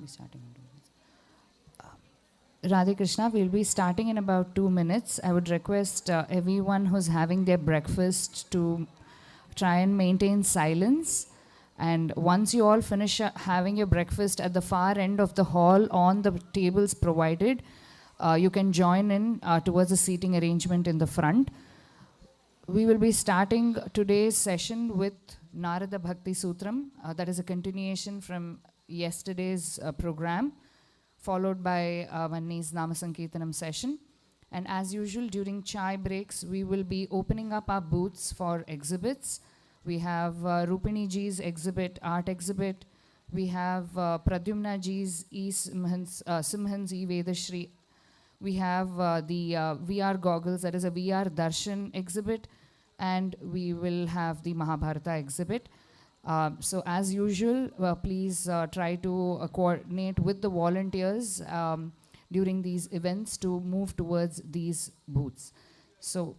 be starting in 2 minutes. Radhe Krishna, we'll be starting in about 2 minutes. I would request everyone who's having their breakfast to try and maintain silence. And once you all finish having your breakfast at the far end of the hall on the tables provided, you can join in towards the seating arrangement in the front. We will be starting today's session with Narada Bhakti Sutram. That is a continuation from yesterday's program, followed by Vanni's Namasankirtanam session. And as usual, during chai breaks, we will be opening up our booths for exhibits. We have Rupini ji's exhibit, art exhibit. We have Pradyumna ji's Simhan's Vijayashri. We have the VR goggles, that is a VR Darshan exhibit. And we will have the Mahabharata exhibit. So as usual, please try to coordinate with the volunteers during these events to move towards these booths. So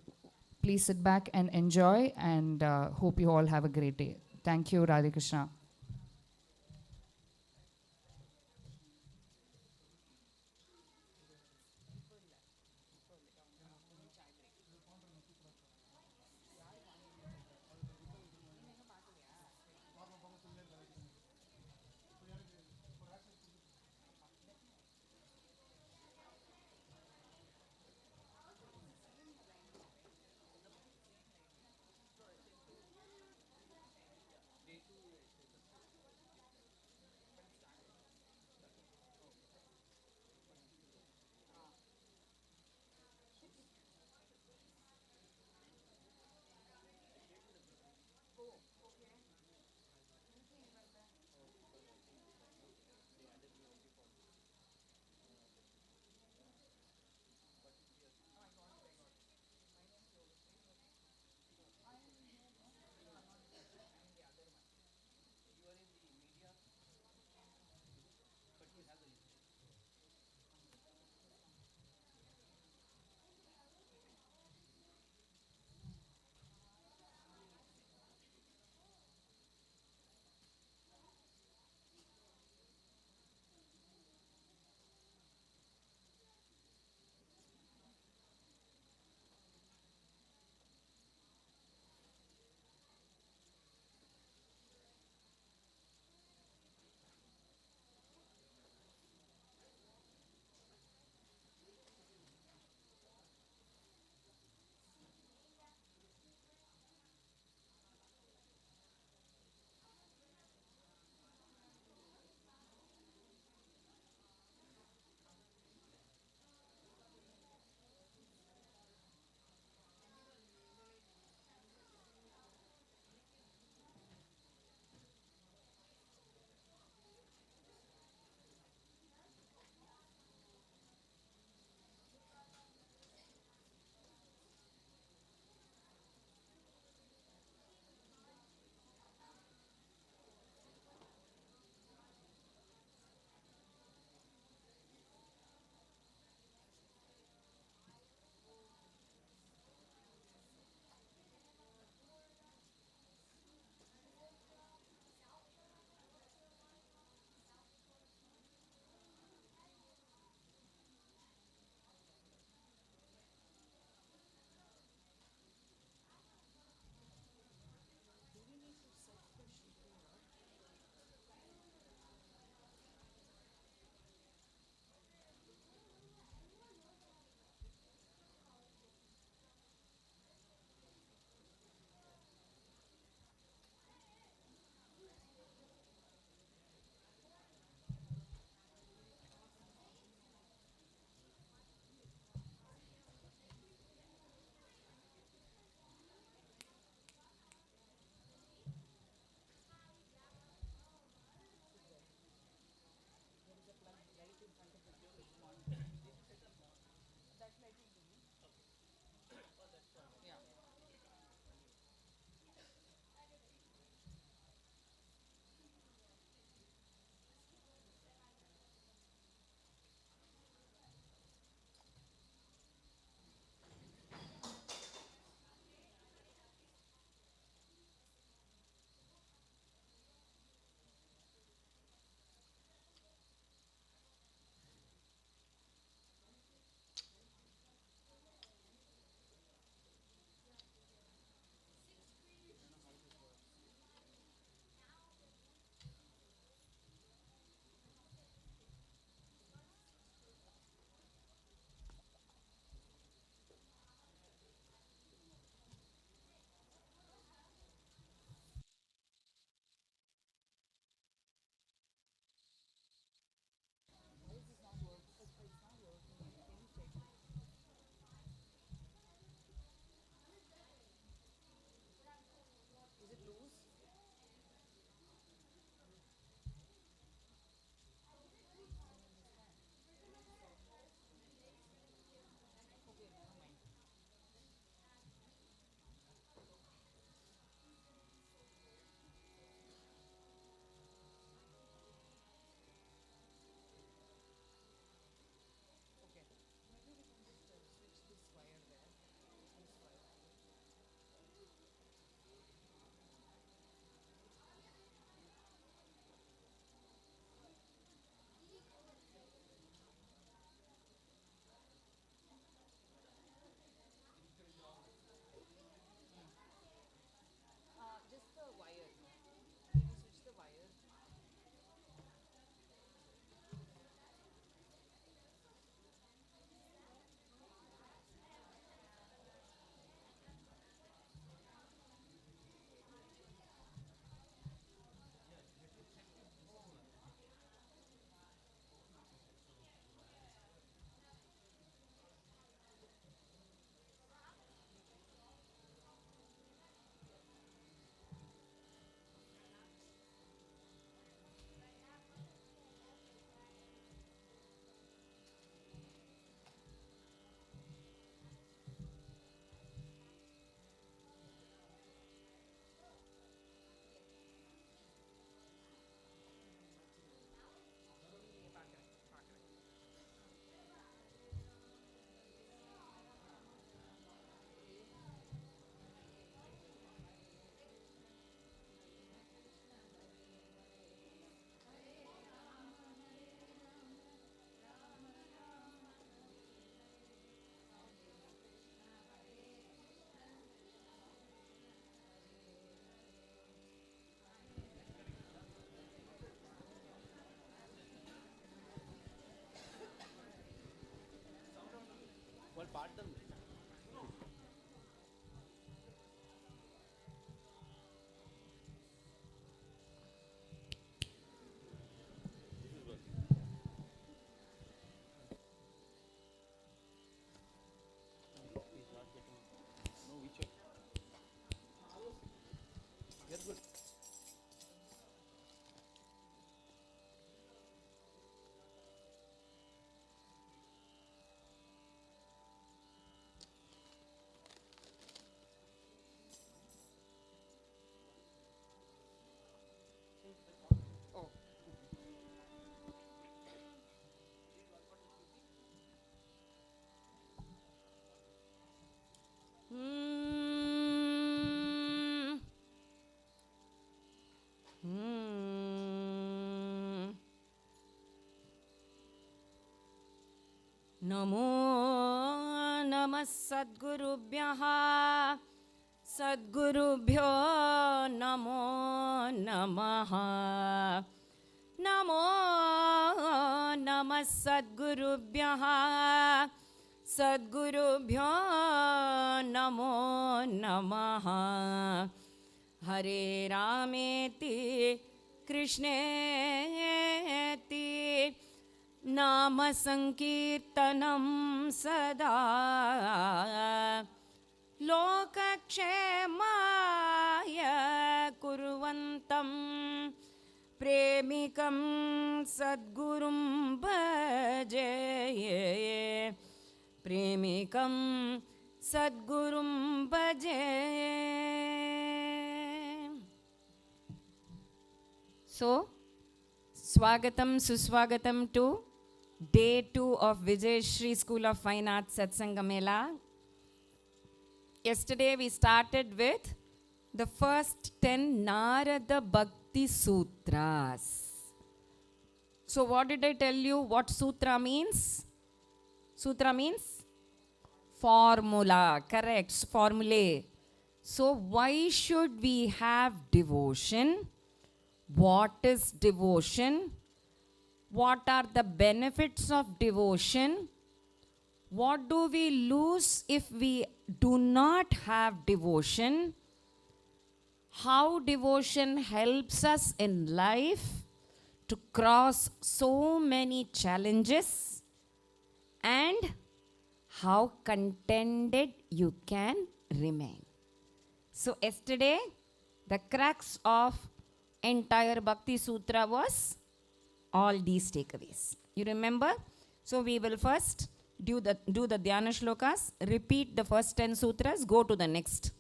please sit back and enjoy, and hope you all have a great day. Thank you, Radhe Krishna. नमो नमः सद्गुरुभ्यः सद्गुरुभ्यो नमो नमः नमो नमः सद्गुरुभ्यः सद्गुरुभ्यो नमो नमः हरे रामेति कृष्णेति नामसंकीर्तनं सदा लोकक्षेमाय कुर्वन्तं प्रेमिकं सद्गुरुं भजे प्रेमिकं सद्गुरुं भजे. So, Swagatam Suswagatam to Day 2 of Vijayashri School of Fine Arts Satsang Mela. Yesterday we started with the first 10 Narada Bhakti Sutras. So what did I tell you what sutra means? Sutra means formula, correct, formulae. So why should we have devotion? What is devotion? What are the benefits of devotion? What do we lose if we do not have devotion? How devotion helps us in life to cross so many challenges, and how contented you can remain. So yesterday, the crux of entire Bhakti Sutra was all these takeaways. You remember? So we will first do the Dhyana Shlokas, repeat the first 10 sutras, go to the next.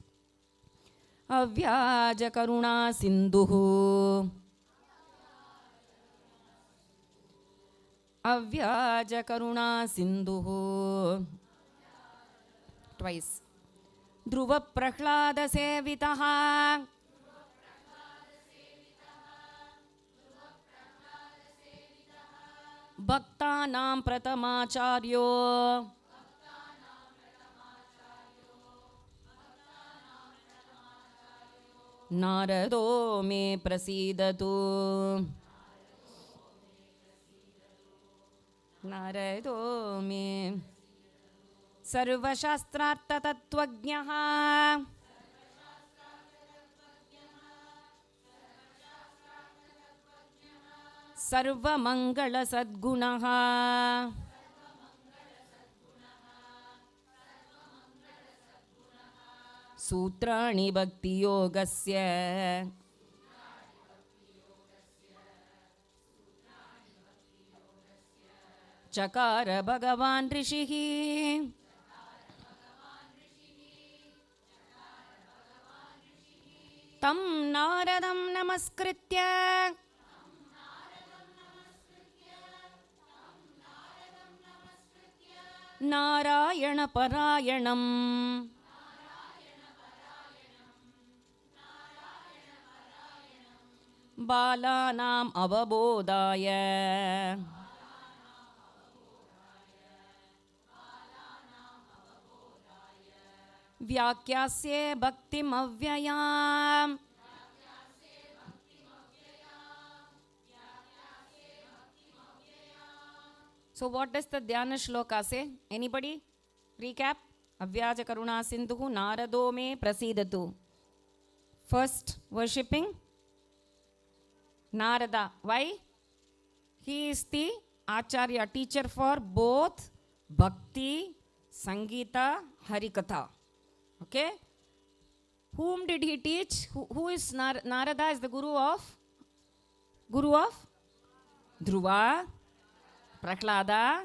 Avyaja Karuna Sindhuhu Avyaja Karuna Sindhuhu. Twice. Dhruva Prahlada Sevitaha Bhaktanam Pratamacharyo Narado me prasidatu Narado me Sarvashastrartha Tattvajnaha Sarvamangala Sadgunaha Sutrani Bhakti Yogasya Chakara Bhagavan Rishihi Tam Naradam Namaskritya Narayana Parayanam Balanam Avabodaya Vyakyasye Bhaktim Avyayam. So what does the Dhyana Shloka say? Anybody? Recap. Avyaja Karuna Sindhu Narado me Prasidatu. First, worshipping Narada. Why? He is the Acharya, teacher for both Bhakti, Sangita, Harikatha. Okay? Whom did he teach? Who is Narada is the guru of? Guru of? Dhruva, Prahlada,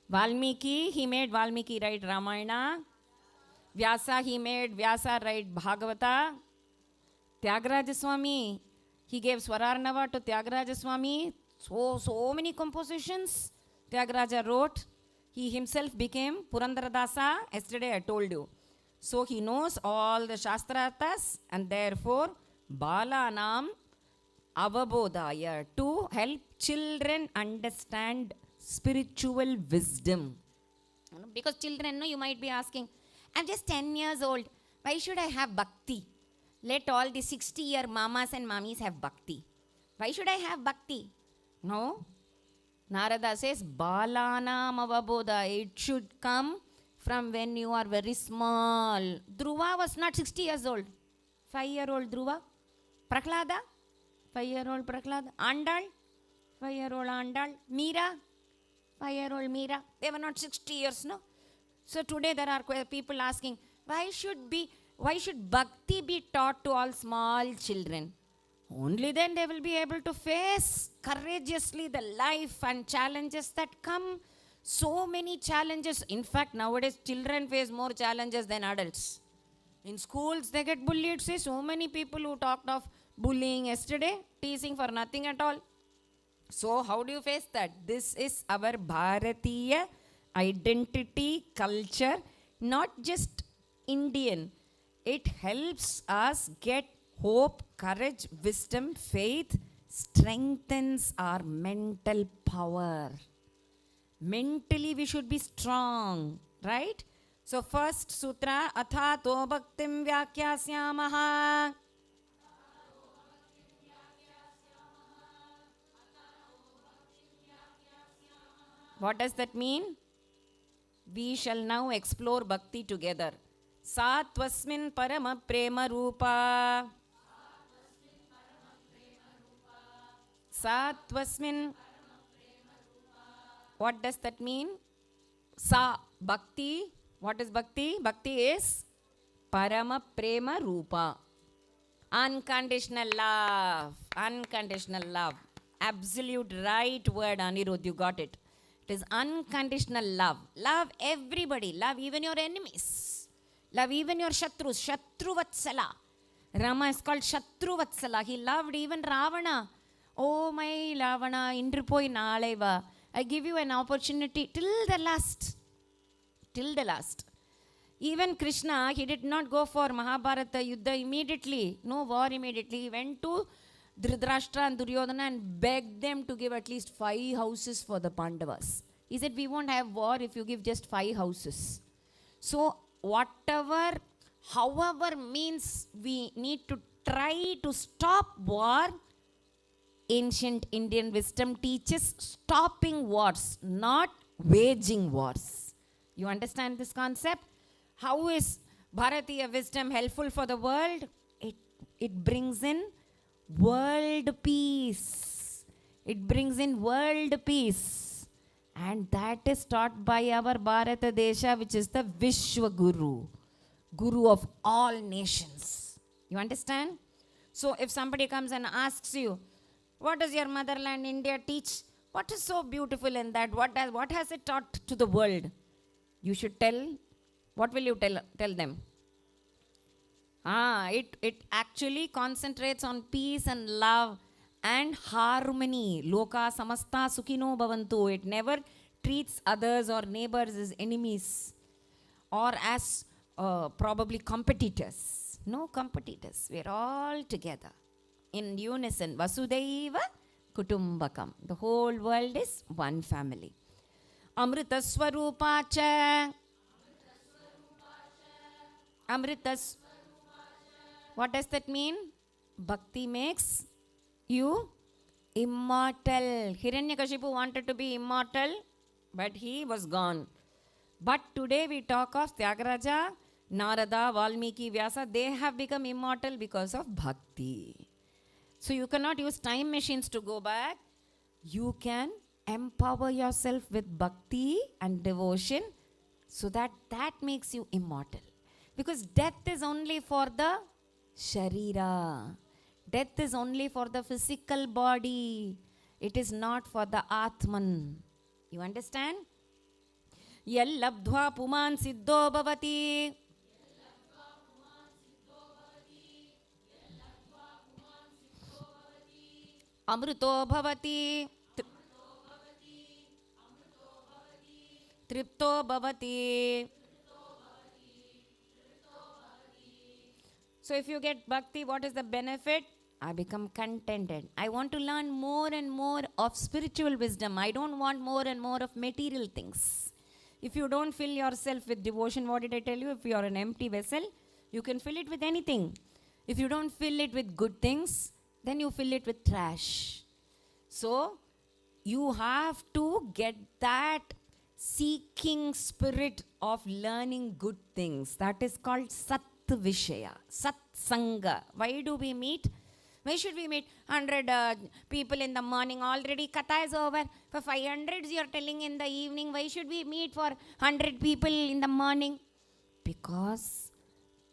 Valmiki, he made Valmiki write Ramayana. Vyasa, he made Vyasa write Bhagavata. Tyagaraja Swami, he gave Swararnava to Tyagaraja Swami. So many compositions Tyagaraja wrote. He himself became Purandaradasa. Yesterday I told you. So he knows all the Shastrarthas and therefore Balanam Avabodhaya, to help children understand spiritual wisdom. Because children, no, you might be asking, I'm just 10 years old. Why should I have bhakti? Let all the 60-year mamas and mummies have bhakti. Why should I have bhakti? No. Narada says, Balanam Avabodha. It should come from when you are very small. Dhruva was not 60 years old. 5-year-old Dhruva. Prahlada, 5-year-old Prahlada. Andal, 5-year-old Andal. Meera, 5-year-old Meera. They were not 60 years, no? So today there are people asking, why should bhakti be taught to all small children? Only then they will be able to face courageously the life and challenges that come. So many challenges. In fact, nowadays children face more challenges than adults. In schools they get bullied. See, so many people who talked of bullying yesterday, teasing for nothing at all. So how do you face that? This is our Bharatiya identity, culture, not just Indian. It helps us get hope, courage, wisdom, faith, strengthens our mental power. Mentally we should be strong, right? So first sutra, atha to bhaktim vyakyasyamaha. What does that mean? We shall now explore bhakti together. Satvasmin parama prema rupa. Satvasmin. What does that mean? Sa, bhakti. What is bhakti? Bhakti is parama prema rupa. Unconditional love. Unconditional love. Absolute right word, Anirudh, you got it. It is unconditional love. Love everybody. Love even your enemies. Love even your shatrus. Shatruvatsala. Rama is called Shatruvatsala. He loved even Ravana. Oh my Ravana, indru poi naalai va. I give you an opportunity till the last. Till the last. Even Krishna, he did not go for Mahabharata Yuddha immediately. No war immediately. He went to Dhritarashtra and Duryodhana and begged them to give at least 5 houses for the Pandavas. He said, we won't have war if you give just 5 houses. So whatever, however means we need to try to stop war. Ancient Indian wisdom teaches stopping wars, not waging wars. You understand this concept? How is Bharatiya wisdom helpful for the world? It brings in world peace. It brings in world peace. And that is taught by our Bharata Desha, which is the Vishwa Guru. Guru of all nations. You understand? So if somebody comes and asks you, what does your motherland India teach? What is so beautiful in that? What has it taught to the world? You should tell. What will you tell them? It actually concentrates on peace and love and harmony. Loka samasta sukhino bhavantu. It never treats others or neighbors as enemies or as probably competitors. No competitors. We're all together in unison. Vasudhaiva kutumbakam. The whole world is one family. Amrita swarupacha. Amritas. What does that mean? Bhakti makes you immortal. Hiranyakashipu wanted to be immortal, but he was gone. But today we talk of Tyagaraja, Narada, Valmiki, Vyasa. They have become immortal because of bhakti. So you cannot use time machines to go back. You can empower yourself with bhakti and devotion so that makes you immortal. Because death is only for the sharira. Death is only for the physical body. It is not for the Atman. You understand? Yallabdhva puman siddho bhavati. Amruto bhavati. Tripto bhavati. So if you get bhakti, what is the benefit? I become contented. I want to learn more and more of spiritual wisdom. I don't want more and more of material things. If you don't fill yourself with devotion, what did I tell you? If you are an empty vessel, you can fill it with anything. If you don't fill it with good things, then you fill it with trash. So you have to get that seeking spirit of learning good things. That is called Satvishaya, Satsanga. Why do we meet? Why should we meet 100 people in the morning? Already Katha is over. For 500 you are telling in the evening. Why should we meet for 100 people in the morning? Because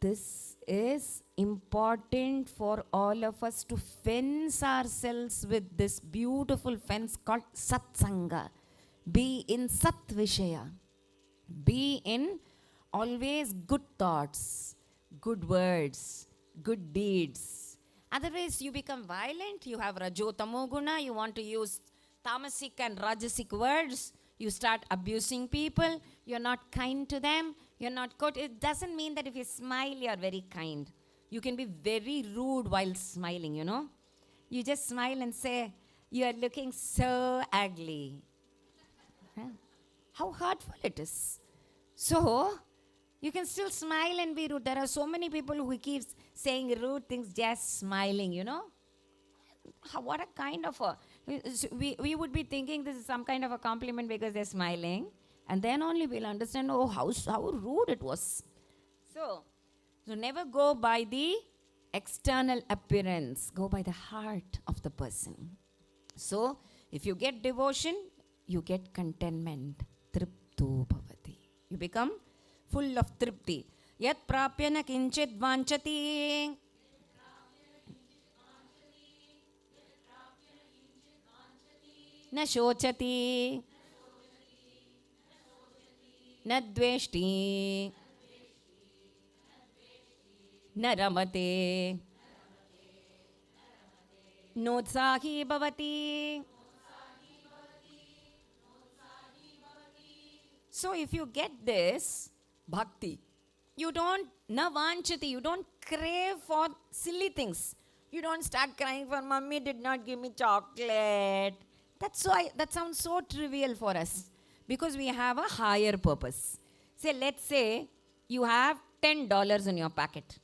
this is important for all of us to fence ourselves with this beautiful fence called Satsanga. Be in Satvishaya. Be in always good thoughts, good words, good deeds. Otherwise, you become violent. You have Rajo Tamo Guna. You want to use tamasic and rajasic words. You start abusing people. You're not kind to them. You're not good. It doesn't mean that if you smile, you're very kind. You can be very rude while smiling, you know. You just smile and say, you are looking so ugly. How hurtful it is. So, you can still smile and be rude. There are so many people who keep saying rude things just smiling, you know. What a kind of a... We would be thinking this is some kind of a compliment because they're smiling. And then only we'll understand, oh, how rude it was. So never go by the external appearance. Go by the heart of the person. So, if you get devotion, you get contentment. Tripto bhavati. You become full of tripti. Yat prapyana kinchit vanchati. Na shochati. Na dveshti. Na ramate. Notsahi bhavati. So if you get this bhakti, you don't na vanchati, you don't crave for silly things. You don't start crying for mummy did not give me chocolate. That's why that sounds so trivial for us because we have a higher purpose. Say, let's say you have $10 in your pocket.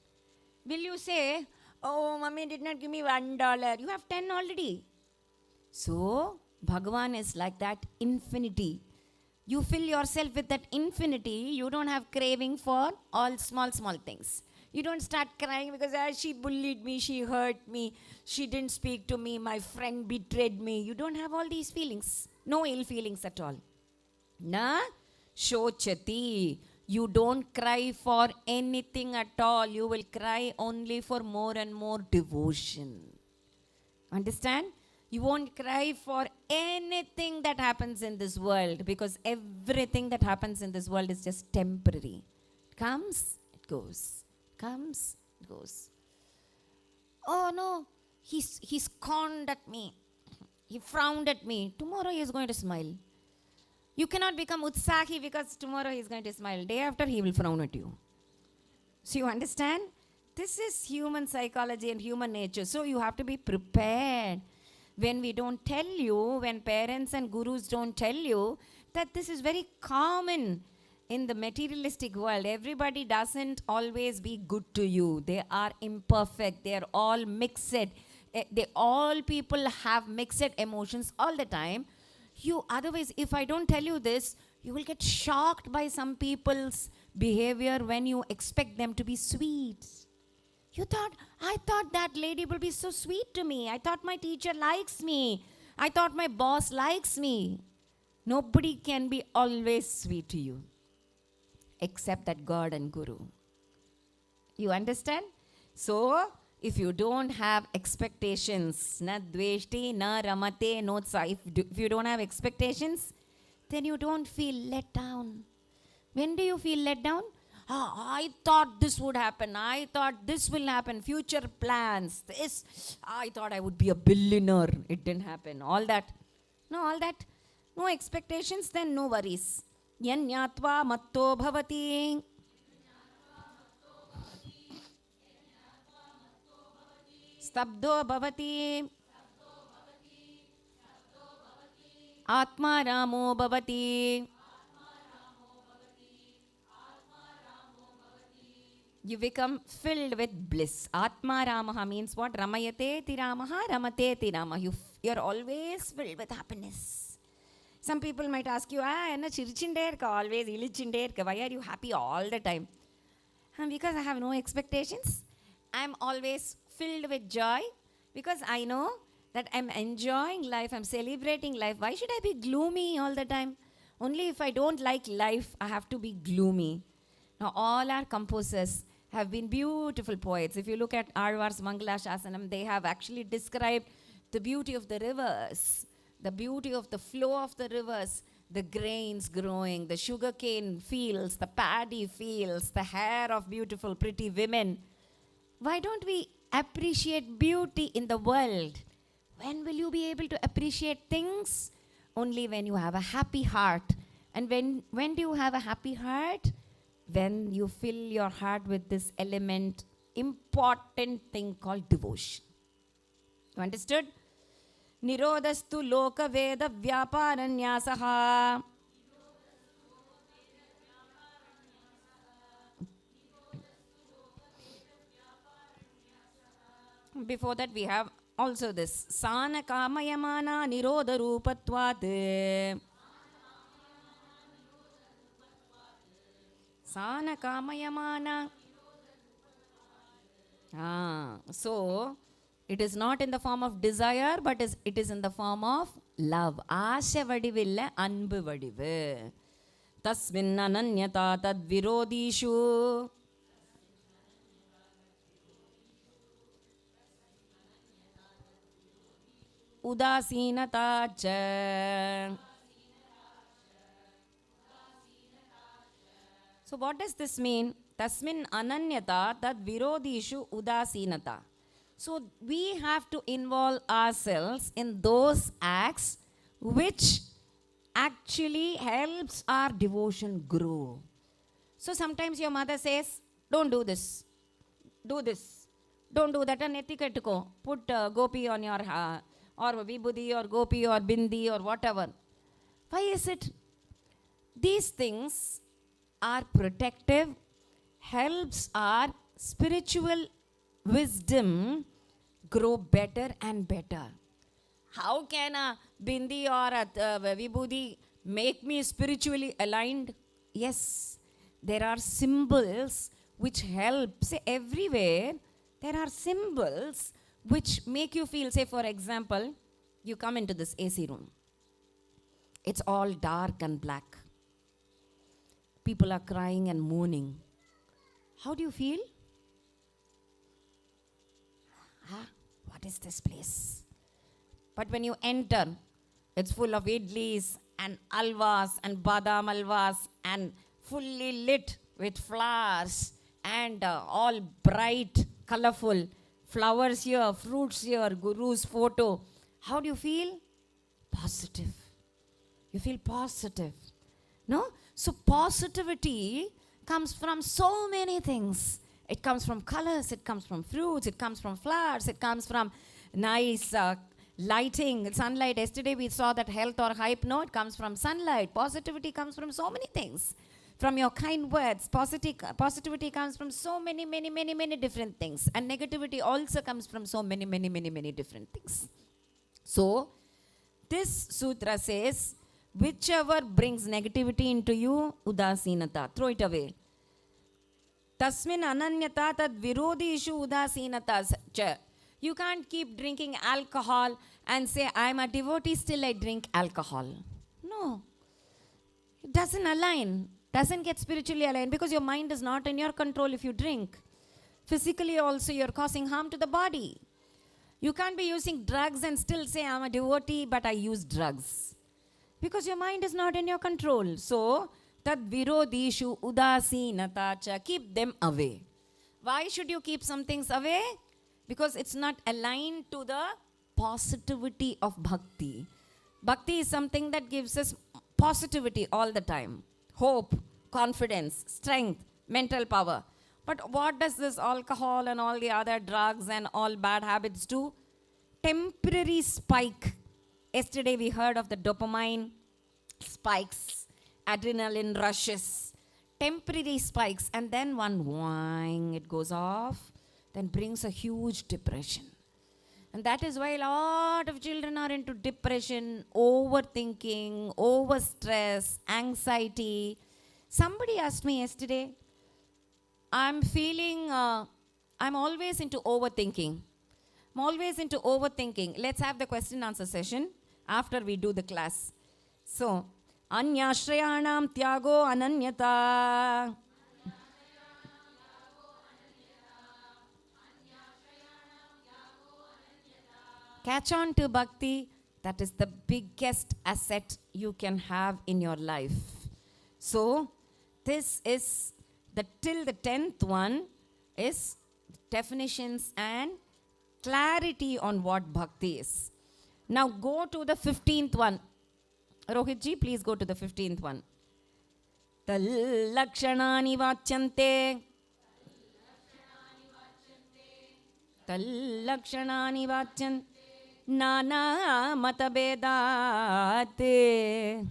Will you say, oh, mummy did not give me $1. You have 10 already. So, Bhagavan is like that infinity. You fill yourself with that infinity. You don't have craving for all small things. You don't start crying because she bullied me, she hurt me, she didn't speak to me, my friend betrayed me. You don't have all these feelings. No ill feelings at all. Na shochati. You don't cry for anything at all. You will cry only for more and more devotion. Understand? You won't cry for anything that happens in this world because everything that happens in this world is just temporary. It comes, it goes. Comes, it goes. Oh no, he scorned at me. He frowned at me. Tomorrow he is going to smile. You cannot become utsahi because tomorrow he is going to smile. Day after he will frown at you. So you understand? This is human psychology and human nature. So you have to be prepared. When we don't tell you, when parents and gurus don't tell you, that this is very common in the materialistic world. Everybody doesn't always be good to you. They are imperfect. They are all mixed. All people have mixed emotions all the time. Otherwise, if I don't tell you this, You will get shocked by some people's behavior when you expect them to be sweet. I thought that lady will be so sweet to me. I thought my teacher likes me. I thought my boss likes me. Nobody can be always sweet to you except that God and Guru. You understand? So, if you don't have expectations, na dveshti, na ramate, no tsa, if you don't have expectations, then you don't feel let down. When do you feel let down? I thought this would happen. I thought this will happen. Future plans. This. I thought I would be a billionaire. It didn't happen. All that. No expectations, then no worries. Yanyatva matto bhavati. Stabdo bhavati. Atma ramo bhavati. You become filled with bliss. Atma Ramaha means what? Ramayate tiramaha, ramate tirama. You're always filled with happiness. Some people might ask you, enna chirichinde irka, always ilichinde irka. Why are you happy all the time? Because I have no expectations. I'm always filled with joy because I know that I'm enjoying life, I'm celebrating life. Why should I be gloomy all the time? Only if I don't like life, I have to be gloomy. Now, all our composers have been beautiful poets. If you look at Arvar's Mangala Shasanam, they have actually described the beauty of the rivers, the beauty of the flow of the rivers, the grains growing, the sugarcane fields, the paddy fields, the hair of beautiful, pretty women. Why don't we appreciate beauty in the world? When will you be able to appreciate things? Only when you have a happy heart. And when do you have a happy heart? When you fill your heart with this element, important thing called devotion. You understood? Nirodhastu loka veda vyaparanyasaha. Before that we have also this. Sana kamayamana nirodha rupatvat. Sana kamayamana. So, it is not in the form of desire, but it is in the form of love. Asha vadivilla anbu vadivu. Tasmin ananyata tad virodishu. Udasinata cha. So what does this mean? Tasmin ananyata tad virodishu udasinata. So we have to involve ourselves in those acts which actually helps our devotion grow. So sometimes your mother says, don't do this, do this, don't do that, and etikettuko. Put gopi on your or vibhuti or gopi or bindi or whatever. Why is it? These things are protective, helps our spiritual wisdom grow better and better. How can a bindi or a vibhuti make me spiritually aligned? Yes, there are symbols which help. Say everywhere, there are symbols which make you feel, say for example, you come into this AC room. It's all dark and black. People are crying and moaning. How do you feel? What is this place? But when you enter, it's full of idlis and alvas and badam alvas and fully lit with flowers and all bright, colorful. Flowers here, fruits here, Guru's photo. How do you feel? Positive. You feel positive. No? So positivity comes from so many things. It comes from colors, it comes from fruits, it comes from flowers, it comes from nice lighting, sunlight. Yesterday we saw that health or hype. No, it comes from sunlight. Positivity comes from so many things. From your kind words, positivity comes from so many different things. And negativity also comes from so many different things. So, this sutra says, whichever brings negativity into you, udasinata, throw it away. Tasmin ananyata tad virodishu udasinata cha. You can't keep drinking alcohol and say, I'm a devotee, still I drink alcohol. No. It doesn't align, doesn't get spiritually aligned, because your mind is not in your control if you drink. Physically also you're causing harm to the body. You can't be using drugs and still say, I'm a devotee, but I use drugs. Because your mind is not in your control. So, tad virodishu udasinata cha, keep them away. Why should you keep some things away? Because it's not aligned to the positivity of bhakti. Bhakti is something that gives us positivity all the time. Hope, confidence, strength, mental power. But what does this alcohol and all the other drugs and all bad habits do? Temporary spike. Yesterday we heard of the dopamine spikes, adrenaline rushes, temporary spikes, and then one whine, it goes off, then brings a huge depression. And that is why a lot of children are into depression, overthinking, overstress, anxiety. Somebody asked me yesterday, I'm always into overthinking. I'm always into overthinking. Let's have the question answer session after we do the class. So, anyashrayanam tyago ananyata. Catch on to bhakti. That is the biggest asset you can have in your life. So, this is till the 10th one is definitions and clarity on what bhakti is. Now go to the 15th one. Rohit ji, please go to the 15th one. Tallakshanani vachyante. Tallakshanani vachyante. Nana matabedate.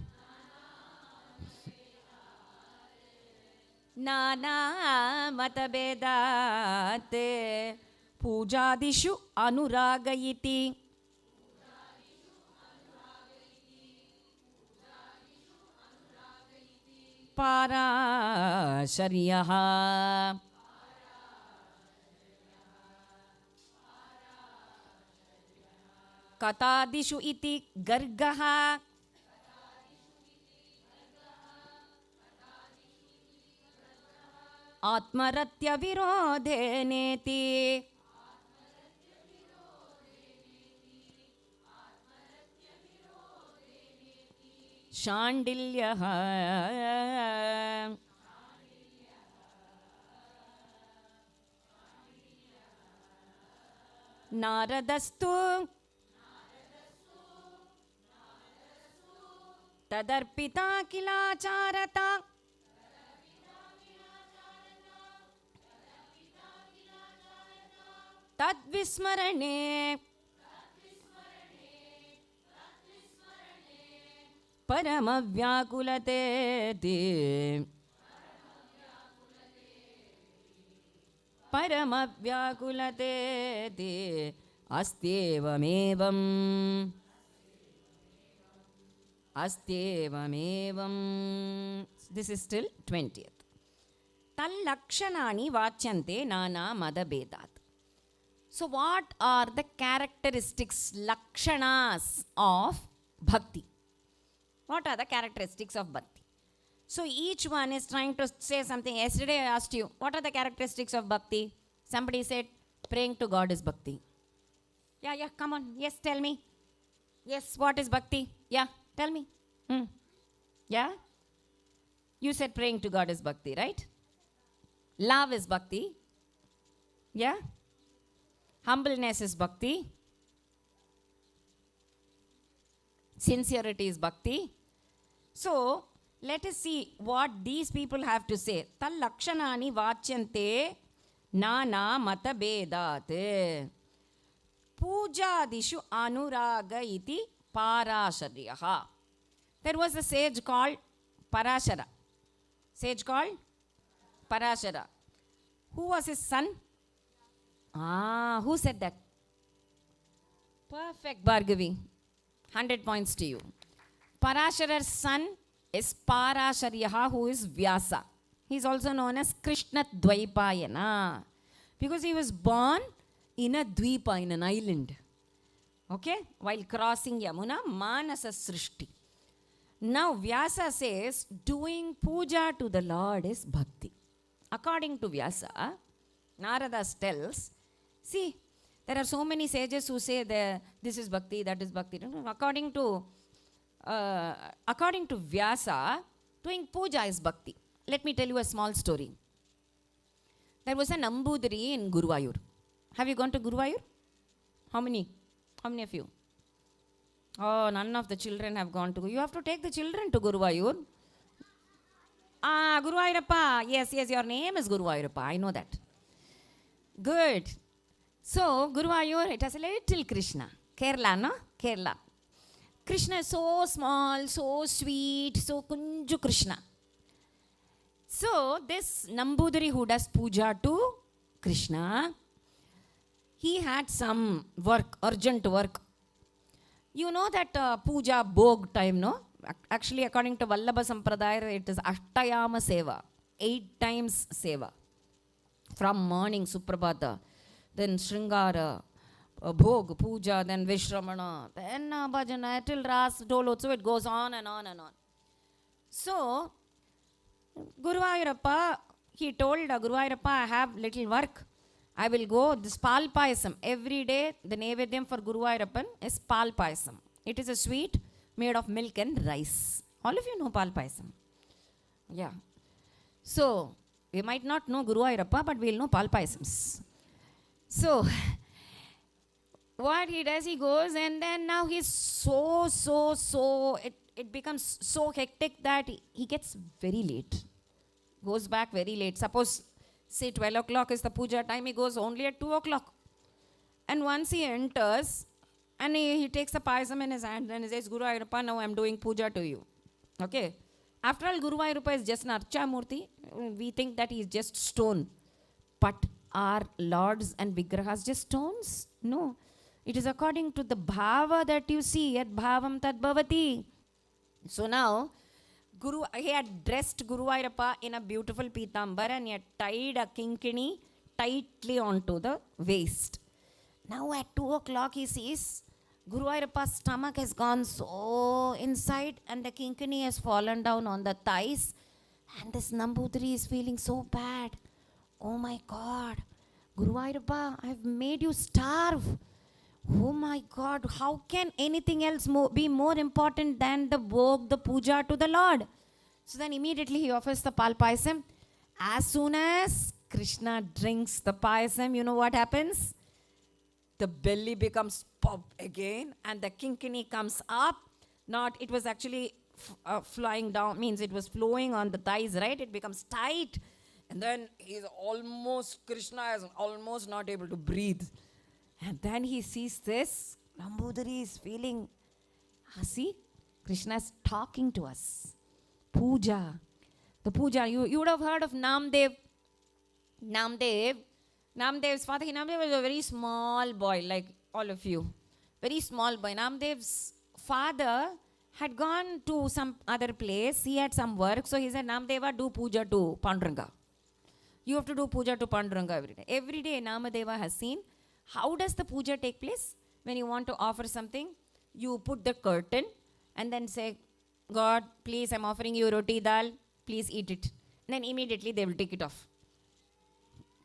Nana matabedate. Pujadishu anuragayiti. Parasharyaha. Katadishu iti gargaha. Atmaratya virodheneti. Shandilyaha. Naradastu. Tadarpita kilacharata. Tadvismarane. Paramavyakulateti. Paramavyakulateti. Astyevamevam. Astyevamevam. This is still 20th. Tallakshanani vachyante nana madabedat. So what are the characteristics, lakshanas of bhakti? What are the characteristics of bhakti? So each one is trying to say something. Yesterday I asked you, what are the characteristics of bhakti? Somebody said, praying to God is bhakti. Yeah, come on. Yes, tell me. Yes, what is bhakti? Yeah, tell me. Yeah? You said praying to God is bhakti, right? Love is bhakti. Yeah? Humbleness is bhakti. Sincerity is bhakti. So, let us see what these people have to say. Tal lakshanani vachyante nana mata bedate. Pujadishu anuraga iti parasharyaha. There was a sage called Parashara. Sage called Parashara. Who was his son? Who said that? Perfect, Bhargavi. 100 points to you. Parasharar's son is Parasharyaha, who is Vyasa. He is also known as Krishna Dvaipayana because he was born in a Dvipa, in an island. Okay? While crossing Yamuna, Manasa Srishti. Now Vyasa says, doing puja to the Lord is bhakti. According to Vyasa, Narada tells, see, there are so many sages who say this is bhakti, that is bhakti. According to Vyasa, doing puja is bhakti. Let me tell you a small story. There was a Nambudiri in Guruvayur. Have you gone to Guruvayur? How many? How many of you? Oh, none of the children have gone to. You have to take the children to Guruvayur. Ah, Guruvayurappa. Yes, your name is Guruvayurappa. I know that. Good. So, Guruvayur, it has a little Krishna. Kerala, no? Kerala. Krishna is so small, so sweet, so kunju Krishna. So, this Nambudiri who does puja to Krishna, he had some work, urgent work. You know that puja bhog time, no? Actually, according to Vallabha Sampradaya, it is Ashtayama Seva, 8 times Seva. From morning, Suprabhata, then Sringara, Bhog, Puja, then Vishramana, then Bhajana, till Ras, Dolo, so it goes on and on and on. So, Guruvayurappa, he told Guruvayurappa, I have little work. I will go, this Pal Payasam. Every day, the Nevedyam for Guruvayurappan is Pal Payasam. It is a sweet made of milk and rice. All of you know Pal Payasam. Yeah. So, we might not know Guruvayurappa, but we will know Pal Payasams. So, what he does, he goes and then now he's it becomes so hectic that he gets very late. Goes back very late. Suppose, say 12 o'clock is the puja time, he goes only at 2 o'clock. And once he enters, and he takes the payasam in his hand and he says, Guru Ayurappa, now I am doing puja to you. Okay. After all, Guru Ayurappa is just an Archa Murti. We think that he is just stone. But are lords and vigrahas just stones? No. It is according to the bhava that you see. Yat bhavam tad bhavati. So now, he had dressed Guru Ayurappa in a beautiful pitambar and he had tied a kinkini tightly onto the waist. Now at 2 o'clock he sees Guru Ayurappa's stomach has gone so inside and the kinkini has fallen down on the thighs and this Nambudiri is feeling so bad. Oh my God, Guru Ayurappa, I have made you starve. Oh my God, how can anything else be more important than the bhog, the puja to the Lord? So then immediately he offers the pal payasam. As soon as Krishna drinks the payasam, you know what happens? The belly becomes pop again and the kinkini comes up. It was actually flying down, means it was flowing on the thighs, right? It becomes tight. And then Krishna is almost not able to breathe. And then he sees this, Nambudiri is feeling, see, Krishna is talking to us. Puja. The puja, you would have heard of Namdev. Namdev's father, Namdev was a very small boy, like all of you. Very small boy. Namdev's father had gone to some other place. He had some work. So he said, Namdeva, do puja to Panduranga. You have to do puja to Panduranga every day. Every day, Namadeva has seen. How does the puja take place? When you want to offer something, you put the curtain and then say, God, please, I'm offering you roti dal, please eat it. And then immediately they will take it off.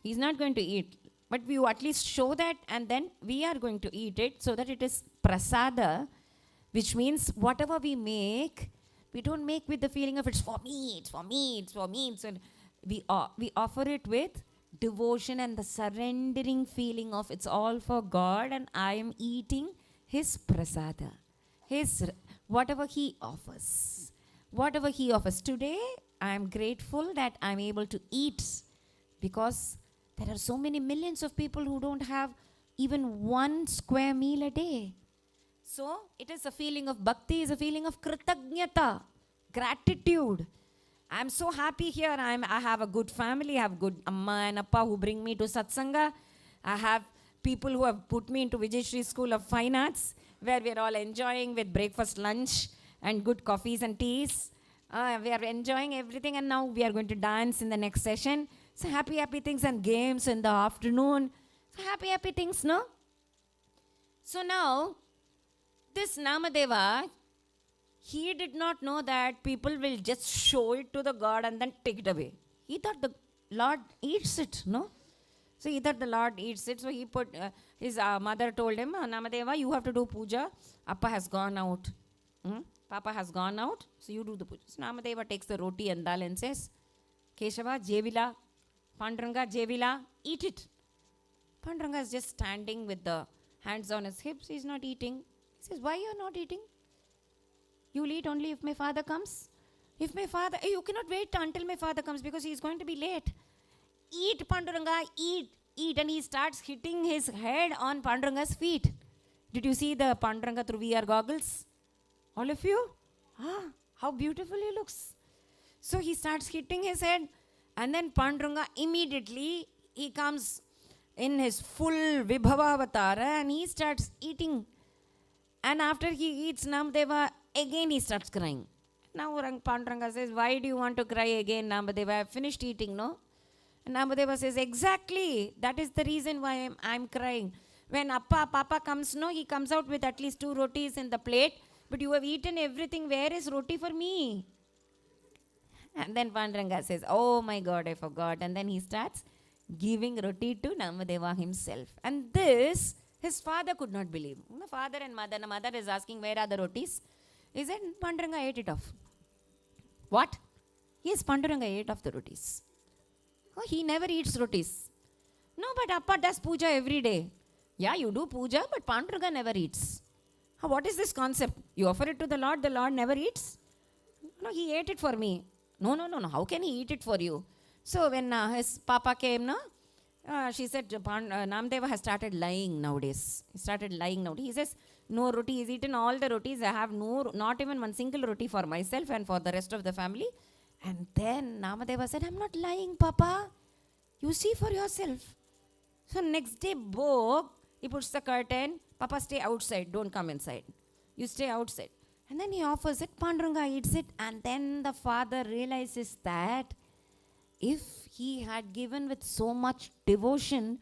He's not going to eat. But we at least show that and then we are going to eat it so that it is prasada, which means whatever we make, we don't make with the feeling of it's for me, it's for me, it's for me. So we offer it with devotion and the surrendering feeling of it's all for God and I am eating His prasada, whatever He offers. Whatever He offers. Today, I am grateful that I am able to eat because there are so many millions of people who don't have even 1 square meal a day. So, it is a feeling of bhakti, is a feeling of kritagnyata, gratitude. I am so happy here. I have a good family. I have good amma and appa who bring me to satsanga. I have people who have put me into Vijayashri School of Fine Arts where we are all enjoying with breakfast, lunch and good coffees and teas. We are enjoying everything, and now we are going to dance in the next session. So happy, happy things and games in the afternoon. So happy, happy things, no? So now, this Namadeva, he did not know that people will just show it to the God and then take it away. He thought the Lord eats it, no? So he thought the Lord eats it. So he put, his mother told him, Namadeva, you have to do puja. Appa has gone out. Papa has gone out, so you do the puja. So Namadeva takes the roti and dal and says, Keshava, Jevila, Panduranga, Jevila, eat it. Panduranga is just standing with the hands on his hips. He's not eating. He says, why you are not eating? You will eat only if my father comes. If my father, you cannot wait until my father comes because he is going to be late. Eat, Panduranga, eat, eat. And he starts hitting his head on Panduranga's feet. Did you see the Panduranga through VR goggles? All of you? How beautiful he looks. So he starts hitting his head, and then Panduranga immediately, he comes in his full Vibhava avatara and he starts eating. And after he eats Namadeva, again he starts crying. Now Panduranga says, why do you want to cry again, Namadeva? I have finished eating, no? And Namadeva says, exactly, that is the reason why I'm crying. When Papa comes, no, he comes out with at least 2 rotis in the plate, but you have eaten everything, where is roti for me? And then Panduranga says, oh my God, I forgot. And then he starts giving roti to Namadeva himself. And this, his father could not believe. The father and mother, the mother is asking, where are the rotis? He said, Panduranga ate it off. What? Yes, Panduranga ate off the rotis. Oh, he never eats rotis. No, but Appa does puja every day. Yeah, you do puja, but Panduranga never eats. What is this concept? You offer it to the Lord never eats? No, he ate it for me. No. How can he eat it for you? So when his papa came, no, she said, Namdeva has started lying nowadays. He started lying nowadays. He says, no roti. He's eaten all the rotis. I have not even one single roti for myself and for the rest of the family. And then Namadeva said, I'm not lying, Papa. You see for yourself. So next day, he puts the curtain. Papa, stay outside. Don't come inside. You stay outside. And then he offers it. Panduranga eats it. And then the father realizes that if he had given with so much devotion,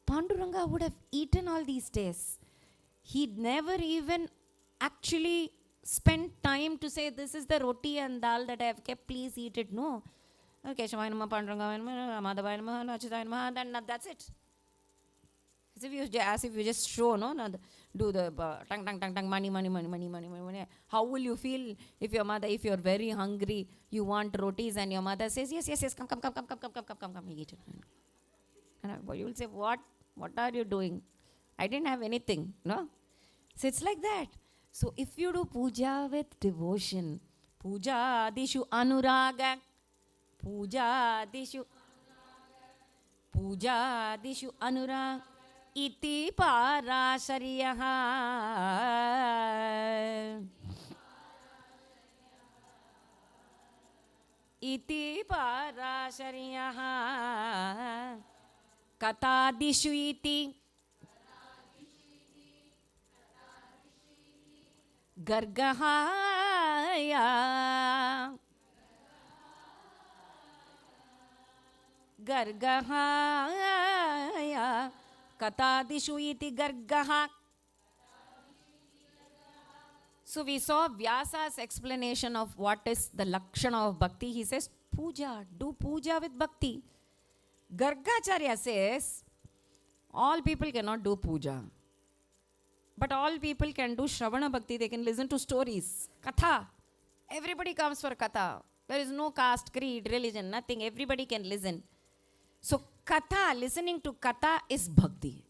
Panduranga would have eaten all these days. He'd never even actually spent time to say, this is the roti and dal that I have kept, please eat it. No. Keshavaya Namaha, Panduranga Namaha, Madhavaya Namaha, Achyutaya Namaha, then that's it. As if you just show, no, do the tang, money. How will you feel if your mother, if you're very hungry, you want rotis and your mother says, yes, come, eat it. And you will say, what are you doing? I didn't have anything, no? So it's like that. So if you do puja with devotion, puja dishu anuraga, iti parashariyaha. Iti parashariyaha. Katadishu iti. Gargahaya. Gargahaya. Katadishu iti gargaha. So we saw Vyasa's explanation of what is the lakshana of bhakti. He says, puja, do puja with bhakti. Gargacharya says, all people cannot do puja. But all people can do Shravana Bhakti. They can listen to stories. Katha. Everybody comes for Katha. There is no caste, creed, religion, nothing. Everybody can listen. So Katha, listening to Katha is Bhakti.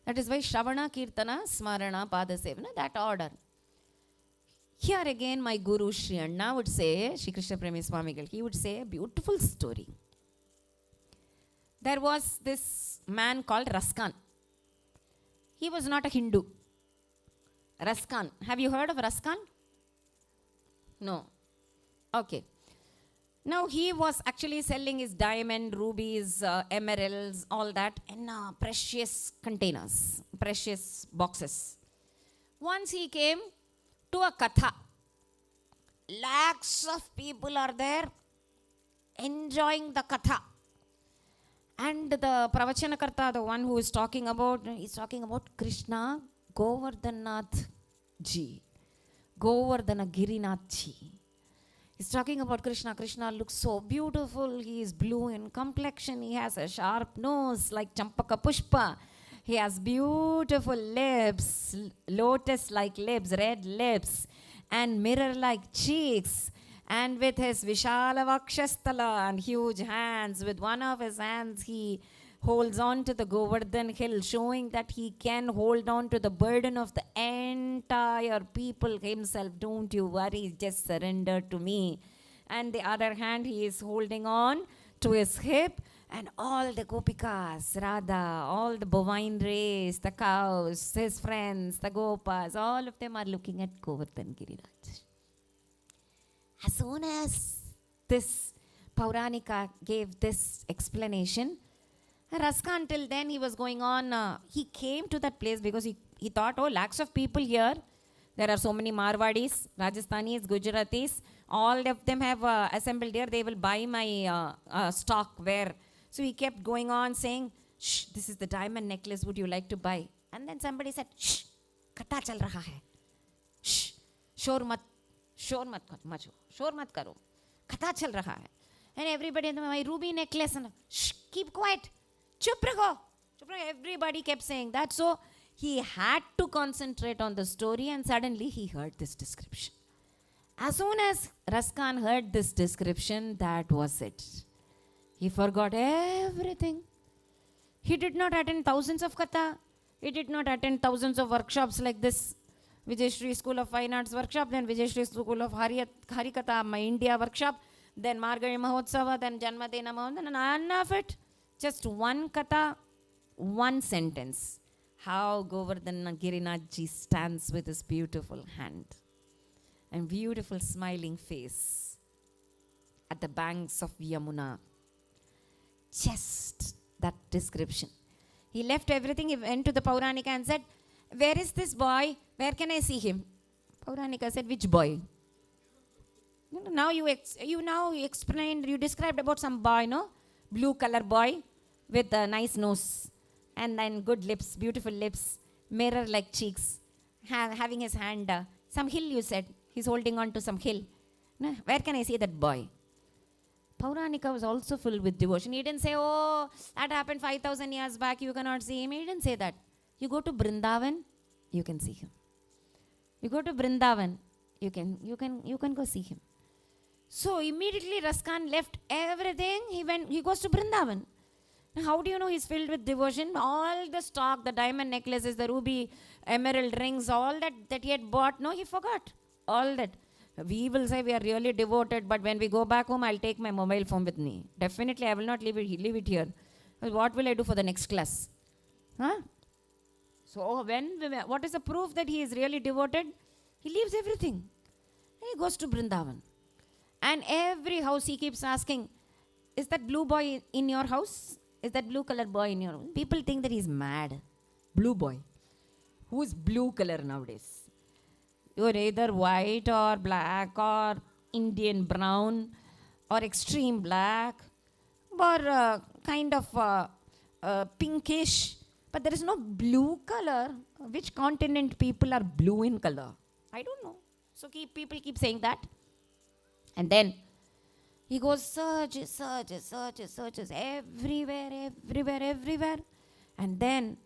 That is why Shravana, Kirtana, Smarana, Padasevana, that order. Here again my Guru Sri Anna would say, Shri Krishna Premi Swamigal, he would say a beautiful story. There was this man called Raskan. He was not a Hindu. Raskan. Have you heard of Raskan? No. Okay. Now he was actually selling his diamond, rubies, emeralds, all that in precious containers, precious boxes. Once he came to a katha. lakhs of people are there enjoying the katha. And the Pravachanakarta, the one who is talking about, he's talking about Krishna Govardhanath Ji, Govardhana Girinath Ji. He's talking about Krishna. Krishna looks so beautiful. He is blue in complexion. He has a sharp nose like Champaka Pushpa. He has beautiful lips, lotus-like lips, red lips, and mirror-like cheeks. And with his Vishala Vakshasthala and huge hands, with one of his hands he holds on to the Govardhan hill, showing that he can hold on to the burden of the entire people himself. Don't you worry, just surrender to me. And the other hand he is holding on to his hip, and all the gopikas, Radha, all the bovine race, the cows, his friends, the gopas, all of them are looking at Govardhan Giriraj. As soon as this Pauranika gave this explanation, Raska, until then he was going on, he came to that place because he thought, oh, lakhs of people here. There are so many Marwadis, Rajasthanis, Gujaratis. All of them have assembled here. They will buy my stock where. So he kept going on saying, shh, this is the diamond necklace. Would you like to buy? And then somebody said, shh, katha chal raha hai. Shh, shor mat karo. Katha chal raha hai. And everybody, my ruby necklace. And shh, keep quiet. Chup raho. Everybody kept saying that. So he had to concentrate on the story, and suddenly he heard this description. As soon as Raskan heard this description, that was it. He forgot everything. He did not attend thousands of katha. He did not attend thousands of workshops like this Vijayashri School of Fine Arts workshop, then Vijayashri School of Harikatha, my India workshop, then Margari Mahotsava, then Janmadena Mahotsava, none of it. Just one katha, one sentence. How Govardhana Girinath Ji stands with his beautiful hand and beautiful smiling face at the banks of Yamuna. Just that description. He left everything, he went to the Pauranika and said, where is this boy? Where can I see him? Pauranika said, which boy? Now you explained, you described about some boy, no? Blue color boy with a nice nose and then good lips, beautiful lips, mirror-like cheeks, having his hand, some hill you said. He's holding on to some hill. No? Where can I see that boy? Pauranika was also filled with devotion. He didn't say, oh, that happened 5,000 years back, you cannot see him. He didn't say that. You go to Vrindavan, you can see him. You go to Vrindavan, you can go see him. So immediately Raskan left everything, he goes to Vrindavan. Now how do you know he's filled with devotion? All the stock, the diamond necklaces, the ruby, emerald rings, all that he had bought, no, he forgot. All that. We will say we are really devoted, but when we go back home, I'll take my mobile phone with me. Definitely, I will not leave it here. What will I do for the next class? Huh? So what is the proof that he is really devoted? He leaves everything. And he goes to Vrindavan. And every house he keeps asking, is that blue boy in your house? Is that blue color boy in your house? People think that he's mad. Blue boy. Who is blue color nowadays? You're either white or black or Indian brown or extreme black or kind of pinkish. But there is no blue color. Which continent people are blue in color? I don't know. So people keep saying that. And then he goes, searches everywhere. And then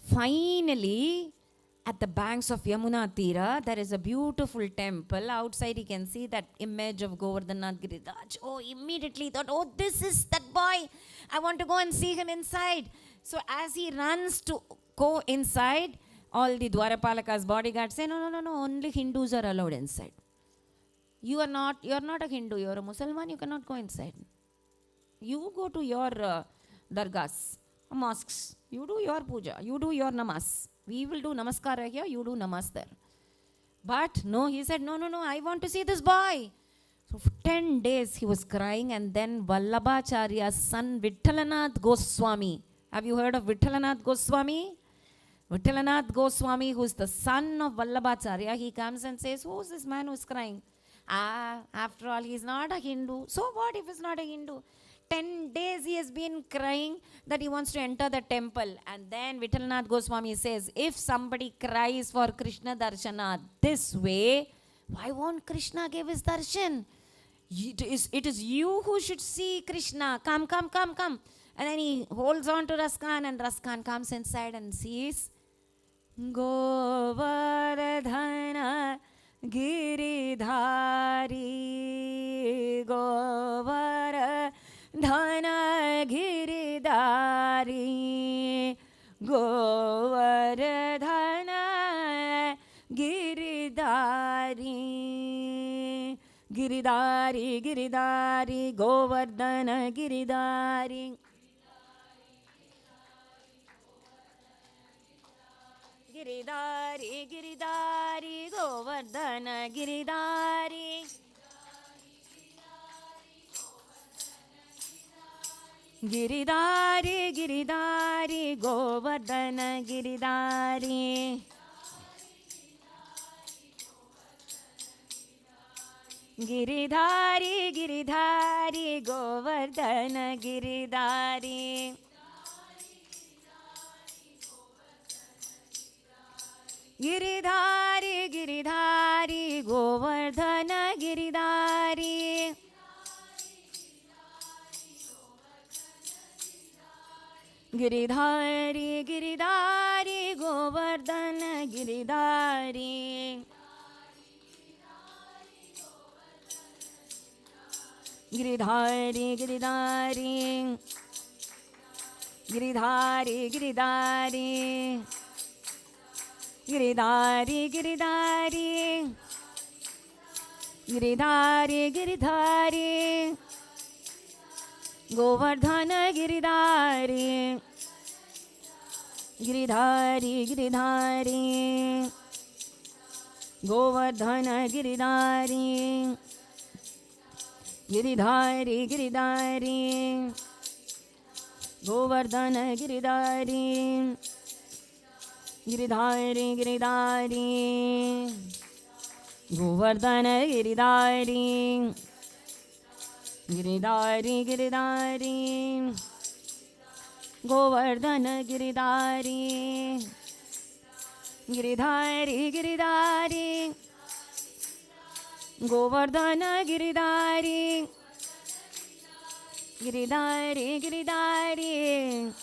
finally, at the banks of Yamuna Tira, there is a beautiful temple. Outside, you can see that image of Govardhanath Giriraj. Oh, immediately thought, oh, this is that boy. I want to go and see him inside. So as he runs to go inside, all the Dwarapalaka's bodyguards say, no, only Hindus are allowed inside. You're not a Hindu, you're a Muslim, you cannot go inside. You go to your dargahs, mosques, you do your puja, you do your namas. We will do namaskara here, you do namas there. But no, he said, no, I want to see this boy. So for 10 days he was crying, and then Vallabhacharya's son Vittalanath Goswami. Have you heard of Vittalanath Goswami? Vittalanath Goswami, who is the son of Vallabhacharya, he comes and says, who is this man who is crying? After all, he's not a Hindu. So what if he's not a Hindu? 10 days he has been crying that he wants to enter the temple. And then Vittalnath Goswami says, if somebody cries for Krishna Darshana this way, why won't Krishna give his darshan? It is you who should see Krishna. Come, come, come, come. And then he holds on to Raskan, and Raskan comes inside and sees Govardhana Giridhari, Govardhana Giridhari, Govardhana Giridhari, Giridhari, Giridhari, Govardhana Giridhari. Giridhari, Giridhari, Govardhana Giridhari. Giridhari, Giridhari, Govardhana Giridhari. Giridhari, Giridhari, Govardhana Giridhari. Giridhari, Giridhari, Govardhana Giridhari. Giridhari, Giridhari, Govardhana Giridhari. Giridhari, Giridhari. Giridhari, Giridhari. Giridhari, Giridhari. Giridhari, Giridhari. Govardhana Giridhari. Giridhari, Giridhari. Govardhana Giridhari. Giridhari, Giridhari. Govardhana Giridhari. Giridhari, Giridhari. Govardhana Giridhari. Giridhari, Giridhari. Govardhana Giridhari. Giridhari, Giridhari. Govardhana Giridhari. Giridhari, Giridhari.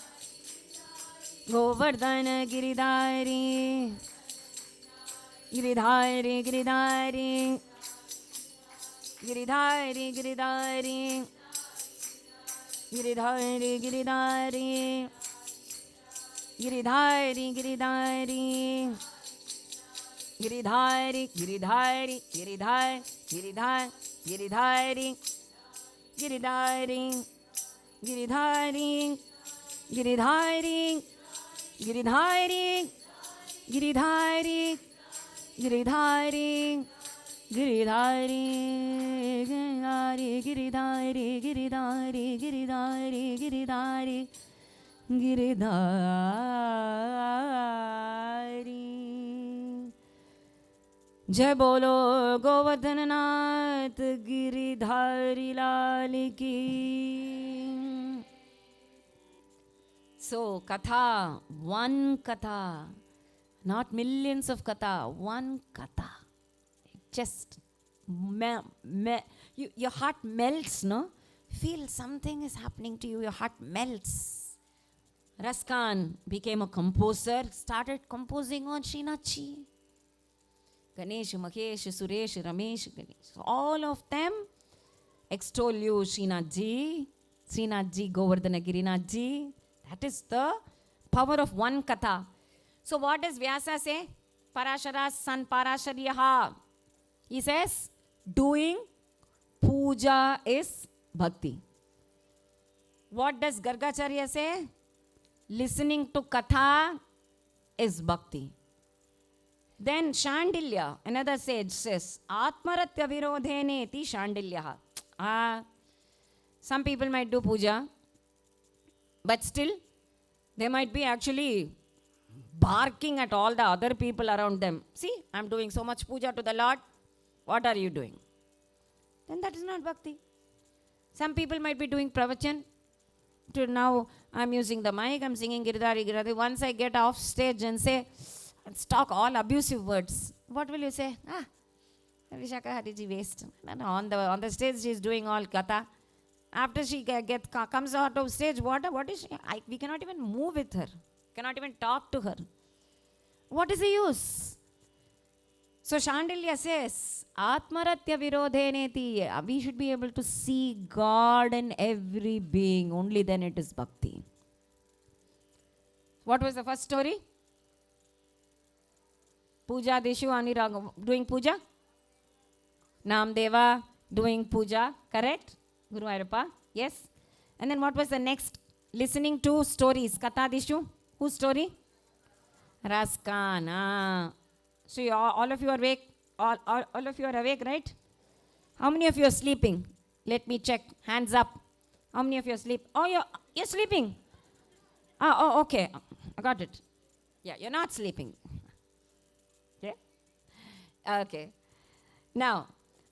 Govardhana Giridhari. Giridhari, Giridhari. Giridhari, Giridhari. Giridhari, Giridhari. Giridhari, Giridhari. Giridhari, Giridhari, Giridhari, Giridhari, Giridhari. Giridhari, Giridhari. Giridhari. Giridhari, Giridhari, Giridhari, Giridhari, Giridhari, Giridhari, Giridhari, Giridhari, Giridhari, Giridhari. जय बोलो गोवर्धननाथ गिरिधारी लाल की. So, katha, one katha, not millions of katha, one katha. Just, your heart melts, no? Feel something is happening to you, your heart melts. Raskan became a composer, started composing on Srinathji. Ganesh, Mahesh, Suresh, Ramesh, Ganesh. All of them extol you, Srinathji, Srinathji, Govardhana Girinathji. That is the power of one katha. So what does Vyasa say? Parashara's son Parasharyaha. He says, doing puja is bhakti. What does Gargacharya say? Listening to katha is bhakti. Then Shandilya, another sage, says, Atmaratya virodheneti Shandilyaha. Some people might do puja, but still, they might be actually barking at all the other people around them. See, I'm doing so much puja to the Lord. What are you doing? then that is not bhakti. Some people might be doing pravachan. To now, I'm using the mic, I'm singing Giridhari Giridhari. Once I get off stage and say, and talk all abusive words, what will you say? Vishaka Hariji waste. And on the stage, she's doing all katha. After she comes out of stage, what is she? We cannot even move with her. Cannot even talk to her. What is the use? So Shandilya says, Atmaratya virodheneti. We should be able to see God in every being. Only then it is bhakti. What was the first story? Puja Dishu Aniraga doing puja. Namdeva doing puja. Correct? Guru Ayappa. Yes. And then what was the next? Listening to stories. Katha Dishu. Whose story? Raskana. So all of you are awake? All of you are awake, right? How many of you are sleeping? Let me check. Hands up. How many of you are sleeping? Oh, you're sleeping. Oh, okay. I got it. Yeah, you're not sleeping. Yeah? Okay. Now,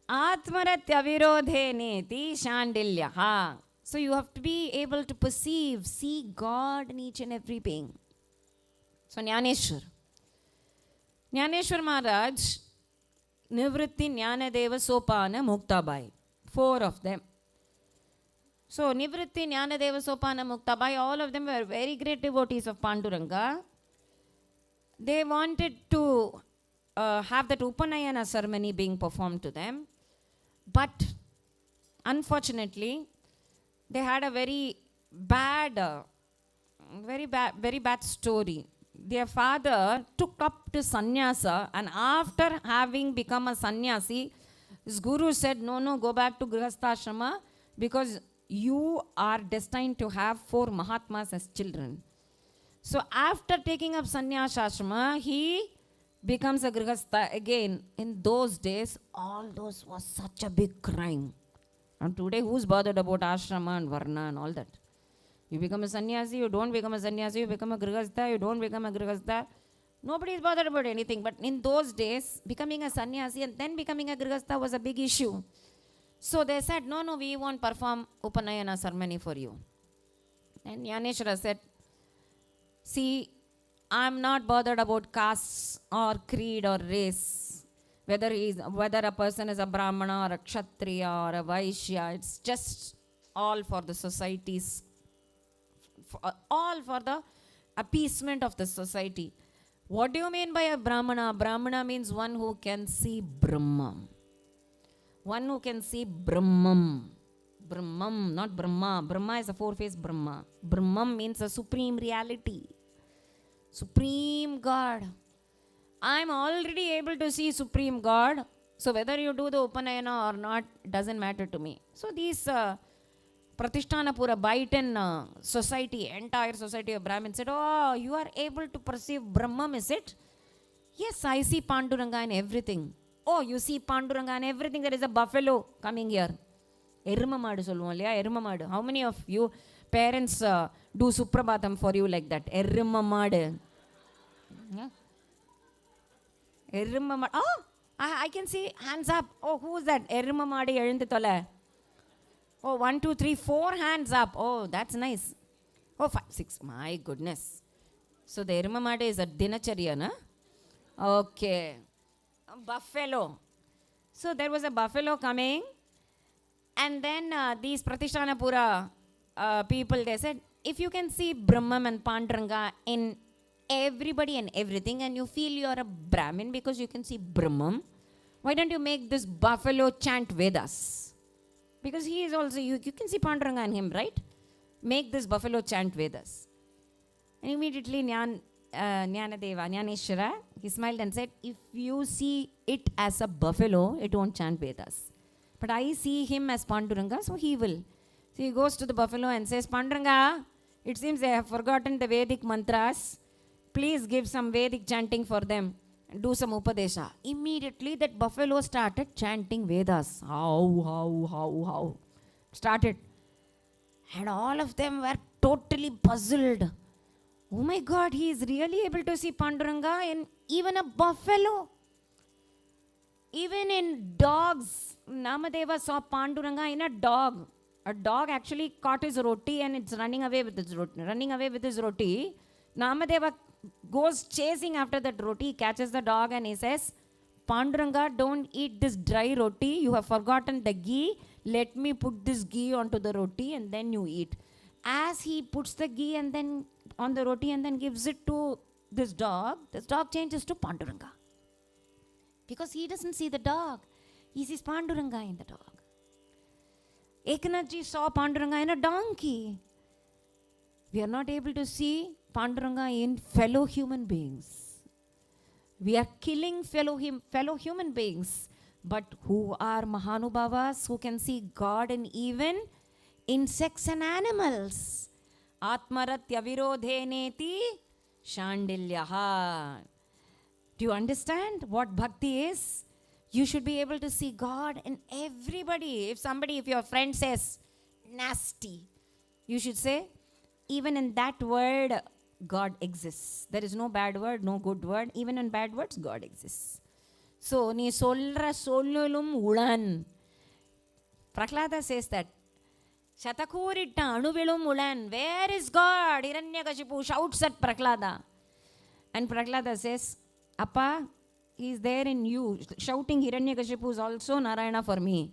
Atmaratya virodheneti Shandilyaha. So you have to be able to perceive, see God in each and every being. So Jnaneshwar Maharaj, Nivritti, Jnanadeva, Sopana, Muktabai. 4 of them. So Nivritti, Jnanadeva, Sopana, Muktabai, all of them were very great devotees of Panduranga. They wanted to have that Upanayana ceremony being performed to them. But unfortunately, they had a very bad story. Their father took up to sannyasa, and after having become a sannyasi, his guru said, no, go back to Grihastha because you are destined to have 4 Mahatmas as children. So after taking up sannyasashrama, he becomes a Grihastha again. In those days, all those was such a big crime. And today, who's bothered about ashrama and varna and all that? You become a sannyasi, you don't become a sannyasi, you become a grihastha, you don't become a grihastha. Nobody is bothered about anything. But in those days, becoming a sannyasi and then becoming a grihastha was a big issue. So they said, no, we won't perform Upanayana ceremony for you. And Jnaneshwara said, see, I'm not bothered about castes or creed or race. Whether a person is a Brahmana or a Kshatriya or a Vaishya, it's just all for the society's all for the appeasement of the society. What do you mean by a Brahmana? Brahmana means one who can see Brahma. One who can see Brahman. Brahman, not Brahma. Brahma is a 4-faced Brahma. Brahman means a supreme reality. Supreme God. I'm already able to see Supreme God. So whether you do the Upanayana or not, doesn't matter to me. So these Pratishthanapura Baitan society, entire society of Brahmins said, oh, you are able to perceive Brahman, is it? Yes, I see Panduranga in everything. Oh, you see Panduranga in everything. There is a buffalo coming here. Erumamadu solluvom illaya, erumamadu. How many of you parents do Suprabhatam for you like that? Erumamadu. Yeah. Erumamadu. Oh, I can see hands up. Oh, who is that? Erumamadu elundithola. Oh, 1, 2, 3, 4 hands up. Oh, that's nice. Oh, 5, 6. My goodness. So the Erumamadu is a dinacharya, na? Okay. A buffalo. So there was a buffalo coming. And then these Pratishthanapura people, they said, if you can see Brahman and Panduranga in everybody and everything, and you feel you are a Brahmin because you can see Brahman, why don't you make this buffalo chant Vedas? Because he is also, you can see Panduranga in him, right? Make this buffalo chant Vedas. And immediately Jnaneshwara, he smiled and said, if you see it as a buffalo, it won't chant Vedas. But I see him as Panduranga, so he will. So he goes to the buffalo and says, Panduranga, it seems they have forgotten the Vedic mantras. Please give some Vedic chanting for them. And do some Upadesha. Immediately that buffalo started chanting Vedas. How. Started. And all of them were totally puzzled. Oh my God, he is really able to see Panduranga in even a buffalo. Even in dogs, Namadeva saw Panduranga in a dog. A dog actually caught his roti and it's running away with his roti. Namadeva goes chasing after that roti, he catches the dog and he says, Panduranga, don't eat this dry roti. You have forgotten the ghee. Let me put this ghee onto the roti and then you eat. As he puts the ghee and then on the roti and then gives it to this dog changes to Panduranga. Because he doesn't see the dog. He sees Panduranga in the dog. Eknathji saw Panduranga in a donkey. We are not able to see Panduranga in fellow human beings. We are killing fellow human beings. But who are Mahanubhavas who can see God in even insects and animals? Atmaratya virodheneti shandilyaha. Do you understand what bhakti is? You should be able to see God in everybody. If your friend says nasty, you should say, even in that word, God exists. There is no bad word, no good word. Even in bad words, God exists. So, ni solra solulum ulan. Prahlada says that. Shatakuritta anuvilum ulan. Where is God? Hiranyakashipu shouts at Prahlada. And Prahlada says, Appa, he is there in you. Shouting Hiranyakashipu is also Narayana for me.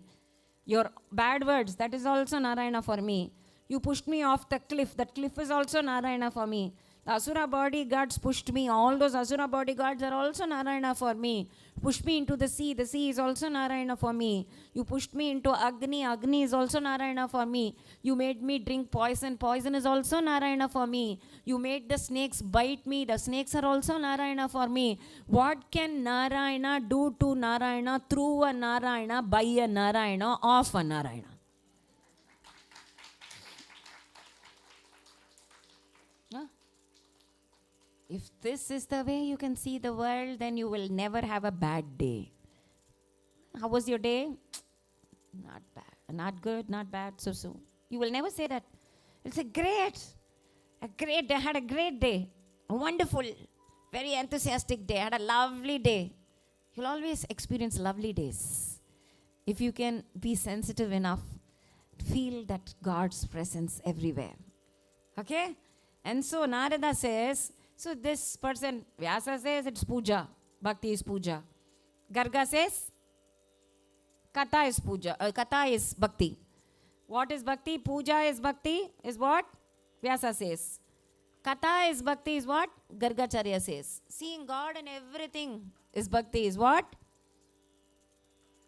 Your bad words, that is also Narayana for me. You pushed me off the cliff. That cliff is also Narayana for me. The Asura bodyguards pushed me. All those Asura bodyguards are also Narayana for me. Pushed me into the sea. The sea is also Narayana for me. You pushed me into Agni. Agni is also Narayana for me. You made me drink poison. Poison is also Narayana for me. You made the snakes bite me. The snakes are also Narayana for me. What can Narayana do to Narayana, through a Narayana, by a Narayana, of a Narayana? If this is the way you can see the world, then you will never have a bad day. How was your day? Not bad, not good, not bad, so. You will never say that. It's a great day, I had a great day, a wonderful, very enthusiastic day, I had a lovely day. You'll always experience lovely days. If you can be sensitive enough, feel that God's presence everywhere. Okay? And so Narada says, so this person, Vyasa says it's puja, bhakti is puja. Garga says, katha is puja, katha is bhakti. What is bhakti? Puja is bhakti, is what? Vyasa says. Katha is bhakti is what? Gargacharya says. Seeing God in everything is bhakti is what?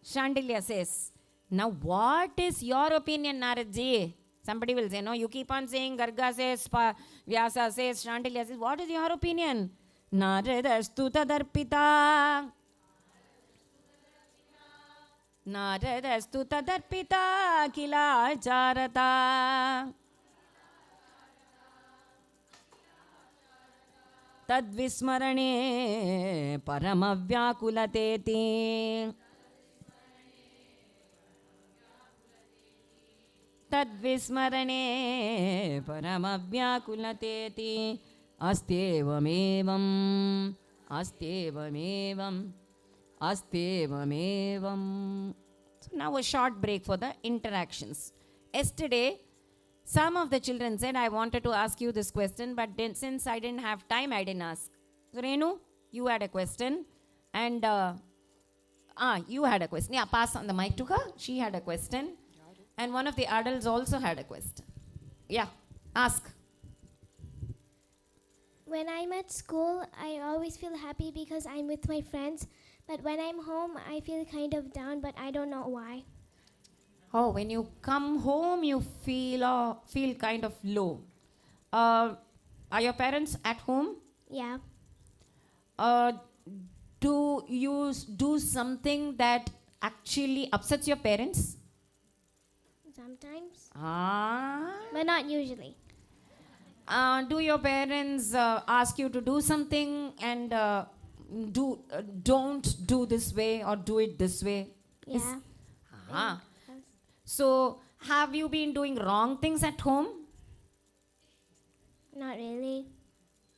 Shandilya says. Now what is your opinion, Naradji? Somebody will say, no, you keep on saying Garga says, Vyasa says, Shandilya says. What is your opinion? Naradastu tadarpita. Naradastu tadarpita kila charata. Tadvismarane paramavyakulateti. Tadvismarane paramavyakulateti. Astevamevam. Astevamevam. Astevamevam. So now a short break for the interactions. Yesterday, some of the children said, I wanted to ask you this question, but then, since I didn't have time, I didn't ask. So Renu, you had a question. And you had a question. Yeah, pass on the mic to her. She had a question. And one of the adults also had a question. Yeah, ask. When I'm at school, I always feel happy because I'm with my friends. But when I'm home, I feel kind of down, but I don't know why. Oh, when you come home, you feel kind of low. Are your parents at home? Yeah. Do you do something that actually upsets your parents? Sometimes. Ah. But not usually. Do your parents ask you to do something and don't do this way or do it this way? Yeah. So, have you been doing wrong things at home? Not really.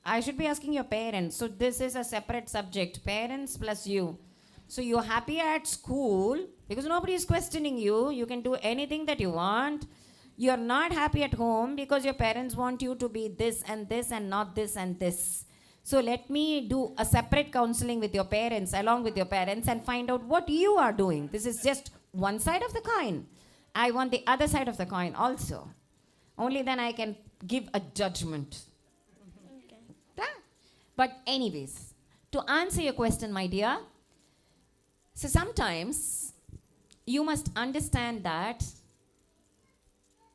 I should be asking your parents. So, this is a separate subject. Parents plus you. So you're happy at school because nobody is questioning you. You can do anything that you want. You're not happy at home because your parents want you to be this and not this and this. So let me do a separate counseling with your parents, along with your parents, and find out what you are doing. This is just one side of the coin. I want the other side of the coin also. Only then I can give a judgment. Okay. Yeah. But anyways, to answer your question, my dear, so sometimes you must understand that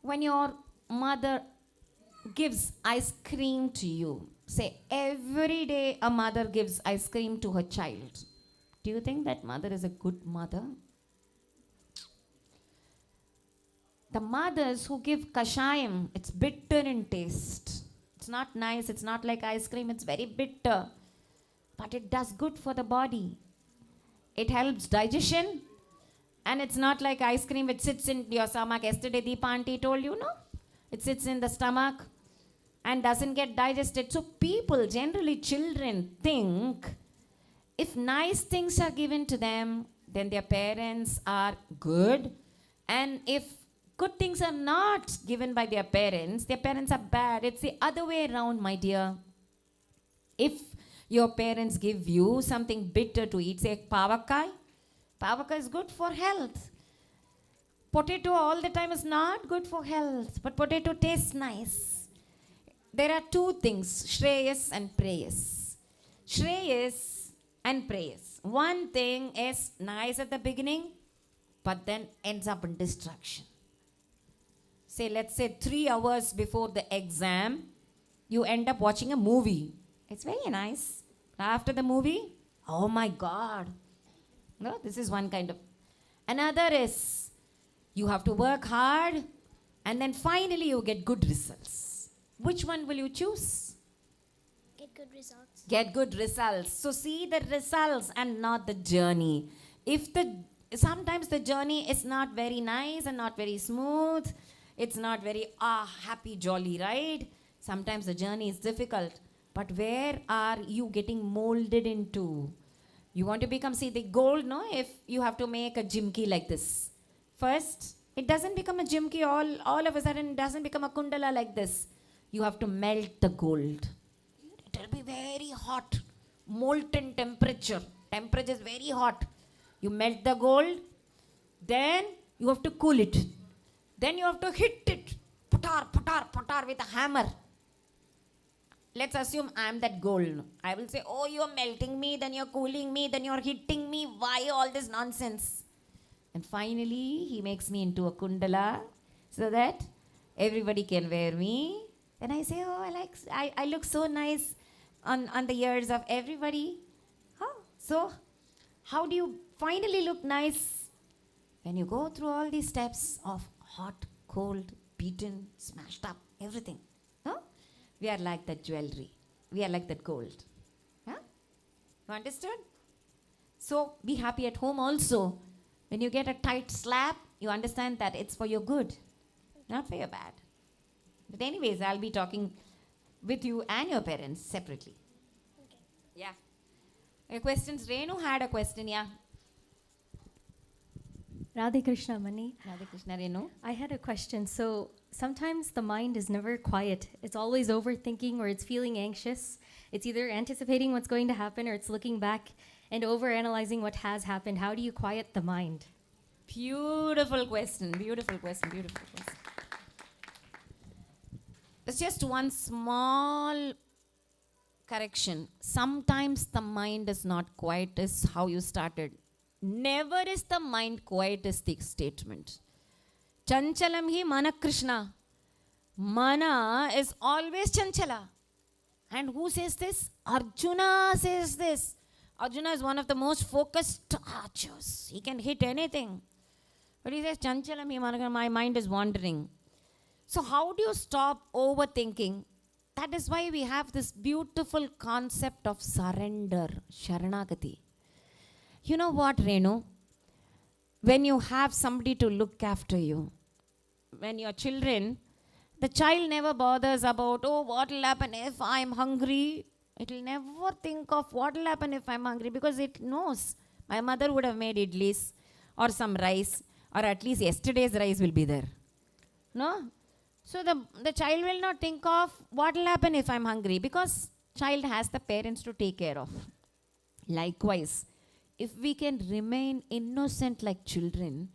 when your mother gives ice cream to you, say every day a mother gives ice cream to her child, do you think that mother is a good mother? The mothers who give kashayam, it's bitter in taste. It's not nice, it's not like ice cream, it's very bitter. But it does good for the body. It helps digestion. And it's not like ice cream which sits in your stomach. Yesterday Deepa auntie told you, no? It sits in the stomach and doesn't get digested. So people, generally children, think if nice things are given to them, then their parents are good. And if good things are not given by their parents are bad. It's the other way around, my dear. If your parents give you something bitter to eat, say pavakai is good for health. Potato all the time is not good for health, but potato tastes nice. There are two things, Shreyas and Preyas. Shreyas and Preyas. One thing is nice at the beginning, but then ends up in destruction. Say, let's say 3 hours before the exam, you end up watching a movie. It's very nice. After the movie, oh my God. No, this is one kind of. Another is you have to work hard and then finally you get good results. Which one will you choose? Get good results. Get good results. So see the results and not the journey. Sometimes the journey is not very nice and not very smooth. It's not very happy, jolly ride. Sometimes the journey is difficult. But where are you getting molded into? You want to become, see the gold, no? If you have to make a jimki like this. First, it doesn't become a jimki all of a sudden, it doesn't become a kundala like this. You have to melt the gold. It will be very hot, molten temperature. Temperature is very hot. You melt the gold, then you have to cool it. Then you have to hit it, putar with a hammer. Let's assume I'm that gold. I will say, oh, you're melting me, then you're cooling me, then you're hitting me. Why all this nonsense? And finally, he makes me into a kundala so that everybody can wear me. Then I say, oh, I look so nice on the ears of everybody. So, how do you finally look nice? When you go through all these steps of hot, cold, beaten, smashed up, everything. We are like that jewelry. We are like that gold. You understood? So be happy at home also. When you get a tight slap, you understand that it's for your good, not for your bad. But anyways, I'll be talking with you and your parents separately. Okay. Yeah. Your questions? Renu had a question, yeah. Radhe Krishna Mani. Radhe Krishna, Renu. I had a question. So sometimes the mind is never quiet. It's always overthinking or it's feeling anxious. It's either anticipating what's going to happen or it's looking back and overanalyzing what has happened. How do you quiet the mind? Beautiful question, beautiful question, beautiful question. It's just one small correction. Sometimes the mind is not quiet, is how you started. Never is the mind quiet is the statement. Chanchalam hi mana Krishna. Mana is always chanchala. And who says this? Arjuna says this. Arjuna is one of the most focused archers. He can hit anything. But he says, Chanchalam hi mana Krishna, my mind is wandering. So how do you stop overthinking? That is why we have this beautiful concept of surrender, Sharanagati. You know what, Renu? When you have somebody to look after you, when you're children, the child never bothers about, oh, what will happen if I'm hungry? It will never think of what will happen if I'm hungry because it knows My mother would have made idlis or some rice, or at least yesterday's rice will be there. No? So the child will not think of what will happen if I'm hungry, because child has the parents to take care of. Likewise, if we can remain innocent like children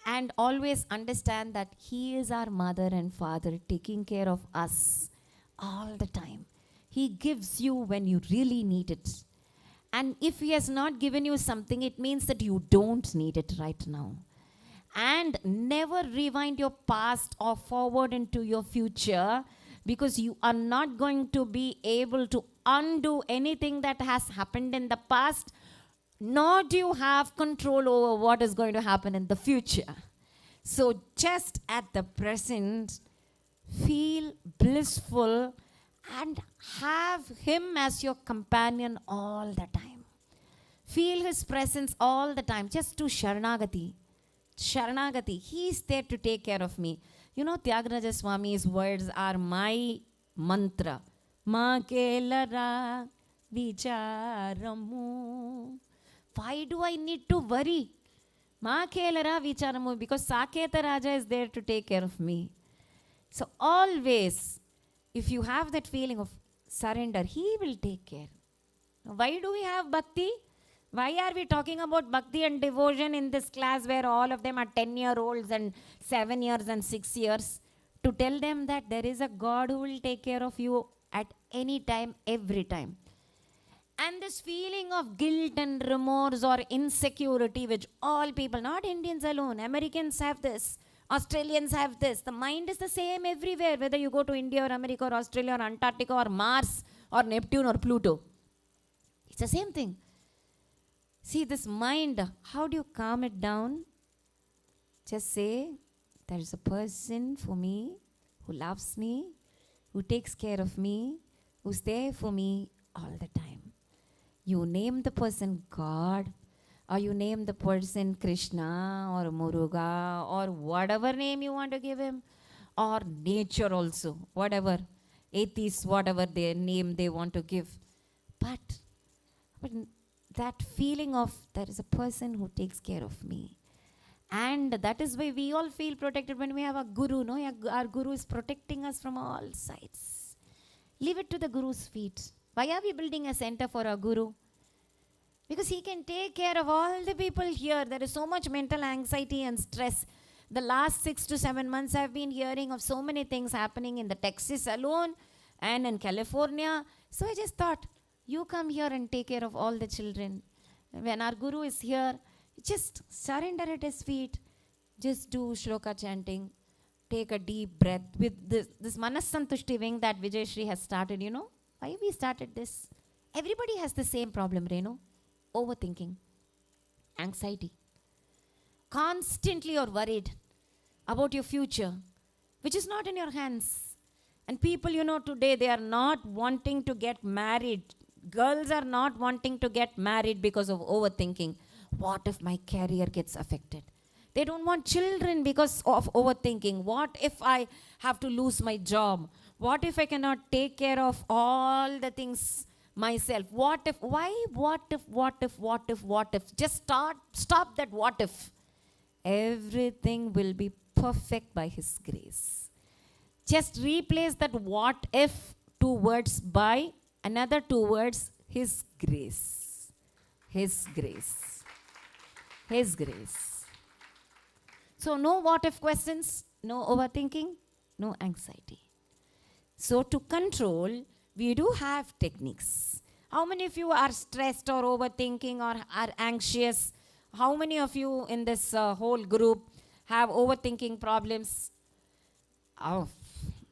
and always understand that He is our mother and father taking care of us all the time. He gives you when you really need it. And if He has not given you something, it means that you don't need it right now. And never rewind your past or forward into your future, because you are not going to be able to undo anything that has happened in the past, nor do you have control over what is going to happen in the future. So just at the present, feel blissful and have Him as your companion all the time. Feel His presence all the time. Just do Sharanagati. Sharanagati. He is there to take care of me. You know, Tyagaraja Swami's words are my mantra. Ma kelara vicharamu. Why do I need to worry? Ma kelara vicharamu. Because Saketa Raja is there to take care of me. So always, if you have that feeling of surrender, He will take care. Why do we have bhakti? Why are we talking about bhakti and devotion in this class where all of them are 10-year-olds and 7 years and 6 years? To tell them that there is a God who will take care of you at any time, every time. And this feeling of guilt and remorse or insecurity, which all people, not Indians alone, Americans have this, Australians have this. The mind is the same everywhere, whether you go to India or America or Australia or Antarctica or Mars or Neptune or Pluto. It's the same thing. See, this mind, how do you calm it down? Just say, there is a person for me, who loves me, who takes care of me, who's there for me all the time. You name the person God, or you name the person Krishna or Muruga or whatever name you want to give him, or nature also, whatever, atheists, whatever their name they want to give. But that feeling of there is a person who takes care of me. And that is why we all feel protected when we have a guru. No? Our guru is protecting us from all sides. Leave it to the guru's feet. Why are we building a center for our guru? Because he can take care of all the people here. There is so much mental anxiety and stress. The last 6 to 7 months I've been hearing of so many things happening in the Texas alone and in California. So I just thought, you come here and take care of all the children. When our guru is here, just surrender at his feet. Just do shloka chanting. Take a deep breath with this Manasantushti wing that Vijayashri has started, you know. Why we started this? Everybody has the same problem, Renu. Overthinking. Anxiety. Constantly you're worried about your future, which is not in your hands. And people, you know, today they are not wanting to get married. Girls are not wanting to get married because of overthinking. What if my career gets affected? They don't want children because of overthinking. What if I have to lose my job? What if I cannot take care of all the things myself? What if? Why? What if? What if? What if? What if? Just stop that what if. Everything will be perfect by His grace. Just replace that what if 2 words by another 2 words, His grace. His grace. His grace. So no what if questions, no overthinking, no anxiety. So to control, we do have techniques. How many of you are stressed or overthinking or are anxious? How many of you in this whole group have overthinking problems? Oh,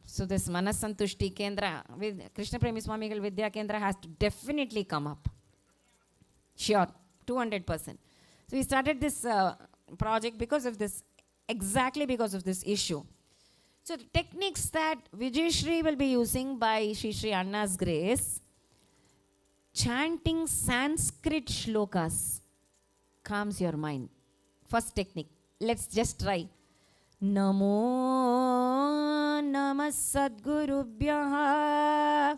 so this Manasantushti Kendra with Krishna Premi Swamigal Vidya Kendra has to definitely come up. Sure, 200%. So we started this project because of this, exactly because of this issue. So the techniques that Vijayashri will be using by Shri Shri Anna's grace, chanting Sanskrit shlokas calms your mind. First technique. Let's just try. Namo Namasadgurubhyaha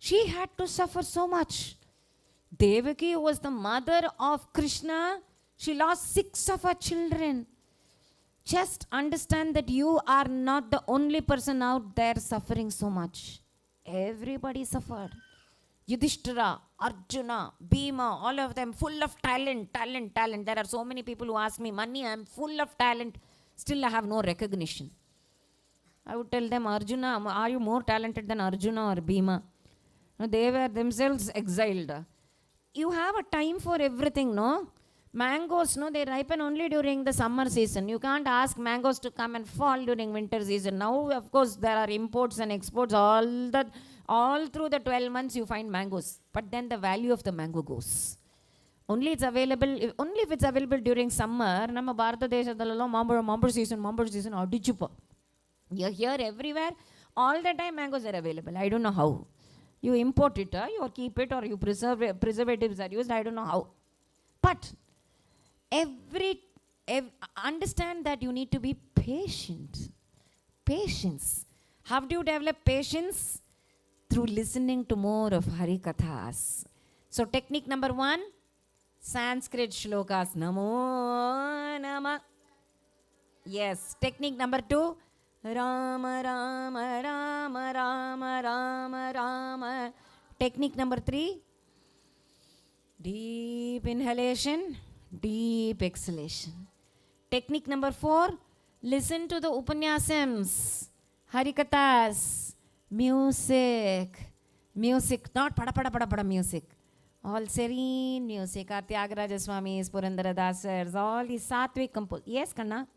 She had to suffer so much. Devaki, who was the mother of Krishna, she lost 6 of her children. Just understand that you are not the only person out there suffering so much. Everybody suffered. Yudhishthira, Arjuna, Bhima, all of them full of talent. There are so many people who ask me, Mani, I am full of talent. Still I have no recognition. I would tell them, Arjuna, are you more talented than Arjuna or Bhima? No, they were themselves exiled. You have a time for everything, no? Mangoes, no, they ripen only during the summer season. You can't ask mangoes to come and fall during winter season. Now, of course, there are imports and exports. All through the 12 months, you find mangoes. But then the value of the mango goes. Only if it's available during summer. Nama Bharata Deshadalalo mambo season adichupa. You're here everywhere. All the time mangoes are available. I don't know how. You import it, you keep it, or you preservatives are used. I don't know how. But understand that you need to be patient. Patience. How do you develop patience? Through listening to more of Hari Kathas. So technique number 1, Sanskrit shlokas. Namo Nama. Yes. Technique number 2, Rama Rama Rama Rama Rama Rama. Technique number 3, deep inhalation, deep exhalation. Technique number 4, listen to the Upanyasams, Harikathas, music, not pada music. All serene music, Tyagaraja Swamis, Purandara Dasars, all these Sattvic compose. Yes, Kanna?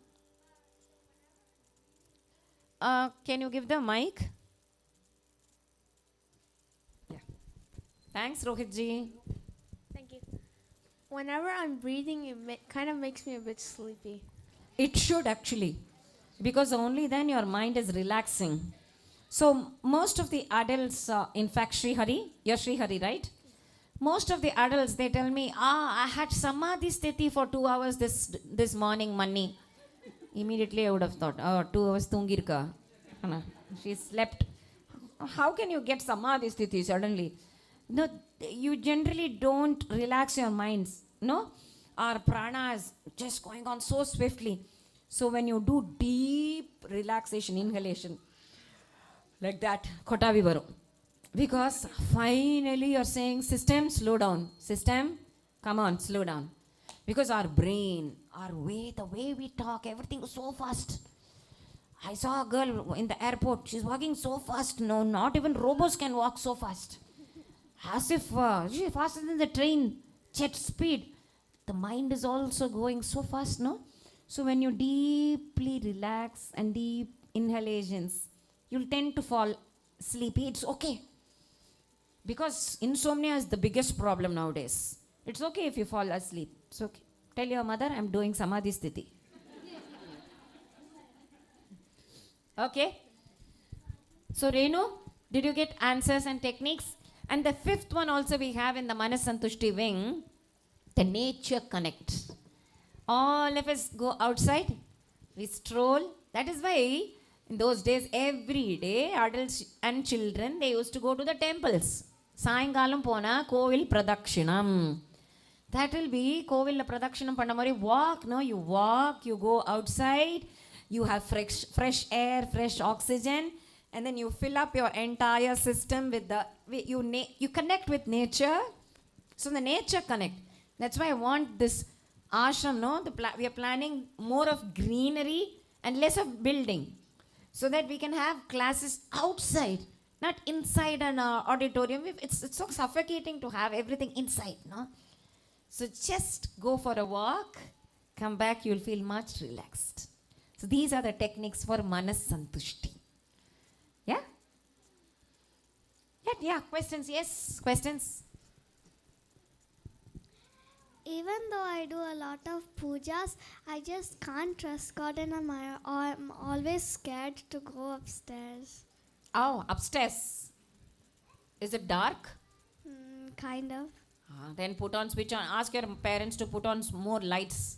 Can you give the mic? Yeah. Thanks, Rohitji. Thank you. Whenever I'm breathing, it kind of makes me a bit sleepy. It should actually, because only then your mind is relaxing. So most of the adults, in fact, Sri Hari, you're Sri Hari, right? Most of the adults, they tell me, I had Samadhi Sthiti for 2 hours this morning, Mani. Immediately I would have thought, 2 hours thungirka. She slept. How can you get Samadhi Sthiti suddenly? No, you generally don't relax your minds. No? Our prana is just going on so swiftly. So when you do deep relaxation, inhalation, like that, kotavi varu. Because finally you're saying, system, slow down. System, come on, slow down. Because our brain, the way we talk, everything is so fast. I saw a girl in the airport. She's walking so fast. No, not even robots can walk so fast. As if she's faster than the train, jet speed. The mind is also going so fast, no? So when you deeply relax and deep inhalations, you'll tend to fall sleepy. It's okay. Because insomnia is the biggest problem nowadays. It's okay if you fall asleep. It's okay. Tell your mother, I'm doing Samadhi Sthiti. Okay? So Renu, did you get answers and techniques? And the 5th one also we have in the Manasantushti wing, the nature connect. All of us go outside, we stroll. That is why in those days, every day, adults and children, they used to go to the temples. Sayangalam pona, Kovil Pradakshinam. That will be Kovil Pradakshinam Pandamari. Walk, no? You walk, you go outside, you have fresh air, fresh oxygen, and then you fill up your entire system with you connect with nature. So the nature connect. That's why I want this ashram, no? We are planning more of greenery and less of building. So that we can have classes outside, not inside an auditorium. It's so suffocating to have everything inside, no? So just go for a walk, come back, you'll feel much relaxed. So these are the techniques for Manas Santushti. Yeah? Yeah, questions? Yes, questions? Even though I do a lot of pujas, I just can't trust God and I'm always scared to go upstairs. Oh, upstairs. Is it dark? Kind of. Then put on switch on. Ask your parents to put on more lights.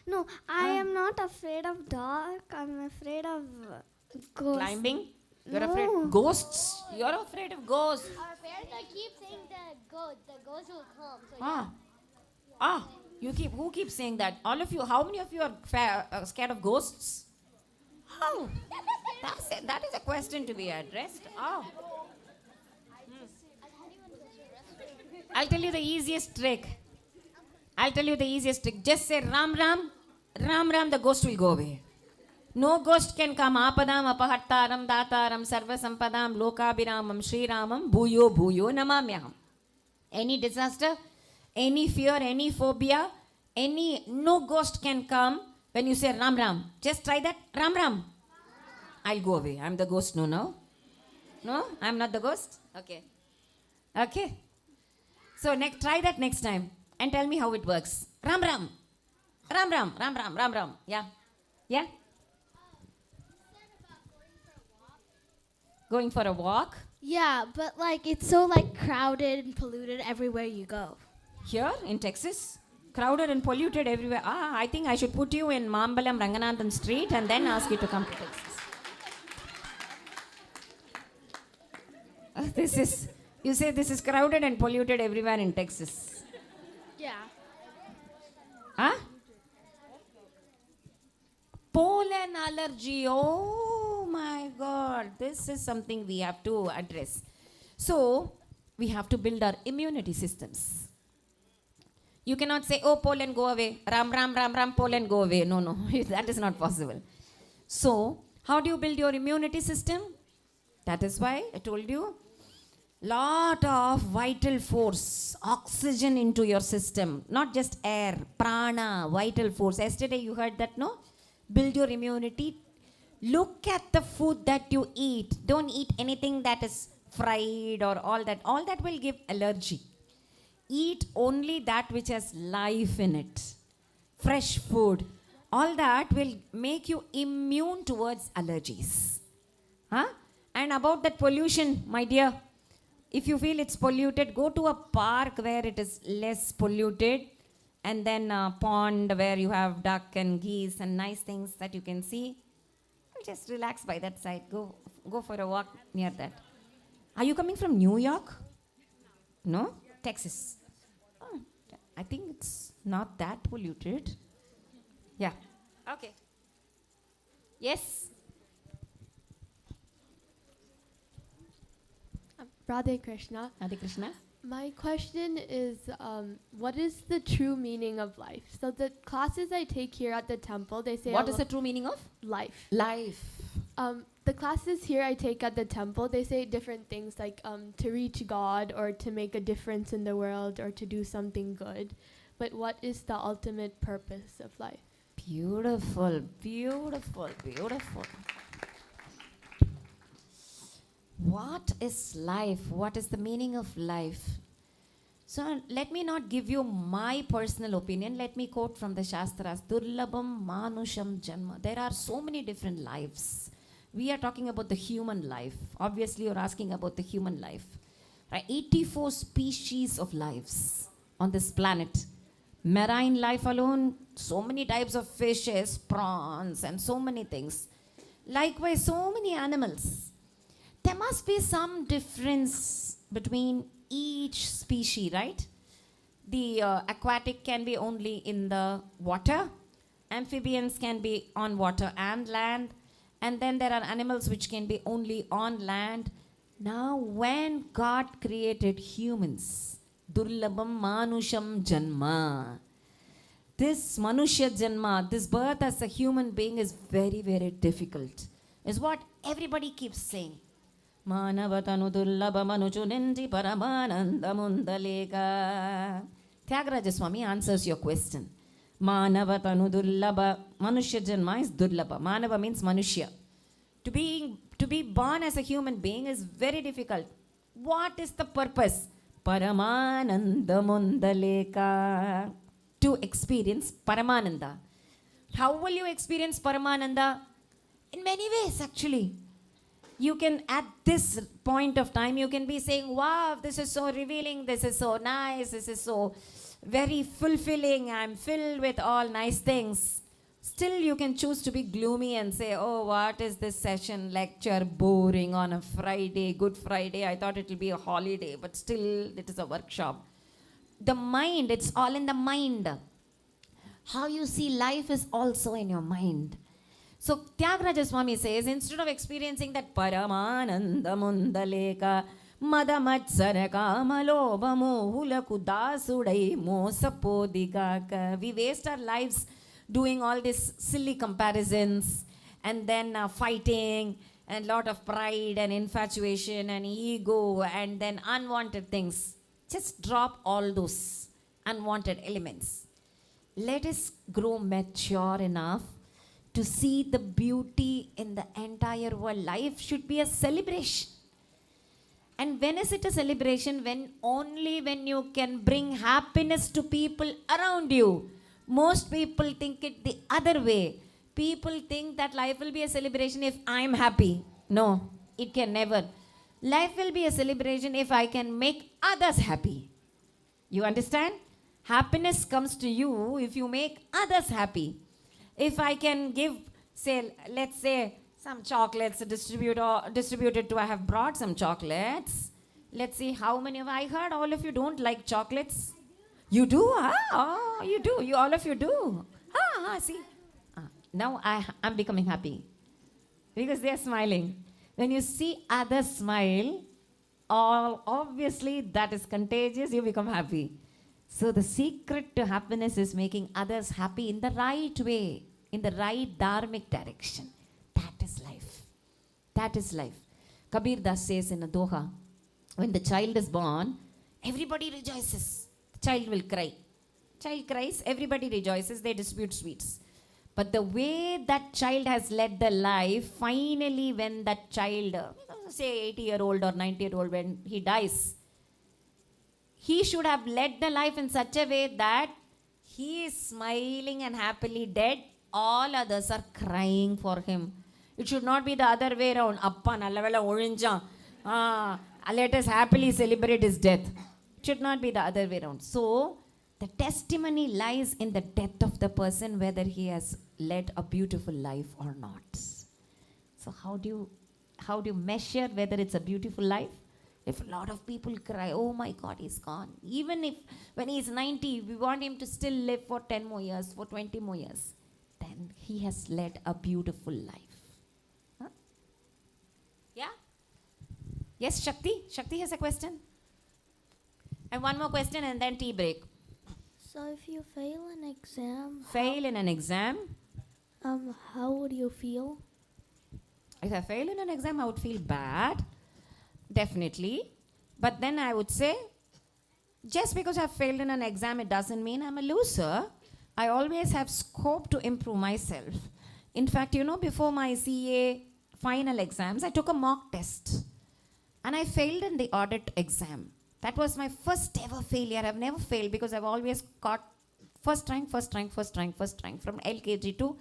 No, I am not afraid of dark. I'm afraid of ghosts. Climbing? You're afraid ghosts? You're afraid of ghosts. Our parents keep saying the ghost will come. So Who keeps saying that? All of you, how many of you are scared of ghosts? How? That is a question to be addressed. I'll tell you the easiest trick. Just say Ram Ram, Ram Ram, the ghost will go away. No ghost can come. Apadam, apahartaram, dataram, sarvasampadam, lokabhiramam, Sriramam, bhuyo, bhuyo, namamyaham. Any disaster, any fear, any phobia, no ghost can come when you say Ram Ram. Just try that. Ram Ram. I'll go away. I'm the ghost. No? I'm not the ghost? Okay. So try that next time and tell me how it works. Ram Ram. Ram Ram. Ram Ram. Ram Ram. Yeah? Going for a walk? yeah, but like it's so like crowded and polluted everywhere you go. Here in Texas? Crowded and polluted everywhere. I think I should put you in Mambalam Ranganathan Street and then ask you to come to Texas. You say this is crowded and polluted everywhere in Texas. Yeah. Pollen allergy. Oh my God. This is something we have to address. So, we have to build our immunity systems. You cannot say, oh, pollen, go away. Ram, ram, ram, ram, pollen, go away. No, that is not possible. So, how do you build your immunity system? That is why I told you, lot of vital force, oxygen into your system. Not just air, prana, vital force. Yesterday you heard that, no? Build your immunity. Look at the food that you eat. Don't eat anything that is fried or all that. All that will give allergy. Eat only that which has life in it. Fresh food. All that will make you immune towards allergies. And about that pollution, my dear, if you feel it's polluted, go to a park where it is less polluted, and then a pond where you have duck and geese and nice things that you can see. Just relax by that side. Go for a walk near that. Are you coming from New York? No? Texas. I think it's not that polluted. Yeah. Okay. Yes. Radhe Krishna. Radhe Krishna. My question is, what is the true meaning of life? So the classes I take here at the temple, they say What is the true meaning of? life. Life. The classes here I take at the temple, they say different things like to reach God or to make a difference in the world or to do something good. But what is the ultimate purpose of life? Beautiful, beautiful, beautiful. What is life? What is the meaning of life? So let me not give you my personal opinion. Let me quote from the Shastras. Durlabam manusham janma. There are so many different lives. We are talking about the human life. Obviously, you're asking about the human life. Right? 84 species of lives on this planet. Marine life alone, so many types of fishes, prawns, and so many things. Likewise, so many animals. There must be some difference between each species, right? The aquatic can be only in the water. Amphibians can be on water and land. And then there are animals which can be only on land. Now, when God created humans, Durlabam Manusham Janma. This Manushya Janma, this birth as a human being is very, very difficult. Is what everybody keeps saying. Manavatanu Durlabha Manuchunendi Paramananda Mundaleka. Tyagaraja Swami answers your question. Manavatanu Durlabha. Manushya Janma is Durlabha. Manava means Manushya. To be born as a human being is very difficult. What is the purpose? Paramananda Mundaleka. To experience Paramananda. How will you experience Paramananda? In many ways, actually. You can, at this point of time, you can be saying, wow, this is so revealing, this is so nice, this is so very fulfilling, I'm filled with all nice things. Still, you can choose to be gloomy and say, oh, what is this session, lecture, boring on a Friday, Good Friday. I thought it will be a holiday, but still, it is a workshop. The mind, it's all in the mind. How you see life is also in your mind. So, Tyagaraja Swami says, instead of experiencing that Paramananda Mundaleka, Madamatsara Kamaloba Mohula Kudasudai Mosapodikaka, we waste our lives doing all these silly comparisons and then fighting and lot of pride and infatuation and ego and then unwanted things. Just drop all those unwanted elements. Let us grow mature enough to see the beauty in the entire world. Life should be a celebration. And when is it a celebration? Only when you can bring happiness to people around you. Most people think it the other way. People think that life will be a celebration if I'm happy. No, it can never. Life will be a celebration if I can make others happy. You understand? Happiness comes to you if you make others happy. If I can give, say, let's say, some chocolates distributed to, I have brought some chocolates. Let's see how many of, I heard all of you don't like chocolates. You do? Oh, you do. All of you do. See. Now I'm becoming happy. Because they're smiling. When you see others smile, obviously that is contagious, you become happy. So the secret to happiness is making others happy in the right way, in the right dharmic direction. That is life. That is life. Kabir Das says in a doha, when the child is born, everybody rejoices. The child will cry. Child cries, everybody rejoices, they distribute sweets. But the way that child has led the life, finally when that child, say 80-year-old or 90-year-old, when he dies, he should have led the life in such a way that he is smiling and happily dead. All others are crying for him. It should not be the other way around. Appa nallavela orinja. Let us happily celebrate his death. It should not be the other way around. So, the testimony lies in the death of the person, whether he has led a beautiful life or not. So, how do you measure whether it's a beautiful life? If a lot of people cry, oh my God, he's gone. Even if when he's 90, we want him to still live for 10 more years, for 20 more years, then he has led a beautiful life. Huh? Yeah? Yes, Shakti? Shakti has a question? And one more question and then tea break. So if you fail an exam, Fail in an exam? how would you feel? If I fail in an exam, I would feel bad. Definitely. But then I would say, just because I failed in an exam, it doesn't mean I'm a loser. I always have scope to improve myself. In fact, before my CA final exams, I took a mock test. And I failed in the audit exam. That was my first ever failure. I've never failed because I've always got first rank from LKG to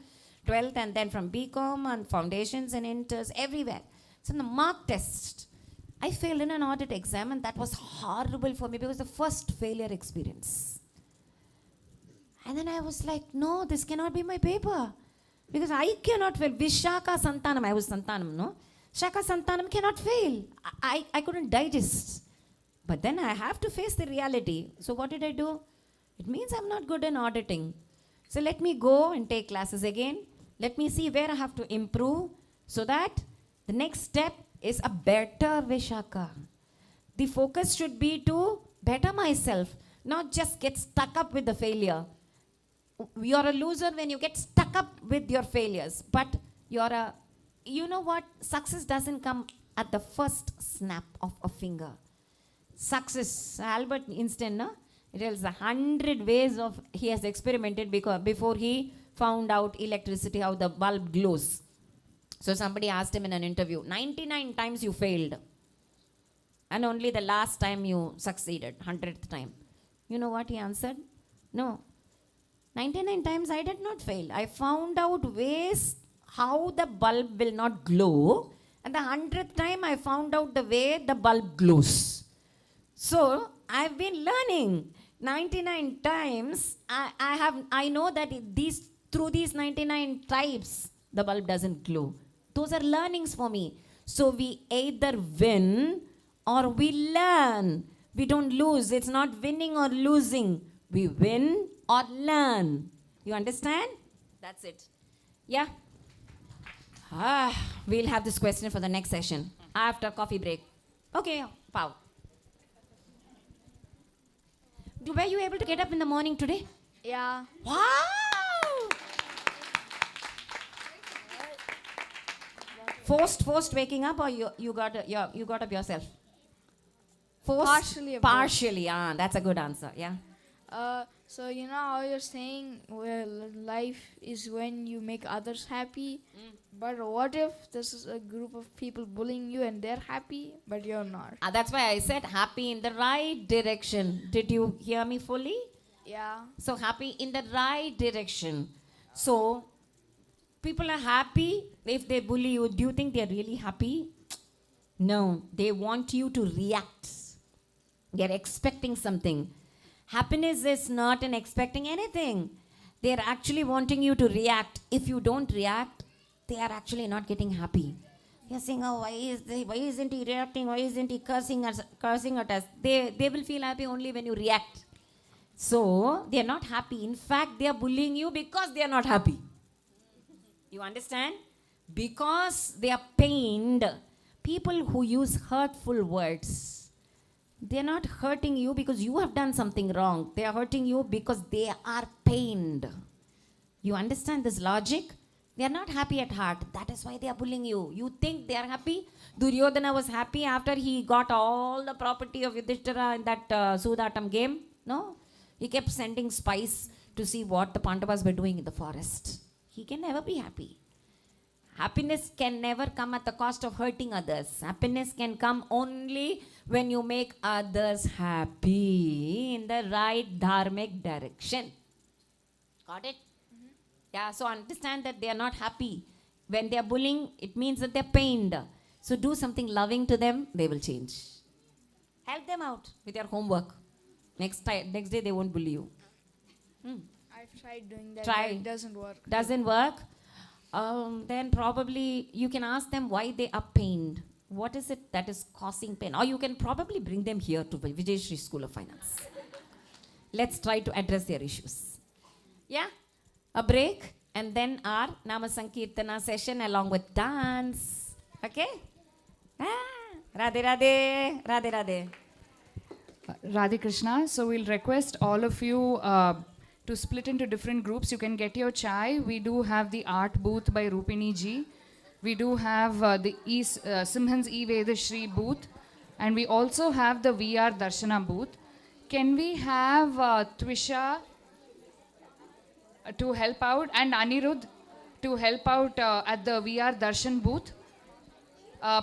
12th and then from BCom and foundations and inters everywhere. So in the mock test, I failed in an audit exam and that was horrible for me because the first failure experience. And then I was like, no, this cannot be my paper. Because I cannot fail. Vishaka Santanam, I was Santanam, no? Shaka Santanam cannot fail. I couldn't digest. But then I have to face the reality. So what did I do? It means I'm not good in auditing. So let me go and take classes again. Let me see where I have to improve so that the next step is a better Vishaka. The focus should be to better myself, not just get stuck up with the failure. You're a loser when you get stuck up with your failures. But you know what? Success doesn't come at the first snap of a finger. Success, Albert Einstein, no? It tells 100 ways of he has experimented before he found out electricity, how the bulb glows. So somebody asked him in an interview, 99 times you failed. And only the last time you succeeded, 100th time. You know what he answered? No. 99 times I did not fail. I found out ways how the bulb will not glow. And the 100th time I found out the way the bulb glows. So I've been learning 99 times. I know that these through these 99 types, the bulb doesn't glow. Those are learnings for me. So we either win or we learn. We don't lose. It's not winning or losing. We win or learn. You understand? That's it. Yeah? We'll have this question for the next session after coffee break. Okay, Pau. Were you able to get up in the morning today? Yeah. Wow! Forced waking up, or you got up yourself? Forced? Partially. That's a good answer. Yeah. So you know how you're saying, well, life is when you make others happy. But what if this is a group of people bullying you and they're happy, but you're not? That's why I said happy in the right direction. Did you hear me fully? Yeah. So happy in the right direction. So people are happy if they bully you. Do you think they're really happy? No. They want you to react. They're expecting something. Happiness is not in expecting anything. They're actually wanting you to react. If you don't react, they are actually not getting happy. You're saying, oh, why isn't he reacting? Why isn't he cursing at us? They will feel happy only when you react. So, they are not happy. In fact, they are bullying you because they are not happy. You understand? Because they are pained. People who use hurtful words, they are not hurting you because you have done something wrong. They are hurting you because they are pained. You understand this logic? They are not happy at heart. That is why they are bullying you. You think they are happy? Duryodhana was happy after he got all the property of Yudhishthira in that Sudatam game? No? He kept sending spies to see what the Pandavas were doing in the forest. He can never be happy. Happiness can never come at the cost of hurting others. Happiness can come only when you make others happy in the right dharmic direction. Got it? Yeah, so understand that they are not happy. When they are bullying, it means that they are pained. So do something loving to them, they will change. Help them out with your homework. Next day they won't bully you. I've tried doing that, Try. but it doesn't work. Doesn't work? Then probably you can ask them why they are pained. What is it that is causing pain? Or you can probably bring them here to Vijayashri School of Finance. Let's try to address their issues. Yeah? A break and then our Namasankirtana session along with dance. Okay? Radhe Radhe, Radhe Radhe. Radhe Krishna. So we'll request all of you to split into different groups. You can get your chai. We do have the art booth by Rupini ji. We do have the Simhan's Vijayashri booth. And we also have the VR Darshana booth. Can we have Twisha to help out and Anirudh to help out at the VR Darshan booth?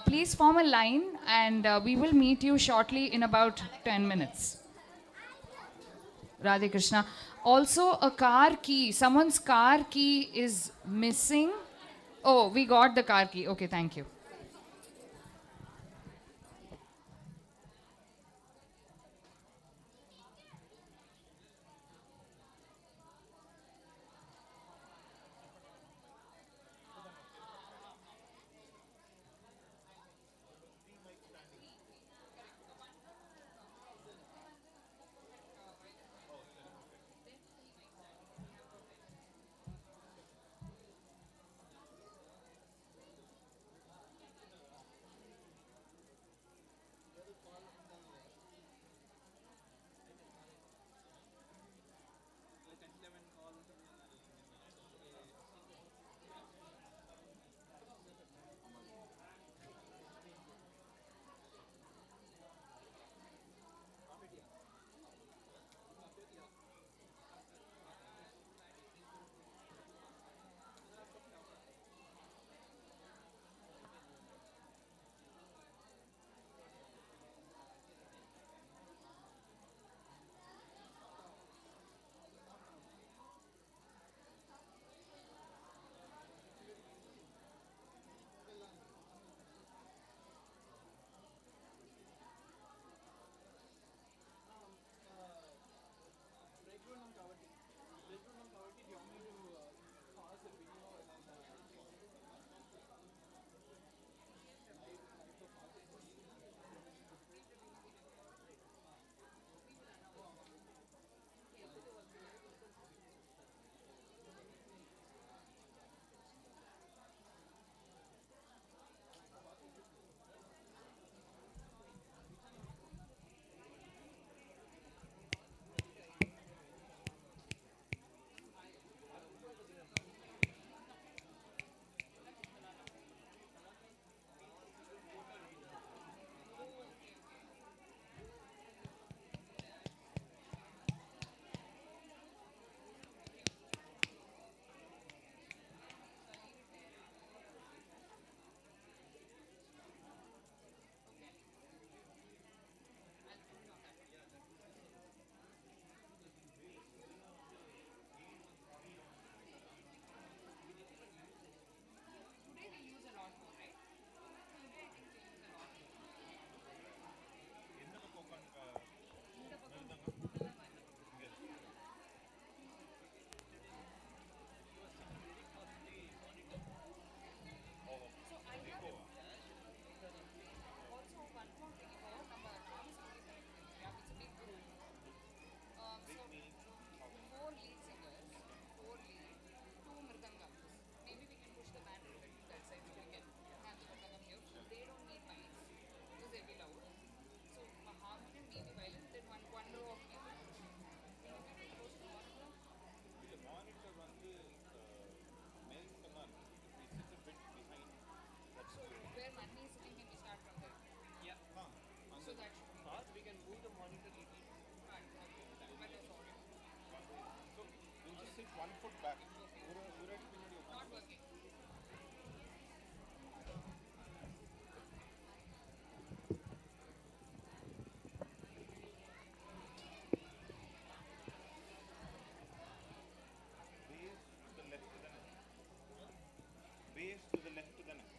Please form a line and we will meet you shortly in about 10 minutes. Radhe Krishna. Also a car key. Someone's car key is missing. Oh, we got the car key. Okay, thank you. sit 1 foot back. Base to the left to the neck. Base to the left to the neck.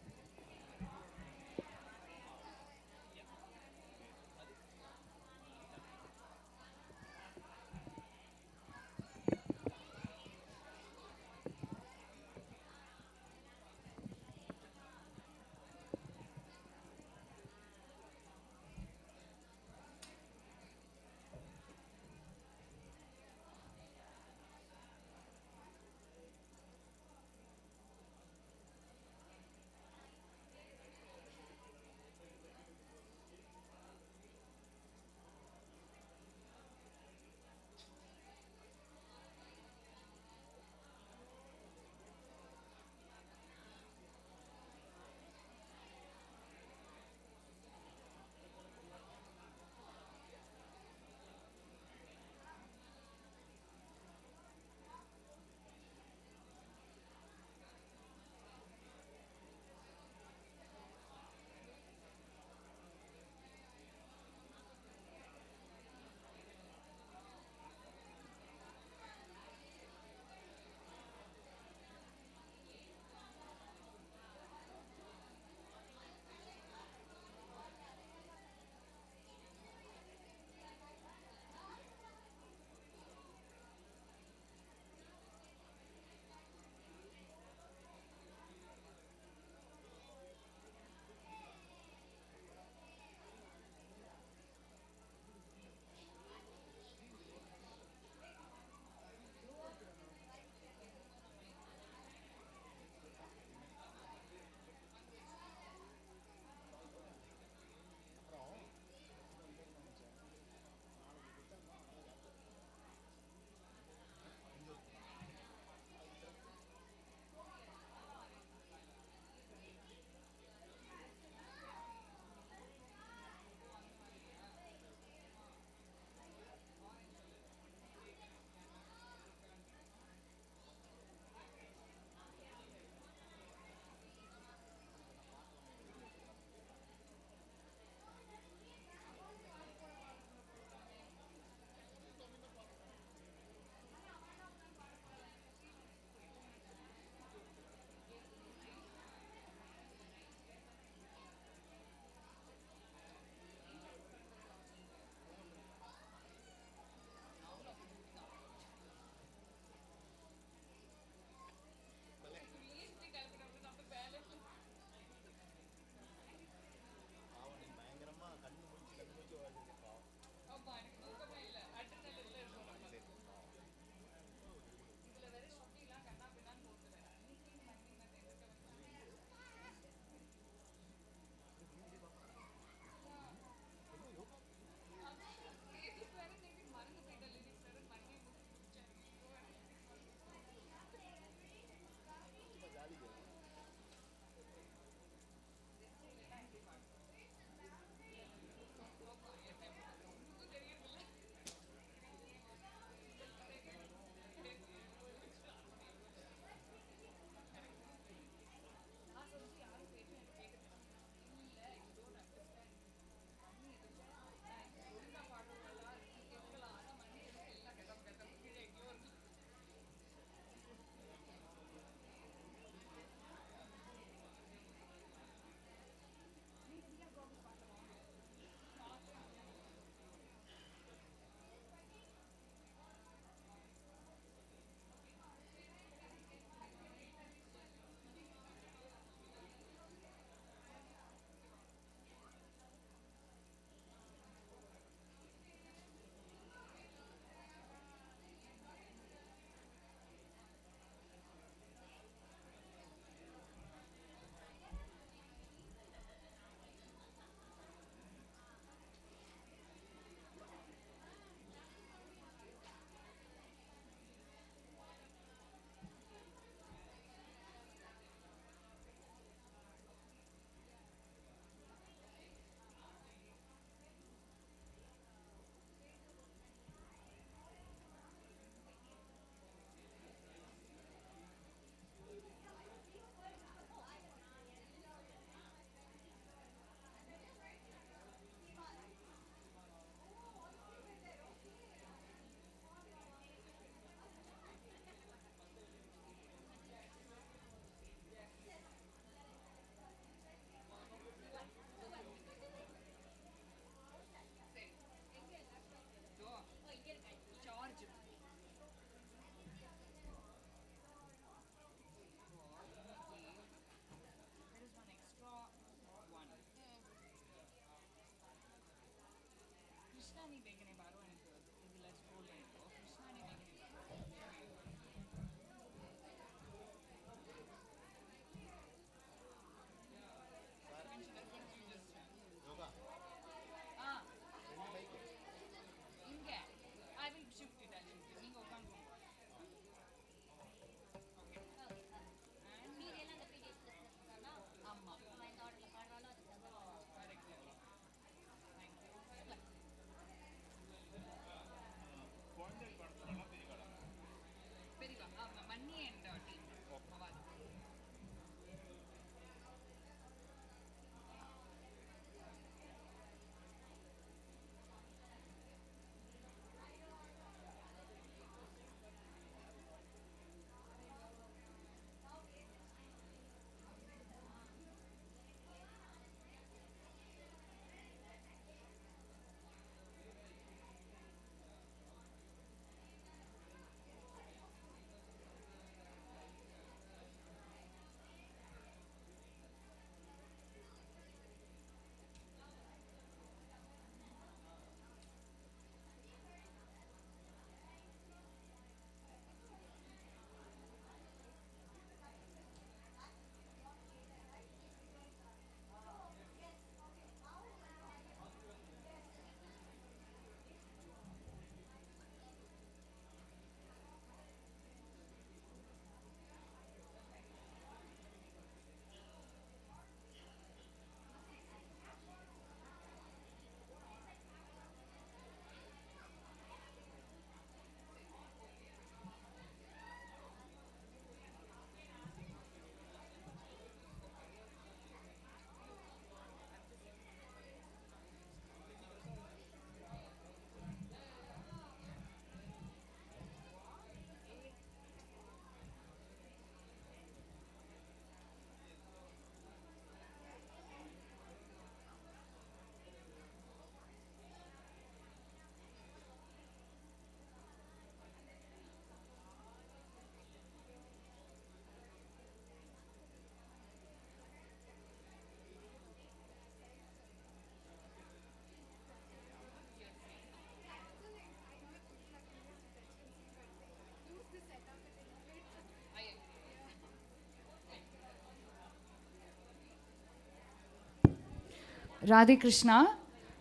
Radhe Krishna.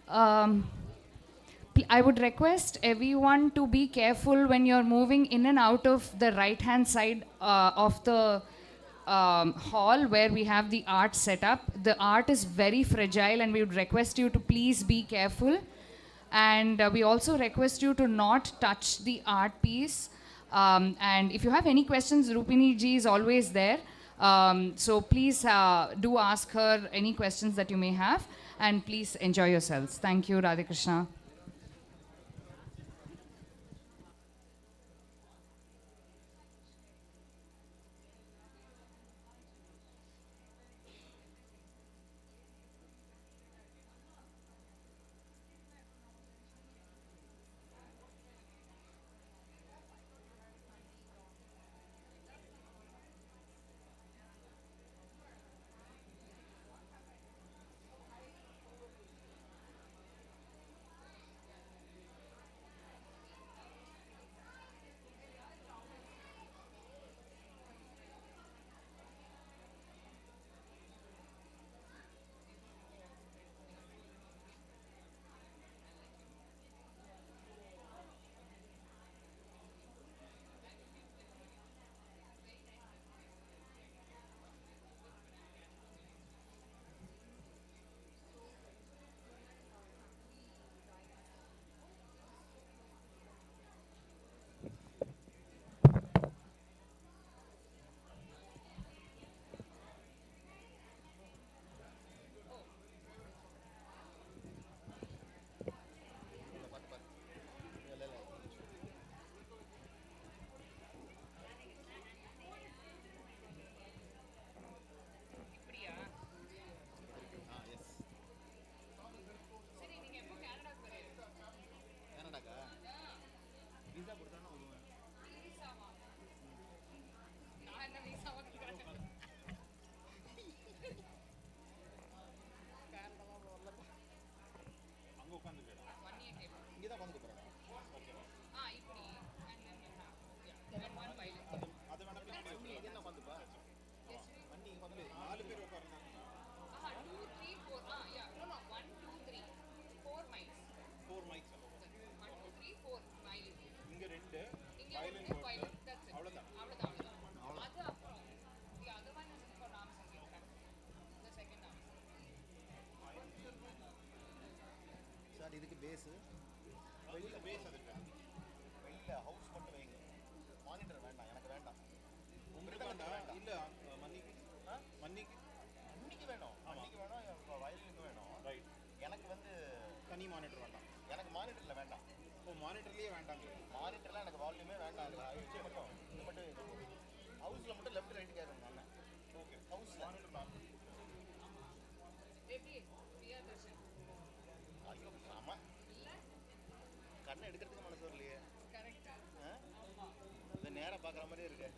Um, I would request everyone to be careful when you're moving in and out of the right hand side of the hall where we have the art set up. The art is very fragile, and we would request you to please be careful. And we also request you to not touch the art piece. And if you have any questions, Rupini ji is always there. So please do ask her any questions that you may have, and please enjoy yourselves. Thank you, Radhe Krishna. violin போட்டு அவ்வளோதான். Sir இதுக்கு base வெளியில் base அதுக்கு வெளியில் house மட்டும் வைங்க. Monitor வேண்டாம், எனக்கு வேண்டாம். உங்களுக்கு வேண்டாம். இல்லை மன்னிக்கு மன்னிக்கு மன்னிக்கு வேணும், மன்னிக்கு வேணும், வயலுக்கு வேணும். ரைட். எனக்கு வந்து தனி மானிட்டர் வேண்டாம். எனக்கு மானிட்டரில் வேண்டாம். ஓ மானிட்டர்லேயே வேண்டாங்க. மானிட்டர்லாம் எனக்கு வால்யூமே வேண்டாம். இது மட்டும் ஹவுஸில் மட்டும் லெஃப்ட் ரைட்டு கேட்குறேன் நான். ஓகே ஹவுஸில் மானிட்டர் பார்த்து ஐயோ ஆமாம், கண்ணை எடுக்கிறதுக்கு மனசு வரலையே. இந்த நேராக பார்க்குற மாதிரியே இருக்கு.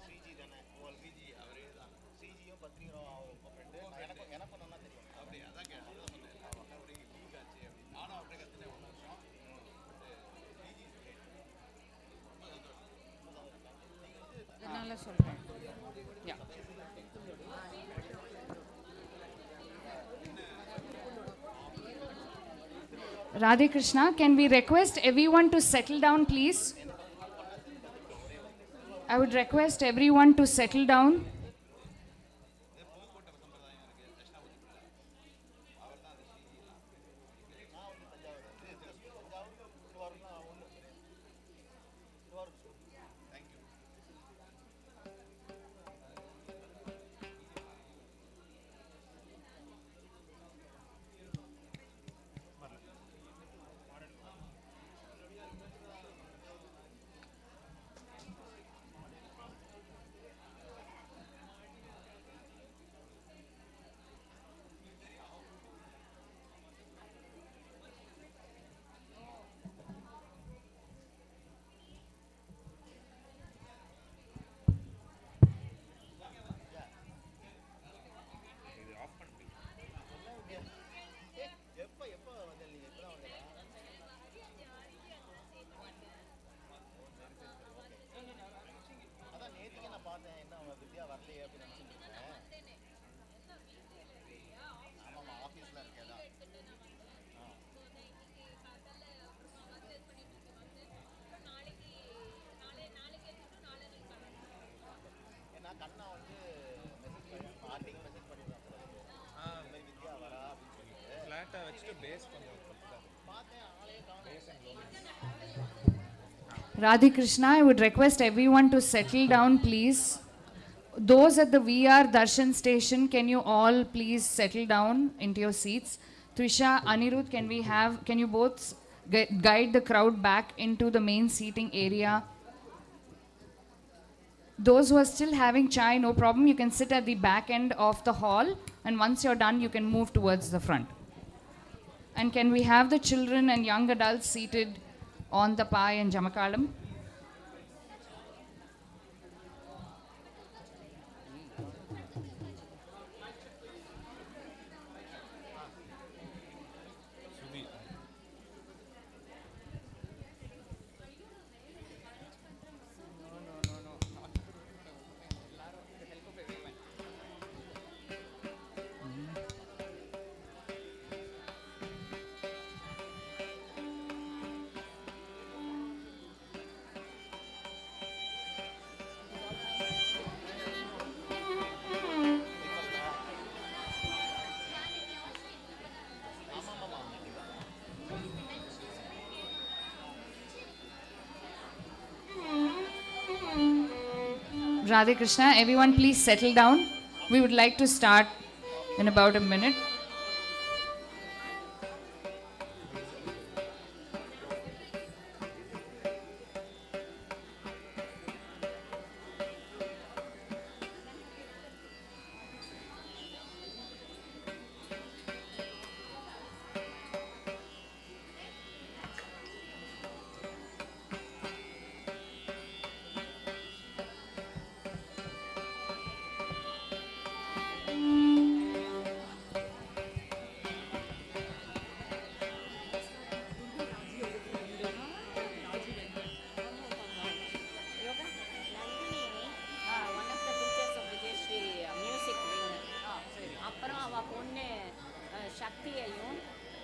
சிஜி தானே, சிஜி அவரே தான். சிஜியும் பத்ரியும் உங்கள் ஃப்ரெண்டு. எனக்கும் நல்லா தெரியும். அப்படி அதான் கேட்டேன். அப்படி லீக் ஆச்சு அப்படி நானும் அப்படியே கற்றுனேன் 1 வருஷம். சிஜி அதனால சொல்கிறேன். யா Radhe Krishna, can we request everyone to settle down, please? I would request everyone to settle down. கண்ணா வந்து மெசேஜ் மார்னிங் மெசேஜ் பண்ணிடுறாங்க. இந்த மாதிரி வித்யா வரா அப்படின்னு சொல்லிட்டு ஃப்ளாட்டாக வச்சுட்டு பேஸ் பண்ணுவோம். பார்த்தேன், ஆளே காணோம். Radhe Krishna, I would request everyone to settle down, please. Those at the VR Darshan station, can you all please settle down into your seats? Trisha, Anirudh, can you both guide the crowd back into the main seating area? Those who are still having chai, no problem. You can sit at the back end of the hall, and once you're done, you can move towards the front. And can we have the children and young adults seated on the pie and jamakalam? Radhe Krishna, everyone please settle down. We would like to start in about a minute. One of the teachers of Vijayashri music wing. அப்புறம் அவ பொண்ணு சக்தியையும்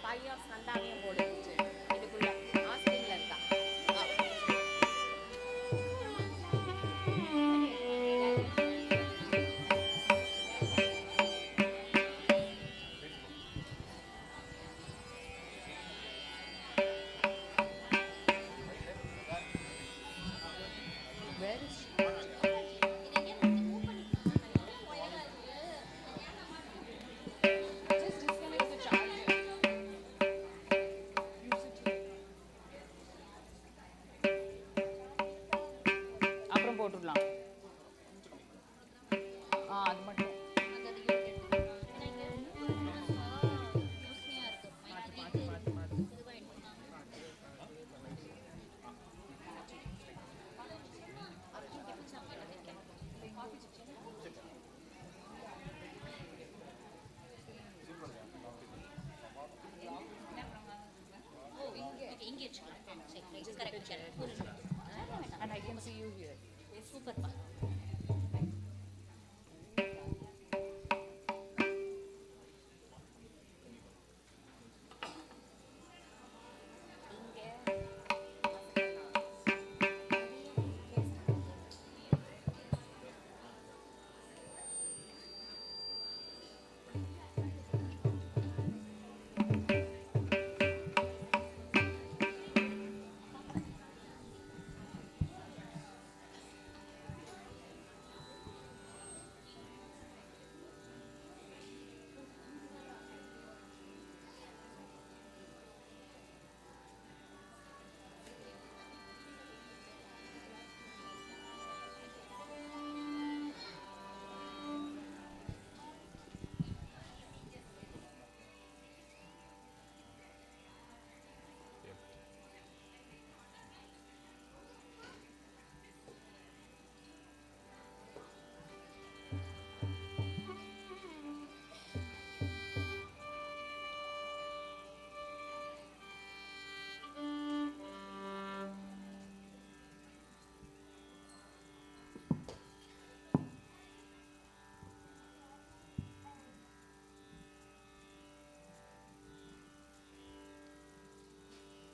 பையன் ஸ்கந்தாவையும் போடுச்சு இதுக்குள்ள ஆஸ்திரியில் இருக்கா. அப்புறம் போட்டுடலாம். அது மட்டும் and I can see you here.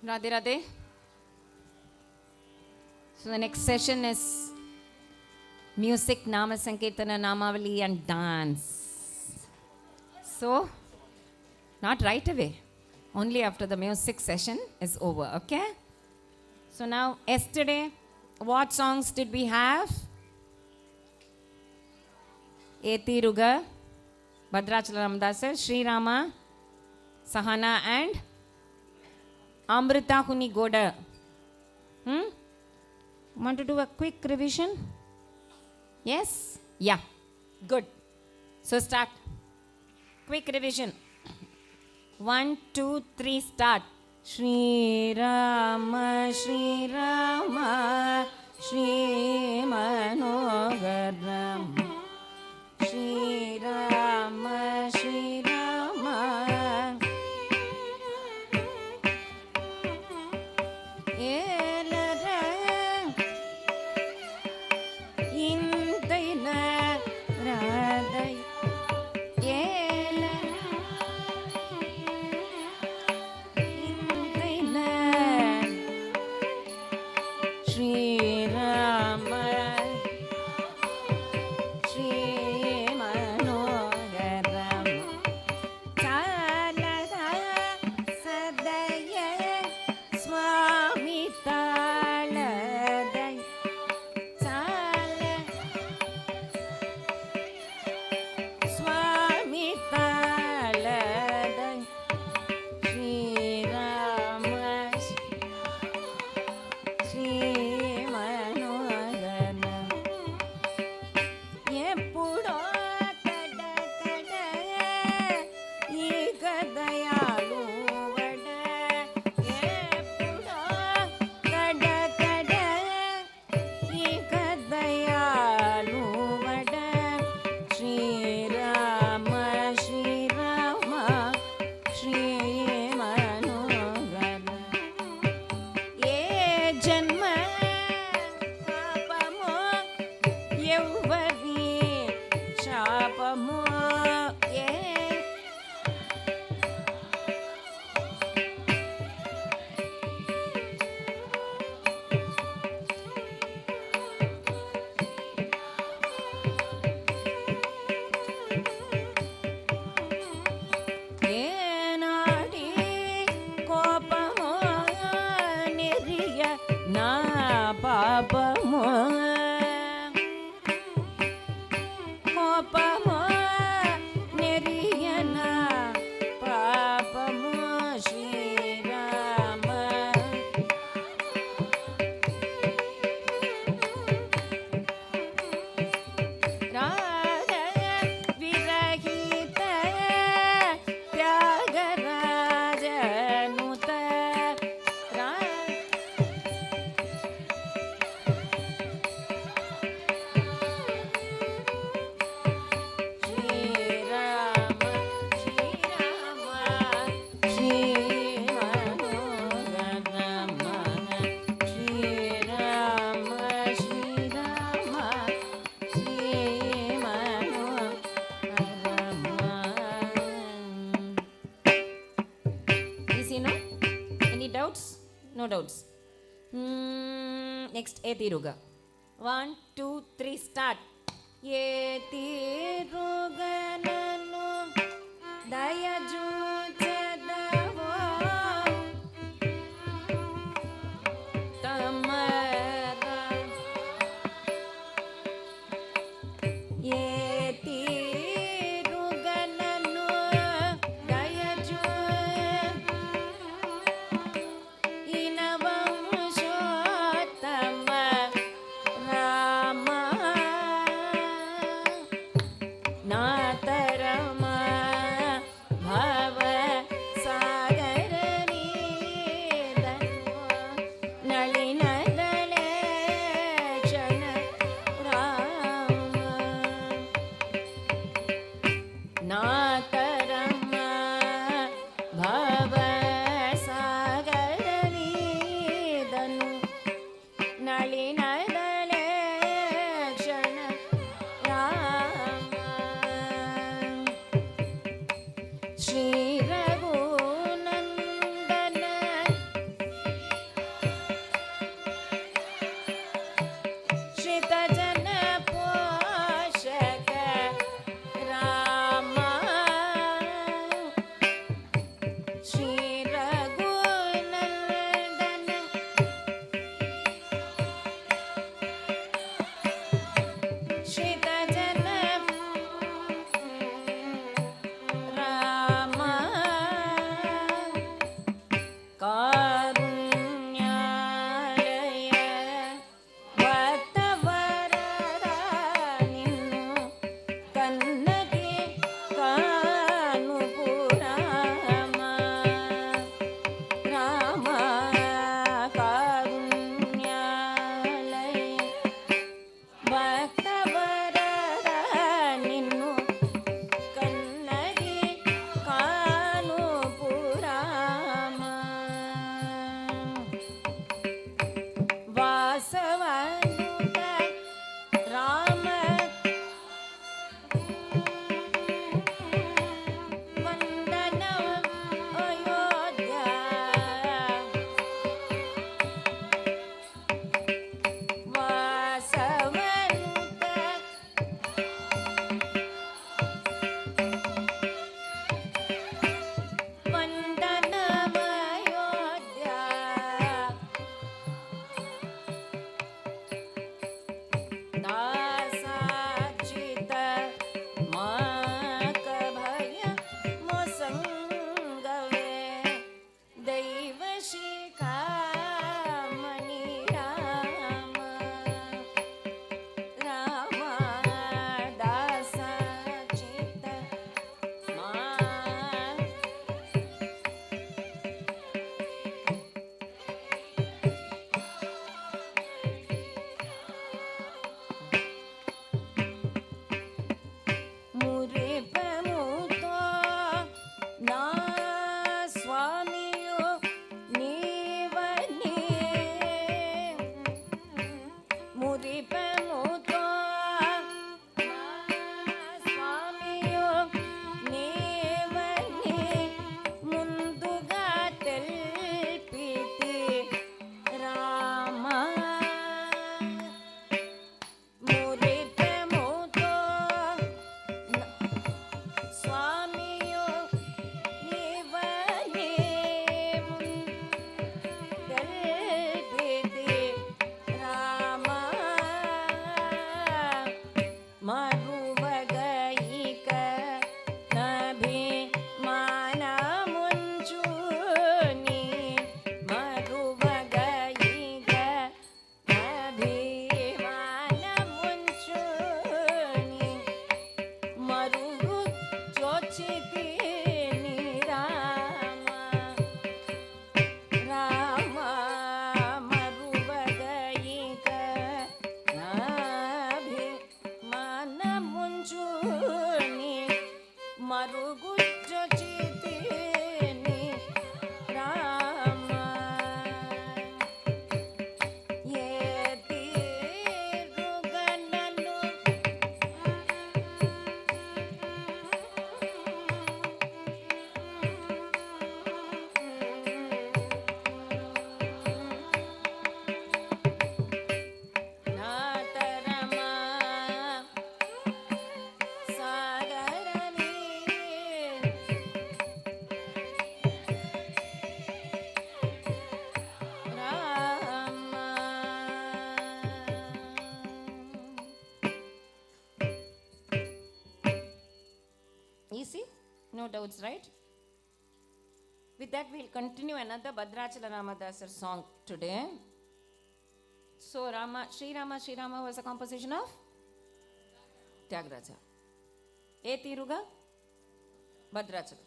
Radhe Radhe. So the next session is music, Namasankirtanam, Namavali and dance. So, not right away. Only after the music session is over, okay? So now, yesterday, what songs did we have? Eti Ruga, Bhadrachala Ramdasar, Sri Rama, Sahana and Amrita Huni Goda. Want to do a quick revision? Yes? Yeah. Good. So start. Quick revision. 1, 2, 3, start. Shri Rama, Shri Rama, Shri Manogaram. Shri Rama, Shri Rama. Swami Ta easy, no? Any doubts? No doubts. Next, Etiruga. 1, 2, 3, start. Etiruga nanu dayajujadavo tamara Etiruga nanu dayaju inavamshottama Rama Natarama Bhava No doubts, right? With that, we'll continue another Bhadrachala Ramadasar song today. So, Sri Rama was a composition of Tyagaraja. Tiruga? Bhadrachala.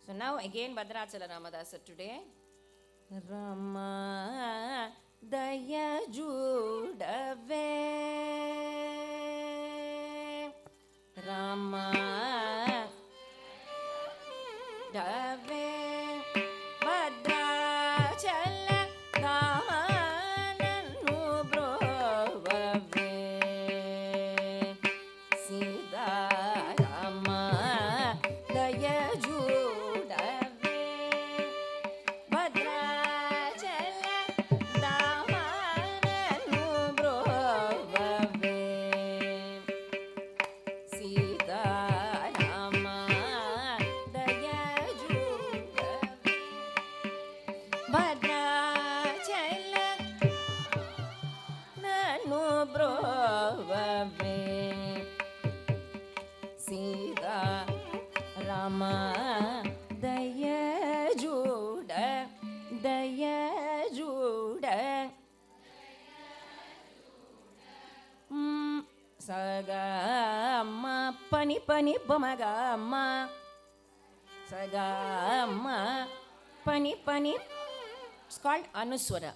So, now again Bhadrachala Ramadasar today. Rama Daya Judave Rama Dave Bhadrachala Damananu Brovave Sida Rama Daya Judave Bhadrachala Damananu Brovave Sida Rama Daya Judave Bhadrachala Nanu Brovave Sida Rama Daya Juda Daya Juda Saga Ma Pani Pani Pamaga Ma Saga Ma Pani Pani. It's called Anuswara.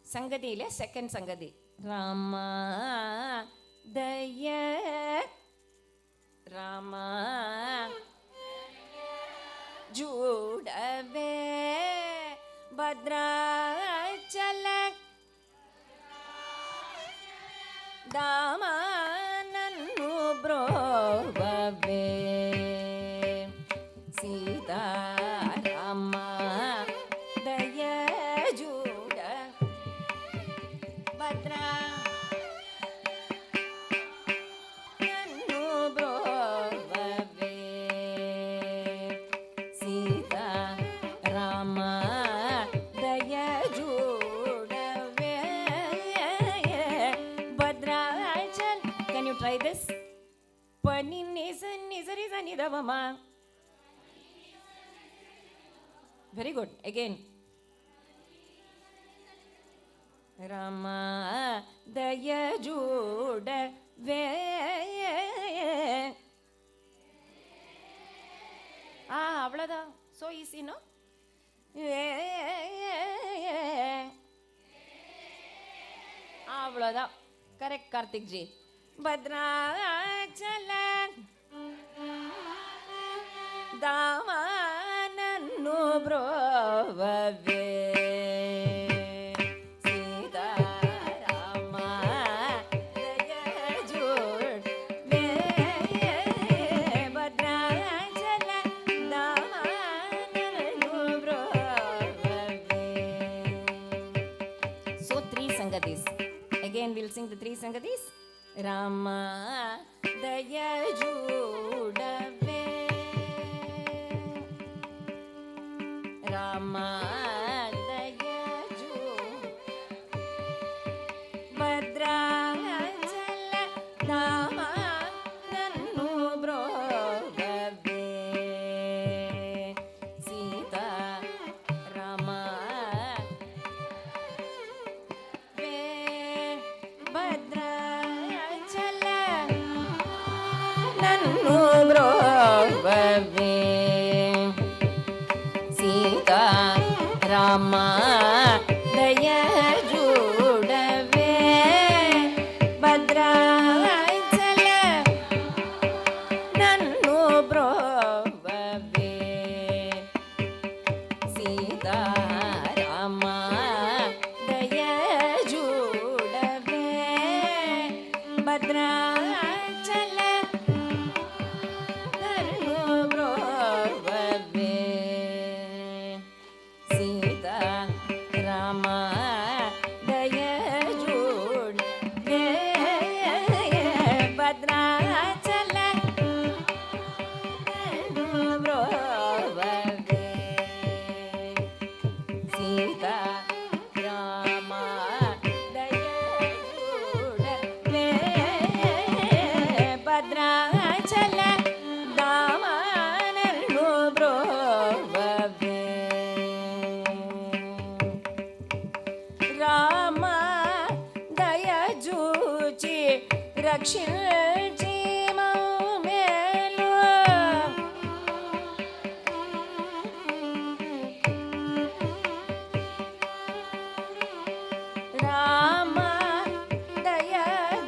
Sangadi ile second Sangadi. Rama Daya Rama Judave Bhadrachala Damananu Brovave Sita Rama Daya Juda Bhadrachala Brovave Sita Rama Daya Judave Bhadrachala. Can you try this? Pani Nisa Nisari Zanidavama. Very good. Again. Rama Daya Juda Ve. Avlada. So easy, no? Avlada. Correct, Karthik ji. Bhadrachala Damananu Brovave Sita Rama Daya Judave Bhadrachala Damananu Brovave. So 3 Sangatis. Again we'll sing the 3 Sangatis. Rama Daya Judave Rama Daya Judave Bhadrachala Damananu Brovave Sita Rama Bhadrachala Nanu Brovave Sita Rama Daya Judave Bhadrachala Nanu Brovave Sita Rama Daya Judave Bhadrachala Nanu Brovave Sita Rama Daya Judave Bhadrachala Nanu Brovave ರಕ್ಷಿಸಿ ಮೇಲು ರಾಮ ದಯ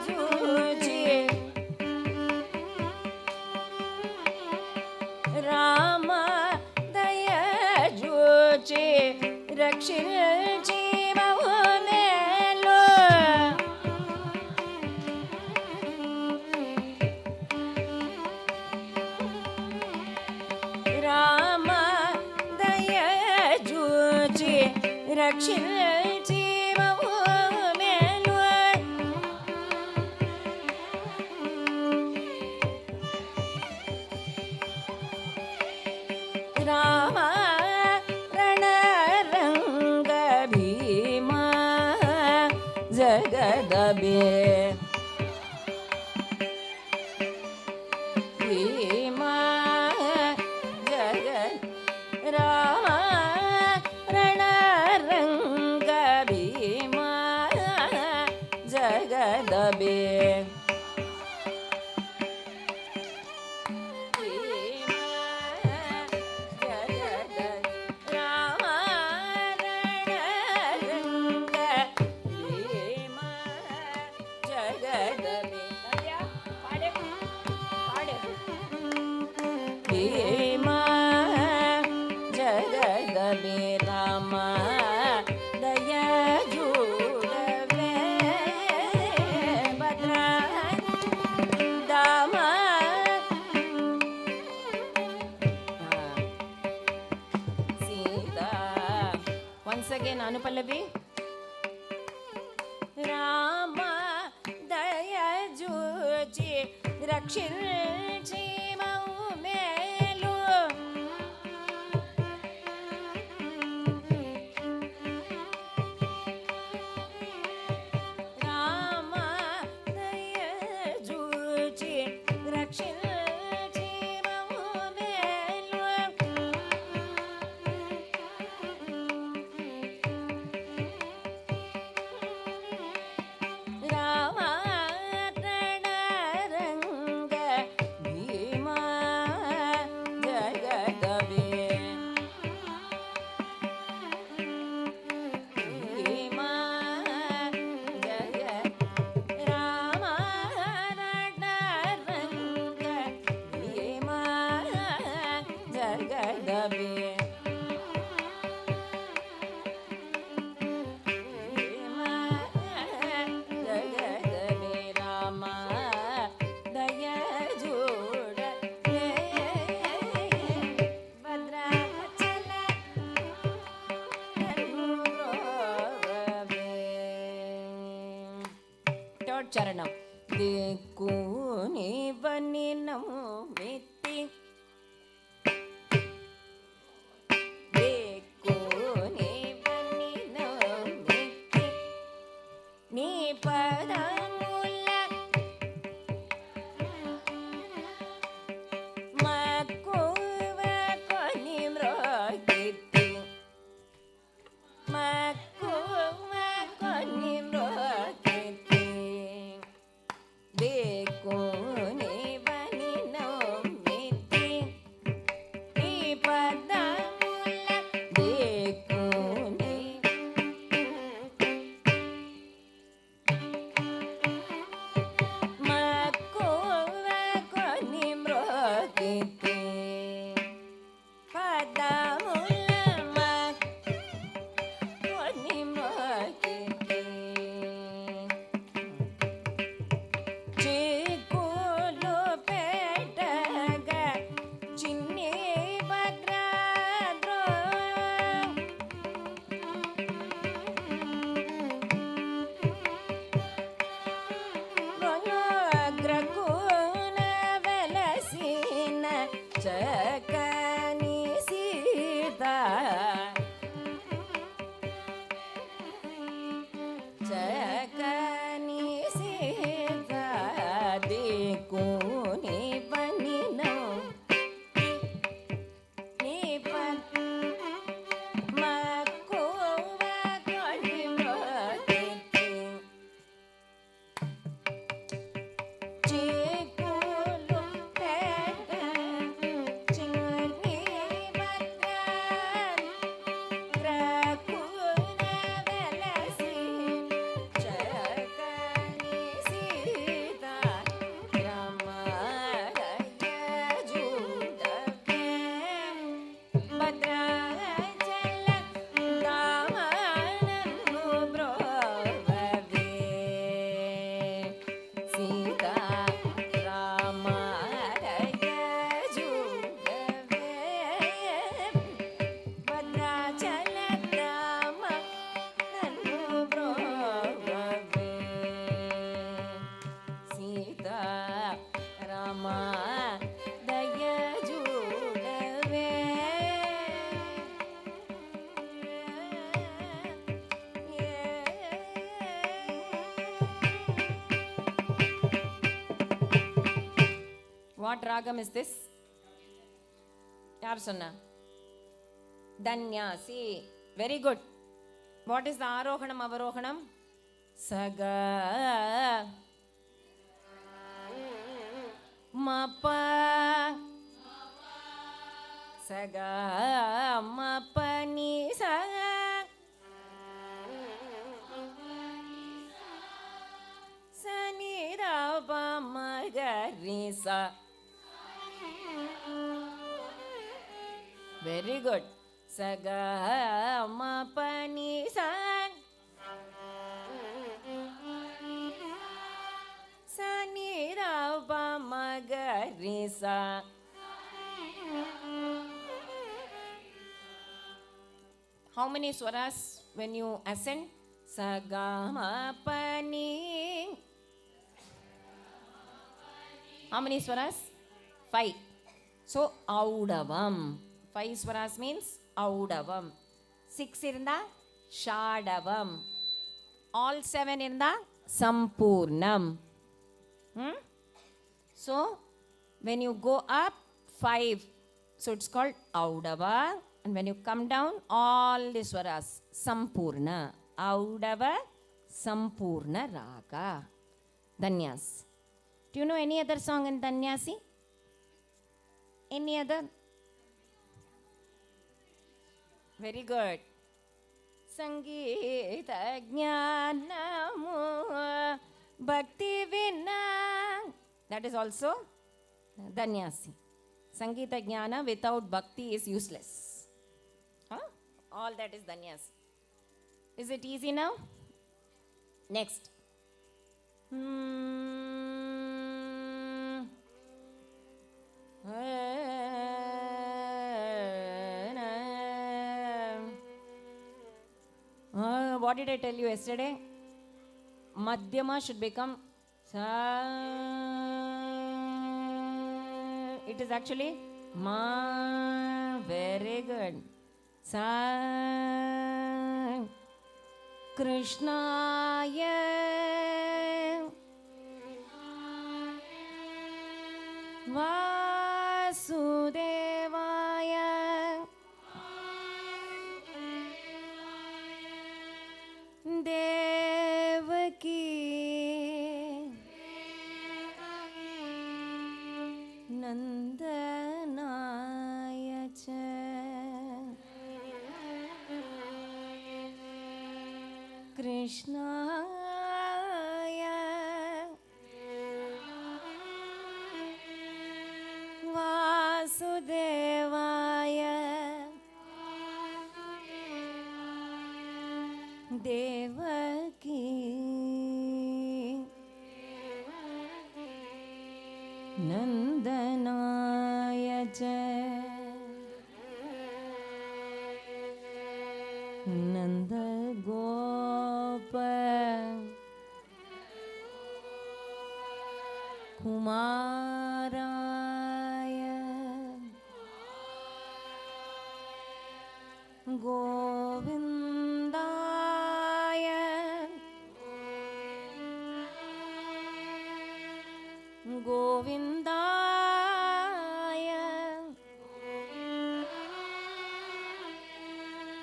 ಜೂಜಿ ರಾಮ ದಯ ಜೂಜಿ ರಕ್ಷಿಸಿ ಮೇಲು ರಾಮ ದಯ ಜೂಜಿ ರಕ್ಷಿಸಿ ಮೇಲು ರಾಮ ರಣರಂಗ ಭೀಮ ಜಗದಬೆ ಭೀಮ ಜಗದ್ ರಾಮ ರಣರಂಗ ಭೀಮ ಜಗದಬೆ ಭೀಮ ಜಗದಬೆ ರಾಮ ದಯ ಜೂಡವೆ ಭದ್ರ ದಾಮ ಸೀತಾ once again ಅನುಪಲ್ಲವಿ ರಾಮ ದಯ ಜೂಜಿ ರಕ್ಷಿಸಿ ಮೇಲು ರಾಮ ದಯ ಜೂಜಿ ರಕ್ಷಿಸಿ ಮೇಲು ರಾಮ ರಣರಂಗ ಭೀಮ ಜಗದಬೆ ಭೀಮ ಜಗ ರಾಮ ರಣರಂಗ ಭೀಮ ಜಗದಬೆ ಜಗದಬೆ ರಾಮ ದಯ ಜೋಡವೆ ಭದ್ರಾಚಲ ಧರ್ಮೋರವೇ. Third charanam. ದಿಕ್ಕು ನೀವನಿ ನಮಿತಿ ದಿಕ್ಕು ನೀವನಿ ನಮಿತಿ ನೀ ಪದ ಮೂಲ ಮಕ್ಕುವ ಕೊನಿ ಮೃಗಿತಿ ಮಕ್ಕುವ ಕೊನಿ ಮೃಗಿತಿ ದಿಕ್ಕು What ragam is this? Yaar sonna? Danyasi. Very good. What is the arohanam, avarohanam? Saga. Mapa. Saga. Mapa ni saga. Sani raba magarisa. Very good. Saga ma pa ni sa. Sa ni ra ba ma ga ri sa. How many swaras when you ascend? Saga ma pa ni. How many swaras? 5. So audavam. 5 swaras means audavam. 6 irunda shadavam. All 7 irunda sampurnam. So when you go up 5, so it's called audava, and when you come down all the swaras sampurna. Audava sampurna raga. Danyas. Do you know any other song in Danyasi? Any other? Very good. Sangeeta jnanamu bhakti vinna. That is also Danyasi. Sangeeta jnana without bhakti is useless. Huh? All that is Danyasi. Is it easy now? Next. What did I tell you yesterday? Madhyama should become sa. It is actually ma. Very good. Sa. Krishnaya. Vasudevaya. Devaki. Nandanaya cha. Krishnaya. Vasudevaya. Devaki. Nandanaya cha. Nanda Gopa Kumaraya Govindaya Govindaya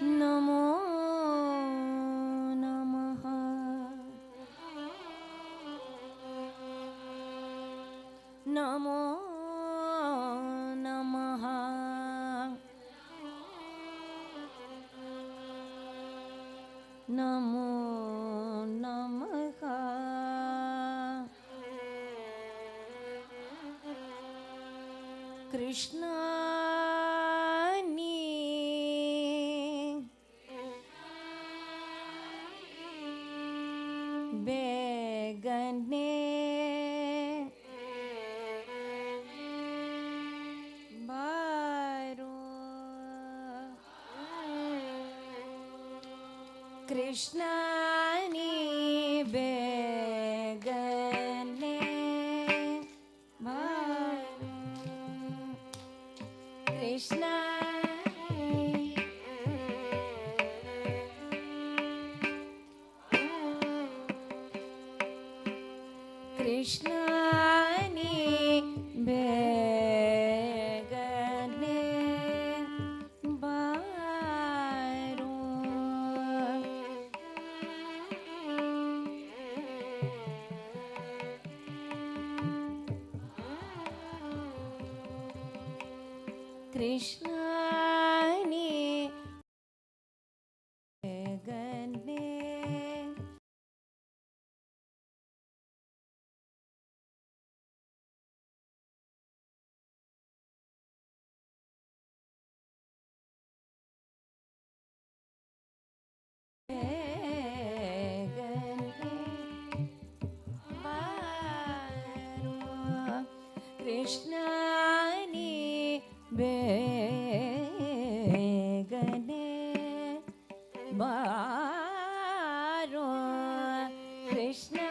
Namo Namaha. Namo Namaha. Namo Namaha. Krishna ni begane baro. Krishna ni begane baro. Krishna Krishna ni be Krishna ni begane. Krishna ni begane baro Krishna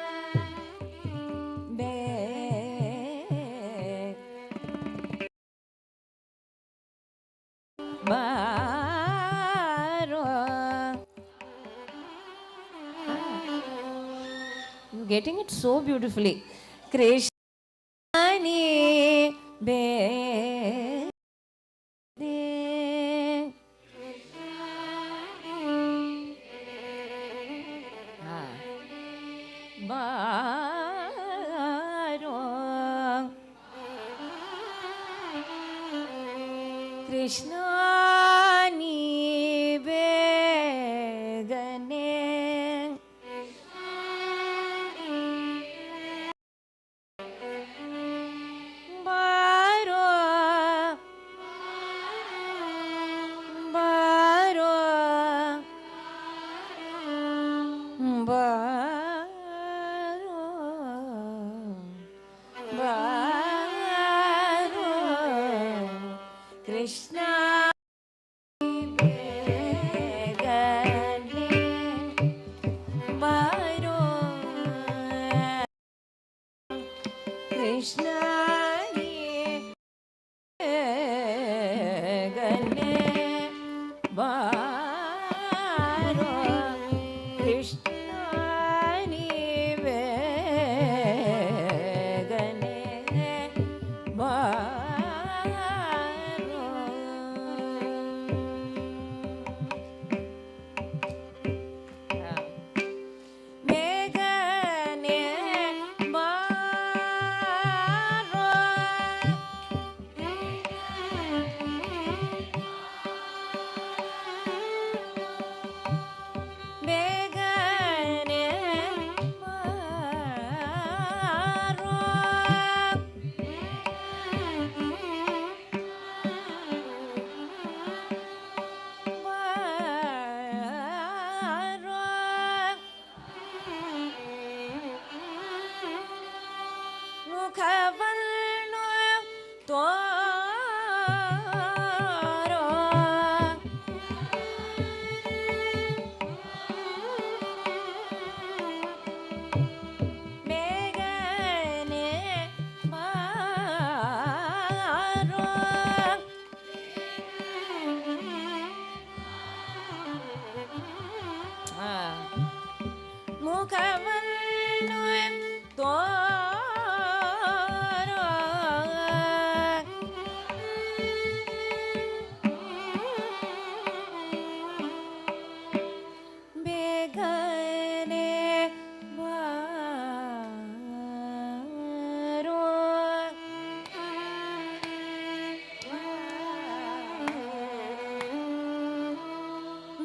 baro. You're getting it so beautifully. Krishna ni be baro Krishna ni begane baro baro baro baro Krishna begane baro Krishna ni begane baro Krishna ni begane baro. Begane baro begane ಮುಖವನ್ನು ತೋರೋ ಬೇಗನೆ ಬಾರೋ ಮುಖವನ್ನು ತೋರೋ ಬೇಗನೆ ಬಾರೋ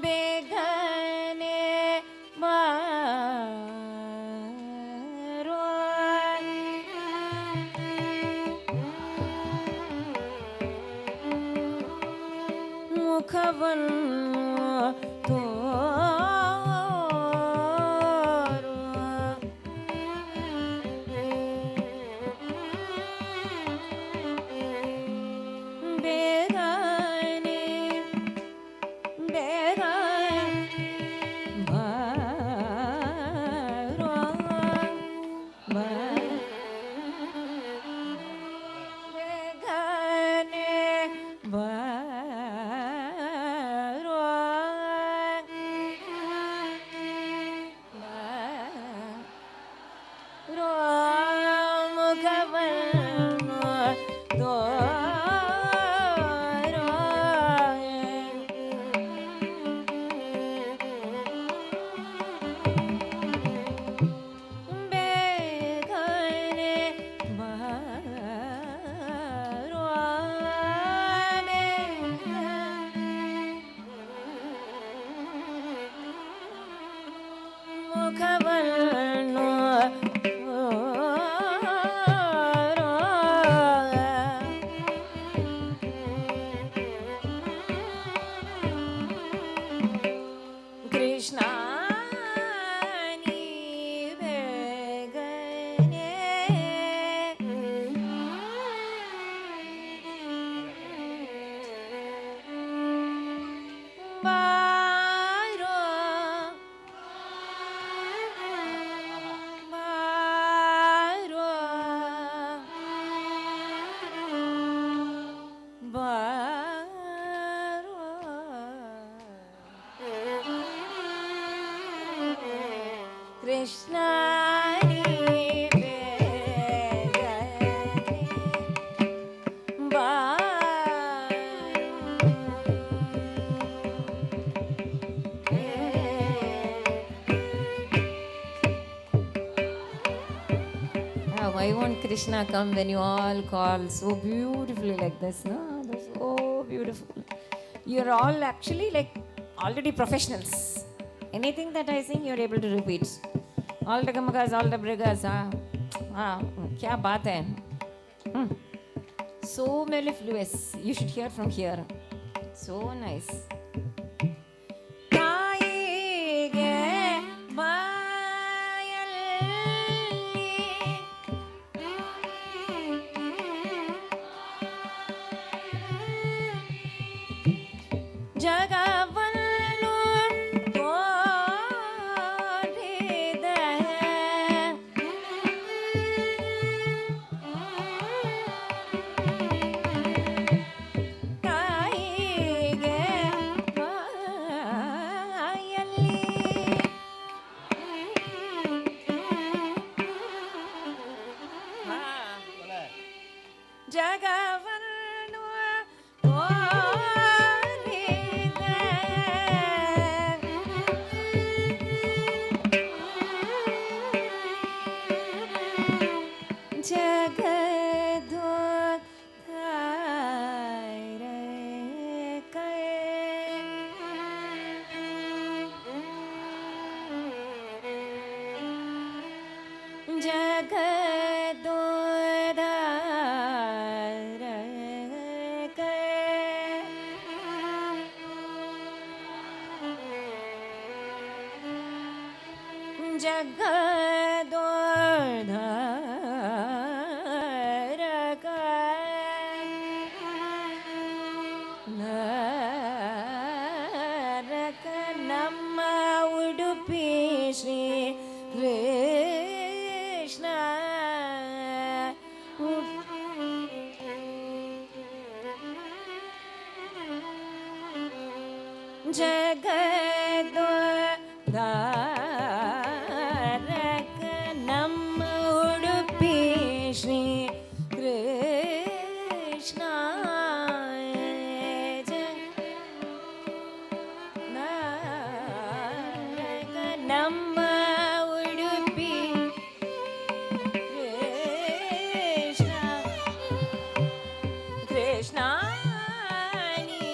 ಬೇಗನೆ ಬಾರೋ ಮುಖವನ್ನು ತೋರೋ ಬೇಗನೆ ಬೇಗನೆ ಬಾರೋ ಬೇಗನೆ ಬಾರೋ ಮುಖವನ್ನು ಕೃಷ್ಣ ನೀ ಬೇಗನೆ ಬಾರೋ ಬಾರೋ ಬಾರೋ ಕೃಷ್ಣ ನೀ ಬೇಗನೆ Why won't Krishna come when you all call so beautifully like this? No, that's so beautiful. You're all actually like already professionals. Anything that I sing, you're able to repeat. All the gamagas, all the brigas. Kya baat hai? So mellifluous. You should hear from here. So nice. ತಾಯಿಗೆ ಜಗವನ್ನು ತೋರಿದ ತಾಯಿಗೆ ಬಾಯಲ್ಲಿ ಜಗವನ್ನು ಜಗದೋದ್ಧಾರಕ ನಾರಕ ನಮ್ಮ ಉಡುಪಿ ಶ್ರೀ ಕೃಷ್ಣ ಜಗದೋದ್ಧಾರಕ ನಮ್ಮ ಉಡುಪಿ ಶ್ರೀ ಕೃಷ್ಣ ನಾರಕ ನಮ್ಮ ಉಡುಪಿ ಕೃಷ್ಣ ಕೃಷ್ಣ ನೀ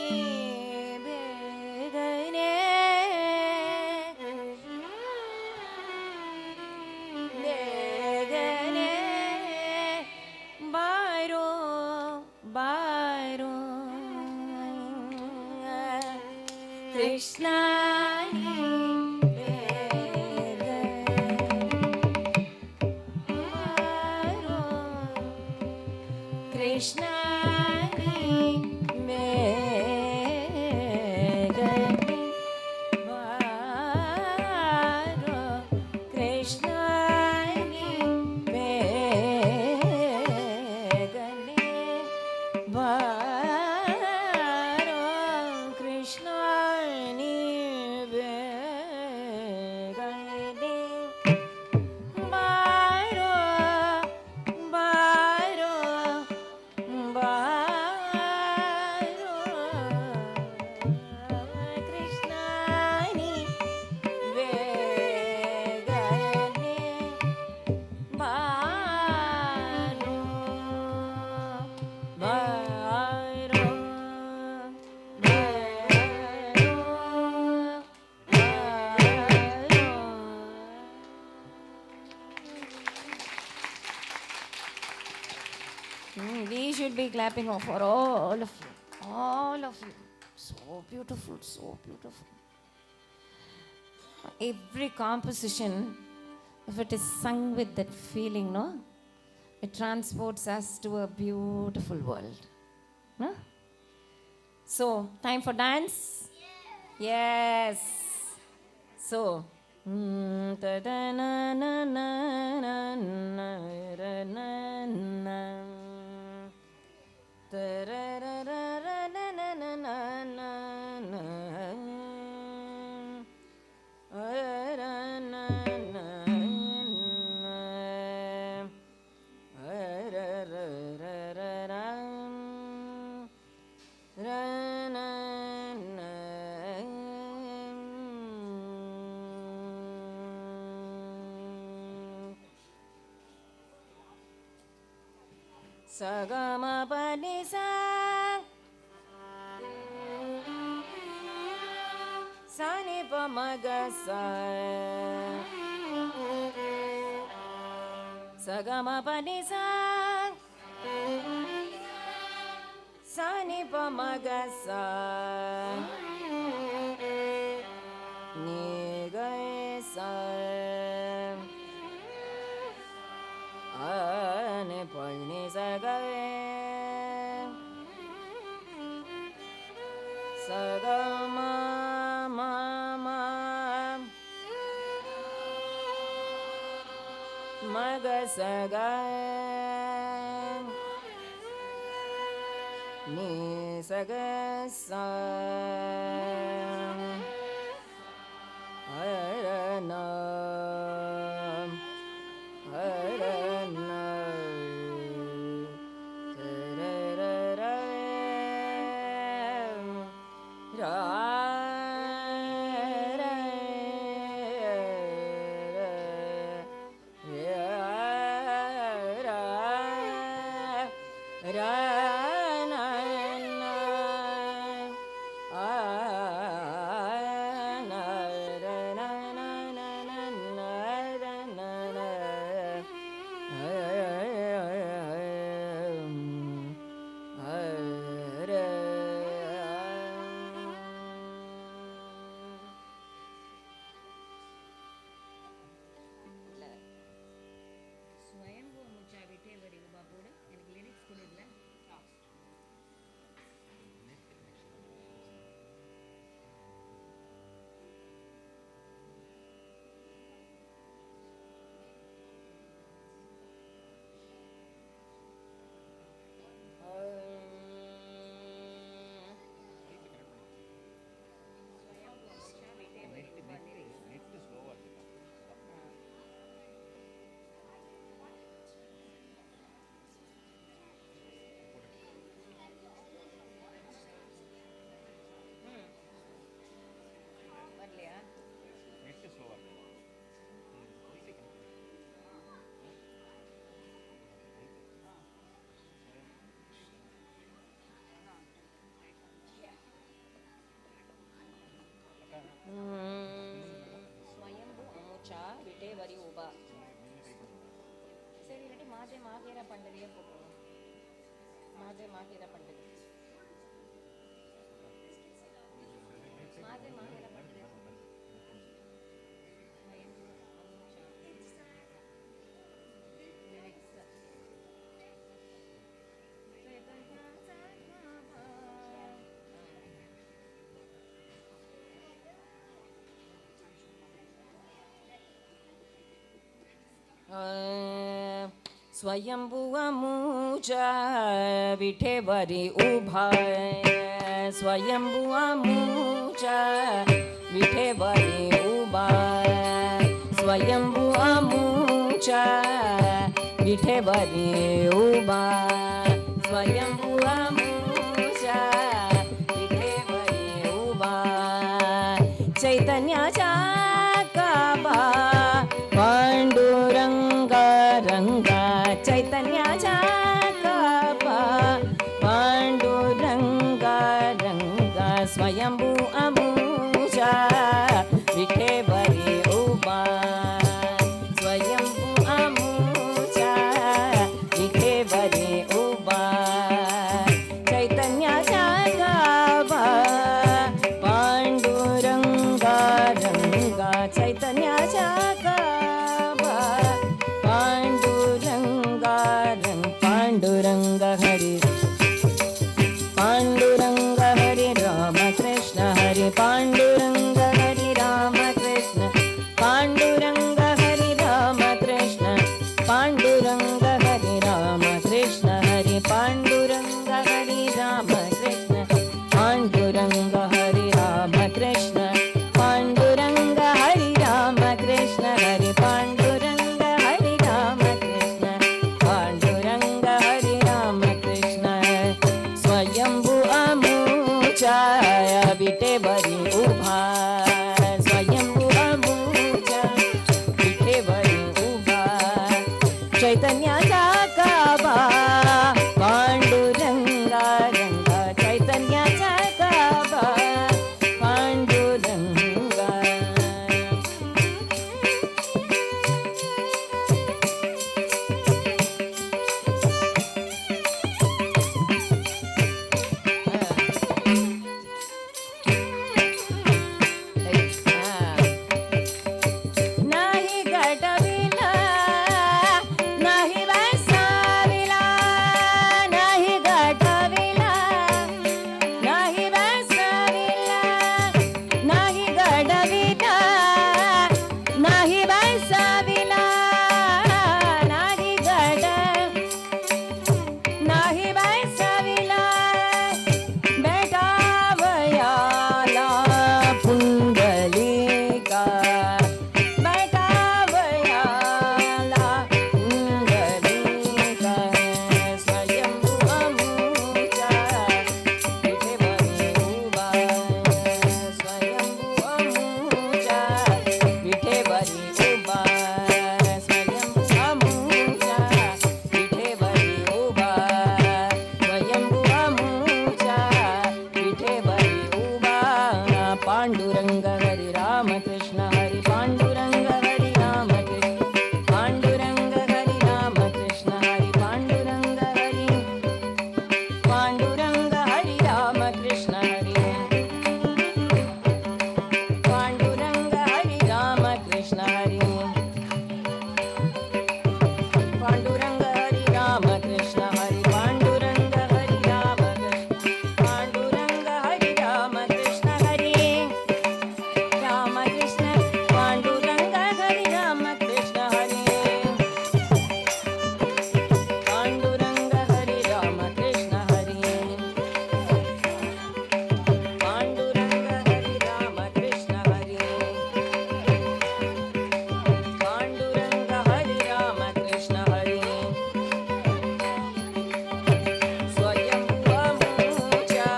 ಬೇಗನೆ ಬೇಗನೆ ಬಾರೋ ಬಾರೋ ಕೃಷ್ಣ ನೀ ಬೇಗನೆ ಬಾರೋ ಕೃಷ್ಣ ನೀ ಬೇಗನೆ ಬಾರೋ ಕೃಷ್ಣ ನೀ ಬೇಗನೆ ಬಾರೋ ಕೃಷ್ಣ ನೀ ಬೇಗನೆ should be clapping for all of you. All of you. So beautiful, so beautiful. Every composition, if it is sung with that feeling, no? It transports us to a beautiful world. No? So, time for dance? Yes. So, Sagama pani sa sani pa maga sa sagama pani sa sani pa maga sa ni ga sa ane pani sagave sagama mama maga sagave ni sagasa arana Swayambhu ಅಮುಚ ವಿಟೆ worry ಉಬ ಸರಿ ಇಲ್ಲಟಿ ಮಾಜೆ ಮಾಗೇರ ಪಂಡವಿಯ photo ಮಾಜೆ ಮಾಗೇರ ಪಂಡವಿ ಮಾಜೆ ಮಾಗೇರ ಪಂಡವಿ ಸ್ವಯಂಭೂ ಅಮುಚ lyrics Swayambhuva मूच विठेवरी उभा स्वयंभुव मूच विठेवरी उभा स्वयंभुव मूच विठेवरी उभा स्वयंभुव मूच विठेवरी उभा चैतन्याचा काबा पांडुरंग रंगा चैतन्याचा काबा पांडुरंग रंगा स्वयंभू अमूचा विठेवरी उभा स्वयंभू अमूचा विठेवरी उभा चैतन्याचा काबा पांडुरंगा रंगा चैतन्याचा काबा पांडुरंगा नाही गडविला नाही बसविला नाही गडविला नाही बसविला नाही गडविला नाही बसविला नाही गड नाही बसविला बेटावयाला पुंडलिका बेटावयाला पुंडलिका स्वयंभू अमुचा विठेवरी उभा स्वयंभू अमुचा विठेवरी उभा स्वयंभू अमुचा विठेवरी उभा स्वयंभू अमुचा विठेवरी उभा पांडुरंग हरी राम कृष्ण हरी पांडुरंग हरी राम कृष्ण पांडुरंग हरी राम कृष्ण हरी पांडुरंग हरी पांडुरंग हरी राम कृष्ण हरी पांडुरंग हरी राम कृष्ण हरी पांडुरंग हरी राम कृष्ण हरी पांडुरंग हरी राम कृष्ण पांडुरंग हरी राम कृष्ण हरी राम कृष्ण पांडुरंग हरी राम कृष्ण हरी पांडुरंग हरी राम कृष्ण हरी पांडुरंग हरी राम कृष्ण हरी पांडुरंग हरी राम कृष्ण हरी स्वयंभू अमुचा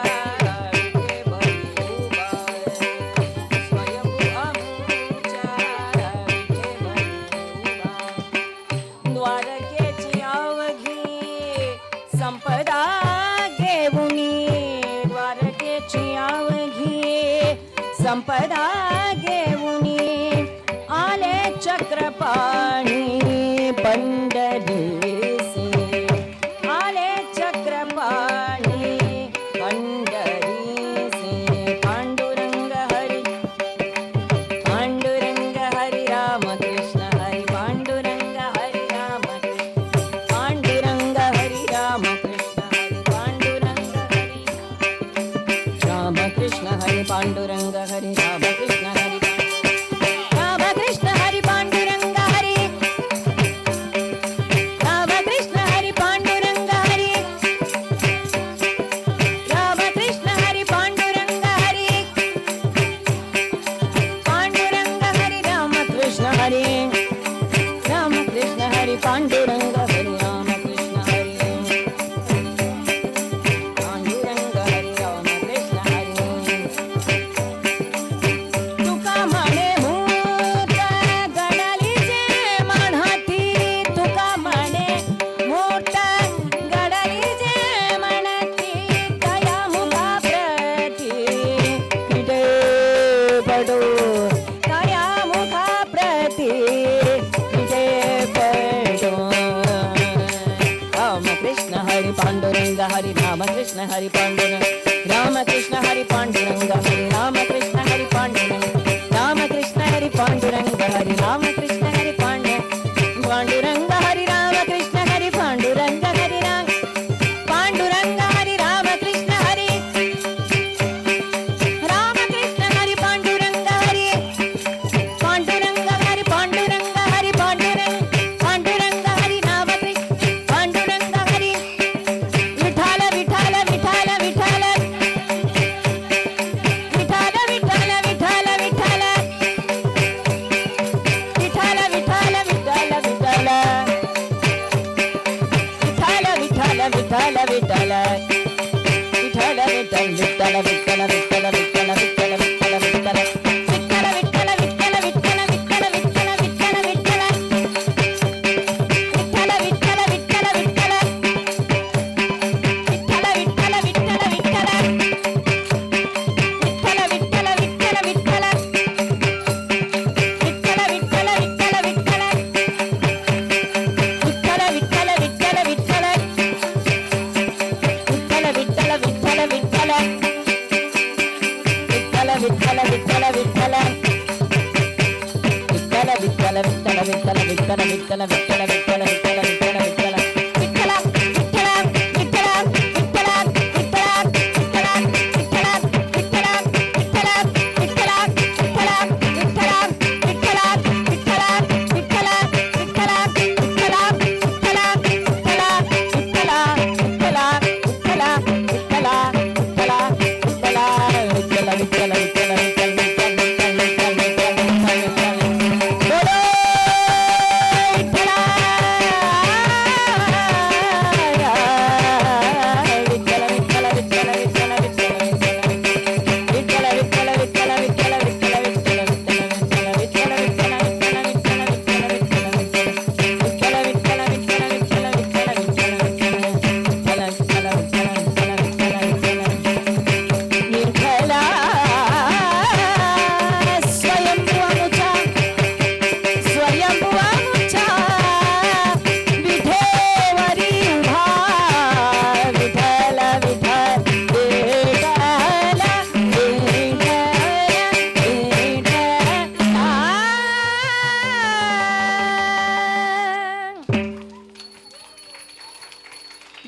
विठेवरी उभा स्वयंभू अमुचा विठेवरी उभा द्वारकेची अवघी संपदा घेऊनी द्वारकेची अवघी संपदा घेऊनी आले चक्रपाणी पंढरीसी आले चक्रपाणी पंढरीसी पांडुरंग हरी राम कृष्ण हरी पांडुरंग हरी राम पांडुरंग हरी राम कृष्ण हरी पांडुरंग हरी राम कृष्ण हरी पांडुरंग हरी राम कृष्ण हरी राम कृष्ण हरी पांडुरंग हरी राम कृष्ण हरी पांडुरंग हरी राम कृष्ण हरी पांडुरंग हरी पांडुरंग हरी राम कृष्ण हरी राम कृष्ण हरी पांडुरंग हरी राम कृष्ण हरी पांडुरंग हरी राम कृष्ण हरी तुका म्हणे मूर्त गडलीचे म्हणती तुका म्हणे मूर्त गडलीचे म्हणती तया मुखा प्रती किडे पडो तया मुखा प्रती किडे पडो राम कृष्ण हरी पांडुरंग हरी राम कृष्ण हरी पांडुरंग राम कृष्ण हरी पांडुरंग हरी राम कृष्ण हरी पांडुरंग राम कृष्ण हरी पांडुरंग हरी राम कृष्ण हरी पांडुरंग हरी राम कृष्ण हरी पांडुरंग हरी राम पांडुरंग हरी राम कृष्ण हरी राम कृष्ण हरी पांडुरंग हरी पांडुरंग हरी पांडुरंग हरी पांडुरंग पांडुरंग हरी राम कृष्ण पांडुरंग हरी विठाल विठाल विठाल विठाल विठाल विठाल विठाल विठाल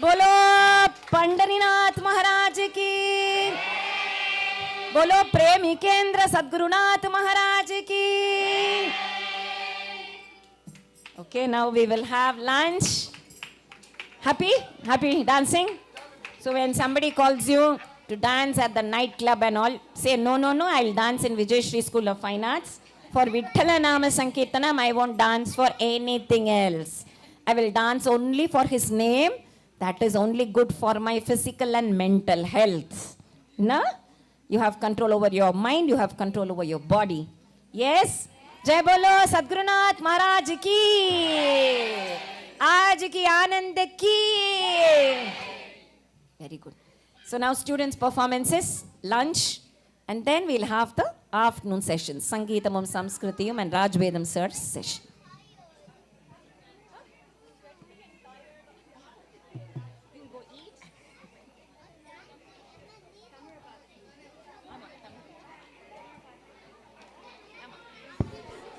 बोलो पंडरीनाथ महाराज की, बोलो प्रेमिकेंद्र सद्गुरुनाथ महाराज की. Okay, now we will have lunch. Happy? Happy dancing? So when somebody calls you to dance at the nightclub and all, say no, no, no, I'll dance in Vijayashri School of Fine Arts. For Vithala Namasankirtanam, I won't dance for anything else. I will dance only for his name. That is only good for my physical and mental health. No? You have control over your mind, you have control over your body. Yes? Jai Bolo Sadgurunath Maharaj ki, Aaj ki Anand ki. Very good. So now students' performances, lunch, and then we'll have the afternoon sessions, Sangeetamam, Samskritiyam and Rajvedam sir's session.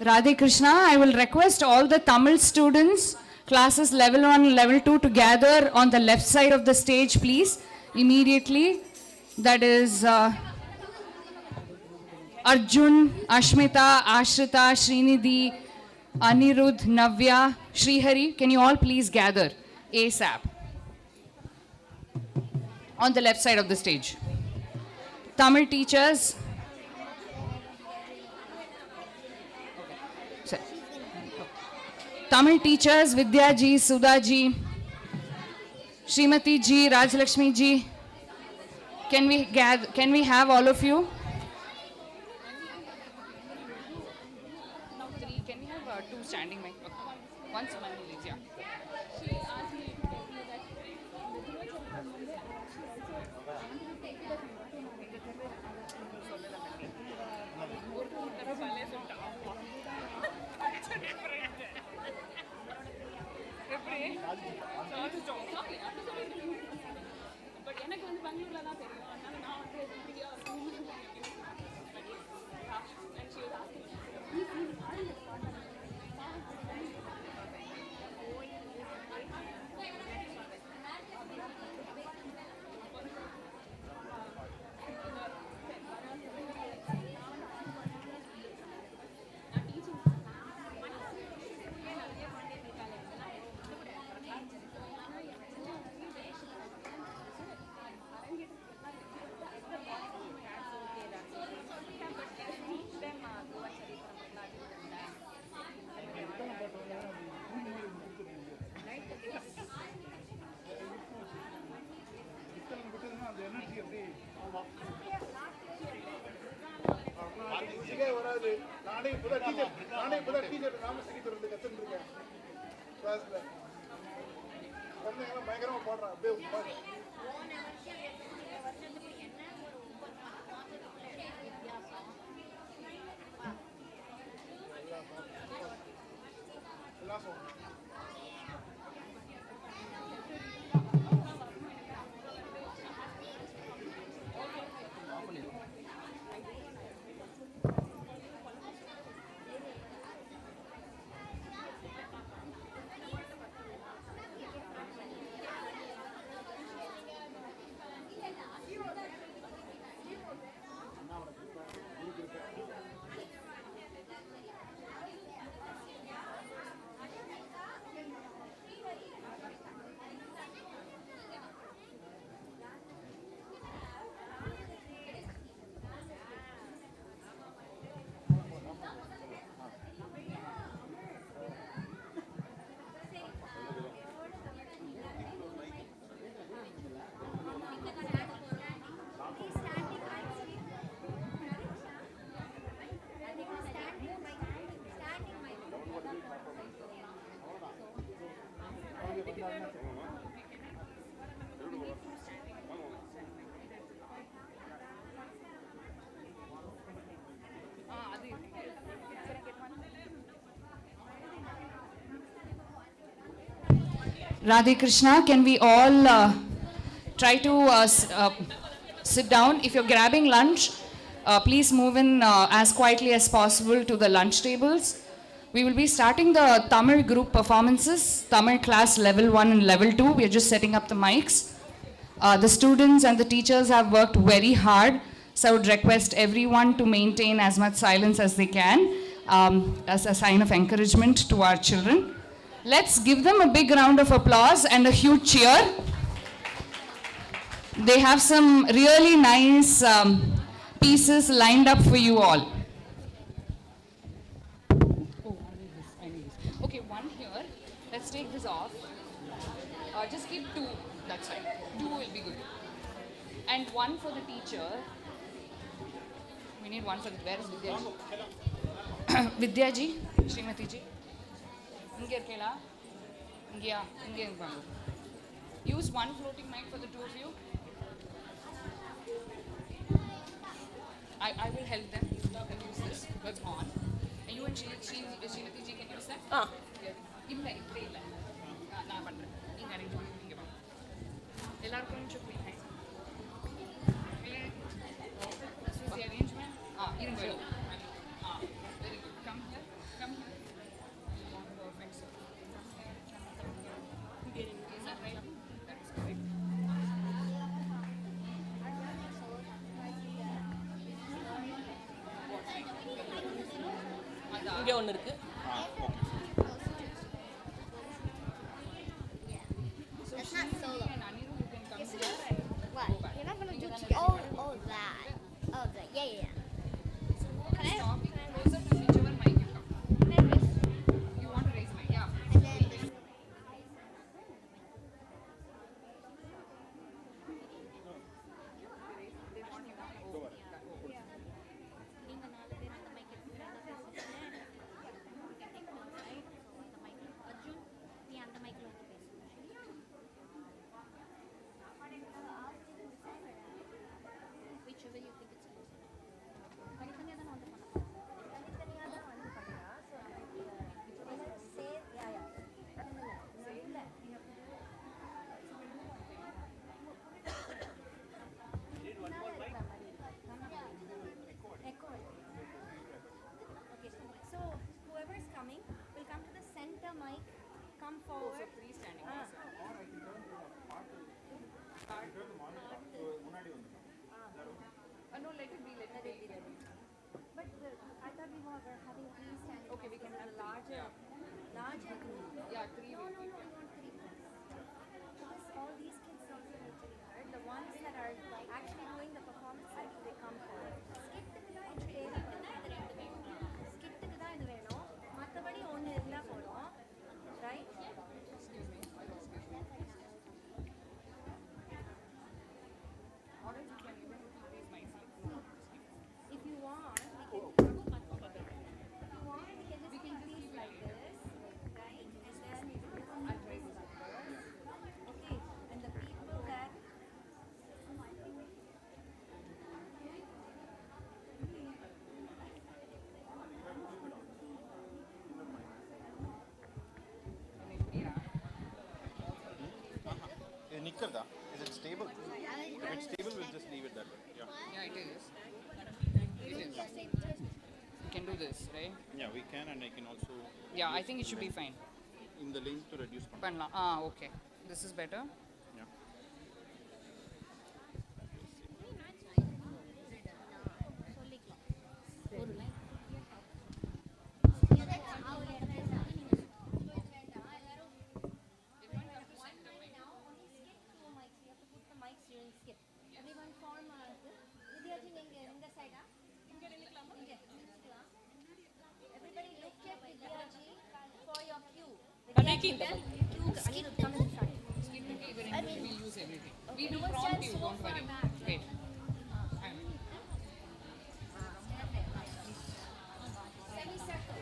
Radhe Krishna, I will request all the Tamil students, classes level 1 and level 2 to gather on the left side of the stage, please, immediately. That is Arjun, Ashmita, Ashrita, Srinidhi, Anirudh, Navya, Srihari. Can you all please gather ASAP on the left side of the stage? Tamil teachers. Tamil teachers, Vidya ji, Sudha ji, Srimati ji, Rajalakshmi ji. Can we have all of you? Now three. Can we have two standing mic? Once one leaves, yeah. நானே இப்பதான் teacher ராமசங்கீதம் கத்துட்டு இருக்கேன் கிளாஸ்ல. குழந்தைங்களாம் பயங்கரமா பாடுறான். அப்படியே Radhe Krishna, can we all try to sit down? If you're grabbing lunch, please move in as quietly as possible to the lunch tables. We will be starting the Tamil group performances, Tamil class level 1 and level 2. We are just setting up the mics. The students and the teachers have worked very hard, so I would request everyone to maintain as much silence as they can as a sign of encouragement to our children. Let's give them a big round of applause and a huge cheer. They have some really nice pieces lined up for you all. Okay, one here. Let's take this off. Just keep 2. That's fine. 2 will be good. And 1 for the teacher. We need 1 for the... Where is Vidyaji? Vidyaji? Srimati ji? Inge irkela? Inge use 1 floating mic for the 2 of you. I will help them. You can use this. It's on. And you and Srimati ji can use that? Illa. நான் பண்றேன். நீங்க arrange பண்ணுங்க. எல்லாருக்கும் கொஞ்சம் quick time. This is the arrangement. இருங்க. Very good. Come here. Perfect. Is that right? That's correct. இங்கே ஒன்று இருக்கு. Come forward. Please standing. No, let it be. But I thought we were having 3 standing. Okay, we can have larger group. Yeah, 3. No, we want 3 plus. Because all these kids also need to be heard. The ones that are actually doing the performance, they come forward. Skit-க்கு தான் இது வேணும். மற்றபடி ஒன்று இருந்தால் போதும். Right? Excuse me. Or else you can even raise my seat. If you want, we can just keep these like this, right? And then I'll raise like this. Okay. And the people that நிக்கிறதா? Is it stable? If it's stable, we'll just leave it that way. Yeah, it is. We can do this, right? Yeah, we can, and I can also. Yeah, I think it should be fine. In the link to reduce. Panna. Okay. This is better. Yeah. everyone form Vijayashri இந்த சைடா இங்க நிக்கலாம். Everybody look at Vijayashri for your cue. Skip come inside. We'll use everything. We will prompt you, don't worry. Wait. Semicircle.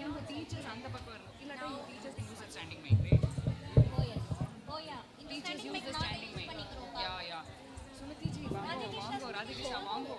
And the teachers and the papa. Teachers can use a standing mic, right? Oh yeah. Teachers use the standing mic. Yeah. Sumati ji, vaango. Radhikisha, vaango.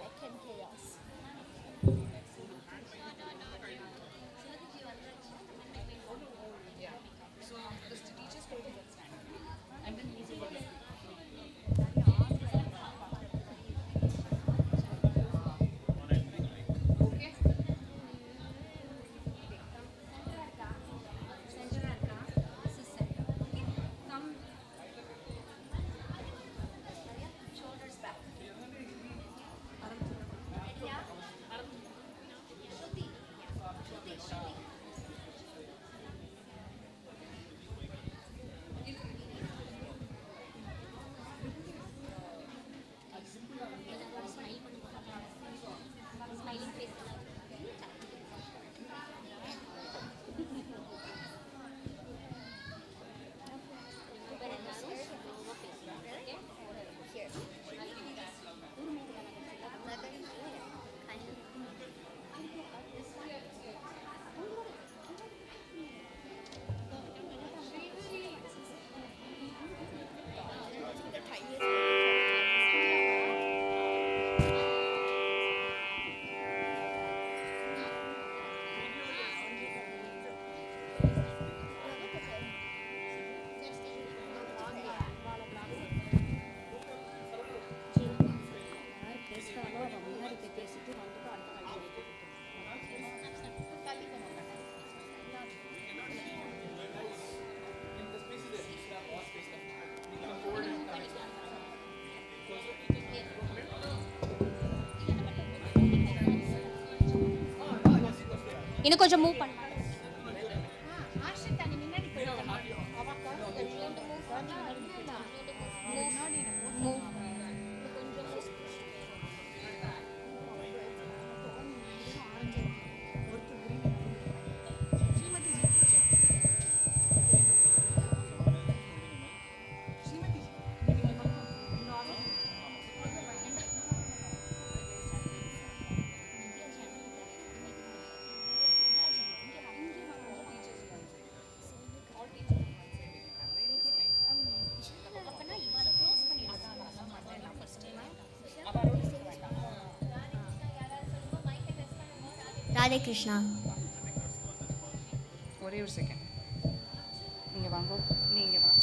இன்னும் கொஞ்சம் move பண்ணலாம். ராதே கிருஷ்ணா. ஒரே ஒரு second, நீங்க வாங்க, நீங்க வாங்க.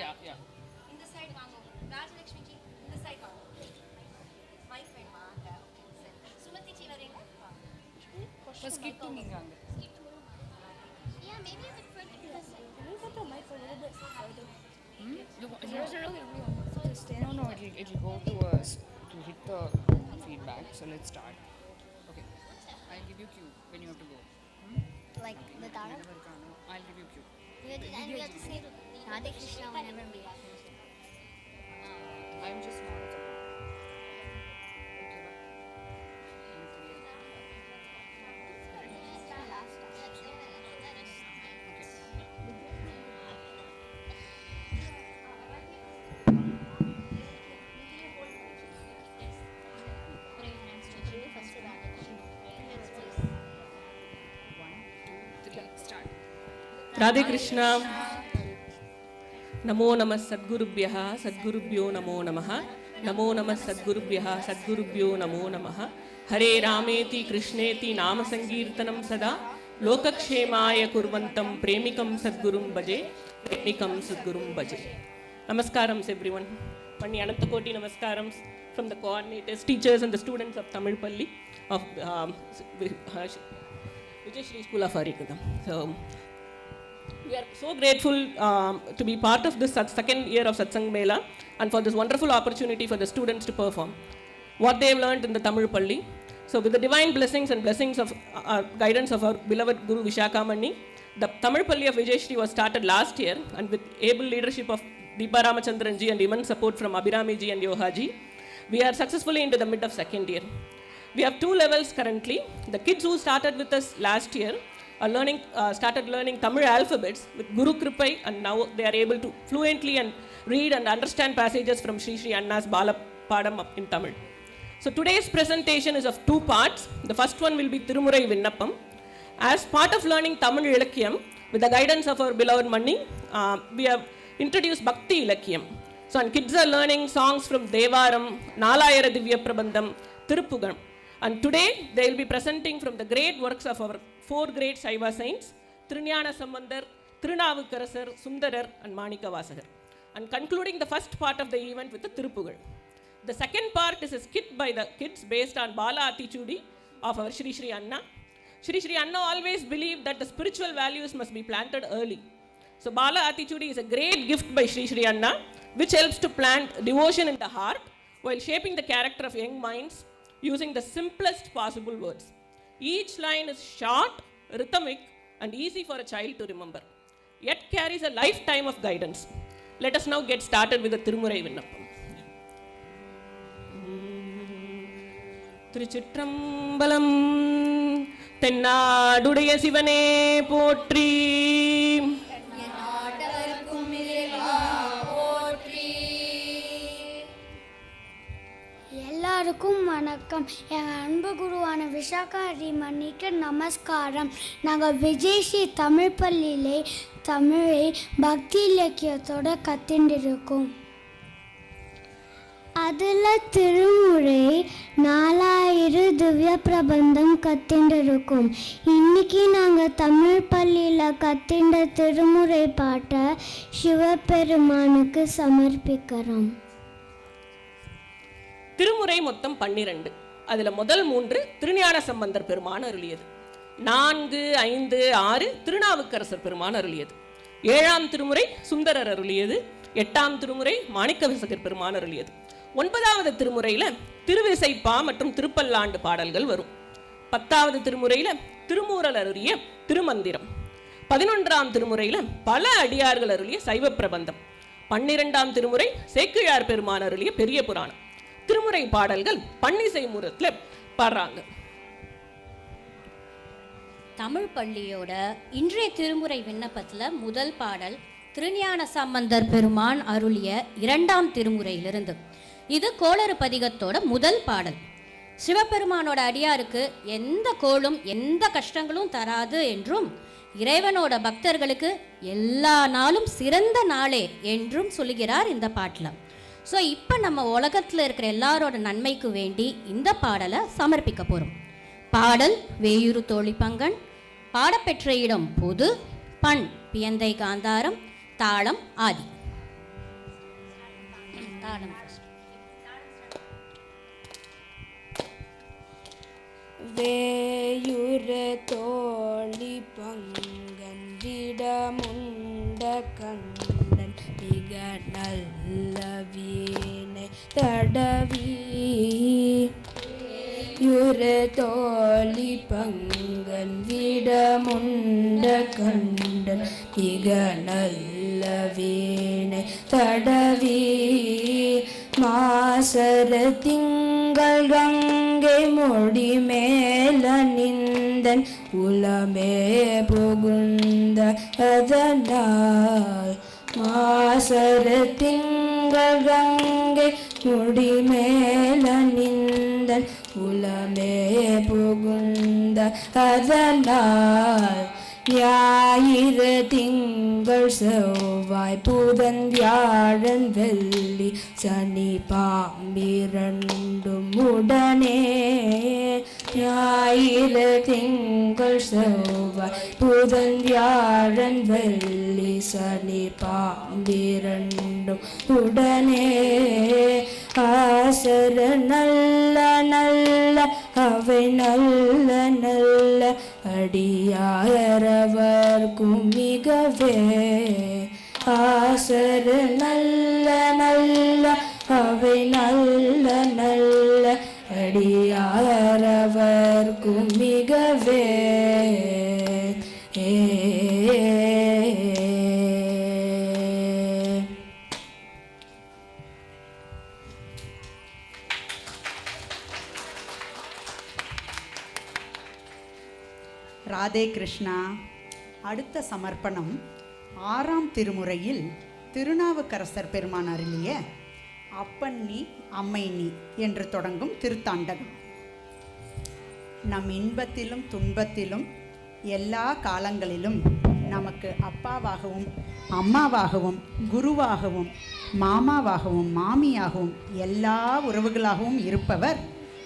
Yeah, yeah. In the side வாங்க. ராஜலட்சுமி ஜி இந்த சைடு வாங்க. மைக் வேணுமா? சுமதி ஜி வரீங்க? First skip to நீங்க அங்க. Yeah, maybe a bit further to the side. Can you put the mic a little bit further? There's a really real. No, it'll go to hit the feedback. So let's start. Okay, I'll give you cue when you have to go. Like the Tara? I'll give you cue. And we have to say Radhe Krishna whenever we I'm just not. Okay, bye. Radhe Krishna. नमो नमः सद्गुरुभ्यः सद्गुरुभ्यो नमो नमः. नमो नमः सद्गुरुभ्यः सद्गुरुभ्यो नमो नमः. हरे रामेति कृष्णेति नामसंकीर्तनं सदा लोकक्षेमाय कुर्वन्तं प्रेमिकं सद्गुरुं भजे प्रेमिकं सद्गुरुं भजे. Namaskaram everyone. Many Anantakoti Namaskarams from the coordinators, teachers and the students of Tamil Palli of Vijayashri School of Harikadam. So we are so grateful to be part of this second year of Satsang Mela and for this wonderful opportunity for the students to perform what they have learned in the Tamil Palli. So with the divine blessings and blessings of guidance of our beloved Guru Vishakamani, the Tamil Palli of Vijayashri was started last year, and with able leadership of Deepa Ramachandran ji and immense support from Abhirami ji and Yoha ji, we are successfully into the mid of second year. We have 2 levels currently. The kids who started with us last year are started learning Tamil alphabets with Guru Kripai, and now they are able to fluently and read and understand passages from Sri Sri Anna's Bala Padam in Tamil. So today's presentation is of 2 parts. The first one will be Tirumurai Vinnappam. As part of learning Tamil Ilakkiyam, with the guidance of our beloved Manni, we have introduced Bhakti Ilakkiyam. So and kids are learning songs from Devaram, Nalayara Divya Prabandham, Tirupugam. And today they will be presenting from the great works of our 4 great Shaiva saints, Trinyana Sambandar, Tirunavukarasar, Sundarar and Manika Vasagar. And concluding the first part of the event with the Tirupugal. The second part is a skit by the kids based on Bala Attitude of our Sri Sri Anna. Sri Sri Anna always believed that the spiritual values must be planted early. So Bala Attitude is a great gift by Sri Sri Anna, which helps to plant devotion in the heart while shaping the character of young minds using the simplest possible words. Each line is short, rhythmic and easy for a child to remember, yet carries a lifetime of guidance. Let us now get started with the Tirumurai Vinnappam. திருச்சிற்றம்பலம். தென்னாடுடைய சிவனே போற்றி. எல்லாருக்கும் வணக்கம். என் அன்பு குருவான விஷாகா ஹரிமணிக்கு நமஸ்காரம். நாங்கள் விஜயஸ்ரீ தமிழ் பள்ளியிலே தமிழை பக்தி இலக்கியத்தோடு கற்றுண்டு இருக்கோம். அதில் திருமுறை 4000 திவ்ய பிரபந்தம் கற்றுண்டு இருக்கோம். இன்னைக்கு நாங்கள் தமிழ் பள்ளியில் கற்றுண்ட திருமுறை பாட்டை சிவபெருமானுக்கு சமர்ப்பிக்கிறோம். திருமுறை மொத்தம் 12. அதில் முதல் 3 திருஞான சம்பந்தர் பெருமான் அருளியது. 4, 5, 6 திருநாவுக்கரசர் பெருமான் அருளியது. 7ஆம் திருமுறை சுந்தரர் அருளியது. 8ஆம் திருமுறை மாணிக்கவிசகர் பெருமான் அருளியது. 9வது திருமுறையில் திருவிசைப்பா மற்றும் திருப்பல்லாண்டு பாடல்கள் வரும். 10வது திருமுறையில் திருமூரல் அருளிய திருமந்திரம். 11ஆம் திருமுறையில் பல அடியார்கள் அருளிய சைவ பிரபந்தம். 12ஆம் திருமுறை சேக்கிழார் பெருமான் அருளிய பெரிய புராணம். திருமுறை பாடல்கள் பன்னிசை மூரத்தில் பாடுறாங்க. தமிழ் பள்ளியோட இன்றைய திருமுறை விண்ணப்பத்தில் முதல் பாடல் திருஞான சம்பந்தர் பெருமான் அருளிய 2ஆம் திருமுறையிலிருந்து. இது கோளறு பதிகத்தோட முதல் பாடல். சிவபெருமானோட அடியாருக்கு எந்த கோளும் எந்த கஷ்டங்களும் தராது என்றும், இறைவனோட பக்தர்களுக்கு எல்லா நாளும் சிறந்த நாளே என்றும் சொல்லுகிறார் இந்த பாட்டில். ஸோ இப்போ நம்ம உலகத்தில் இருக்கிற எல்லாரோட நன்மைக்கு வேண்டி இந்த பாடலை சமர்ப்பிக்க போகிறோம். பாடல் வேயுறு தோழி பங்கன். பாடப்பெற்ற இடம் பொது. பண் பியந்தை காந்தாரம். தாளம் ஆதி. தாளம் வேயுறு தோழி பங்கன் விடமுண்ட கண்டன் மிக நல்ல வீணை தடவி. யுறு தோழி பங்கன் விடமுண்ட கண்டன் மிக நல்ல வீணை தடவி. மாசர திங்கள் கங்கை முடி மேல நிந்தன் உலமே புகுந்த அதனால். மாசர திங்கள் கங்கை முடி மேல நிந்தன் உலமே புகுந்த அதனால். ஞாயிறு திங்கள் செவ்வாய் புதன் வியாழன் வெள்ளி சனி பாம்பிரண்டும் உடனே. ஞாயிறு திங்கள் செவ்வாய் புதன் வியாழன் வெள்ளி சனி பாம்பிரண்டும் உடனே. ஆசர நல்ல நல்ல அவை நல்ல நல்ல அடியாரவர்க்கும் மிகவே. ஆசர நல்ல நல்ல அவை நல்ல நல்ல அடியாரவர்க்கும் மிகவே. ராதே கிருஷ்ணா. அடுத்த சமர்ப்பணம் 6ஆம் திருமுறையில் திருநாவுக்கரசர் பெருமான் அருளிய அப்பன்னி அம்மைனி என்று தொடங்கும் திருத்தாண்டகம். நம் இன்பத்திலும் துன்பத்திலும் எல்லா காலங்களிலும் நமக்கு அப்பாவாகவும் அம்மாவாகவும் குருவாகவும் மாமாவாகவும் மாமியாகவும் எல்லா உறவுகளாகவும் இருப்பவர்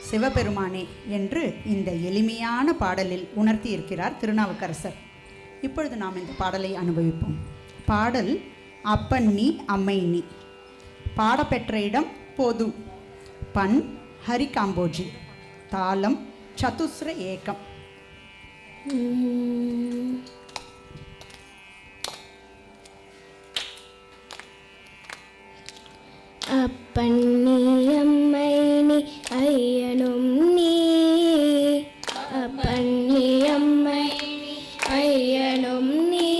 சிவபெருமானே என்று இந்த எளிமையான பாடலில் உணர்த்தி இருக்கிறார் திருநாவுக்கரசர். இப்பொழுது நாம் இந்த பாடலை அனுபவிப்போம். பாடல் அப்பன்னி அம்மைனி. பாடப்பெற்ற இடம் பொது. பண் ஹரிகாம்போஜி. தாளம் சதுஸ்ர ஏகம். அப்பன்னி அம்மைனி ஐயனும் நீ. அப்பன்னி அம்மைனி ஐயனும் நீ.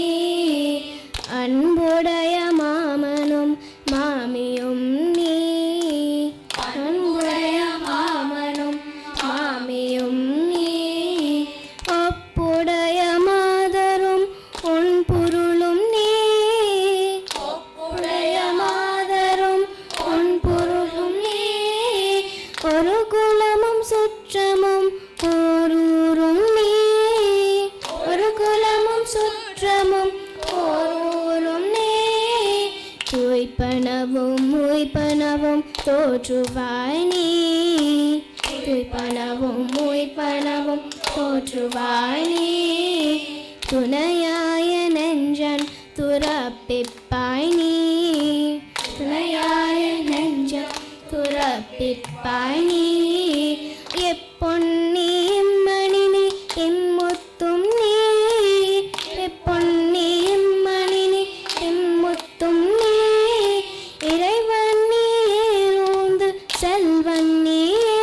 அன்புடைய மாமனும் மாமியும் நீ. அன்புடைய மாமனும் மாமியும் நீ. ஒப்புடைய மாதரும் உன் பொருளும் நீ. ஒப்புடைய மாதரும் உன் பொருளும் நீ. போற்றுவாய் நீ. துய்ப்பனவும் உய்ப்பனவும் போற்றுவாய் நீ. துணையாய நெஞ்சன் துறப்பிப்பாய் நீ. துணையாய நெஞ்சன் துறப்பிப்பாய் நீ. எப்பொன்னி மணினி எம்முத்தும் நீ. எப்பொன்னி மணினி எம்முத்தும் நீ. இறைவன் நீரூந்து செல்வன் நீயே.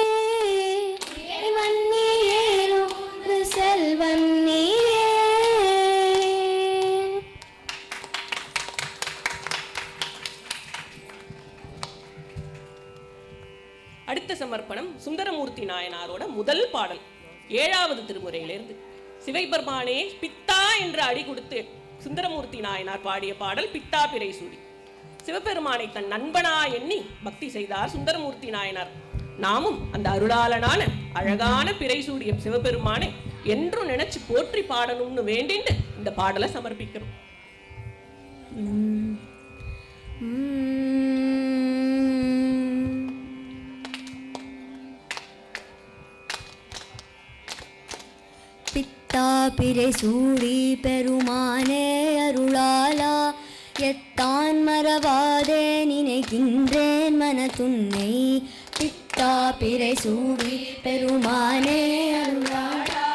இறைவன் நீரூந்து செல்வன் நீயே. அடுத்த சமர்ப்பணம் சுந்தரமூர்த்தி நாயனாரோட முதல் பாடல் 7வது திருமுறையிலிருந்து. சிவைபெருமானே பித்தா என்று அடி கொடுத்து சுந்தரமூர்த்தி நாயனார் பாடிய பாடல் பித்தா பிறை சூடி. சிவபெருமானை தன் நண்பனா எண்ணி பக்தி செய்தார் சுந்தரமூர்த்தி நாயனார். நாமும் அந்த அருளாளனான அழகான பிறை சூடிய சிவபெருமானை என்றும் நினைச்சு போற்றி பாடணும்னு வேண்டிட்டு இந்த பாடலை சமர்ப்பிக்கிறோம். பித்தா பிறை சூடி பெருமானே அருளாலா எத்தான் மறவாதே நினைக்கின்றேன் மனத்துன்னை. பித்தா பிறை சூடி பெருமானே அருளாலா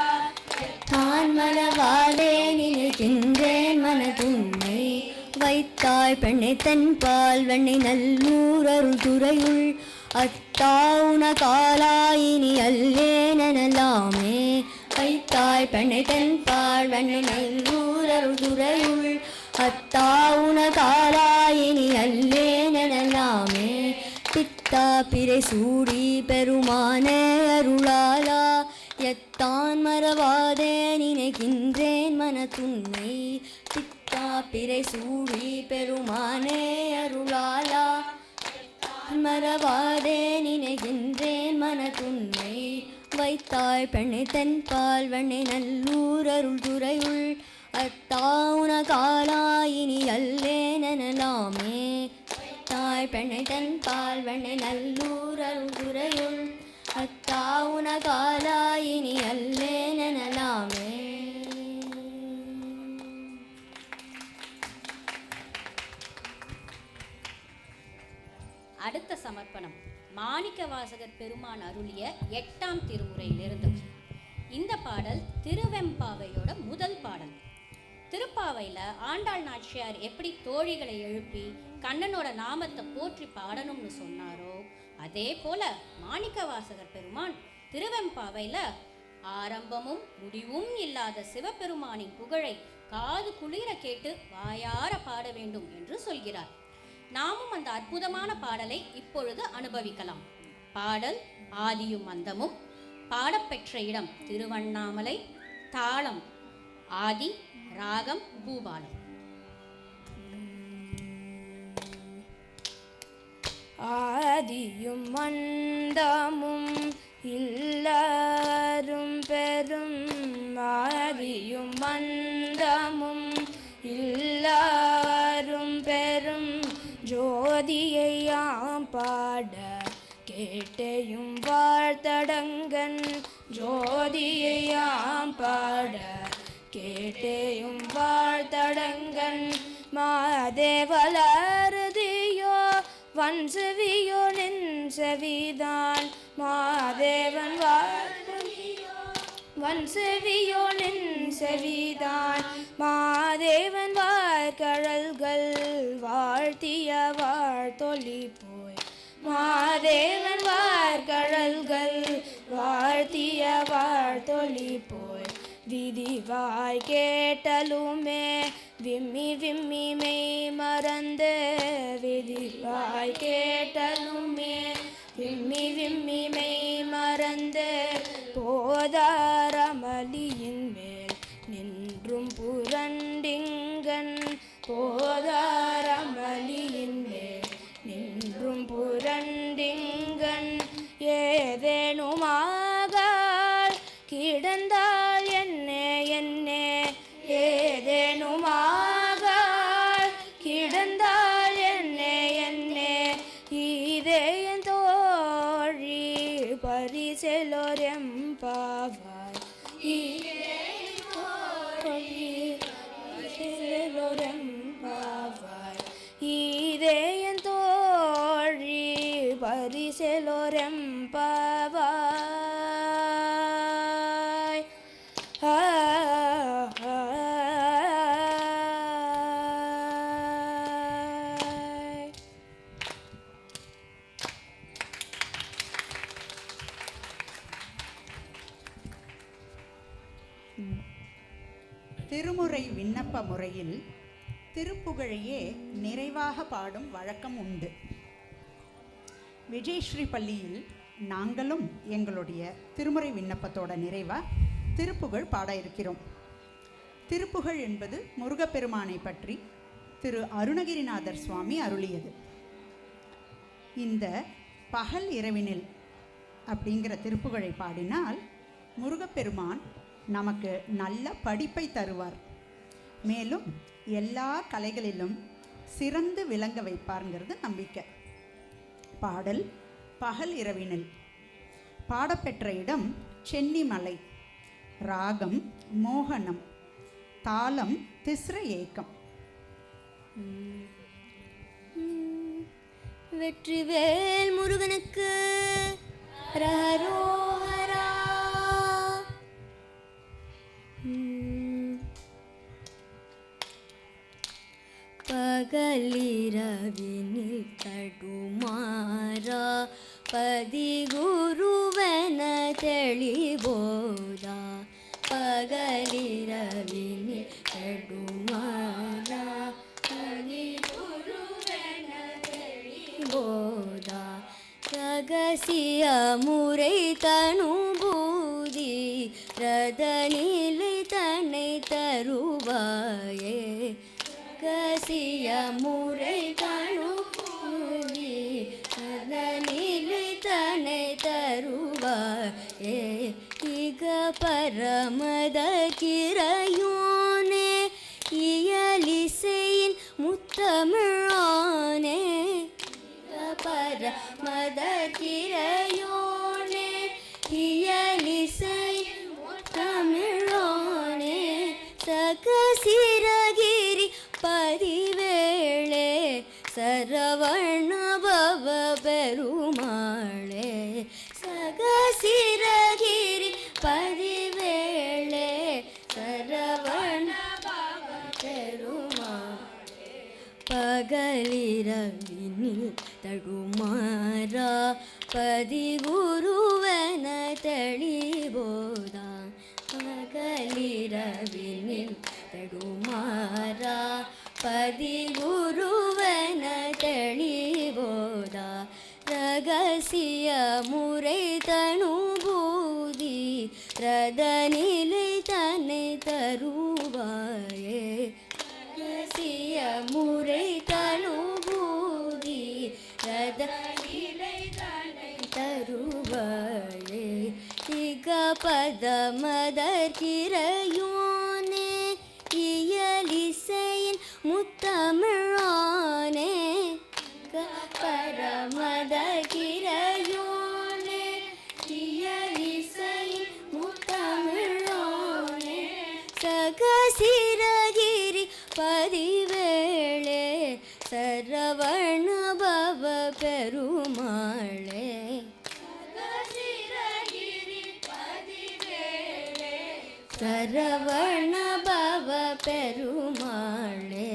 எத்தான் மறவாதே நினைக்கின்றேன் மனத்துன்னை. வைத்தாய் பெண்ணை தென்பால் வெண்ணை நல்லூர் அருள் துறையுள் அத்தா உன காலாயினி அல்லேனலாமே. வைத்தாய் பெண்ணை தென்பால் வெண்ணை நல்லூர் அருள் துறையுள் அத்தா உன காலாயினி அல்லேனலாமே. பித்தா பிறை சூடி பெருமானே அருளாலா எத்தான் மறவாதே நினைக்கின்றேன் மனத்துன்னை. பித்தா பிறை சூடி பெருமானே அருளாலா மறவாதே நினைக்கின்றேன் மனத்துன்னை. வைத்தாய் பெண்ணை தென்பால் வெண்ணை நல்லூர் அருள் துறையுள் அத்தா உன காலாயினி அல்லேனலாமே. வைத்தாய் பெண்ணை தென்பால் வெண்ணை நல்லூர் அருள் துறையுள் அத்தா உன காலாயினி அல்லேனலாமே. அடுத்த சமர்ப்பணம் மாணிக்கவாசகர் பெருமான் அருளிய 8ஆம் திருமுறையிலிருந்து. இந்த பாடல் திருவெம்பாவையோட முதல் பாடல். திருப்பாவையில் ஆண்டாள் நாச்சியார் எப்படி தோழிகளை எழுப்பி கண்ணனோட நாமத்தை போற்றி பாடணும்னு சொன்னாரோ அதே போல மாணிக்கவாசகர் பெருமான் திருவெம்பாவையில் ஆரம்பமும் முடிவும் இல்லாத சிவபெருமானின் புகழை காது குளிர கேட்டு வாயார பாட வேண்டும் என்று சொல்கிறார். நாமும் அந்த அற்புதமான பாடலை இப்பொழுது அனுபவிக்கலாம். பாடல் ஆதியும் அந்தமும். பாடப்பெற்ற இடம் திருவண்ணாமலை. தாளம் ஆதி, ராகம் பூபாலம். ஆதியும் அந்தமும் இல்லாரும் பெரும். ஆதியும் அந்தமும் இல்லாரும் பெரும் ஜோதியையாம் பாட கேட்டையும் வாழ்த்தடங்கன். ஜோதியையாம் பாட கேட்டையும் வாழ்த்தடங்கன். மாதேவலருதியோ வன் செவியோ நின் செவிதான். மாதேவன் வன் செவியோ நின் செவிதான். மாதேவன் வாய்கழல்கள் வாழ்த்திய வாழ்த்தொலி போய். மாதேவன் வாய்கழல்கள் வாழ்த்திய வாழ்த்தொலி போய். விதிவாய் கேட்டலுமே விம்மி விம்மி மெய் மறந்து. விதிவாய் கேட்டலுமே விம்மி விம்மி மெய் மறந்து. போதாரமலியின் மேல் நின்றும் புரண்டிங்கன். போதாரமலியின் மேல் நின்றும் புரண்டிங்கன். ஏதேனுமாகாள் கிடந்தாள் என்னே என்னே. ஏதேனுமாகாள் கிடந்தாள் என்னே என்னே. இதே என் தோழி திருமுறை விண்ணப்ப முறையில் திருப்புகழையே நிறைவாக பாடும் வழக்கம் உண்டு. விஜயஸ்ரீ பள்ளியில் நாங்களும் எங்களுடைய திருமுறை விண்ணப்பத்தோட நிறைவாக திருப்புகழ் பாட இருக்கிறோம். திருப்புகழ் என்பது முருகப்பெருமானை பற்றி திரு அருணகிரிநாதர் சுவாமி அருளியது. இந்த பகல் இரவினில் அப்படிங்கிற திருப்புகழை பாடினால் முருகப்பெருமான் நமக்கு நல்ல படிப்பை தருவார், மேலும் எல்லா கலைகளிலும் சிறந்து விளங்க வைப்பார்ங்கிறது நம்பிக்கை. பாடல் பகல் இரவினில். பாடப்பெற்ற இடம் சென்னிமலை, ராகம் மோகனம், தாளம் திஸ்ர ஏக்கம். வெற்றிவேல் முருகனுக்கு ஹரோஹரா. பகலிரவினில் தடுமாறா பதிகுருவன தெளிவோதா. பகலிரவினில் தடுமாறா பதிகுருவன தெளிவோதா. ரகசிய முறை தனுபூதி ரதநிலை தன்னை தருவாயே. ரகசிய முறை தனுபூதி ரதநிலை தன்னை தருவாயே. இக பரமத கிரையோனே இயலிசையின் முத்தமிழானே. பரமத கிரையோனே இயலிசையின் முத்தமிழானே. சகசிரகிரி பதிவேளே சரவண பவ பெருமாளே. சகசிரகிரி பதிவேளே சரவண பவ பெருமாளே. பகலிரவினில் தடுமாறா பதிகுருவன தெளிவோதா. பகலிரவினில் தடுமாறா பதிகுருவன தெளிவோதா. ரகசிய முறை தனுபூதி ரதநிலை தன்னை தருவாயே. ரகசிய முறை தனுபூதி ரதநிலை தன்னை தருவாயே. இக பதமதற்கிரையோனே இயலிசையின் முத்தமிழானே. பரமதற்கிரையோனே இயலிசையின் முத்தமிழானே. சகசிரகிரி பதிவேளே சரவண பவ பெருமாளே. சரவண பவ பெருமாளே.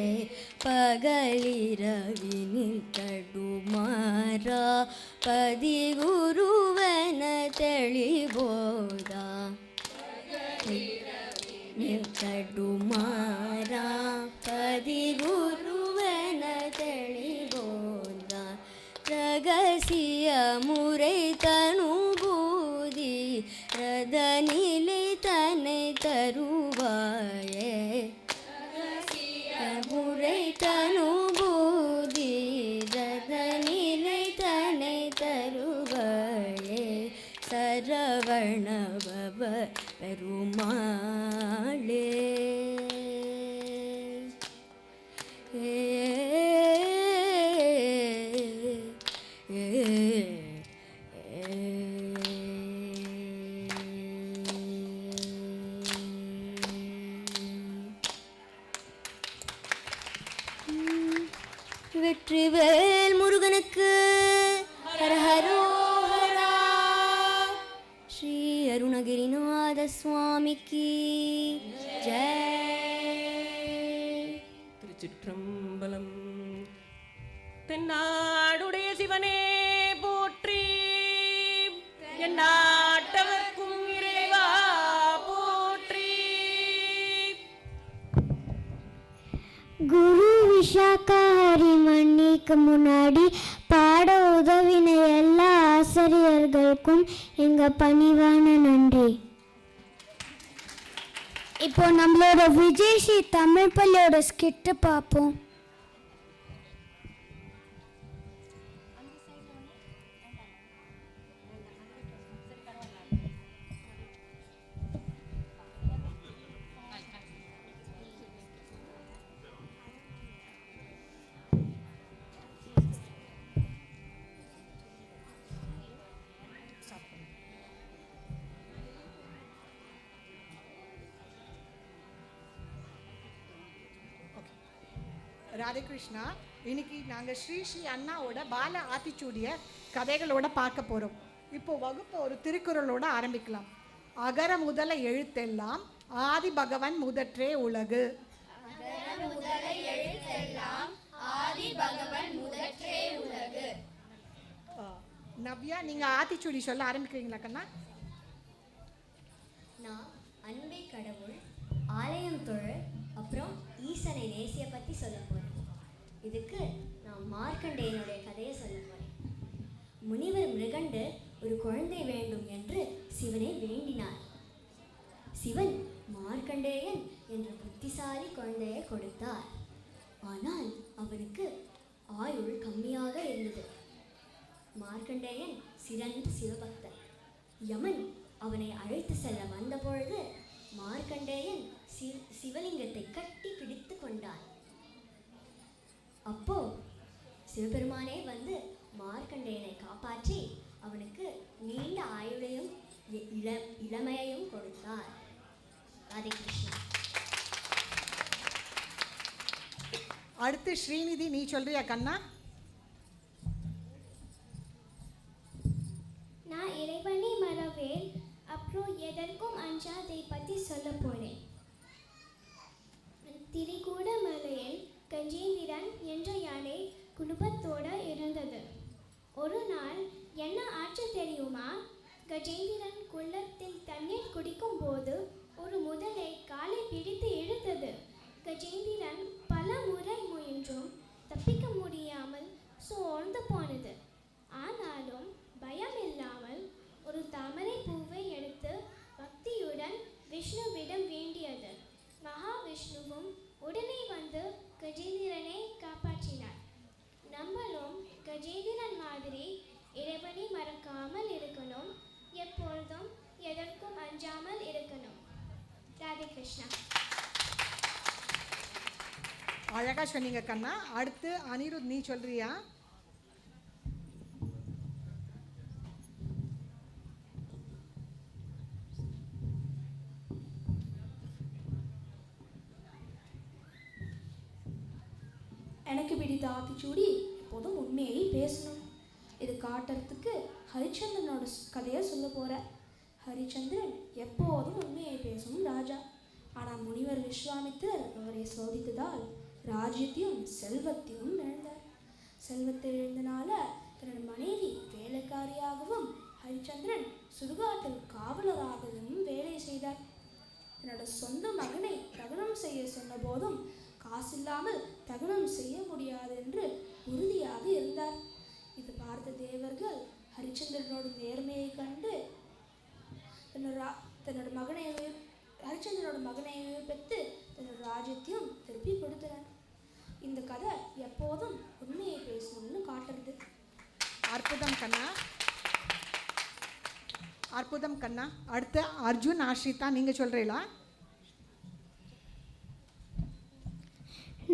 பகலிரவினில் தடுமாறா பதிகுருவன தெளிவோதா. தடுமாறா பதிகுருவன தெளிவோதா. ரகசிய முறை தனுபூதி ரதநிலை தன்னை தருவாயே. முறை தனுபூதி ரதநிலை தன்னை தருவாயே. சரவண பவ பெருமாளே. வெற்றிவேல் முருகனுக்கு ஹரோஹரா. ஸ்ரீ அருணகிரிநாத சுவாமிக்கு ஜெய். திருச்சிற்றம்பலம். தென்னாடுடைய சிவனே போற்றி, என் நாட்டவர்க்கும் இறைவா போற்றி. குரு விஷாக்கா ஹரிமணிக்கு முன்னாடி பாட உதவின எல்லா ஆசிரியர்களுக்கும் எங்கள் பணிவான நன்றி. இப்போ நம்மளோட விஜயஸ்ரீ தமிழ் பள்ளியோட ஸ்கிட்டு பார்ப்போம். ராதே கிருஷ்ணா. இன்னைக்கு நாங்கள் ஸ்ரீ ஸ்ரீ அண்ணாவோட பால ஆத்திச்சூடிய கதைகளோட பார்க்க போகிறோம். இப்போ வகுப்பு ஒரு திருக்குறளோட ஆரம்பிக்கலாம். அகர முதல எழுத்தெல்லாம் ஆதி பகவன் முதற்றே உலகு. நவ்யா, நீங்கள் ஆத்திச்சூடி சொல்ல ஆரம்பிக்கிறீங்களா கண்ணா? நான் அன்பே கடவுள், ஆலயம் தொழில், அப்புறம் ஈசனை நேசிய பற்றி சொல்ல போகிறேன். இதுக்கு நான் மார்க்கண்டேயனுடைய கதையை சொல்ல போகிறேன். முனிவர் மிருகண்டு ஒரு குழந்தை வேண்டும் என்று சிவனை வேண்டினார். சிவன் மார்க்கண்டேயன் என்ற புத்திசாலி குழந்தையை கொடுத்தார். ஆனால் அவனுக்கு ஆயுள் கம்மியாக இருந்தது. மார்க்கண்டேயன் சிறந்த சிவபக்தர். யமன் அவனை அழைத்து செல்ல வந்தபொழுது மார்க்கண்டேயன் சிவலிங்கத்தை கட்டி பிடித்து கொண்டான். அப்போ சிவபெருமானே வந்து மார்க்கண்டேயனை காப்பாற்றி அவனுக்கு நீண்ட ஆயுளையும் இளமையையும் கொடுத்தார். ராதே கிருஷ்ணா. அடுத்து ஸ்ரீநிதி, நீ சொல்றியா கண்ணா? நான் இறைவனை மறவேன், அப்புறம் எதற்கும் அஞ்சாதை பற்றி சொல்ல போகிறேன். திரிகூட மலையில் கஜேந்திரன் என்ற யானை குடும்பத்தோடு இருந்தது. ஒரு நாள் என்ன ஆச்சு தெரியுமா? கஜேந்திரன் குளத்தில் தண்ணீர் குடிக்கும் போது ஒரு முதலை காலை பிடித்து இழுத்தது. கஜேந்திரன் பல முறை முயன்றும் தப்பிக்க முடியாமல் சோர்ந்து போனது. ஆனாலும் பயம் இல்லாமல் ஒரு தாமரை பூவை எடுத்து பக்தியுடன் விஷ்ணுவிடம் வேண்டியது. மகாவிஷ்ணுவும் உடனே வந்து கஜேந்திரனை காப்பாற்றினார். நம்மளும் கஜேந்திரன் மாதிரி இறைவனை மறக்காமல் இருக்கணும், எப்பொழுதும் எதற்கும் அஞ்சாமல் இருக்கணும். ராதே கிருஷ்ணா. அழகா சொன்னீங்க கண்ணா. அடுத்து அனிருத், நீ சொல்றியா? எனக்கு பிடித்த ஆத்திச்சூடி எப்போதும் உண்மையை பேசணும். இது காட்டுறதுக்கு ஹரிச்சந்திரனோட கதையை சொல்ல போகிறேன். ஹரிச்சந்திரன் எப்போதும் உண்மையை பேசும் ராஜா. ஆனால் முனிவர் விஸ்வாமித்திரர் அவரை சோதித்ததால் ராஜ்யத்தையும் செல்வத்தையும் இழந்தார். செல்வத்தை இழந்தனால தன்னோட மனைவி வேலைக்காரியாகவும் ஹரிச்சந்திரன் சுடுகாட்டில் காவலராகவும் வேலை செய்தார். தன்னோட சொந்த மகனை தகனம் செய்ய சொன்ன போதும் காசில்லாமல் தகனம் செய்ய முடியாது என்று உறுதியாக இருந்தார். இது பார்த்த தேவர்கள் ஹரிச்சந்திரனோட நேர்மையை கண்டு தன்னோட மகனை ஹரிச்சந்திரனோட மகனை பெற்று தன்னோட ராஜ்யத்தையும் திருப்பி கொடுத்தனர். இந்த கதை எப்போதும் உண்மையை பேசணும்னு காட்டுறது. அற்புதம் கண்ணா, அற்புதம் கண்ணா. அடுத்து அர்ஜுன், ஆஷ்ரிதா, நீங்கள் சொல்கிறீங்களா?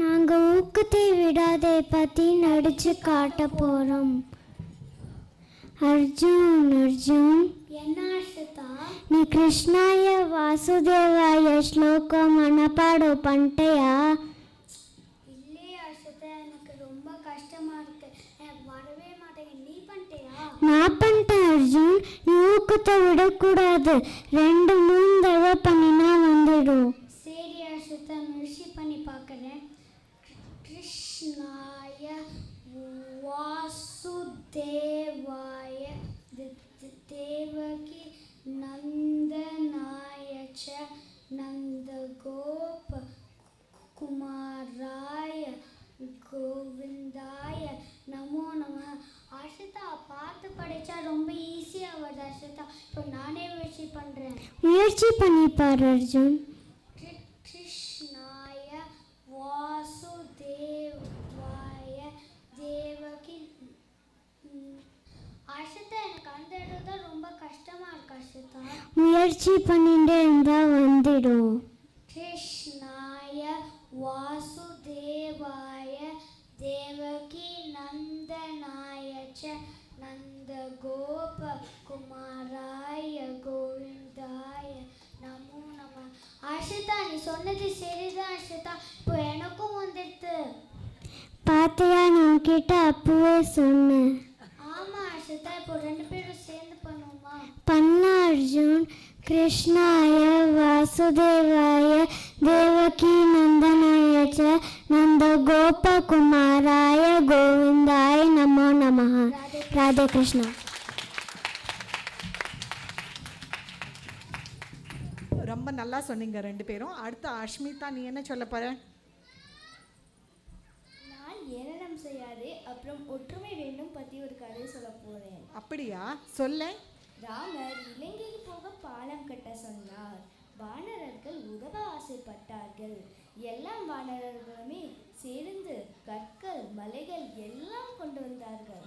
நாங்கள் ஊக்கத்தை விடாதே பற்றி நடிச்சு காட்ட போகிறோம். அர்ஜுன், அர்ஜுன், என்ன ஆஷ்ரிதா? நீ கிருஷ்ணாய வாசுதேவாய ஸ்லோகம் மனப்பாடு பண்ணிட்டியா? இல்லையே ஆஷ்ரிதா, எனக்கு ரொம்ப கஷ்டமாக இருக்கு, எனக்கு வரவே மாட்டேங்க. நீ பண்ணிட்டியா? நான் பண்ணிட்டேன் அர்ஜுன். நீ ஊக்கத்தை விடக்கூடாது, 2-3 தடவை பண்ணினா வந்துடும். சரி ஆஷ்ரிதா, முயற்சி பண்ணி பார்க்குறேன். கிருஷ்ணாய வாசுதேவாய தேவகி நந்தனாய ச நந்தகோப குமாராய முயற்சி பண்ணிப்பார் அர்ஜுன். கிருஷ்ணாய வாசுதேவாய தேவகி. ஆஷிதா, எனக்கு அந்த இடம் தான் ரொம்ப கஷ்டமா இருக்கு ஆஷிதா. முயற்சி பண்ணிட்டே இருந்தா வந்துடும். கிருஷ்ணாய வாசுதேவாய தேவகி நந்தனாய ச நந்த கோப குமாராய கோவிந்தாய நமோ நம. ஆஷிதா, நீ சொன்னது சரிதான் ஆஷிதா. இப்போ எனக்கும் வந்துடுது. பாத்தியா, நான் கிட்ட அப்பவே சொன்னேன். ஆமா ஆஷிதா, இப்போ 2 பேரும் சேர்ந்து பண்ணுவோமா? பண்ண அர்ஜுன். கிருஷ்ணாய வாசுதேவாய தேவகி நந்தனாய ச நந்த கோபகுமாராய கோவிந்தாய நமோ நமः. ராதே கிருஷ்ணா. ரொம்ப நல்லா சொன்னீங்க 2 பேரும். அடுத்து அஷ்மிதா, நீ என்ன சொல்ல போற? நான் ஏளனம் செய்யாதே அப்புறம் ஒற்றுமை வேண்டும் பற்றி ஒரு கதை சொல்ல போகிறேன். அப்படியா, சொல்ல. ராமர் இலங்கைக்கு போக பாலம் கட்ட சொன்னார். வானரர்கள் உதவ ஆசைப்பட்டார்கள். எல்லா வானரர்களுமே சேர்ந்து கற்கள் மலைகள் எல்லாம் கொண்டு வந்தார்கள்.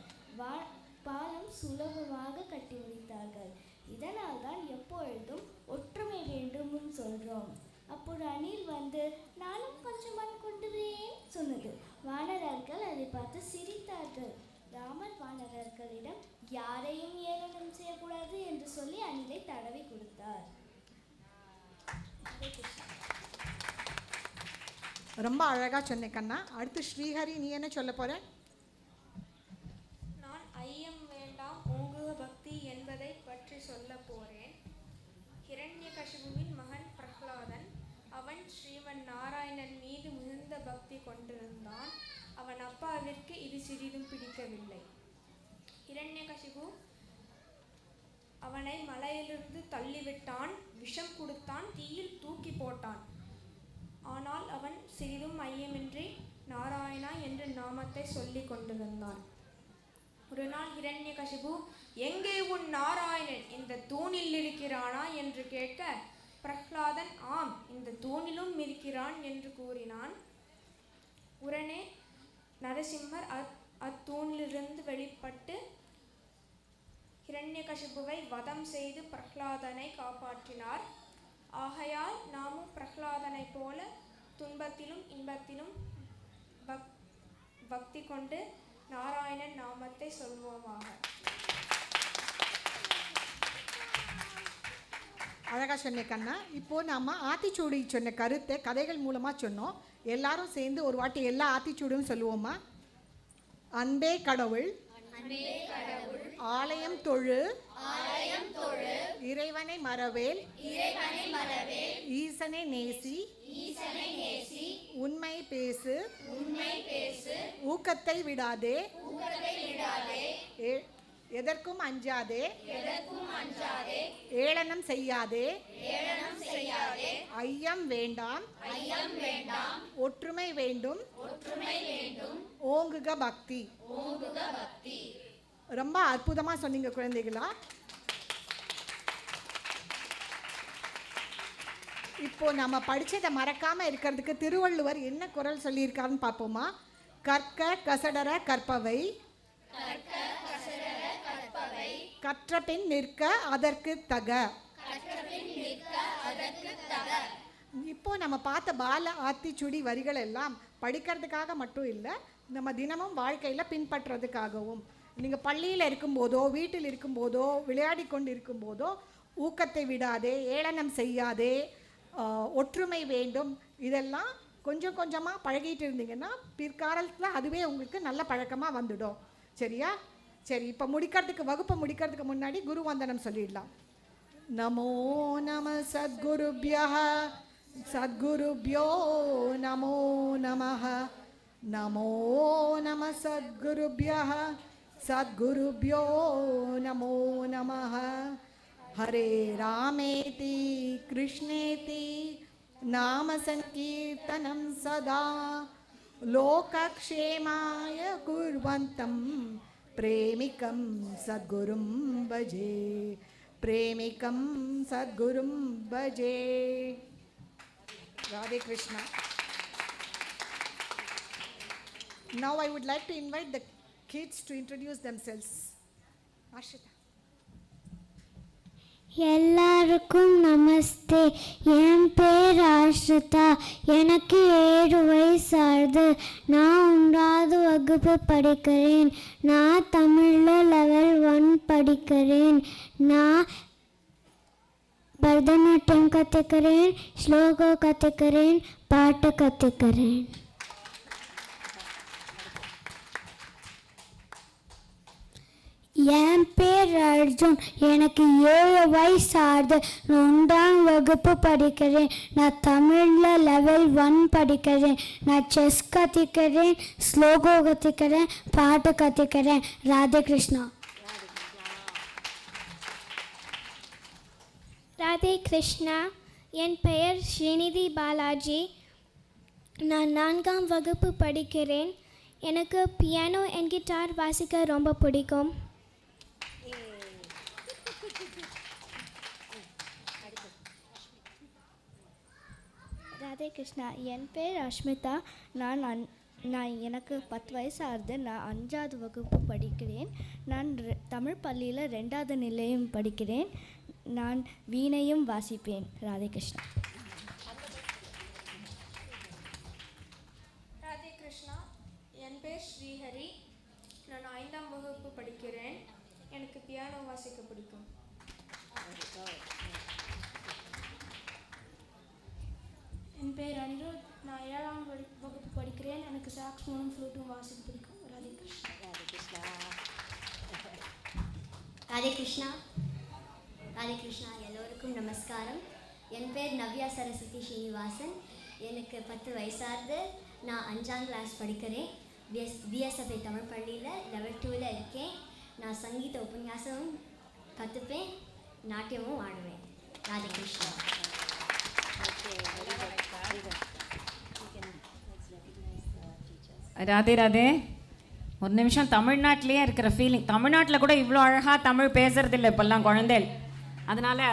பாலம் சுலபமாக கட்டி முடித்தார்கள். இதனால் தான் எப்பொழுதும் ஒற்றுமை வேண்டும் சொல்கிறோம். அப்போது அணில் வந்து நானும் கொஞ்சம் மண் கொண்டுவேன் சொன்னது. வானரர்கள் அதை பார்த்து சிரித்தார்கள். ராமர் வானரர்களிடம் யாரையும் ஏளனம் செய்யக்கூடாது என்று சொல்லி அணிலை தடவி கொடுத்தார். ரொம்ப அழகா சொன்னேன் கண்ணா. அடுத்து ஸ்ரீஹரி, நீ என்ன சொல்ல போற? நான் ஐயம் வேண்டாம் ஓங்குக பக்தி என்பதை பற்றி சொல்ல போறேன். ஹிரண்யகசிபுவின் மகன் பிரஹ்லாதன், அவன் ஸ்ரீமன் நாராயணன் மீது மிகுந்த பக்தி கொண்டிருந்தான். அவன் அப்பாவிற்கு இது சிறிதும் பிடிக்கவில்லை. ஹிரண்யகசிபு அவனை மலையிலிருந்து தள்ளிவிட்டான், விஷம் கொடுத்தான், தீயில் தூக்கி போட்டான். ஆனால் அவன் சிறிதும் ஐயமின்றி நாராயணா என்ற நாமத்தை சொல்லி கொண்டிருந்தான். ஒரு நாள் ஹிரண்யகசிபு, எங்கே உன் நாராயணன், இந்த தூணில் இருக்கிறானா என்று கேட்க, பிரஹ்லாதன் ஆம், இந்த தூணிலும் இருக்கிறான் என்று கூறினான். உடனே நரசிம்மர் அத்தூணிலிருந்து வெளிப்பட்டு ஹிரண்யகசிபுவை வதம் செய்து பிரஹ்லாதனை காப்பாற்றினார். ஆகையால் நாமும் பிரஹ்லாதனை போல துன்பத்திலும் இன்பத்திலும் பக்தி கொண்டு நாராயணன் நாமத்தை சொல்வோமாக. அழகா சொன்ன கண்ணா. இப்போ நாம ஆத்திச்சூடி சொன்ன கருத்தை கதைகள் மூலமா சொன்னோம். எல்லாரும் சேர்ந்து ஒரு வாட்டி எல்லா ஆத்திச்சூடும் சொல்லுவோமா? அன்பே கடவுள், ஆலயம் தொழு, இறைவனை மறவேல், ஈசனை நேசி, உண்மை பேசு, ஊக்கத்தை விடாதே, எதற்கும் அஞ்சாதே, ஏளனம் செய்யாதே, ஐயம் வேண்டாம், ஒற்றுமை வேண்டும், ஓங்குக பக்தி. ரொம்ப அற்புதமா சொன்னீங்க குழந்தைகளா. இப்போ நம்ம படிச்சதை மறக்காம இருக்கிறதுக்கு திருவள்ளுவர் என்ன குறள் சொல்லியிருக்காருன்னு பார்ப்போமா? கற்க கசடர கற்பவை, கற்றபின் நிற்க அதற்கு தக. இப்போ நம்ம பார்த்த பால ஆத்திச்சுடி வரிகள் எல்லாம் படிக்கிறதுக்காக மட்டும் இல்லை, நம்ம தினமும் வாழ்க்கையில் பின்பற்றுறதுக்காகவும். நீங்கள் பள்ளியில் இருக்கும்போதோ வீட்டில் இருக்கும்போதோ விளையாடி கொண்டு இருக்கும்போதோ ஊக்கத்தை விடாதே, ஏளனம் செய்யாதே, ஒற்றுமை வேண்டும், இதெல்லாம் கொஞ்சம் கொஞ்சமாக பழகிட்டு இருந்தீங்கன்னா பிற்காலத்தில் அதுவே உங்களுக்கு நல்ல பழக்கமாக வந்துடும். சரியா? சரி, இப்போ வகுப்பை முடிக்கிறதுக்கு முன்னாடி குரு வந்தனம் சொல்லிடலாம். நமோ நம சத்குருப்யஹ, சத்குருப்யோ நமோ நமஹ, நமோ நம சத்குருப்யஹ, சத்குருப்யோ நமோ நமஹ. ஹரே ராமேதி கிருஷ்ணேதி நாமசங்கீர்த்தனம் சதா லோகக்ஷேமாய குர்வந்தம் பிரேமிகம் சத்குரும் பஜே. प्रेमिकं सद्गुरुं भजे. Radhe Krishna. Now I would like to invite the kids to introduce themselves. Ashita. எல்லாருக்கும் நமஸ்தே. என் பேர் ஆஷ்ரிதா. எனக்கு 7 வயசாகுது. நான் 1வது வகுப்பு படிக்கிறேன். நான் தமிழில் லெவல் 1 படிக்கிறேன். நான் பரதநாட்டியம் கற்றுக்கிறேன், ஸ்லோகம் கற்றுக்கிறேன், பாட்டு கற்றுக்கிறேன். என் பேர் அர்ஜுன். எனக்கு 7 வயசாகுது. 1ஆம் வகுப்பு படிக்கிறேன். நான் தமிழில் லெவல் 1 படிக்கிறேன். நான் செஸ் கற்றுக்கிறேன், ஸ்லோகம் கற்றுக்கிறேன், பாட்டு கற்றுக்கிறேன். ராதே கிருஷ்ணா. ராதே கிருஷ்ணா. என் பெயர் ஸ்ரீநிதி பாலாஜி. நான் 4ஆம் வகுப்பு படிக்கிறேன். எனக்கு பியானோ அண்ட் கிட்டார் வாசிக்க ரொம்ப பிடிக்கும். ராதே கிருஷ்ணா. என் பேர் அஷ்மிதா. எனக்கு 10 வயசாகுது. நான் 5வது வகுப்பு படிக்கிறேன். நான் தமிழ் பள்ளியில் 2வது நிலையம் படிக்கிறேன். நான் வீணையும் வாசிப்பேன். ராதே கிருஷ்ணா. ராதே கிருஷ்ணா. என் பேர் ஸ்ரீஹரி. நான் 5ஆம் வகுப்பு படிக்கிறேன். எனக்கு பியானோ வாசிக்க பிடிக்கும். என் பேர் அனிருத். நான் 7ஆம் வகுப்பு படிக்கிறேன். எனக்கு சாக்ஸ்ஃபோனும் ஃப்ளூட்டும் வாசிக்க பிடிக்கும். ராதே கிருஷ்ணா. ராதே கிருஷ்ணா. ராதே கிருஷ்ணா. எல்லோருக்கும் நமஸ்காரம். என் பேர் நவ்யா சரஸ்வதி ஸ்ரீனிவாசன். எனக்கு 10 வயசாகுது. நான் 5ஆம் கிளாஸ் படிக்கிறேன். பிஎஸ்எஃப்ஐ தமிழ் பள்ளியில் லெவல் 2ல் இருக்கேன். நான் சங்கீத உபன்யாசமும் கற்றுப்பேன், நாட்டியமும் ஆடுவேன். ராதே கிருஷ்ணா. ராதே ராதே. ஒரு நிமிஷம் தமிழ்நாட்டிலேயே இருக்கிற ஃபீலிங். தமிழ்நாட்டில் கூட இவ்வளோ அழகாக தமிழ் பேசுகிறதில்ல இப்போல்லாம் குழந்தைகள். அதனால்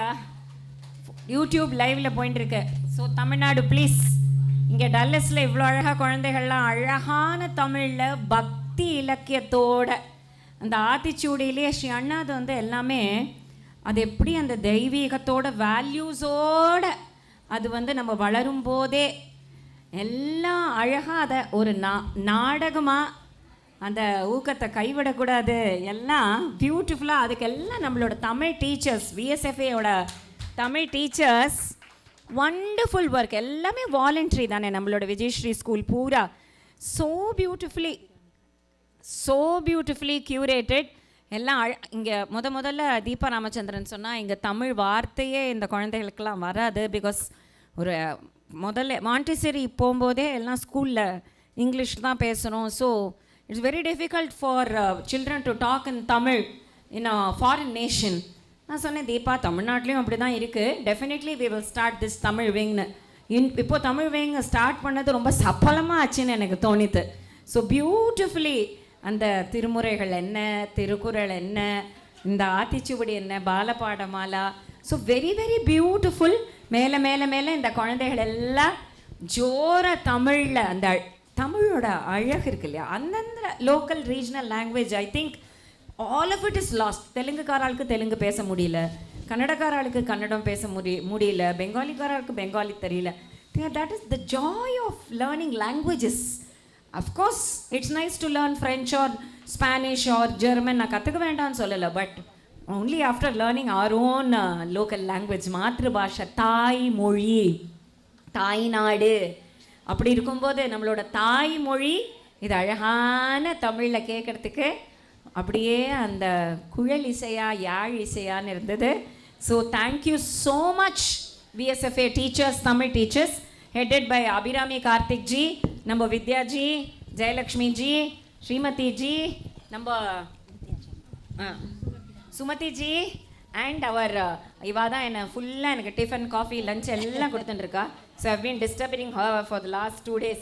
யூடியூப் லைவில் போயிட்டு இருக்கு. So Tamil Nadu please. இங்கே டல்லஸில் இவ்வளோ அழகாக குழந்தைகள்லாம் அழகான தமிழில் பக்தி இலக்கியத்தோட அந்த ஆத்திச்சூடியிலே ஸ்ரீ அண்ணாது வந்து எல்லாமே அது எப்படி அந்த தெய்வீகத்தோட வேல்யூஸோட அது வந்து நம்ம வளரும் போதே எல்லாம் அழகாக அதை ஒரு நாடகமாக அந்த ஊக்கத்தை கைவிடக்கூடாது. எல்லாம் பியூட்டிஃபுல்லாக அதுக்கெல்லாம் நம்மளோட தமிழ் டீச்சர்ஸ், விஎஸ்எஃப்ஏயோட தமிழ் டீச்சர்ஸ் வண்டர்ஃபுல் ஒர்க். எல்லாமே வாலண்ட்ரி தானே நம்மளோட விஜயஸ்ரீ ஸ்கூல் பூரா. So beautifully curated. எல்லாம் இங்கே முதல்ல தீபா ராமச்சந்திரன் சொன்னால் இங்கே தமிழ் வார்த்தையே இந்த குழந்தைகளுக்கெல்லாம் வராது. பிகாஸ் ஒரு முதல்ல மாண்டிசரி போகும்போதே எல்லாம் ஸ்கூலில் இங்கிலீஷ் தான் பேசுகிறோம். So it's very difficult for children to talk in Tamil in a foreign nation. நான் சொன்னேன் தீபா தமிழ்நாட்டிலையும் அப்படி தான் இருக்குது. Definitely we will start this Tamil விங்னு. இப்போது தமிழ் விங் ஸ்டார்ட் பண்ணது ரொம்ப சஃபலமாக ஆச்சுன்னு எனக்கு தோணித்து. ஸோ பியூட்டிஃபுல்லி அந்த திருமுறைகள் என்ன, திருக்குறள் என்ன, இந்த ஆத்திச்சுவடி என்ன, Balapadamala. So very very beautiful. மேலே மேலே மேலே இந்த குழந்தைகள் எல்லாம் ஜோர தமிழில் அந்த தமிழோட அழகு இருக்கு இல்லையா, அந்தந்த local regional language I think all of it is lost. தெலுங்குக்காராளுக்கு தெலுங்கு பேச முடியல, கன்னடக்காராளுக்கு கன்னடம் பேச முடியல, பெங்காலிக்காராளுக்கு பெங்காலி தெரியல. That is the joy of learning languages. Of course it's nice to learn French or Spanish or German. நான் கற்றுக்க வேண்டாம்னு சொல்லலை. But only after learning our own local language, மாத்ருபாஷை, தாய்மொழி, தாய்நாடு. அப்படி இருக்கும்போது நம்மளோட தாய்மொழி இது அழகான தமிழில் கேட்குறதுக்கு அப்படியே அந்த குழல் இசையா யாழ் இசையான்னு இருந்தது. So thank you so much VSFA teachers, Tamil teachers headed by Abirami Karthik ji, நம்ம வித்யாஜி, ஜெயலக்ஷ்மி ஜி, ஸ்ரீமதி ஜி, நம்ம சுமதி ஜி அண்ட் அவர் இவா தான் என்னை ஃபுல்லாக எனக்கு டிஃபன், காஃபி, லஞ்ச் எல்லாம் கொடுத்துட்டுருக்கா. So I've been disturbing her for the last 2 days.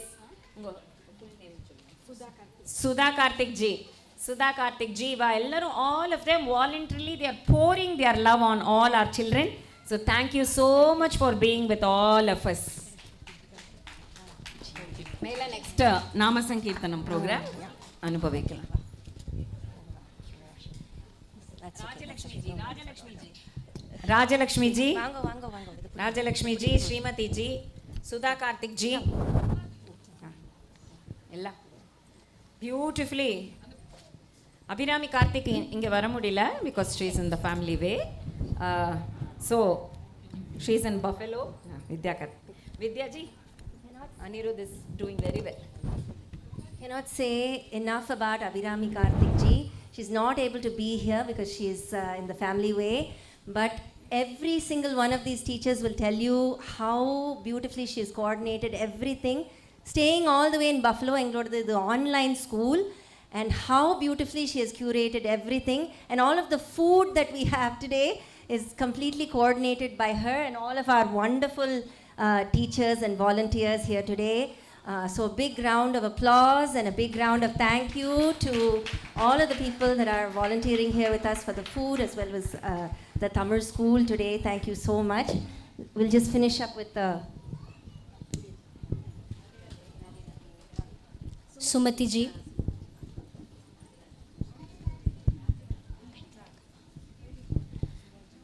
Sudha Karthik ji. Sudha Karthik Jiva, ellaru, all of them voluntarily they are pouring their love on all our children. So thank you so much for being with all of us. Mela, next Namasankirtanam program anubhavikalam. Rajalakshmi ji, Rajalakshmi ji, Srimati ji, Sudha Karthik ji, ella beautifully. Abhirami Karthik inge vara mudila because she is in the family way. So she is in Buffalo. Vidya ji, Anirudh is doing very well. Cannot say enough about Abhirami Karthik ji. She's not able to be here because she is in the family way, but every single one of these teachers will tell you how beautifully she has coordinated everything, staying all the way in Buffalo and go to the online school, and how beautifully she has curated everything. And all of the food that we have today is completely coordinated by her and all of our wonderful teachers and volunteers here today. So a big round of applause and a big round of thank you to all of the people that are volunteering here with us for the food as well as the Tamil school today. Thank you so much. We'll just finish up with the Sumati ji.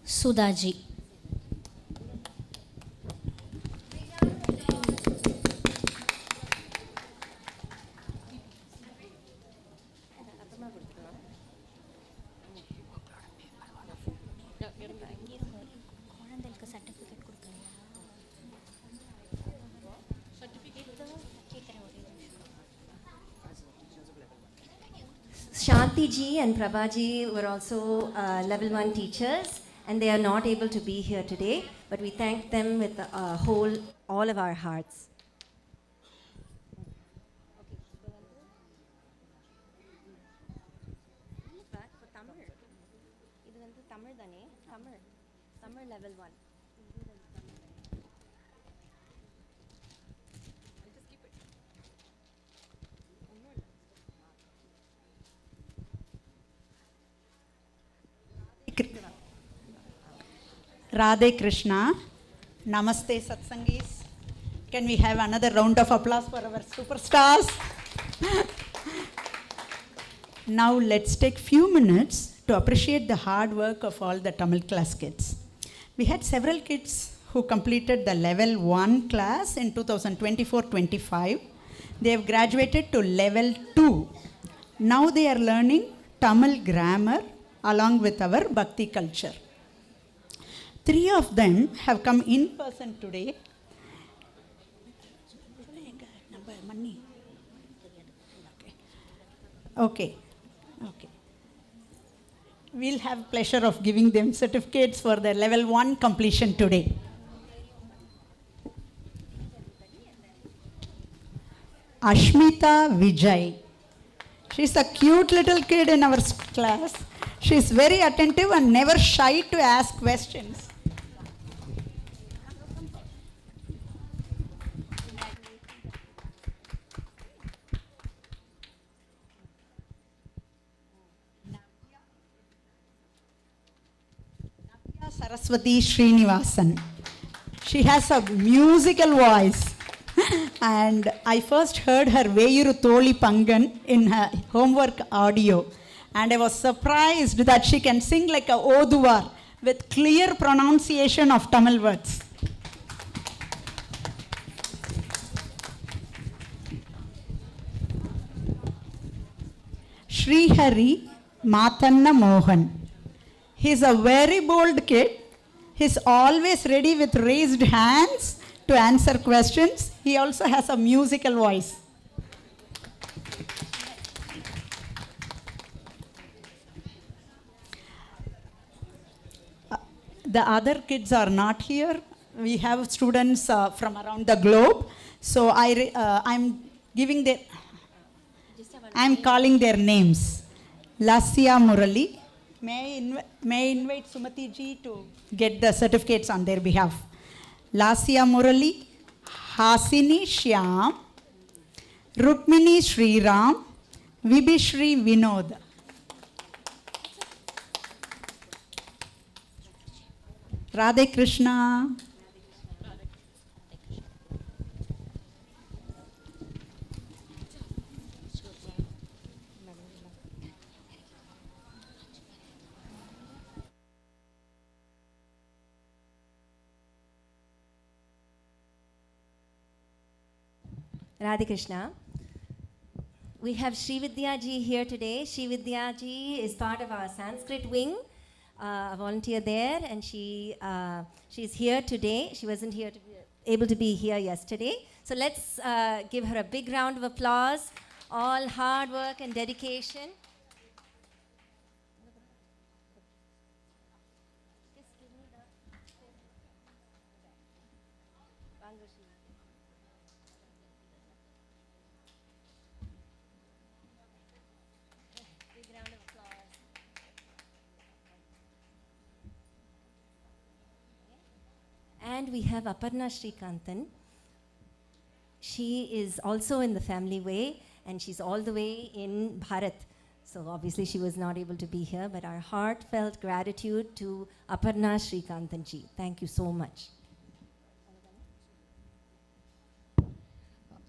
Sudha ji. Shanti ji and Prabha ji were also level 1 teachers, and they are not able to be here today, but we thank them with all of our hearts. Tamil level 1. Radhe Krishna. Namaste Satsangis. Can we have another round of applause for our superstars? Now let's take few minutes to appreciate the hard work of all the Tamil class kids. We had several kids who completed the level 1 class in 2024-25. They have graduated to level 2. Now they are learning Tamil grammar along with our bhakti culture. 3 of them have come in person today. Okay. We'll have pleasure of giving them certificates for their level 1 completion today. Ashmita Vijay. She's a cute little kid in our class. She's very attentive and never shy to ask questions. Saraswati Srinivasan. She has a musical voice. And I first heard her Veyuru Tholi Pangan in her homework audio. And I was surprised that she can sing like a Oduvar with clear pronunciation of Tamil words. Sri Hari Matanna Mohan. He's a very bold kid. He's always ready with raised hands to answer questions. He also has a musical voice. The other kids are not here. We have students from around the globe. So I'm calling their names. Lasya Murali. May I invite Sumati ji to get the certificates on their behalf. Lasya Murali, Hasini Shyam, Rukmini Sriram, Vibhishri Vinod. Radhe Krishna. Radhe Krishna. We have Sri Vidya ji here today. Sri Vidya ji is part of our Sanskrit wing, a volunteer there, and she's here today. She wasn't able to be here yesterday. So let's give her a big round of applause. All hard work and dedication. And we have Aparna Srikantan. She is also in the family way, and she's all the way in Bharat. So obviously she was not able to be here, but our heartfelt gratitude to Aparna Srikantan ji. Thank you so much.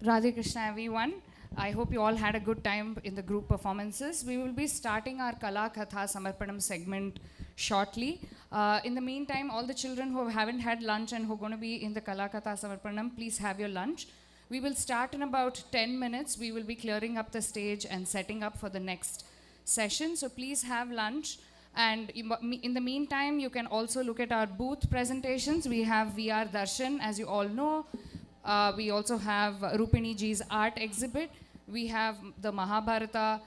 Radhe Krishna, everyone. I hope you all had a good time in the group performances. We will be starting our Kala Katha Samarpanam segment shortly. In the meantime, all the children who haven't had lunch and who are going to be in the Kala Katha Samarpanam, please have your lunch. We will start in about 10 minutes. We will be clearing up the stage and setting up for the next session. So please have lunch. And in the meantime, you can also look at our booth presentations. We have VR Darshan, as you all know. We also have Rupini ji's art exhibit. We have the Mahabharata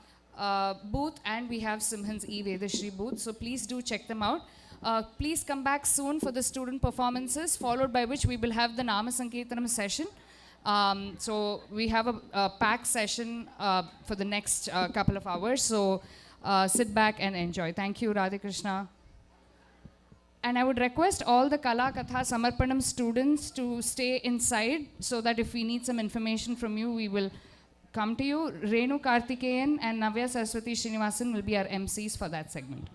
booth, and we have Simhan's E-Vedashri booth. So please do check them out. Please come back soon for the student performances, followed by which we will have the Namasankirtanam session. So we have a packed session for the next couple of hours. So sit back and enjoy. Thank you, Radhe Krishna. And I would request all the Kala Katha Samarpanam students to stay inside so that if we need some information from you, we will come to you. Renu Karthikeyan and Navya Saraswati Srinivasan will be our MCs for that segment.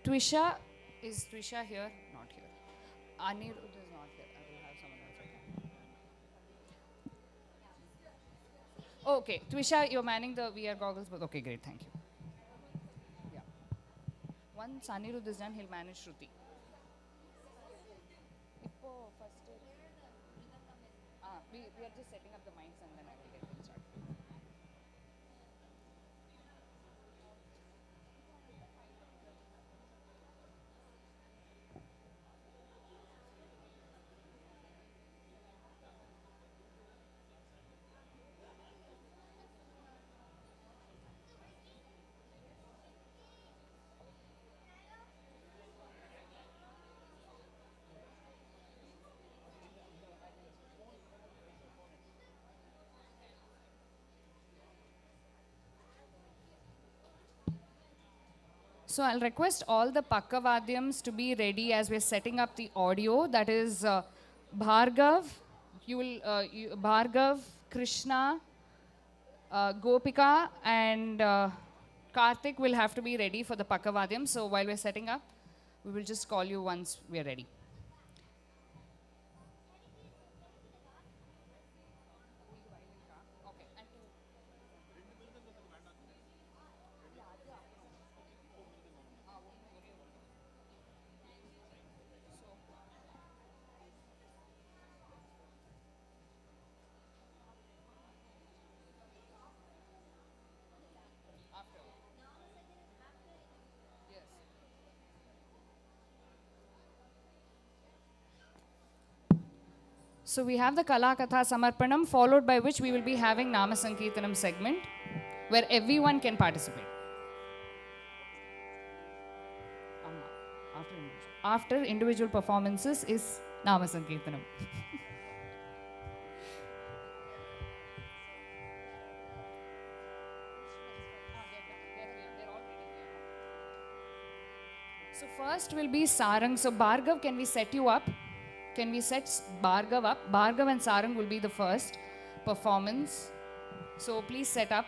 Twisha, is Twisha here? Not here. Anirudh is not here. I will have someone else. Okay, Twisha, you're manning the VR goggles, but okay, great, thank you. Yeah. Once Anirudh is done, he'll manage Shruti. We are just setting up the mics and then I will get things started. So I'll request all the Pakkavadyams to be ready as we're setting up the audio. That is Bhargav, Bhargav, Krishna, Gopika, and Karthik will have to be ready for the Pakkavadyam. So while we're setting up, we will just call you once we're ready. So we have the Kala Katha Samarpanam, followed by which we will be having Namasankirtanam segment, where everyone can participate. After individual performances is Namasankirtanam. So first will be Sarang. So Bhargav, can we set you up? Can we set Bhargav up? Bhargav and Sarang will be the first performance. So please set up.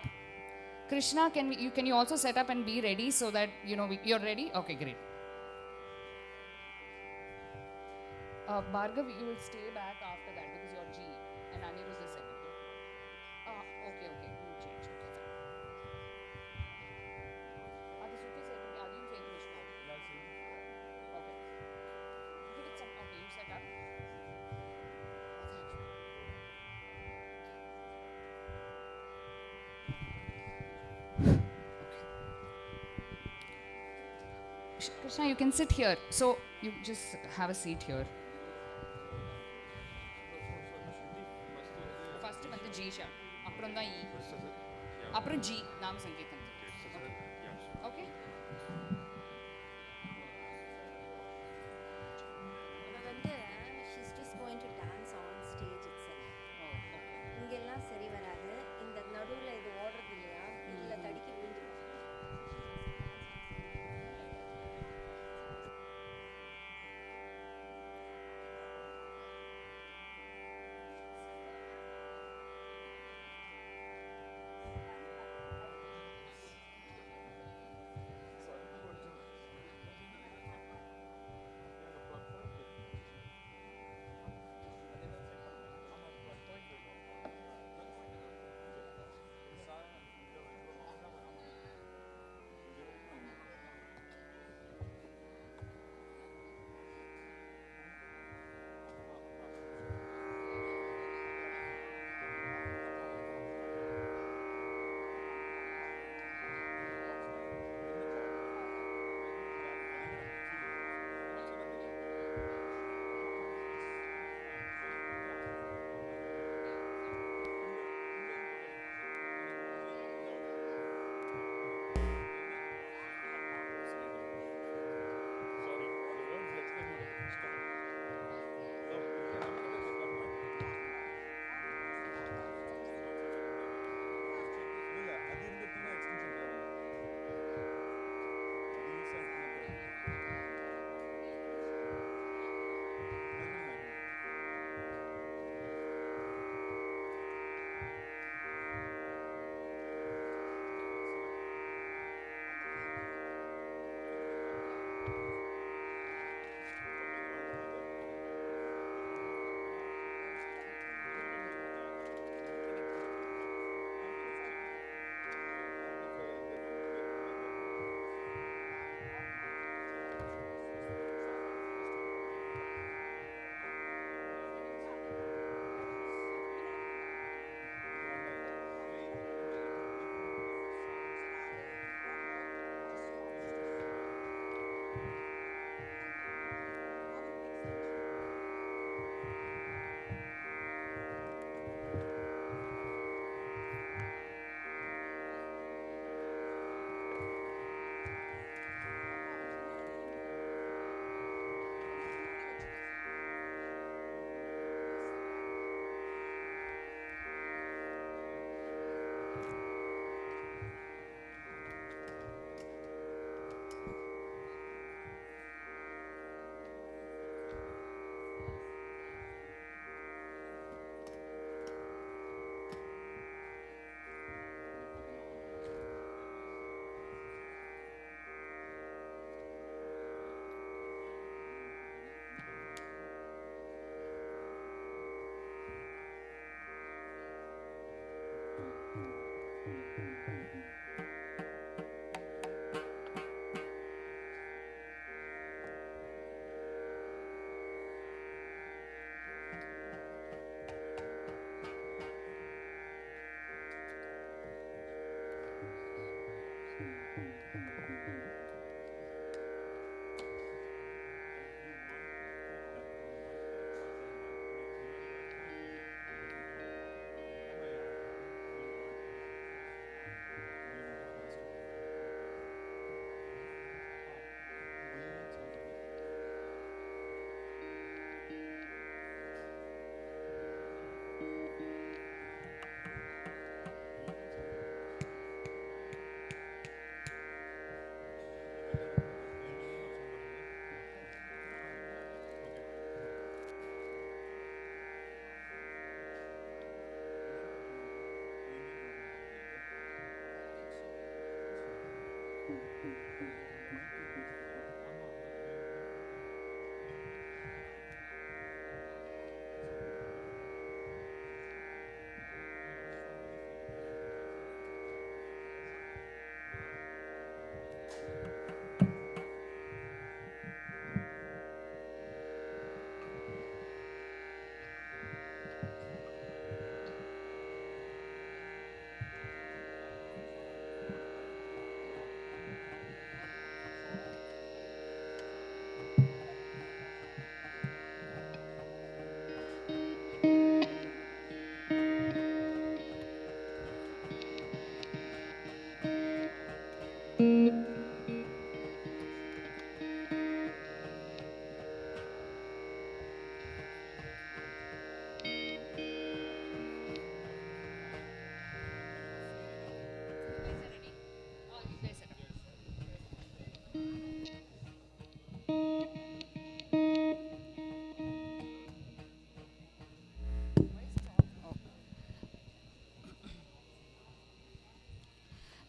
Krishna, can you also set up and be ready so that you're ready? Okay, great. Bhargav, you will stay back after that because you're G and Anirudh is second. Okay, you change. Okay, fine. Adi Suki said to me, Adi, you say Krishna. Okay. Give it some. Okay, you set up. Krishna, you can sit here. So you just have a seat here. First வந்து G sharp. அப்புறம் தான் E. அப்புறம் G நாமசங்கீர்த்தனம். Okay? She's just going to dance on stage itself. இங்கெல்லாம் சரி வராது. இந்த நடுவுல இது ஓடுறது இல்லையா? இதுல தடிக்கி விழுந்துடும்.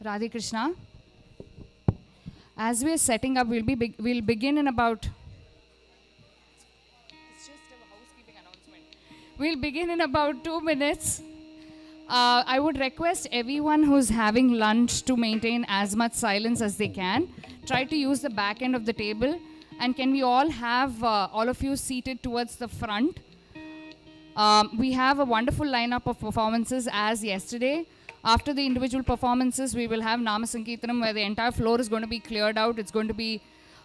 Radhe Krishna. As we are setting up, we'll begin in about. It's just a housekeeping announcement. We'll begin in about 2 minutes. I would request everyone who's having lunch to maintain as much silence as they can. Try to use the back end of the table. And can we all have all of you seated towards the front? We have a wonderful lineup of performances as yesterday. After the individual performances, we will have Namasankirtanam where the entire floor is going to be cleared out. It's going to be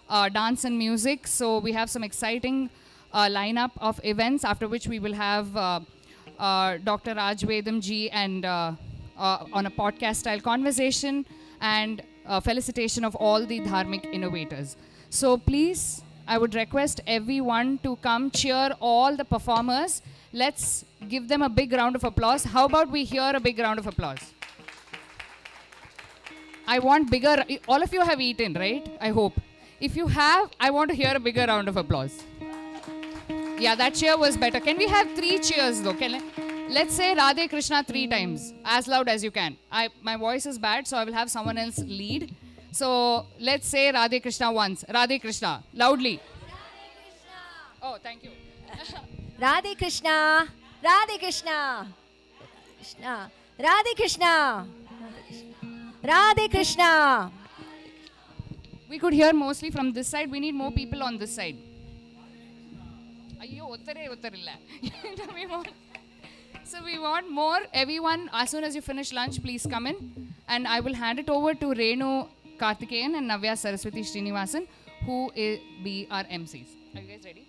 dance and music. So we have some exciting lineup of events, after which we will have Dr. Raj Vedam ji and on a podcast style conversation and felicitation of all the dharmic innovators. So please, I would request everyone to come cheer all the performers. Let's give them a big round of applause. How about we hear a big round of applause? I want bigger, all of you have eaten, right? I hope. If you have, I want to hear a bigger round of applause. Yeah, that cheer was better. Can we have 3 cheers though? Let's say Radhe Krishna 3 times, as loud as you can. My voice is bad, so I will have someone else lead. So let's say Radhe Krishna once. Radhe Krishna, loudly. Oh, thank you. Radhe Krishna, Radhe Krishna, Krishna, Radhe Krishna, Radhe Krishna. We could hear mostly from this side. We need more people on this side. So we want more. Everyone, as soon as you finish lunch, please come in. And I will hand it over to Renu Karthikeyan and Navya Saraswati Srinivasan, who will be our MCs. Are you guys ready?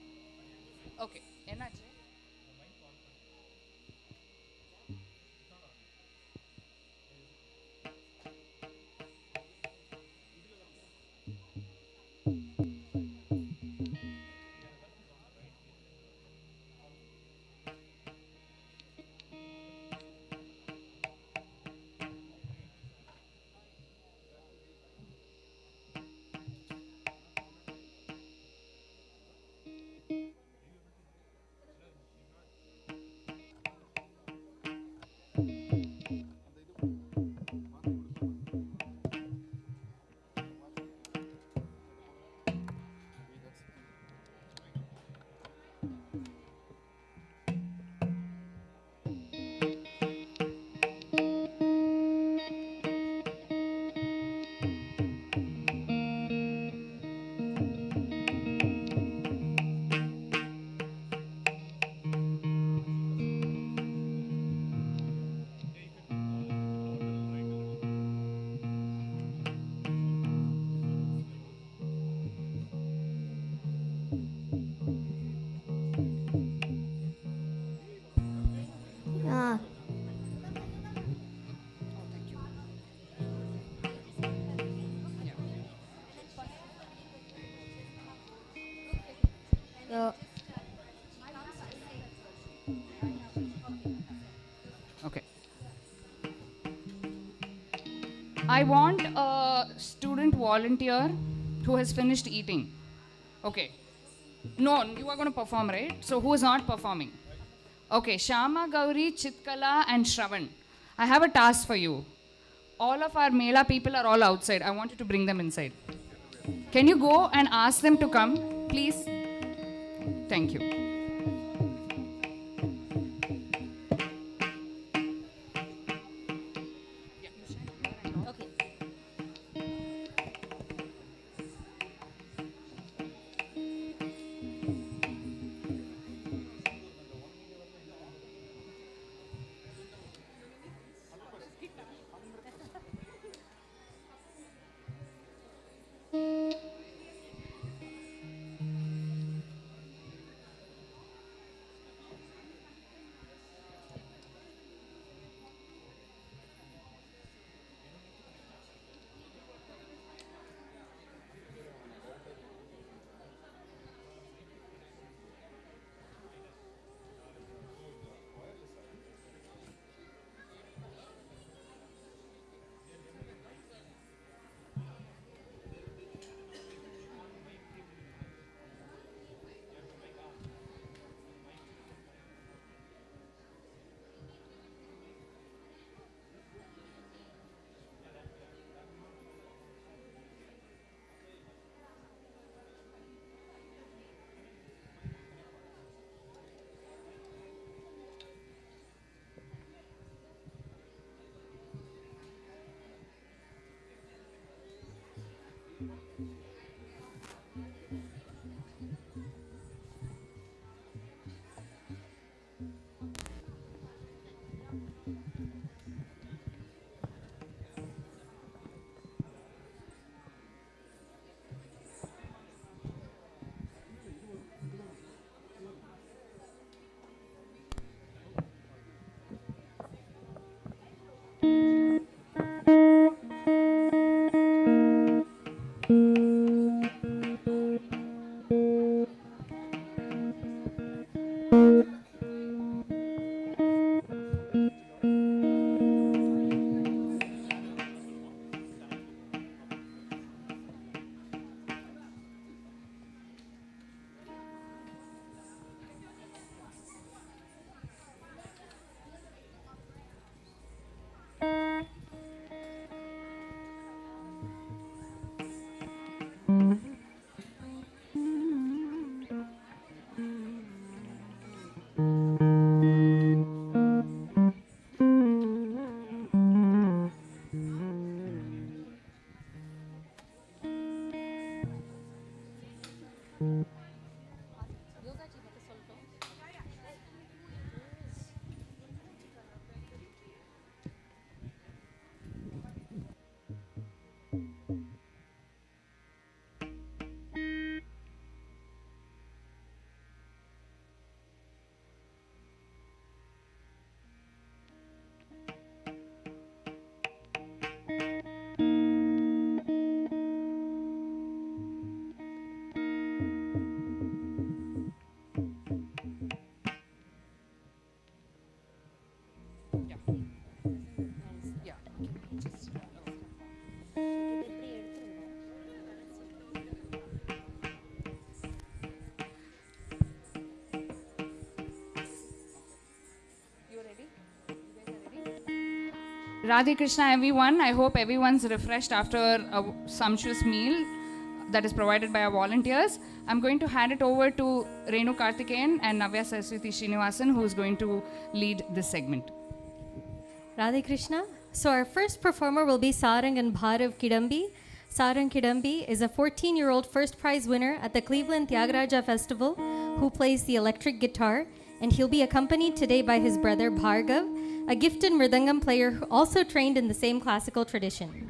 Okay. Okay. I want a student volunteer who has finished eating. Okay. No, you are going to perform, right? So who is not performing? Okay, Shama, Gauri, Chitkala and Shravan. I have a task for you. All of our Mela people are all outside. I want you to bring them inside. Can you go and ask them to come, please? Thank you. Radhe Krishna, everyone. I hope everyone's refreshed after a sumptuous meal that is provided by our volunteers. I'm going to hand it over to Renu Karthikeyan and Navya Saraswati Srinivasan, who is going to lead this segment. Radhe Krishna. So our first performer will be Sarang and Bharav Kidambi. Sarang Kidambi is a 14-year-old first prize winner at the Cleveland Tyagaraja Festival who plays the electric guitar, and he'll be accompanied today by his brother Bhargav, a gifted mridangam player who also trained in the same classical tradition.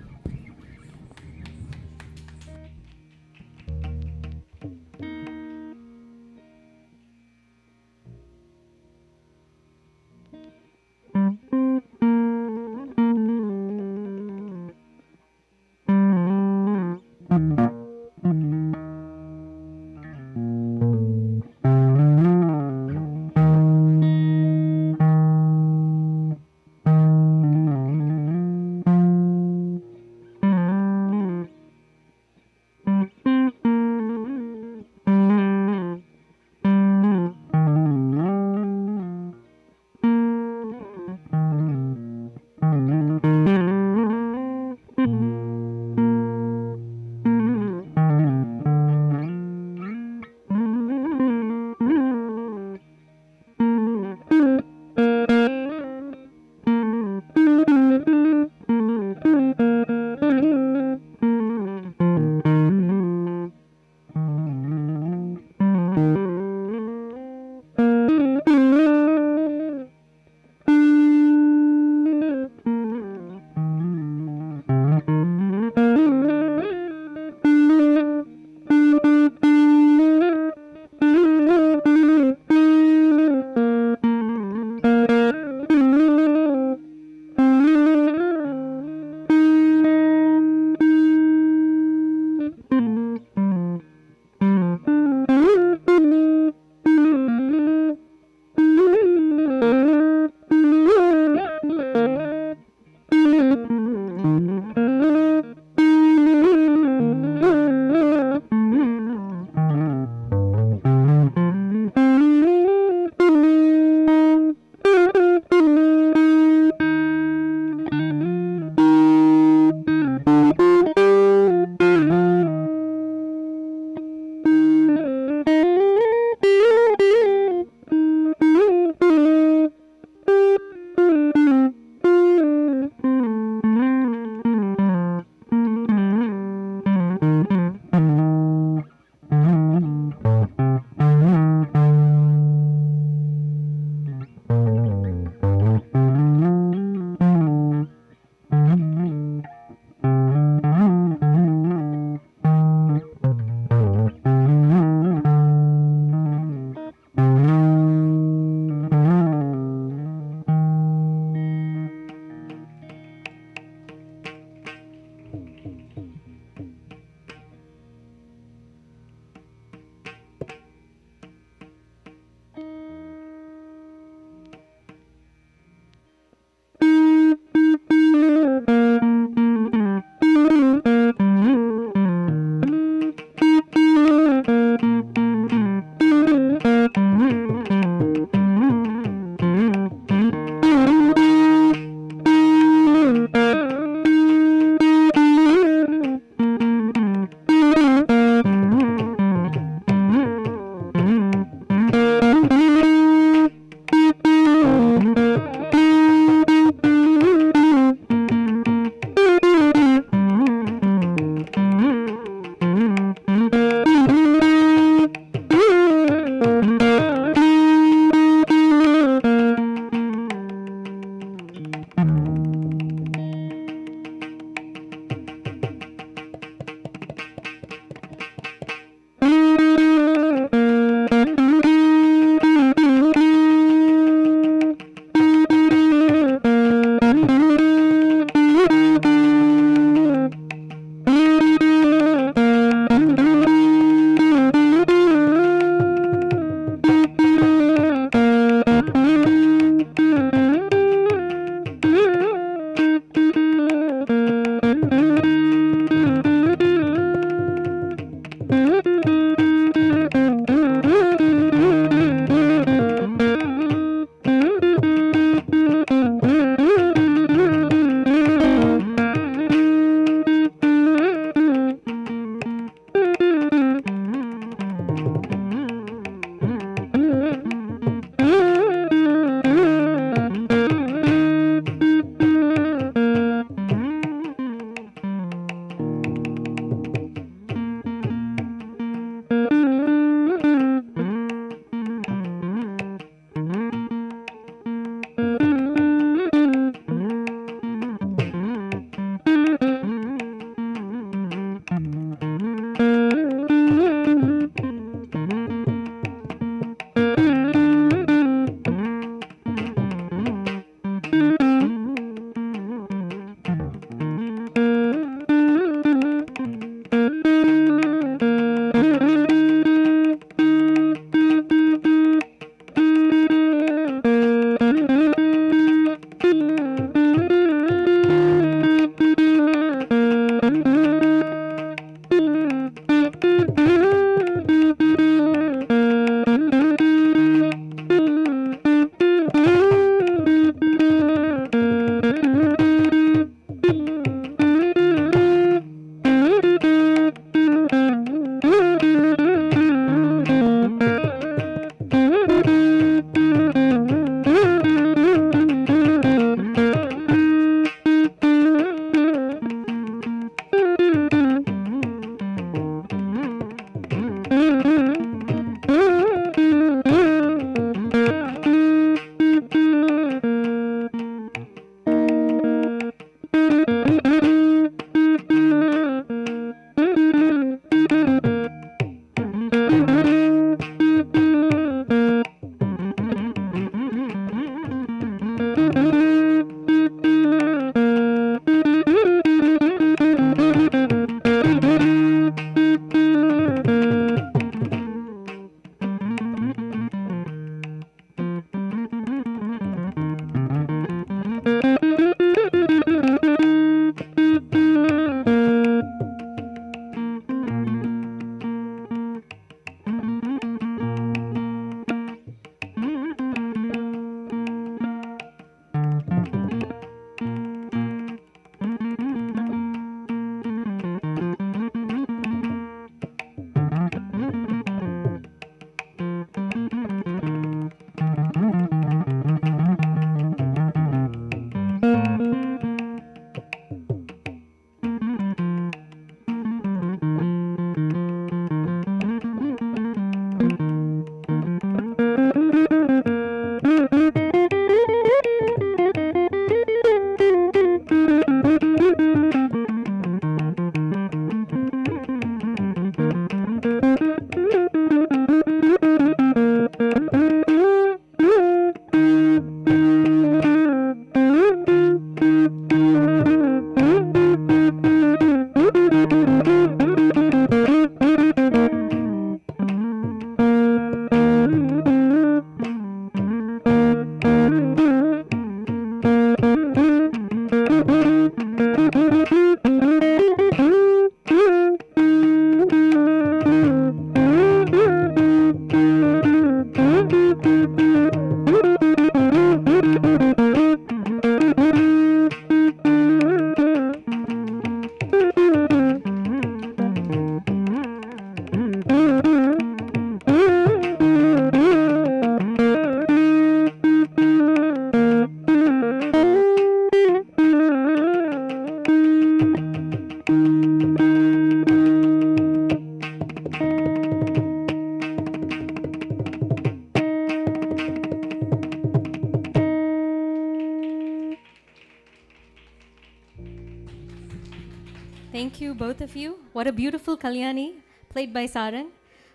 Thank you, both of you. What a beautiful Kalyani, played by Saran.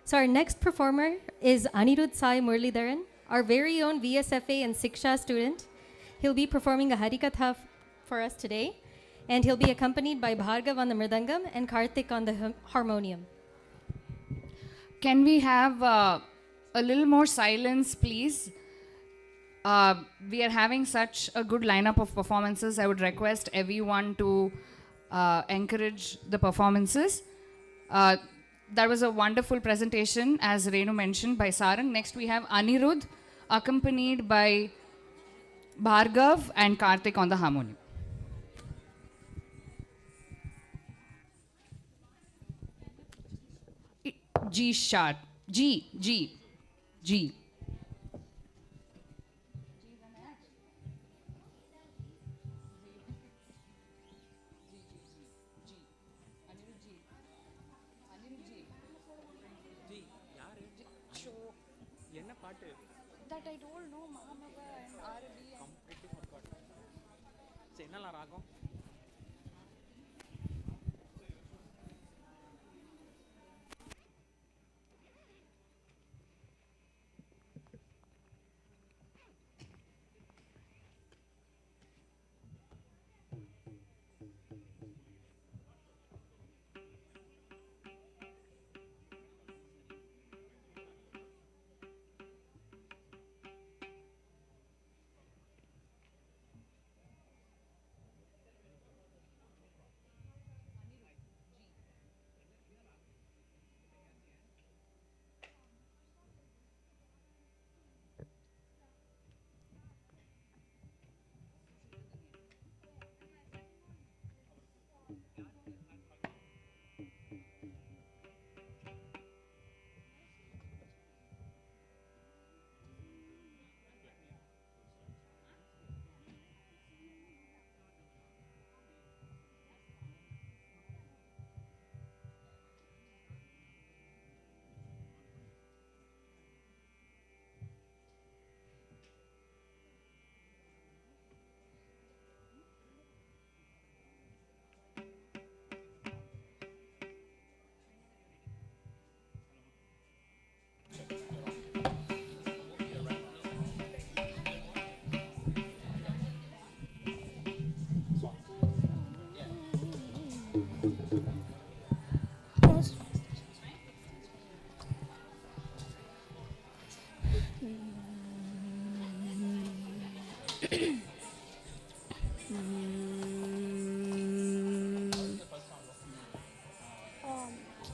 So our next performer is Anirudh Sai Murlidharan, our very own VSFA and Siksha student. He'll be performing a Harikatha for us today, and he'll be accompanied by Bhargav on the mridangam and Karthik on the harmonium. Can we have a little more silence, please? We are having such a good lineup of performances. I would request everyone to encourage the performances. That was a wonderful presentation, as Renu mentioned, by Saran. Next we have Anirudh, accompanied by Bhargav and Karthik on the harmonium. G sharp. G, G, G. That I don't know, Mahamava and Arabi. Completely forgot. So, enna ragam?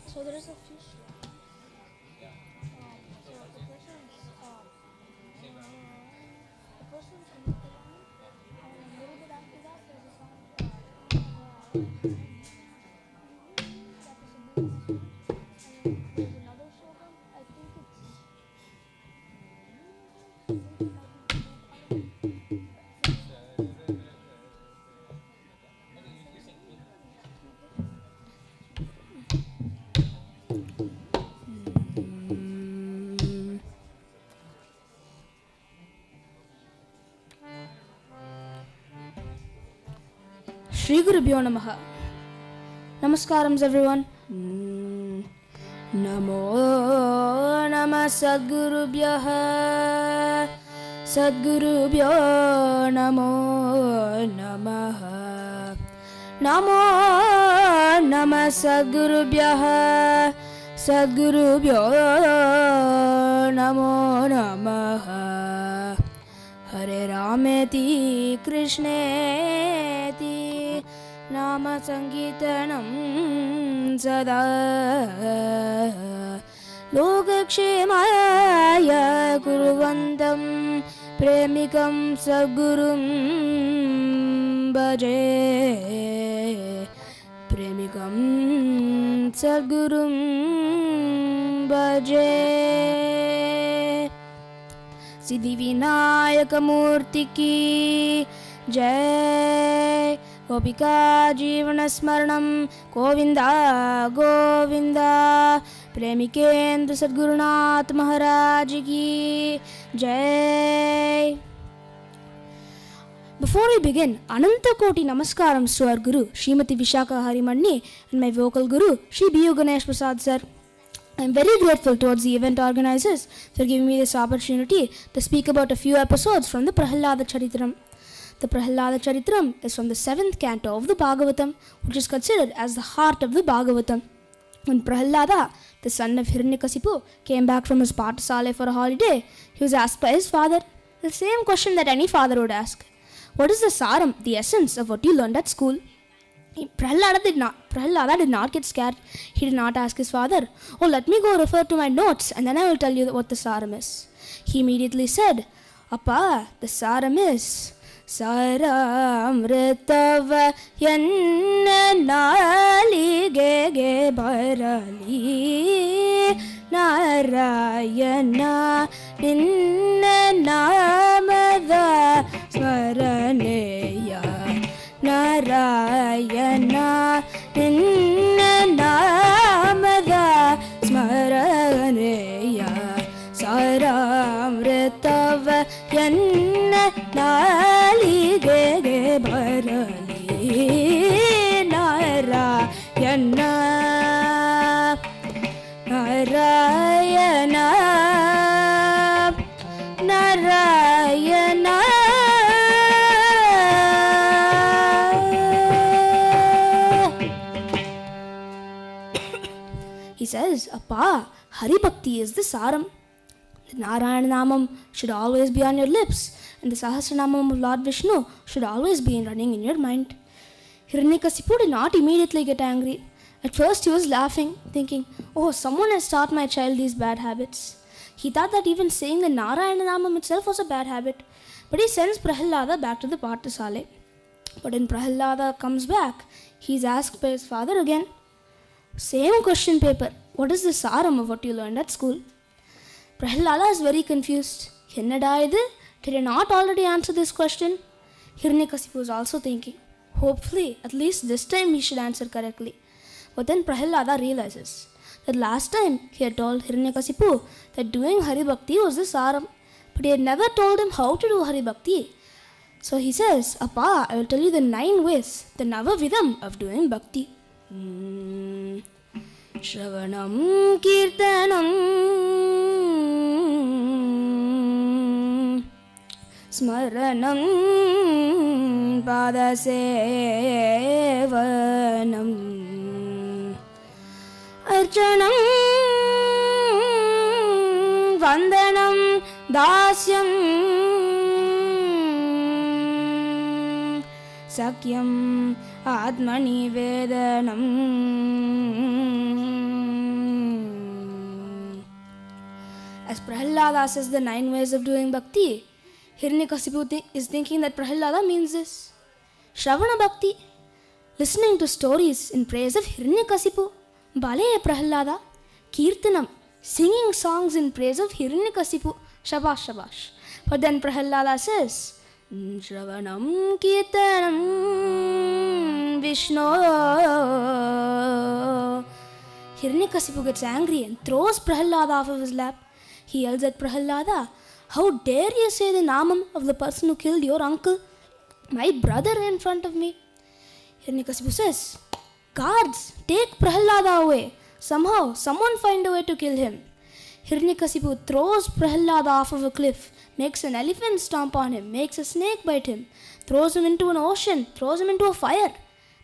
So there is a few slots. So the person's in the line, and a little bit after that there's a song and then there's another slogan. I think it might be Shri Gurubhyo Namaha. Namaskaram everyone. Namo Namah Sadgurubhyo Namo Namah नमो नमः सद्गुरुभ्यः सद्गुरुभ्यो नमो नमः हरे रामेति कृष्णेति नामसङ्कीर्तनं सदा लोकक्षेमाय कुर्वन्तं प्रेमिकं सद्गुरुं भजे प्रेमिकं सद्गुरुं भजे सिद्धिविनायकमूर्ति की जय गोपिका जीवनस्मरणं गोविन्दा गोविन्दा प्रेमिकेन्द्र सद्गुरुनाथ महाराज की जय. Before we begin, Ananta Koti Namaskarams to our Guru, Srimati Vishaka Harimanni, and my vocal Guru, Shri B.U. Ganesh Prasad sir. I am very grateful towards the event organizers for giving me this opportunity to speak about a few episodes from the Prahlada Charitram. The Prahlada Charitram is from the 7th canto of the Bhagavatam, which is considered as the heart of the Bhagavatam. When Prahlada, the son of Hiranyakasipu, came back from his Pathasala for a holiday, he was asked by his father the same question that any father would ask. What is the saram, the essence of what you learned at school? Prahlada did not get scared. He did not ask his father, oh, let me go refer to my notes and then I will tell you what the saram is. He immediately said, Appa, the saram is Saramritava yanna naligege barali Narayana ninna namada smaraneya Narayana ninna namada smaraneya Saramritava yanna naligege barali Narayana Narayana Narayana He says, Appa, Hari Bhakti is the saram. The Narayana Namam should always be on your lips, and the Sahasranamam of Lord Vishnu should always be running in your mind. Hiranyakasipu did not immediately get angry. At first he was laughing, thinking, oh, someone has taught my child these bad habits. He thought that even saying the Narayana Namam itself was a bad habit. But he sends Prahlada back to the Pathasala. But when Prahlada comes back, he is asked by his father again, same question paper, what is the saram of what you learned at school? Prahlada is very confused. Ennada idu? Did I not already answer this question? Hiranyakasipu was also thinking, hopefully, at least this time he should answer correctly. But then Prahlada realizes that last time he had told Hiranyakasipu that doing Hari Bhakti was the saram, but he had never told him how to do Hari Bhakti. So he says, Appa, I will tell you the 9 ways, the Navavidam of doing Bhakti. Shravanam Kirtanam Smaranam Padasevanam Archanam Vandanam Dasyam Sakyam Atmani Vedanam. As Prahlada says the 9 ways of doing bhakti, Hiranyakasipu is thinking that Prahlada means this. Shravana Bhakti, listening to stories in praise of Hiranyakasipu. Bale Prahlada, Kirtanam, singing songs in praise of Hiranyakasipu. Shabash, shabash. But then Prahlada says, Shravanam Kirtanam Vishnu. Hiranyakasipu gets angry and throws Prahlada off of his lap. He yells at Prahlada, how dare you say the namam of the person who killed your uncle, my brother, in front of me? Hiranyakasipu says, guards, take Prahlada away. Somehow, someone find a way to kill him. Hiranyakasipu throws Prahlada off of a cliff, makes an elephant stomp on him, makes a snake bite him, throws him into an ocean, throws him into a fire.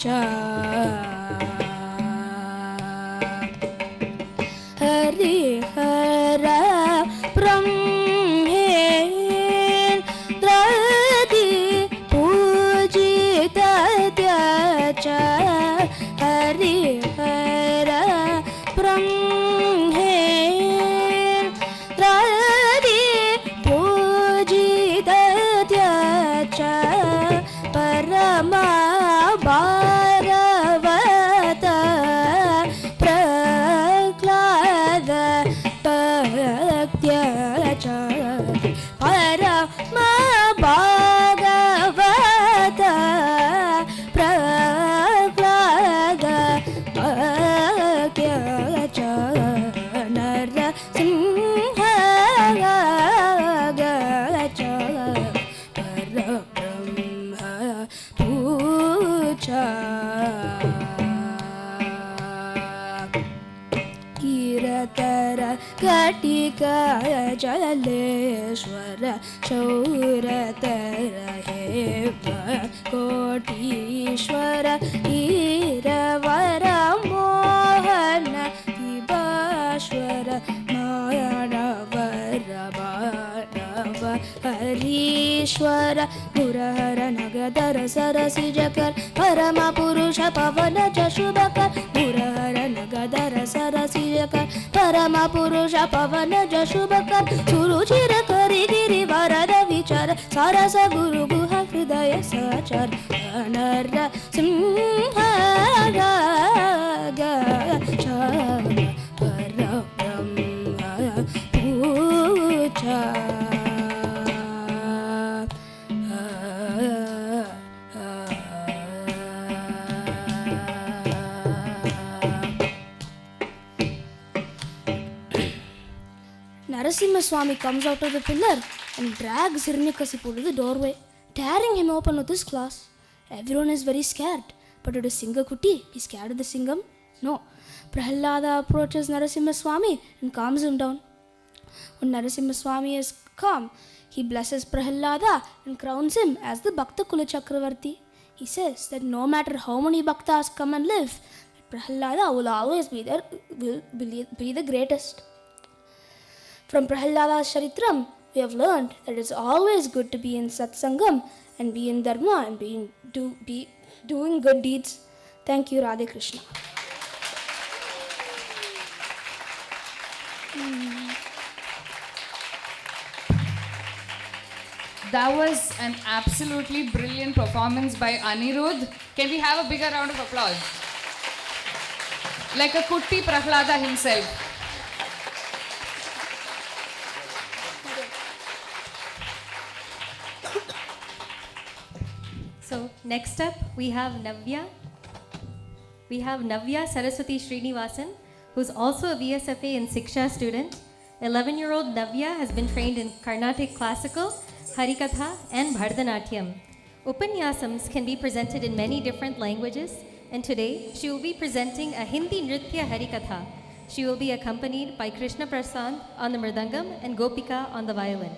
cha Hari Hara Brahmen Dradi Pujita Tyacha Hari Hara Brahmen Dradi Pujita Tyacha Parama Bharavata Prahlada Bhaktyacha Parama Bhagavata Prahlada Bhaktyacha Narasimha Gacha Parabrahma Puja Kiratara Katika Jaleshwara Shauratara Heva Kotishwara Iravara Mohana Vibashwara Mayanavara Bhanava Harishwara Murahara Nagadara Sarasijakar Parama Purusha Pavana Jashubakar Murahara Nagadara Sarasijakar Parama Purusha Pavana Jashubakar Suruchira Karigiri Varada Vichara Sarasa Guru Guha Hridaya Sachar Anara Simha Gacha Parabrahma Puja Narasimha Swami comes out of the pillar and drags Hiranyakasipu to the doorway, tearing him open with his claws. Everyone is very scared. But did a Singakutti be scared of the Singam? No. Prahlada approaches Narasimha Swami and calms him down. When Narasimha Swami is calm, he blesses Prahlada and crowns him as the Bhakta Kula Chakravarti. He says that no matter how many Bhaktas come and live, Prahlada will always be there, will be the greatest. From Prahlada's Charitram, we have learned that it's always good to be in Satsangam and be in Dharma and be doing good deeds. Thank you, Radhe Krishna. That was an absolutely brilliant performance by Anirudh. Can we have a bigger round of applause? Like a Kutti Prahlada himself. So next up, we have Navya. We have Navya Saraswati Srinivasan, who's also a VSFA and Siksha student. 11-year-old Navya has been trained in Carnatic classical, Harikatha, and Bharatanatyam. Upanyasams can be presented in many different languages, and today she will be presenting a Hindi Nritya Harikatha. She will be accompanied by Krishna Prasad on the mridangam and Gopika on the violin.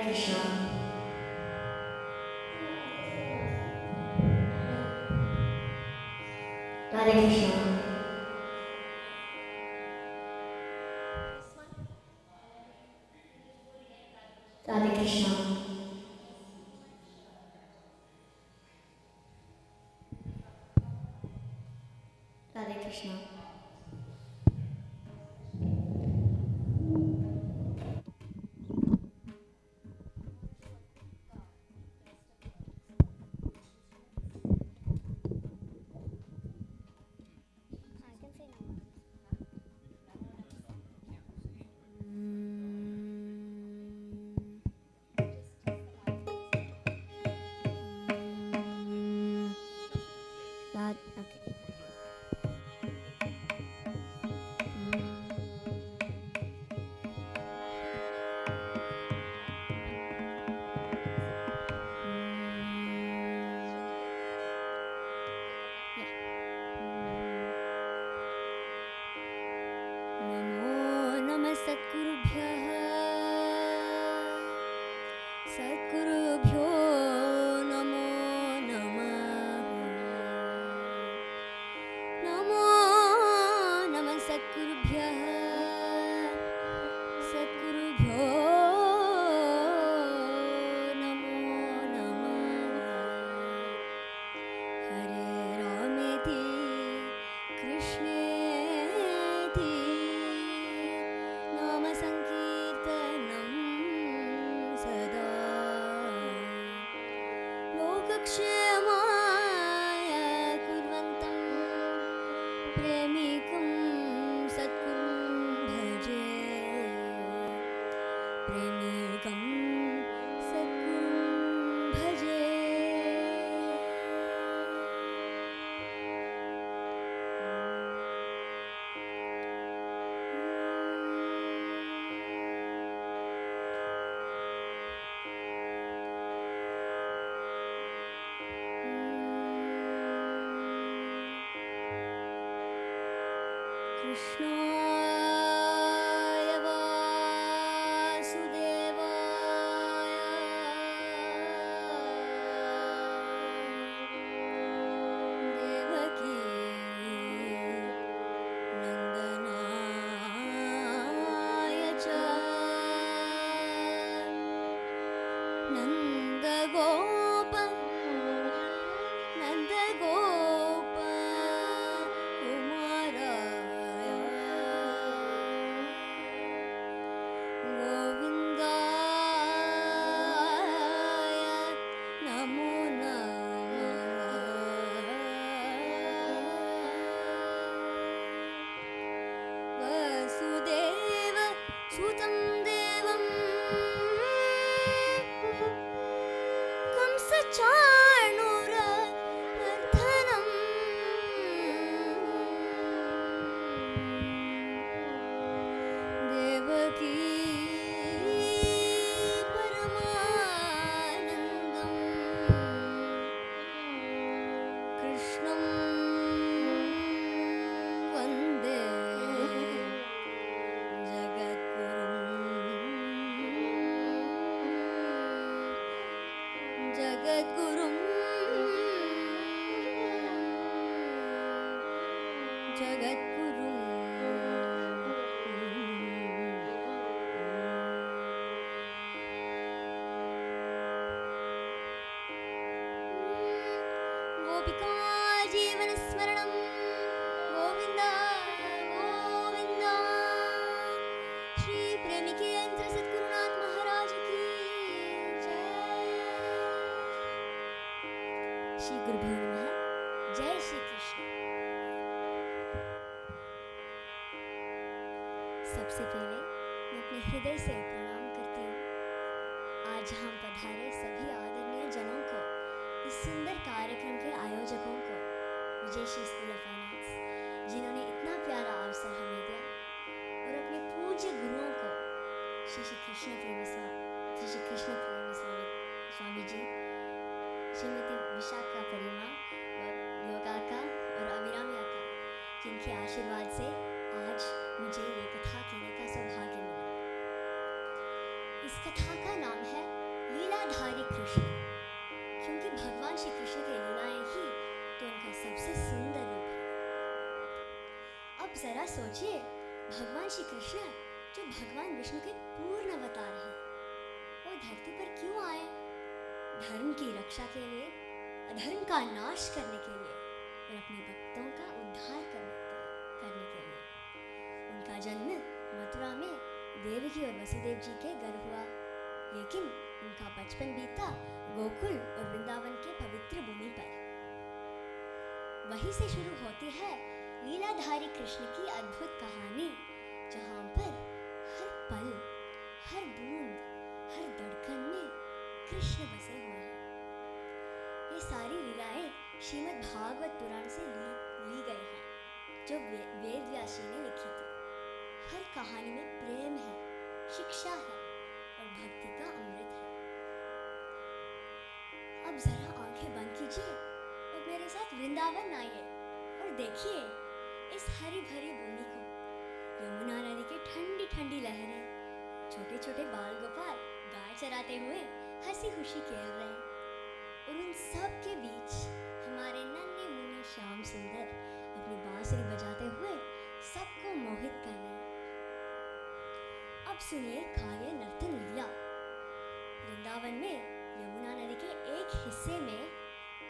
Krishna. Radhe Krishna. Radhe Krishna. Radhe Krishna. सद्गुरुभ्यो नमो नमः नमो नमः सद्गुरुभ्यः सद्गुरुभ्यो नमो नमः हरे रामेति कृष्णेति नामसंकीर्तनं सदा लोकक्षेमाय कुर्वन्तं प्रेमिकं सद्गुरुं भजे प्रेमिकं सद्गुरुं भजे कृष्णाय वासुदेवाय देवकी नन्दनाय च नन्दगोप कुमाराय गोविन्दाय नमो नमः वसुदेव सुतं देवं कंसचाणूरमर्दनम् देवकी परमानन्दम् कृष्णं वन्दे जगद्गुरुं गोपिका जीवनस्मरणं गोविन्द गोविन्द श्री प्रेमिकी यंत्र सद्गुरुनाथ महाराज की जय श्री गुरुभ्यो नमः जय श्री कृष्ण सबसे पहले मैं अपने हृदय से प्रणाम करती हूँ आज हम पधारे सभी आदरणीय जनों को इस सुंदर कार्यक्रम के आयोजकों को विजयश्री स्कूल ऑफ फाइनेंस जिन्होंने इतना प्यारा अवसर हमें दिया और अपने पूज्य गुरुओं को श्री श्री कृष्ण प्रेमी स्वामी जी श्रीमती विशाखा परिमा और योगाका और अभिरामी अक्का जिनके आशीर्वाद से आज मुझे ये कथा कहने का सौभाग्य मिला इस कथा का नाम है लीलाधारी कृष्ण, क्योंकि भगवान श्री कृष्ण की लीलाएं ही तो उनका सबसे सुंदर रूप है। अब जरा सोचिए, भगवान श्री कृष्ण जो भगवान विष्णु के पूर्ण अवतार हैं, वो धरती पर क्यों आए? धर्म की रक्षा के लिए, अधर्म का नाश करने के लिए और अपने भक्तों का उद्धार करने के लिए। उनका जन्म मथुरा में देवकी और वसुदेव जी के घर हुआ, लेकिन उनका बचपन बीता गोकुल और वृंदावन के पवित्र भूमि पर। वहीं से शुरू होती है लीलाधारी कृष्ण की अद्भुत कहानी, जहाँ पर हर पल, हर बूंद, हर धड़कन में कृष्ण बसे हुए हैं। ये सारी लीलाएं श्रीमद् भागवत पुराण से ली गई हैं, जो वेद व्यास जी ने लिखी थी। हर कहानी में प्रेम है, शिक्षा है और भक्ति का अमृत है। अब जरा आंखें बंद कीजिए और मेरे साथ वृंदावन आइए और देखिए इस हरी भरी भूमि को। यमुना नदी की ठंडी ठंडी लहरें, छोटे छोटे बाल गोपाल गाय चराते हुए हंसी खुशी खेल रहे हैं, और उन सब के बीच हमारे नन्हे मुन्ने श्याम सुंदर अपनी बांसुरी बजाते हुए सबको मोहित कर रहे हैं। अब सुनिए काव्य नर्तन लीला। वृंदावन में यमुना नदी के एक हिस्से में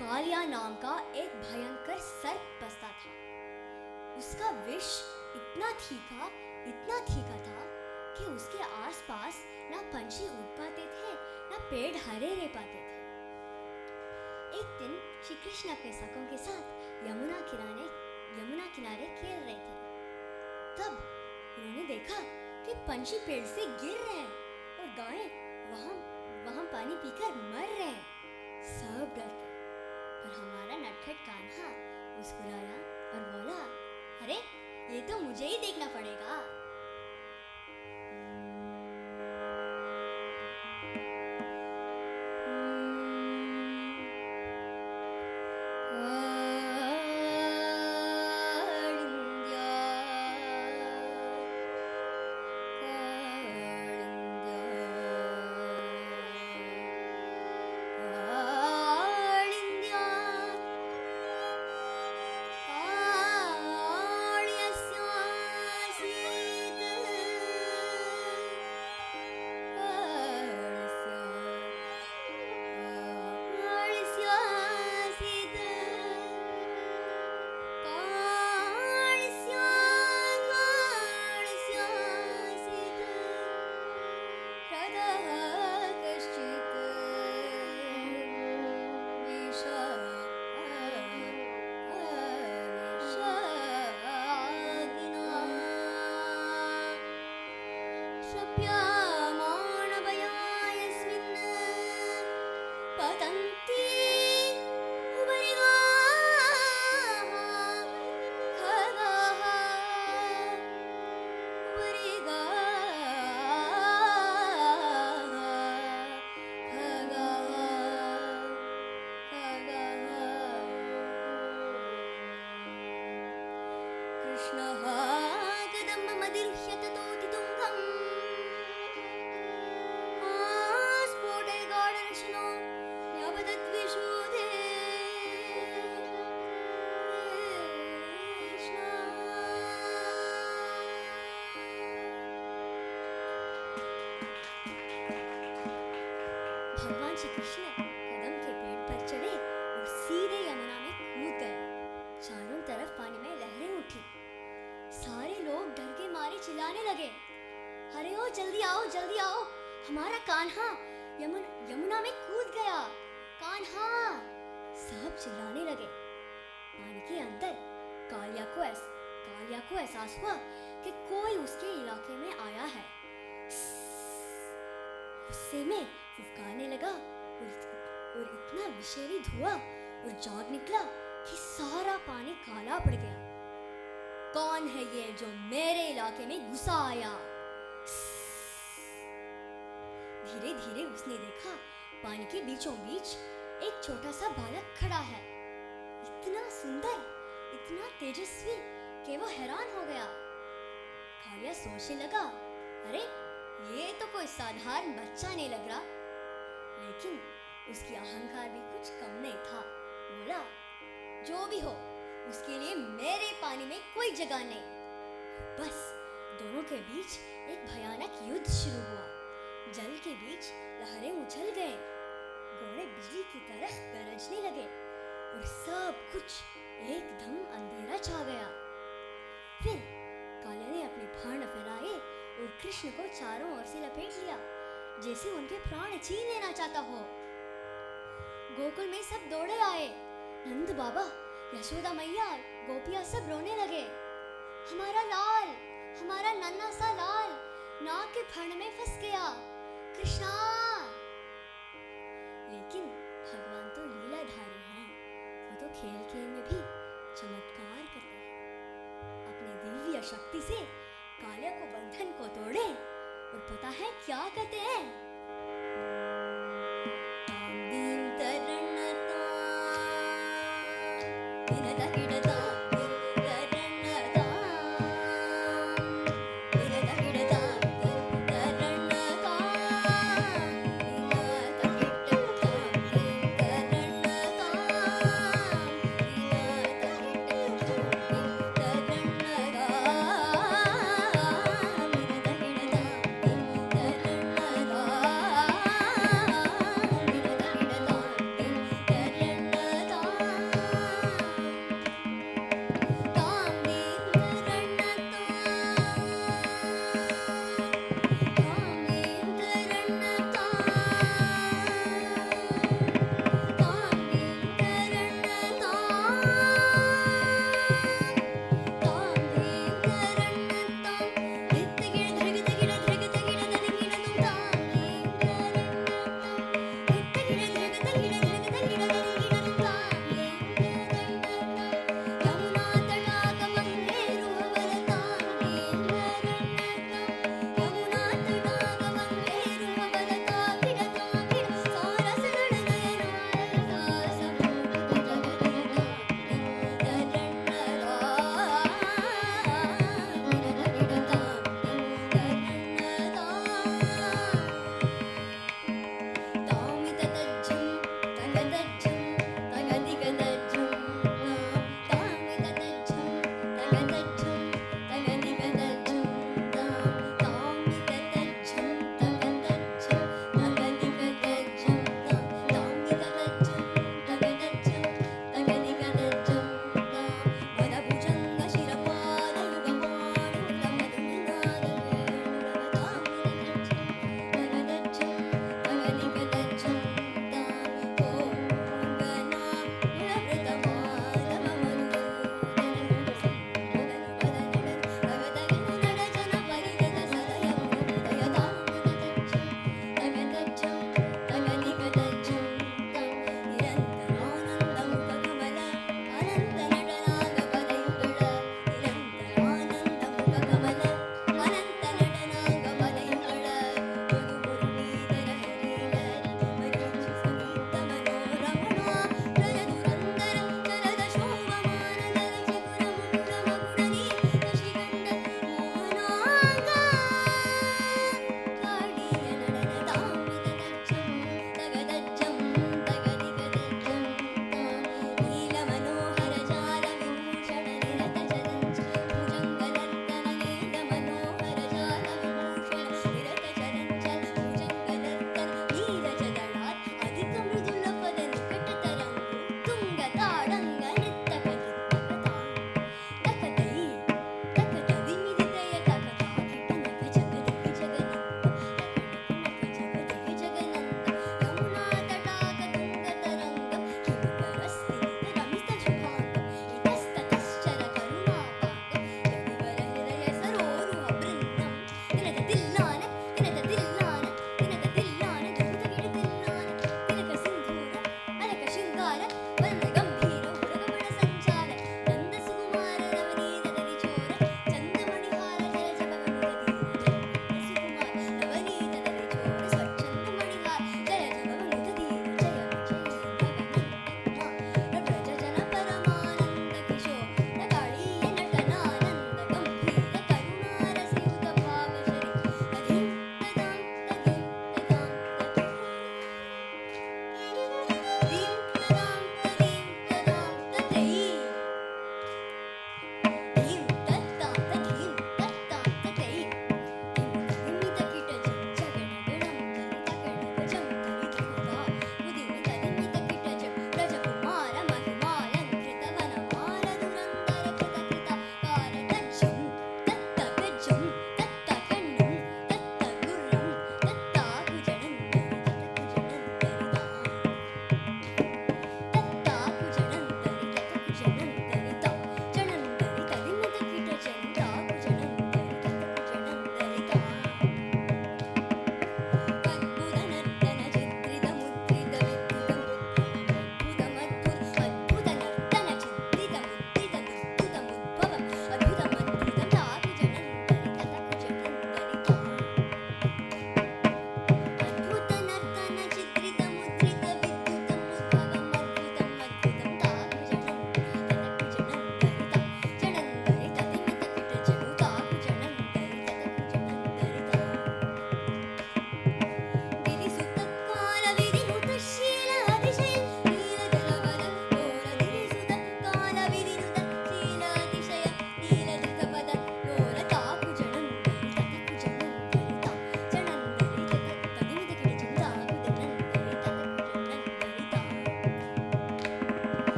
कालिया नाम का एक भयंकर सर्प बसता था। उसका विष इतना तीखा था कि उसके आसपास ना पंछी उड़ पाते थे, ना पेड़ हरे रह पाते थे। एक दिन श्री कृष्ण अपने सखों के साथ यमुना किनारे खेल रहे थे। तब उन्होंने देखा कि पंछी पेड़ से गिर रहे हैं और गायें वहां पानी पीकर मर रहे हैं। सब डर गए, पर हमारा नटखट कान्हा मुस्कुराया और बोला, अरे ये तो मुझे ही देखना पड़ेगा। भगवान श्री कृष्ण कदम के पेड़ पर चढ़े और सीधे यमुना में कूद गए। चारों तरफ पानी में लहरें उठी। सारे लोग डर के मारे चिल्लाने लगे, अरे ओ जल्दी आओ, हमारा कान्हा यमुना में कूद गया, कान्हा। सब चिल्लाने लगे। पानी के अंदर कालिया को एहसास हुआ कि कोई उसके इलाके में आया है। गुस्से में फुफकारने लगा और इतना विषैली धुआं और जाग निकला कि सारा पानी काला पड़ गया। कौन है ये जो मेरे इलाके में घुसा आया? धीरे धीरे उसने देखा पानी के बीचों बीच एक छोटा सा बालक खड़ा है, इतना सुंदर, इतना तेजस्वी कि वो हैरान हो गया। कालिया सोचने लगा, अरे ये तो कोई साधारण बच्चा नहीं लग रहा, लेकिन उसकी अहंकार भी कुछ कम नहीं था। बोला, जो भी हो उसके लिए मेरे पानी में कोई जगह नहीं। बस दोनों के बीच एक भयानक युद्ध शुरू हुआ। जल के बीच लहरें उछल गए, घोड़े बिजली की तरह गरजने लगे और सब कुछ एकदम अंधेरा छा गया। फिर काले ने अपने बाण फैलाए और कृष्ण को चारों ओर से लपेट लिया, जैसे उनके प्राण छीन लेना चाहता हो। गोकुल में सब दौड़े आए। नंद बाबा, यशोदा मैया, गोपियां सब रोने लगे। हमारा लाल, हमारा नन्हा सा लाल नाग के फण में फंस गया, कृष्णा। लेकिन भगवान तो लीलाधारी हैं, वो तो खेल खेल में भी चमत्कार करते हैं। अपनी दिव्य शक्ति से कालिया को बंधन को तोड़े और पता है क्या कहते हैं?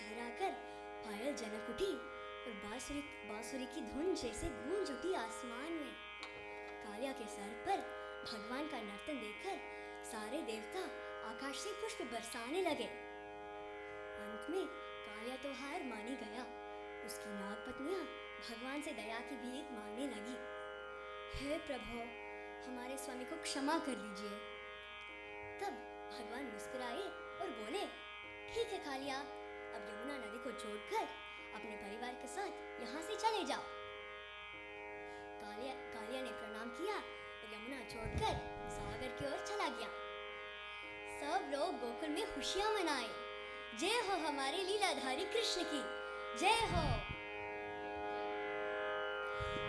लहराकर पायल जनक उठी और बांसुरी की धुन जैसे गूंज उठी आसमान में। कालिया के सर पर भगवान का नर्तन देखकर सारे देवता आकाश से पुष्प बरसाने लगे। अंत में कालिया तो हार मानी गया। उसकी नाग पत्नियां भगवान से दया की भीख मांगने लगी। हे प्रभु, हमारे स्वामी को क्षमा कर दीजिए। तब भगवान मुस्कुराए और बोले, ठीक है कालिया, अब यमुना नदी को छोड़कर अपने परिवार के साथ यहाँ से चले जाओ। कालिया ने प्रणाम किया और यमुना छोड़कर सागर की ओर चला गया। सब लोग गोकुल में खुशियां मनाए। जय हो हमारे लीलाधारी कृष्ण की, जय हो।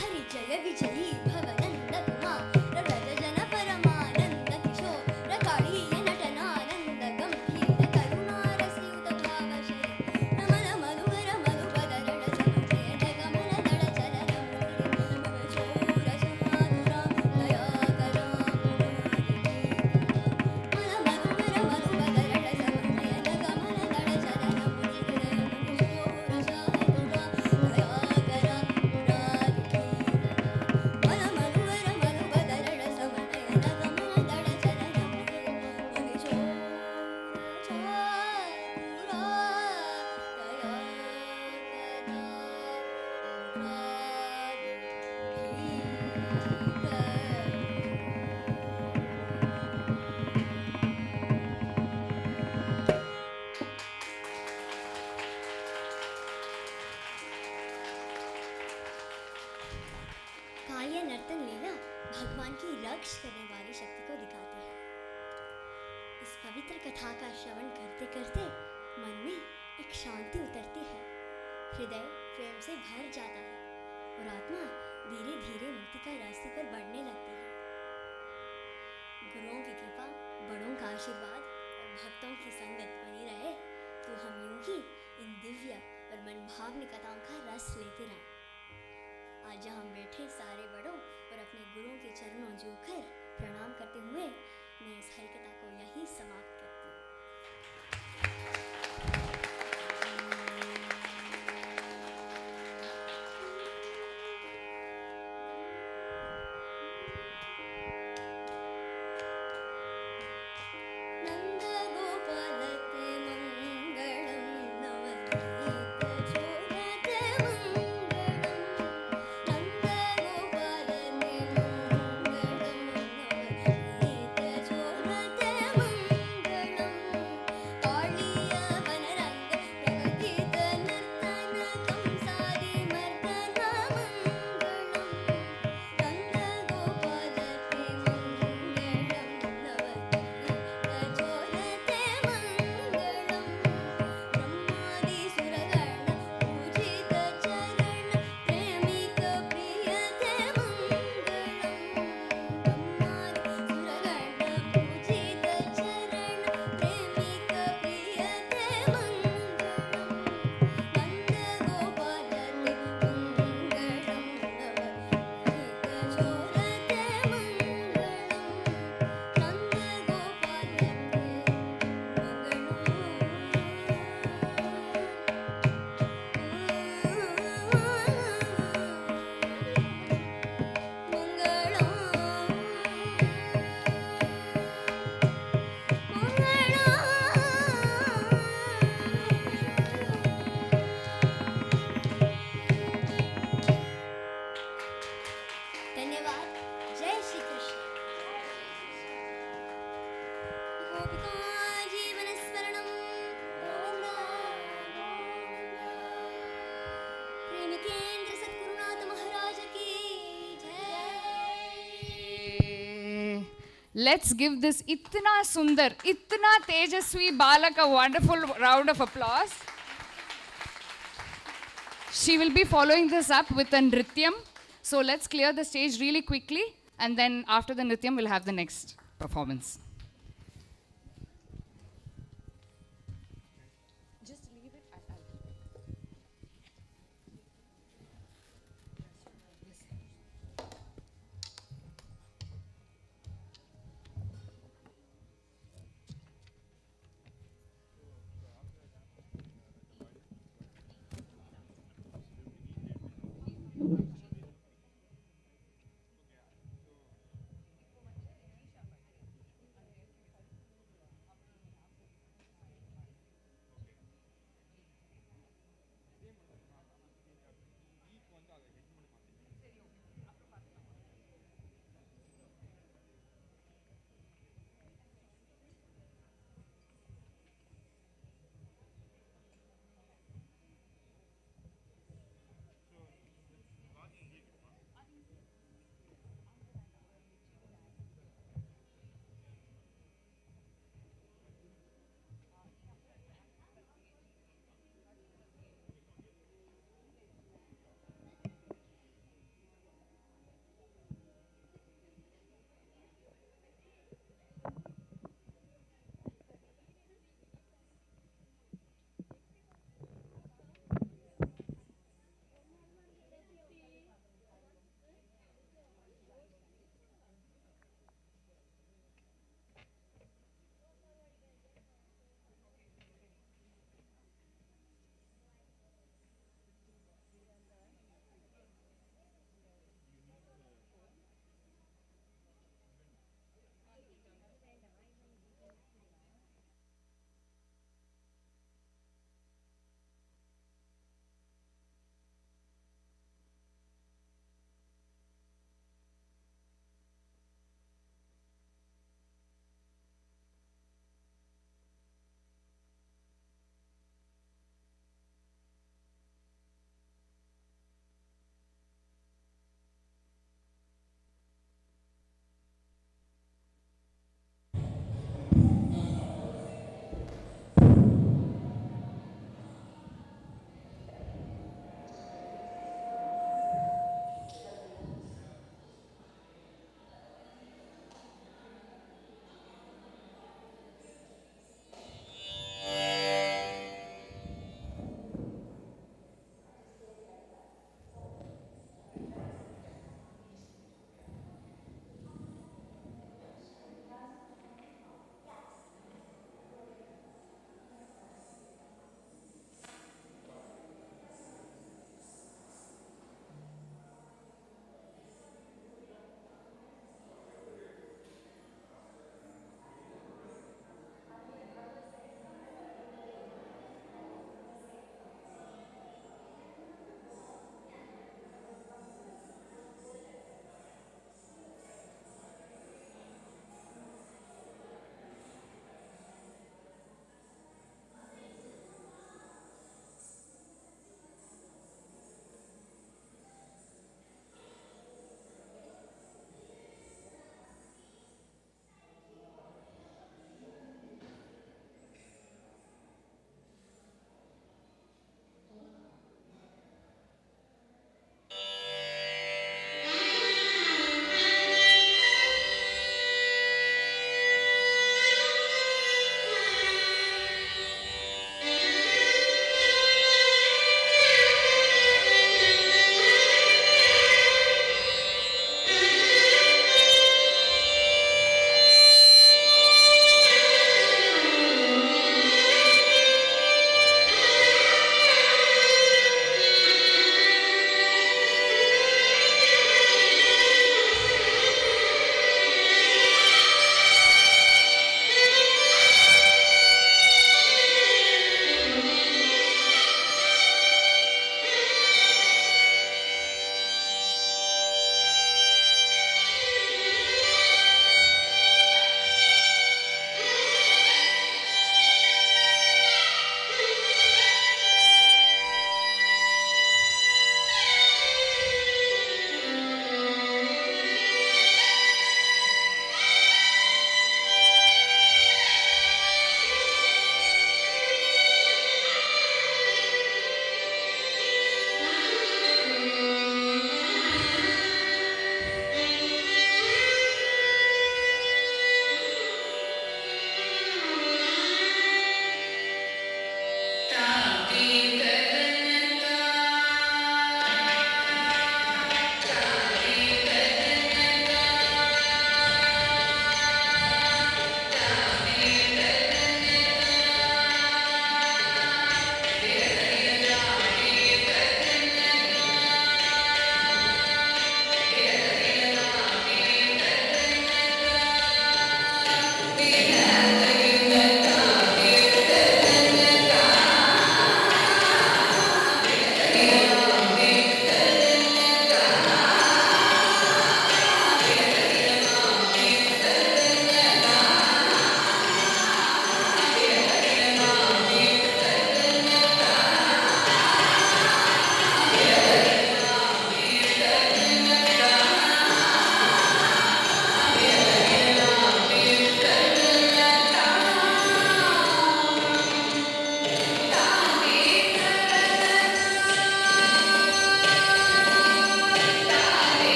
हरि जय विजयी भवनंद कुमार रज जन परमानंद किशोर काळीय नटनानंद गंभीर करुणा रसयुत भाव शरीर रमण मधुर मधुबदरण समजय जगमन दळ चलन मुनिर चोर समाधुरा दया करा मन मधुर मधुबदरण समजय जगमन दळ चलन मुनिर चोर समाधुरा दया करा कालिया नर्तन लीला भगवान की रक्षा करने वाली शक्ति को दिखाती है। इस पवित्र कथा का श्रवण करते करते मन में एक शांति उतरती है, हृदय प्रेम से भर जाता है और आत्मा धीरे धीरे मुक्ति का रास्ते पर बढ़ने लगती है। गुरुओं की कृपा, बड़ों का आशीर्वाद और भक्तों की संगत बनी रहे तो हम यूं ही इन दिव्य और मनभावनी कथाओं का रस लेते रहें। आज हम बैठे सारे बड़ों और अपने गुरुओं के चरणों झुककर प्रणाम करते हुए मैं इस हरिकथा को यहीं समाप्त करती हूँ। नंद गोपाल ते मंगलम Navneet चोरते Let's give this itna sundar, itna tejasvi balak a wonderful round of applause. She will be following this up with a nrityam. So let's clear the stage really quickly, and then after the nrityam, we'll have the next performance. Just leave it.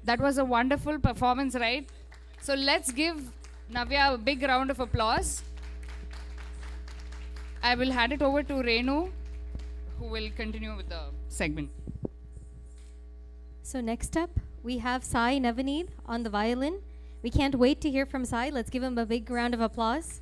That was a wonderful performance, right? So let's give Navya a big round of applause. I will hand it over to Renu, who will continue with the segment. So next up, we have Sai Navaneeth on the violin. We can't wait to hear from Sai. Let's give him a big round of applause.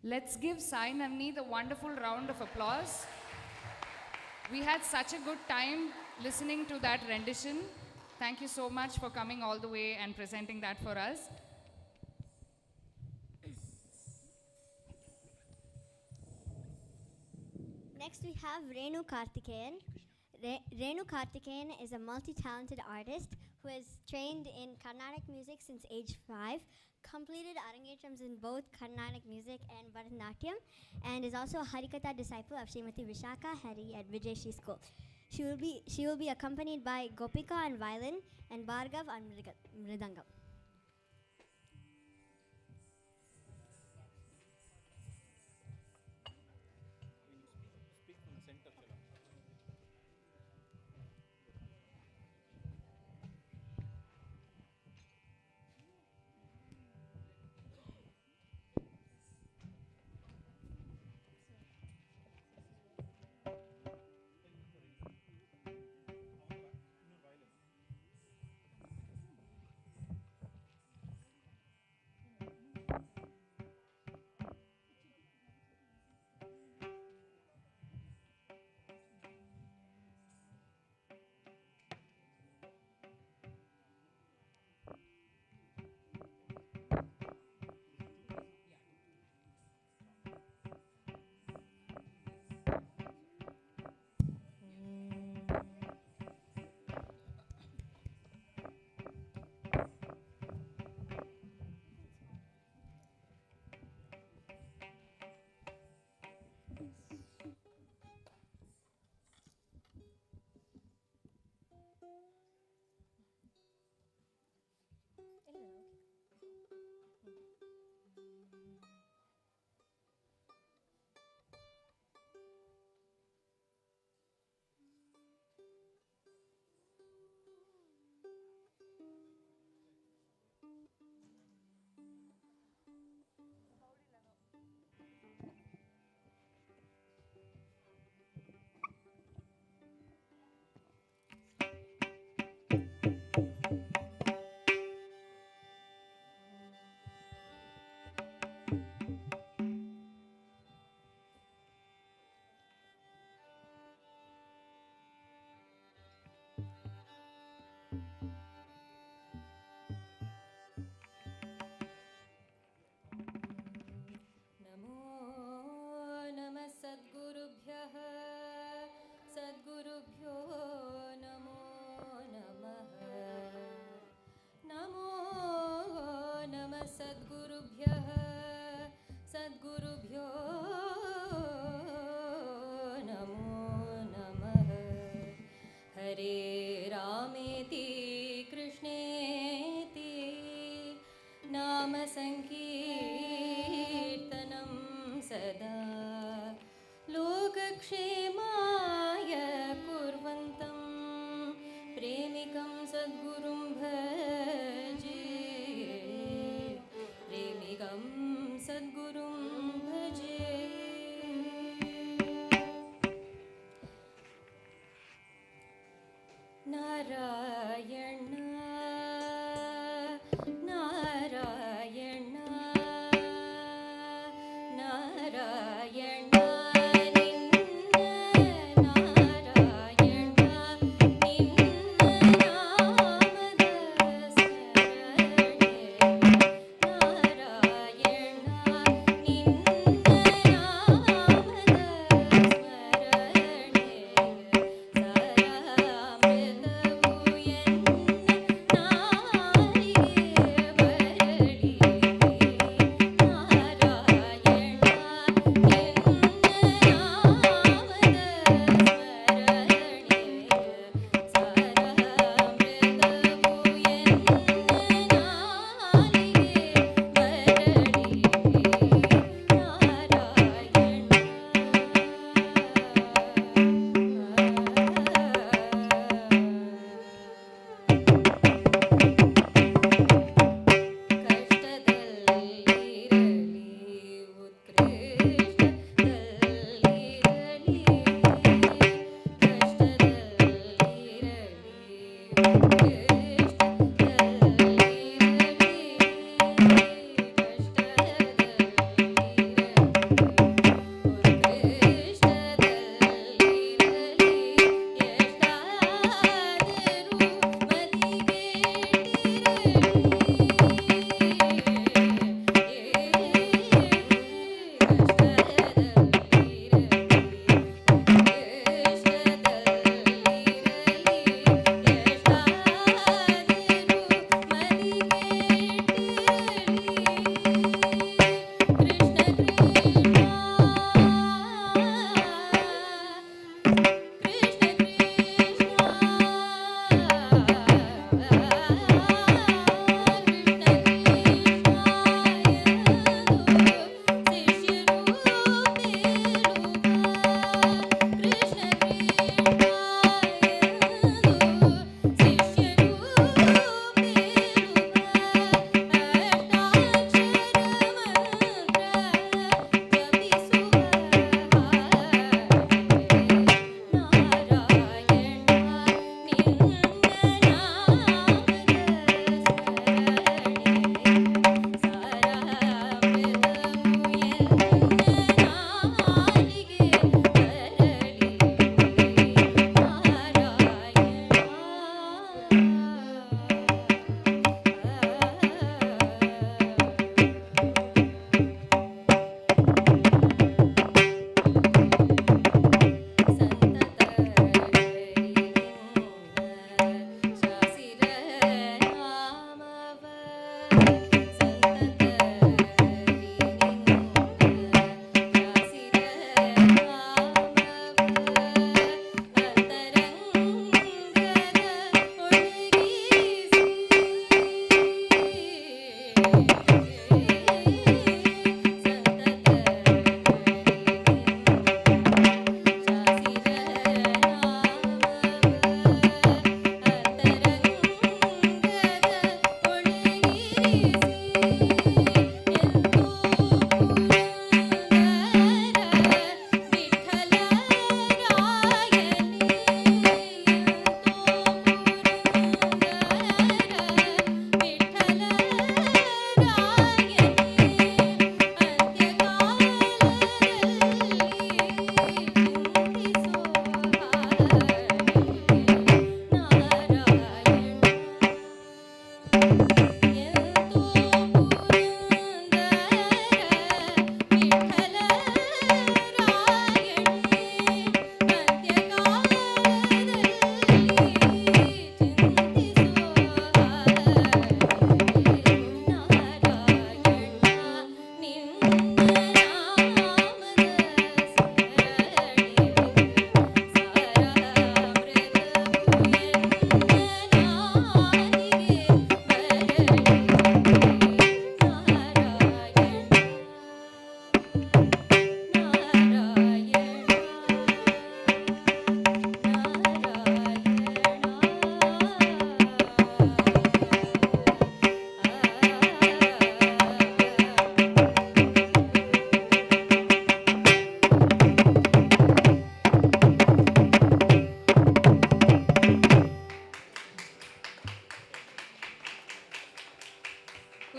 Let's give Sai Navneet a wonderful round of applause. We had such a good time listening to that rendition. Thank you so much for coming all the way and presenting that for us. Next, we have Renu Karthikeyan. Renu Karthikeyan is a multi-talented artist who has trained in Carnatic music since age 5, completed Arangetrams in both Carnatic music and Bharatanatyam, and is also a Harikatha disciple of Srimati Vishaka Hari at Vijayashri School. She will be accompanied by Gopika on violin and Bhargav on mridangam. Speak from the center, Chala.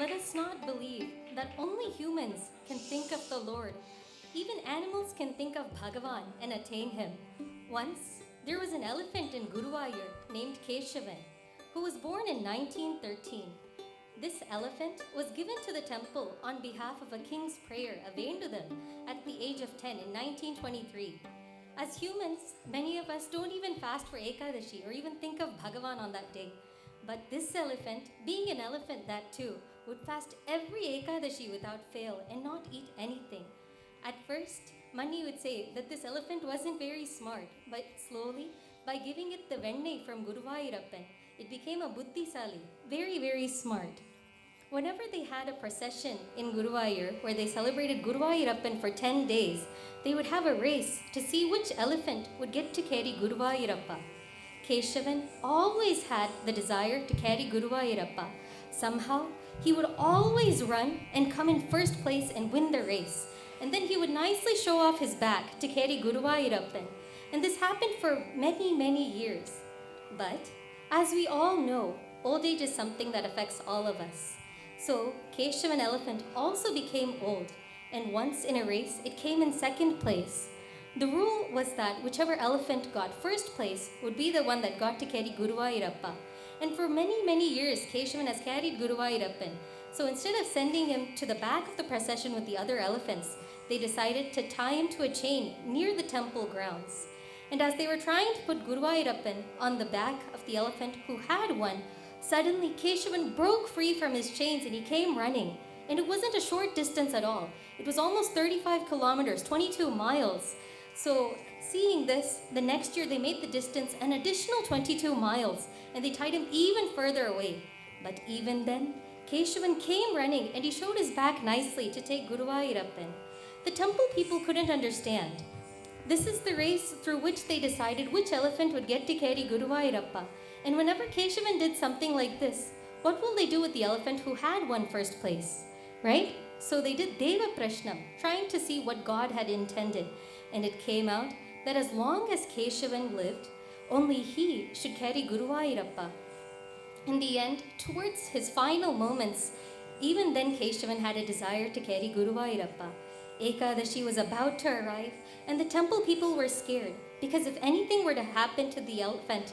let us not believe that only humans can think of the Lord. Even animals can think of Bhagavan and attain him. Once, there was an elephant in Guruvayur named Keshavan, who was born in 1913. This elephant was given to the temple on behalf of a king's prayer, a Vendudal, at the age of 10 in 1923. As humans, many of us don't even fast for Ekadashi or even think of Bhagavan on that day. But this elephant, being an elephant that too, would fast every Ekadashi without fail and not eat anything. At first, Mani would say that this elephant wasn't very smart, but slowly, by giving it the vennai from Guruvayurappan, it became a buddhisali, very, very smart. Whenever they had a procession in Guruvayur, where they celebrated Guruvayurappan for 10 days, they would have a race to see which elephant would get to carry Guruvayurappa. Keshavan always had the desire to carry Guruvayurappa. Somehow, he would always run and come in first place and win the race. And then he would nicely show off his back to carry Guruvayurappan. And this happened for many, many years. But, as we all know, old age is something that affects all of us. So, Keshavan elephant also became old, and once in a race, it came in second place. The rule was that whichever elephant got first place would be the one that got to carry Guruvayurappa. And for many, many years, Keshavan has carried Guruvayurappan. So instead of sending him to the back of the procession with the other elephants, they decided to tie him to a chain near the temple grounds. And as they were trying to put Guruvayurappan on the back of the elephant who had one, suddenly Keshavan broke free from his chains and he came running. And it wasn't a short distance at all. It was almost 35 kilometers, 22 miles. So seeing this, the next year they made the distance an additional 22 miles and they tied him even further away. But even then, Keshavan came running and he showed his back nicely to take Guruvayurappan. The temple people couldn't understand. This is the race through which they decided which elephant would get to carry Guruvayurappa. And whenever Keshavan did something like this, what will they do with the elephant who had won first place? Right? So they did Deva Prashnam, trying to see what God had intended. And it came out that as long as Keshavan lived, only he should carry Guruvayurappa. In the end, towards his final moments, even then Keshavan had a desire to carry Guruvayurappa. Ekadashi was about to arrive, and the temple people were scared, because if anything were to happen to the elephant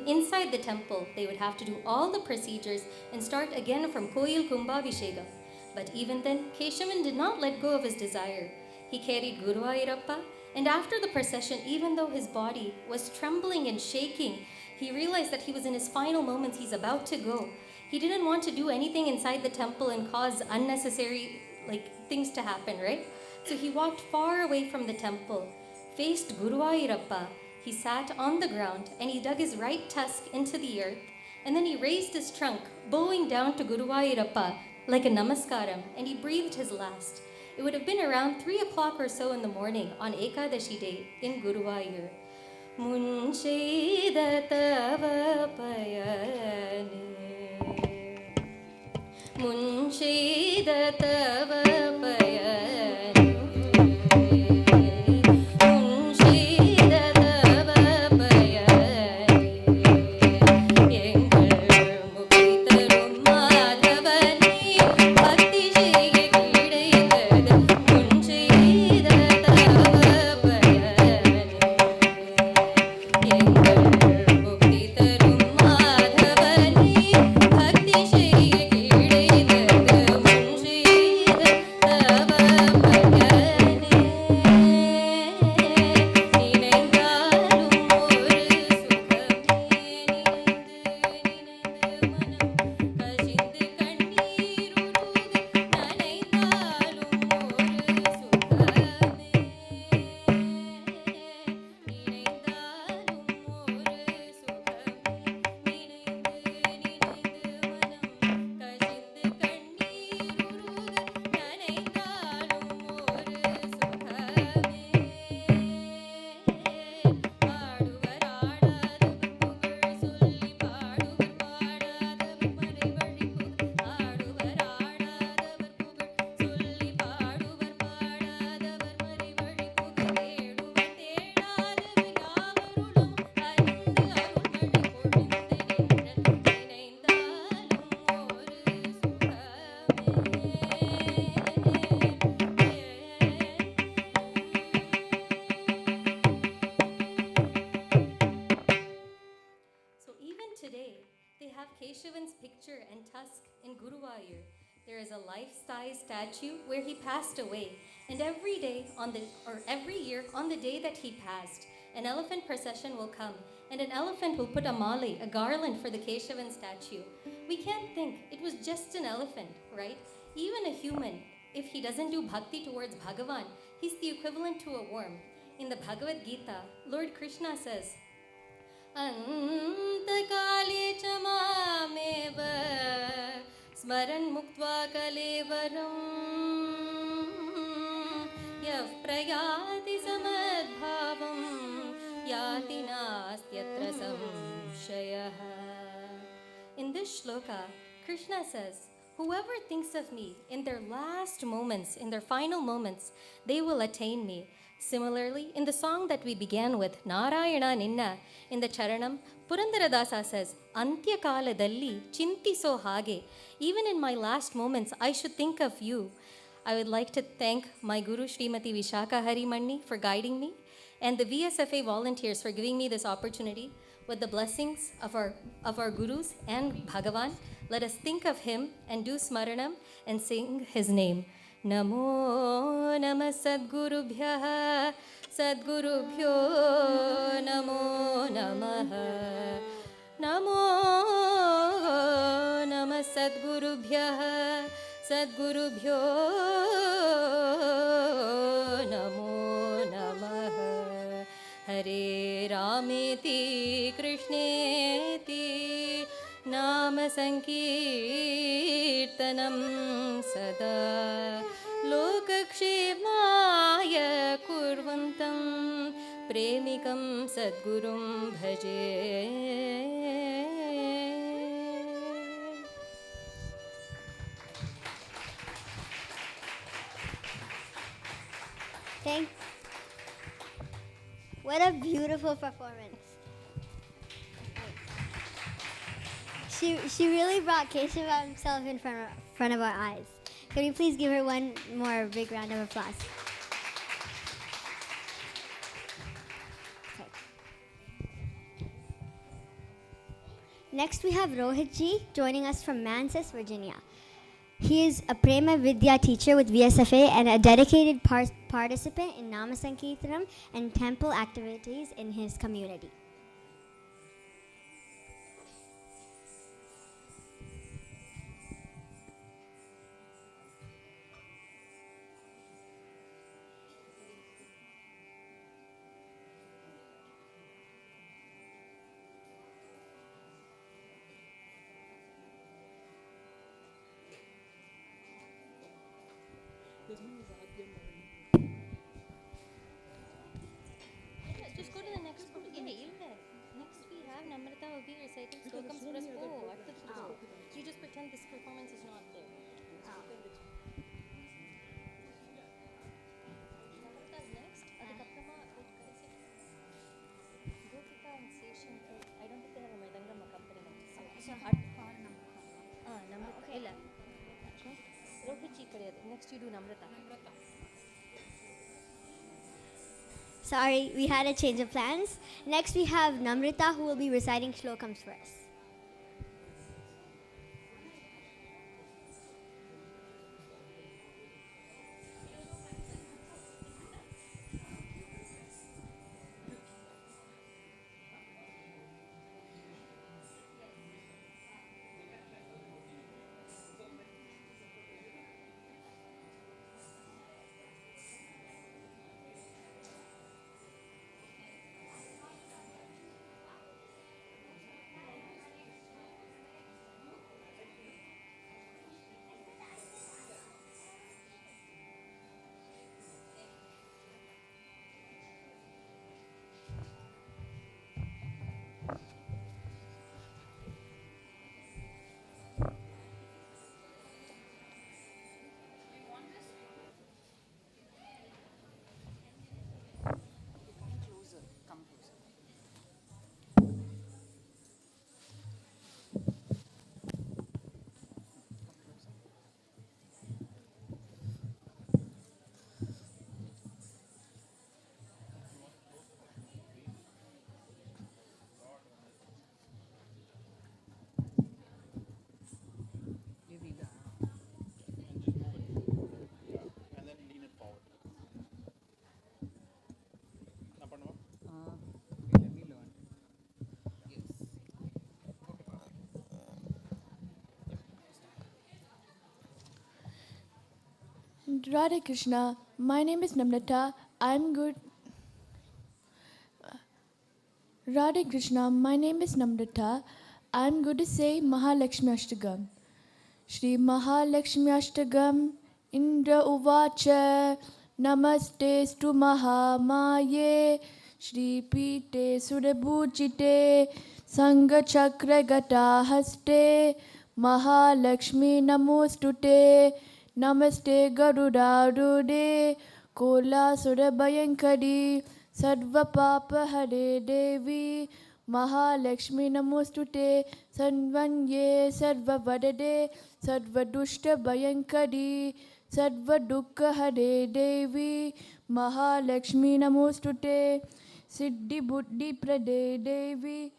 inside the temple, they would have to do all the procedures and start again from Koyil Kumbhabhishekam. But even then, Keshavan did not let go of his desire. He carried Guruvayurappa, and after the procession, even though his body was trembling and shaking, he realized that he was in his final moments, he's about to go. He didn't want to do anything inside the temple and cause unnecessary things to happen, right? So he walked far away from the temple, faced Guruvayurappa. He sat on the ground and he dug his right tusk into the earth, and then he raised his trunk, bowing down to Guruvayurappa like a namaskaram, and he breathed his last. It would have been around 3 o'clock or so in the morning on Ekadashi day in Guruvayur. Munsheda tava payane, Munsheda tava payane. Bhakti life-size statue where he passed away. And every year on the day that he passed, an elephant procession will come, and an elephant will put a mali, a garland for the Keshavan statue. We can't think it was just an elephant, right? Even a human, if he doesn't do bhakti towards Bhagavan, he's the equivalent to a worm. In the Bhagavad Gita, Lord Krishna says, Antakale cha mameva smaran muktva kalevaram yav prayati samadbhavam yati nastyatra samshayah. In this shloka, Krishna says, whoever thinks of me in their last moments, in their final moments, they will attain me. Similarly, in the song that we began with, Narayana Ninna, in the Charanam, Purandaradasa says, Antya Kaladalli Chintiso Hage. Even in my last moments, I should think of you. I would like to thank my Guru Srimati Vishaka Harimanni for guiding me, and the VSFA volunteers for giving me this opportunity. With the blessings of our Gurus and Bhagavan, let us think of him and do Smaranam and sing his name. Namo Nama Sadgurubhyaha Sadgurubhyo Namo Namaha Namo Nama Sadgurubhyaha Sadgurubhyo Namo Namaha Hare Rameti Krishneti Namasankirtanam Sada Lokakshemaya Kurvantam Premikam Sadgurum Bhaje. What a beautiful performance. She really brought Keshava himself in front of our eyes. Can you please give her one more big round of applause? Okay. Next we have Rohitji joining us from Manses, Virginia. He is a Prema Vidya teacher with VSFA and a dedicated participant in Namasankirtanam and temple activities in his community. Just go to the next one. Next we have Namrata will be reciting Slokam Suras. You just pretend this performance is not there. Namrata's next. Gopika and Seshan. I don't think they have a Mridangam accompaniment. Namrata. Illa. Rohitji kadiyadu. Next you do Namrata. Sorry, we had a change of plans. Next we have Namrita who will be reciting Shlokams for us. Radhe Krishna. My name is Namrata. I'm good. Radhe Krishna. My name is Namrata. I'm going to say Mahalakshmi Ashtagam. Shri Mahalakshmi Ashtagam Indra Uvacha Namaste Stu Mahamaye Shri Pite Surabhujite Sangha Chakra Gata Haste Mahalakshmi Namostute Namaste Garudarude Kola Surabayankari Sarva Papa Hare Devi Mahalakshmi Namostute Sarvanye Sarva Vadade Sarva Dushta Bayankari Sarva Dukkha Hare Devi Mahalakshmi Namostute Siddhi Buddhi Prade Devi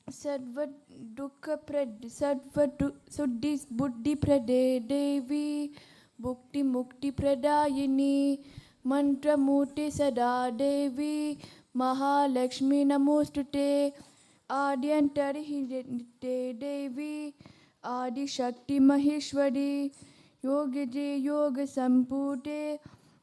Sarva Dukkha Prade Suddhi Buddhi Prade Devi Bhukti Mukti Pradayini Mantra Murti Sada Devi Mahalakshmi Namostute Adyantari Devi Adi Shakti Maheshwari Yogaje Yoga Sampute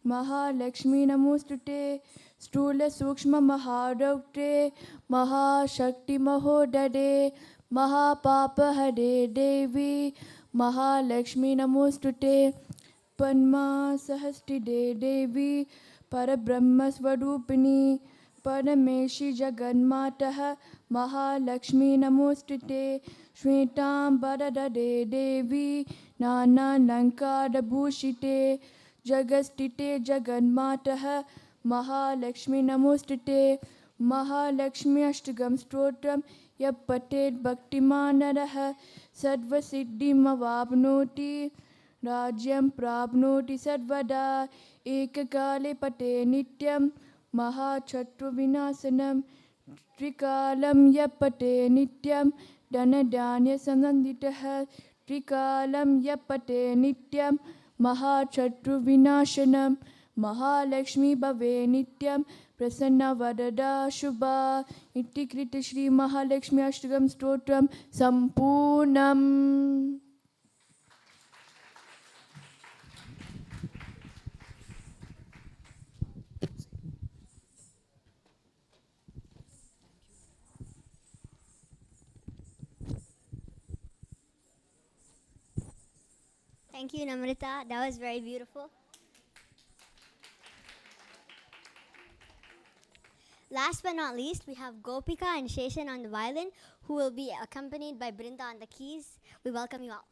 Mahalakshmi Namostute Stula Sukshma Maharaukte Mahashakti Mahodade Mahapapa Hare Devi Mahalakshmi Namostute Padma Sahasti Devi Parabrahma Swarupini Parameshi Jaganmatah Mahalakshmi Namostute Shvetam Baradade Devi Nana Lankara Bhushite Jagastite Jaganmatah Mahalakshmi Namostute Mahalakshmi Ashtagam Stotram Yapatet Bhaktimanarah Sarva Siddhi Mavapnoti Rajyam Prapnoti Sarvada Ekakale Pate Nityam Mahachatru Vinasanam Trikalam Yapate Nityam Dhanadanya Sananditaha Trikalam Yapate Nityam Mahachatru Vinashanam Mahalakshmi Bhave Nityam Prasanna Vadada Shubha Iti Krita Shri Mahalakshmi Ashtagam Stotram Sampurnam. Thank you, Namrata. That was very beautiful. Last but not least, we have Gopika and Sheshan on the violin, who will be accompanied by Brinda on the keys. We welcome you all.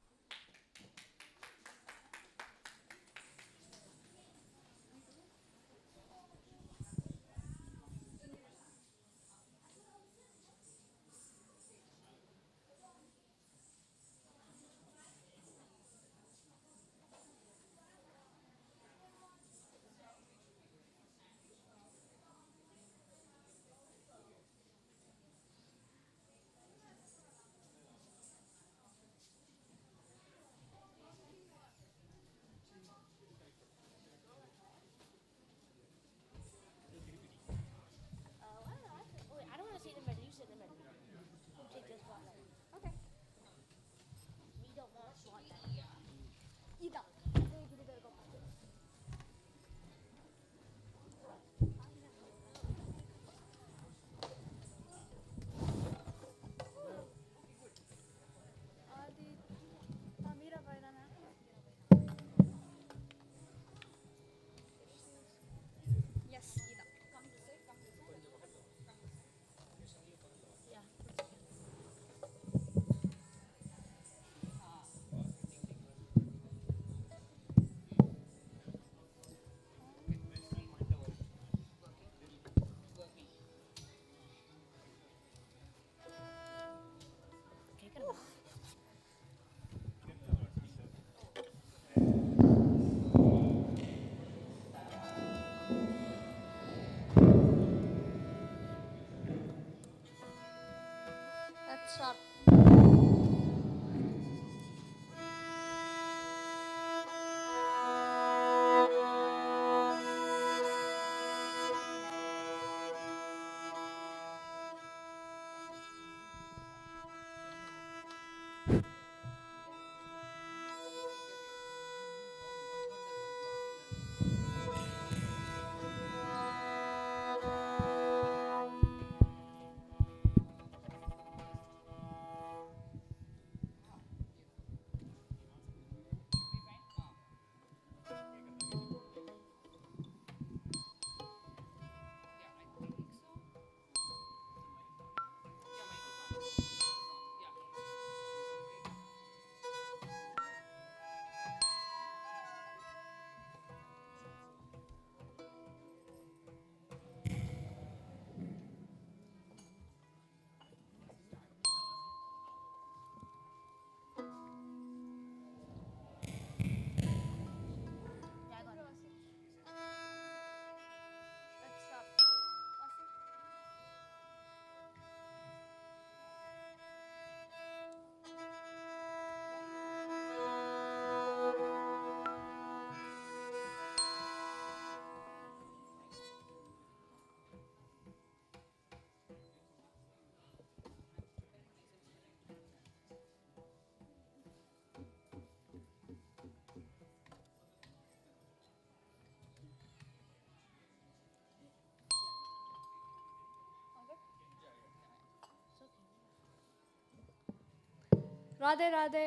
Radhe Radhe.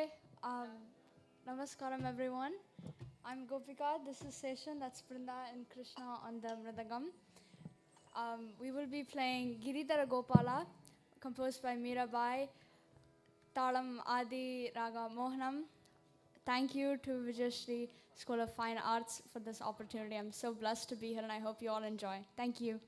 Namaskaram everyone. I'm Gopika. This is Session. That's Brinda and Krishna on the Mridangam. We will be playing Giridhara Gopala, composed by Mirabai, Talam Adi Raga Mohanam. Thank you to Vijayashri School of Fine Arts for this opportunity. I'm so blessed to be here and I hope you all enjoy. Thank you.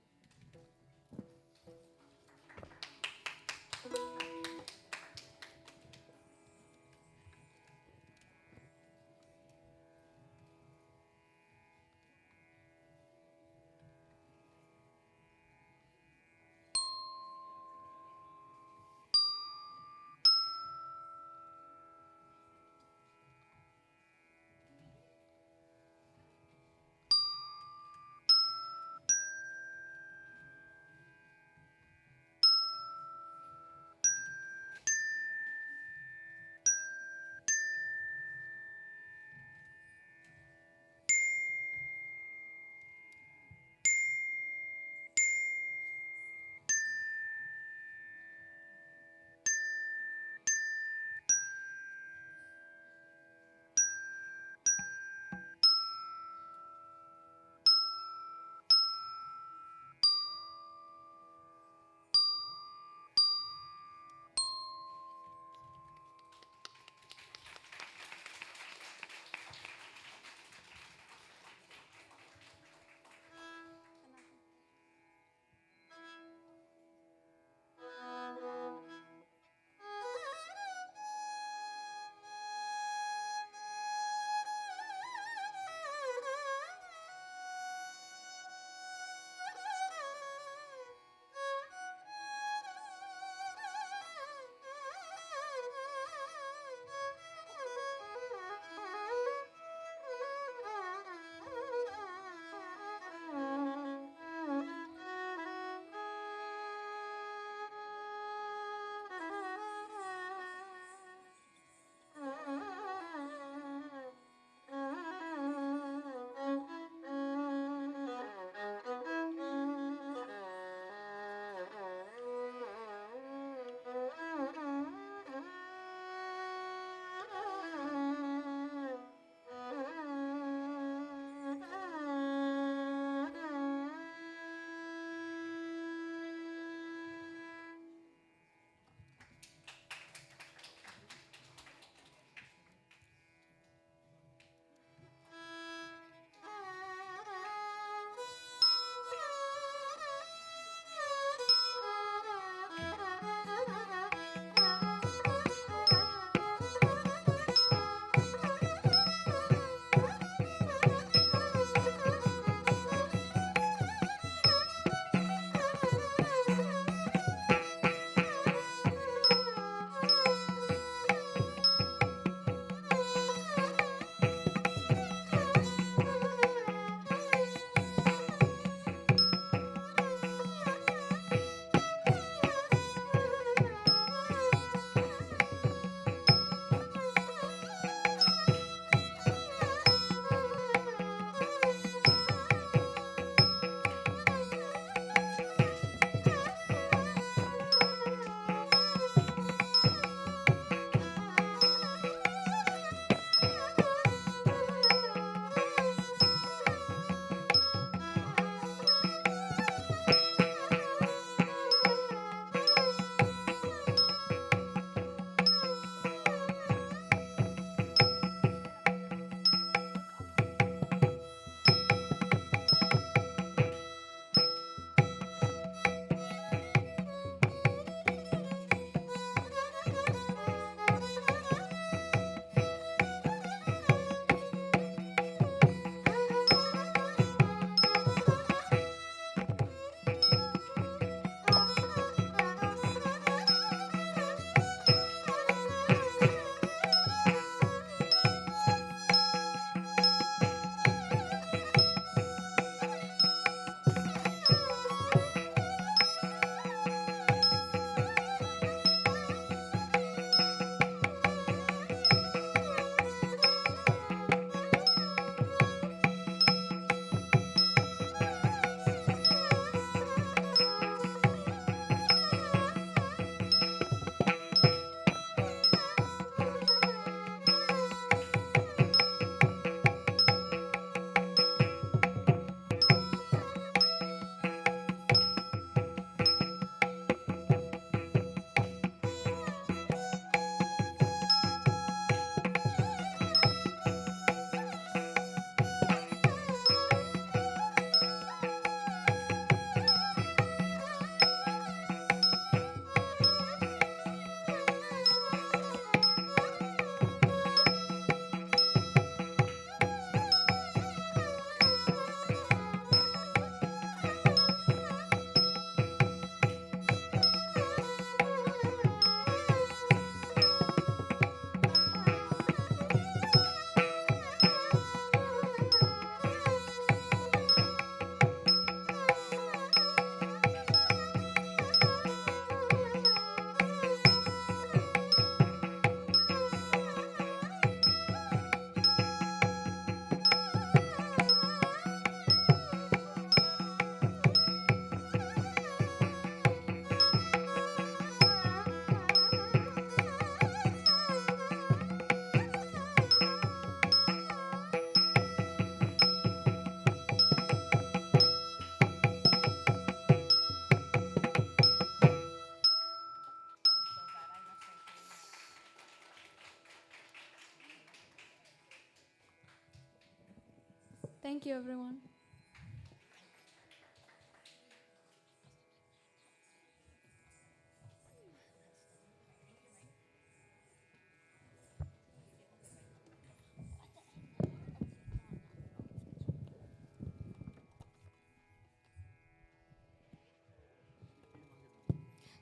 Thank you, everyone.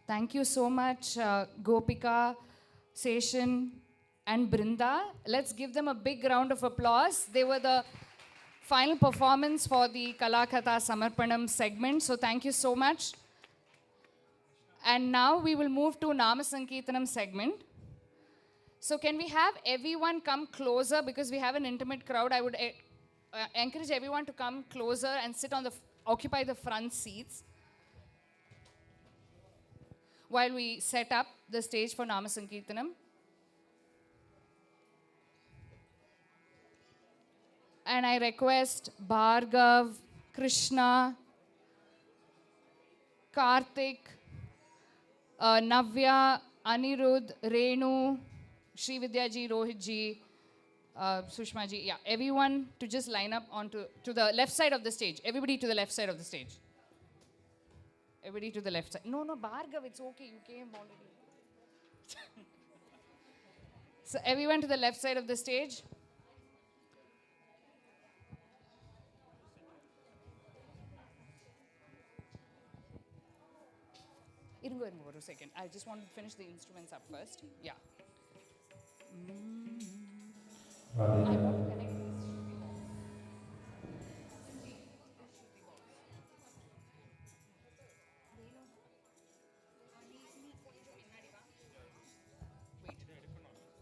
Thank you so much, Gopika, Seshan, and Brinda. Let's give them a big round of applause. They were the final performance for the Kalakatha Samarpanam segment. So thank you so much. And now we will move to Namasankirtanam segment. So can we have everyone come closer, because we have an intimate crowd. I would encourage everyone to come closer and sit on occupy the front seats while we set up the stage for Namasankirtanam. And I request Bhargav, Krishna, Karthik, Navya, Anirudh, Renu, Sri Vidyaji, Rohitji, Sushmaji, yeah, everyone to just line up to the left side of the stage. Everybody to the left side of the stage. Everybody to the left side. No, Bhargav, it's okay. You came already. So everyone to the left side of the stage. Irungo for a second. I just want to finish the instruments up first. Yeah. I want to connect these Shruti balls. Wait.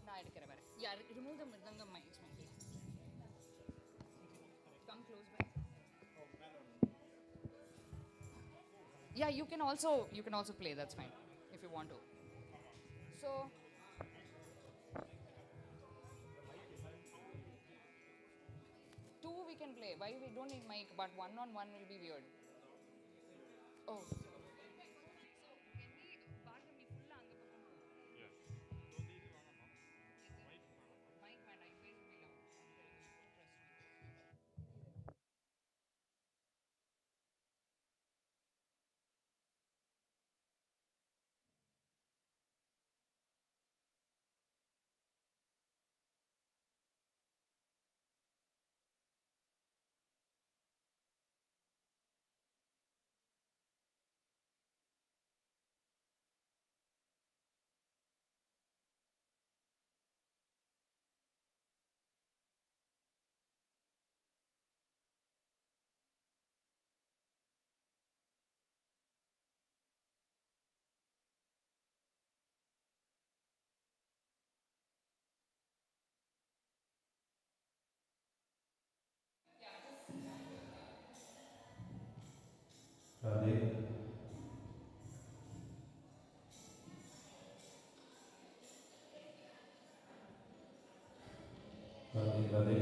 நான் எடுக்கிறேன் வரேன். Yeah, remove the mridangam mics. Come close by. Yeah, you can also play. That's fine if you want to. So two we can play. Why we don't need mic, but one on one will be weird. Oh. Radhe. Radhe, Radhe.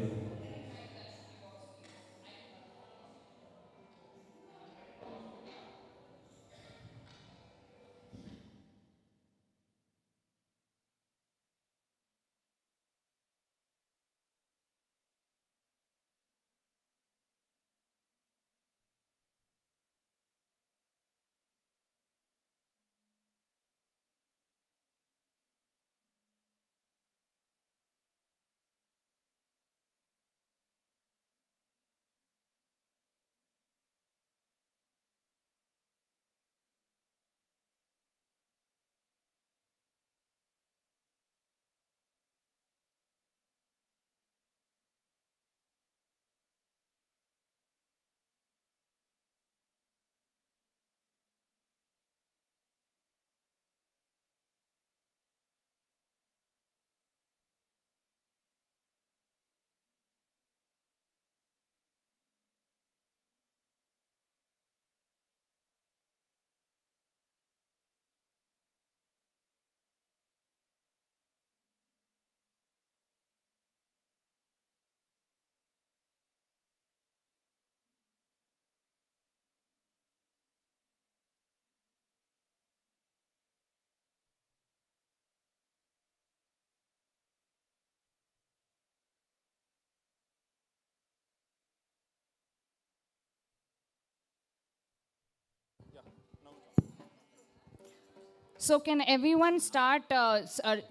So can everyone start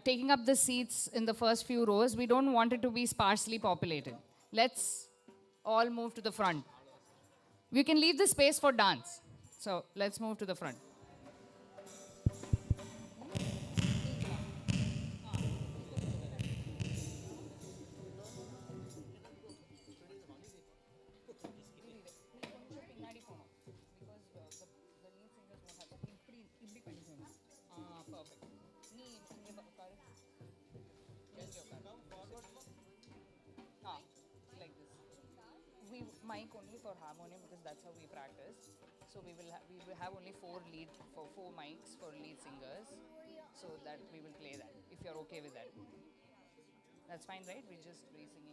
taking up the seats in the first few rows? We don't want it to be sparsely populated. Let's all move to the front. We can leave the space for dance. So let's move to the front. We mic only for harmonium because that's how we practice. So we will have only four mics for lead singers, so that we will play that. If you're okay with that, that's fine, right? We're just singing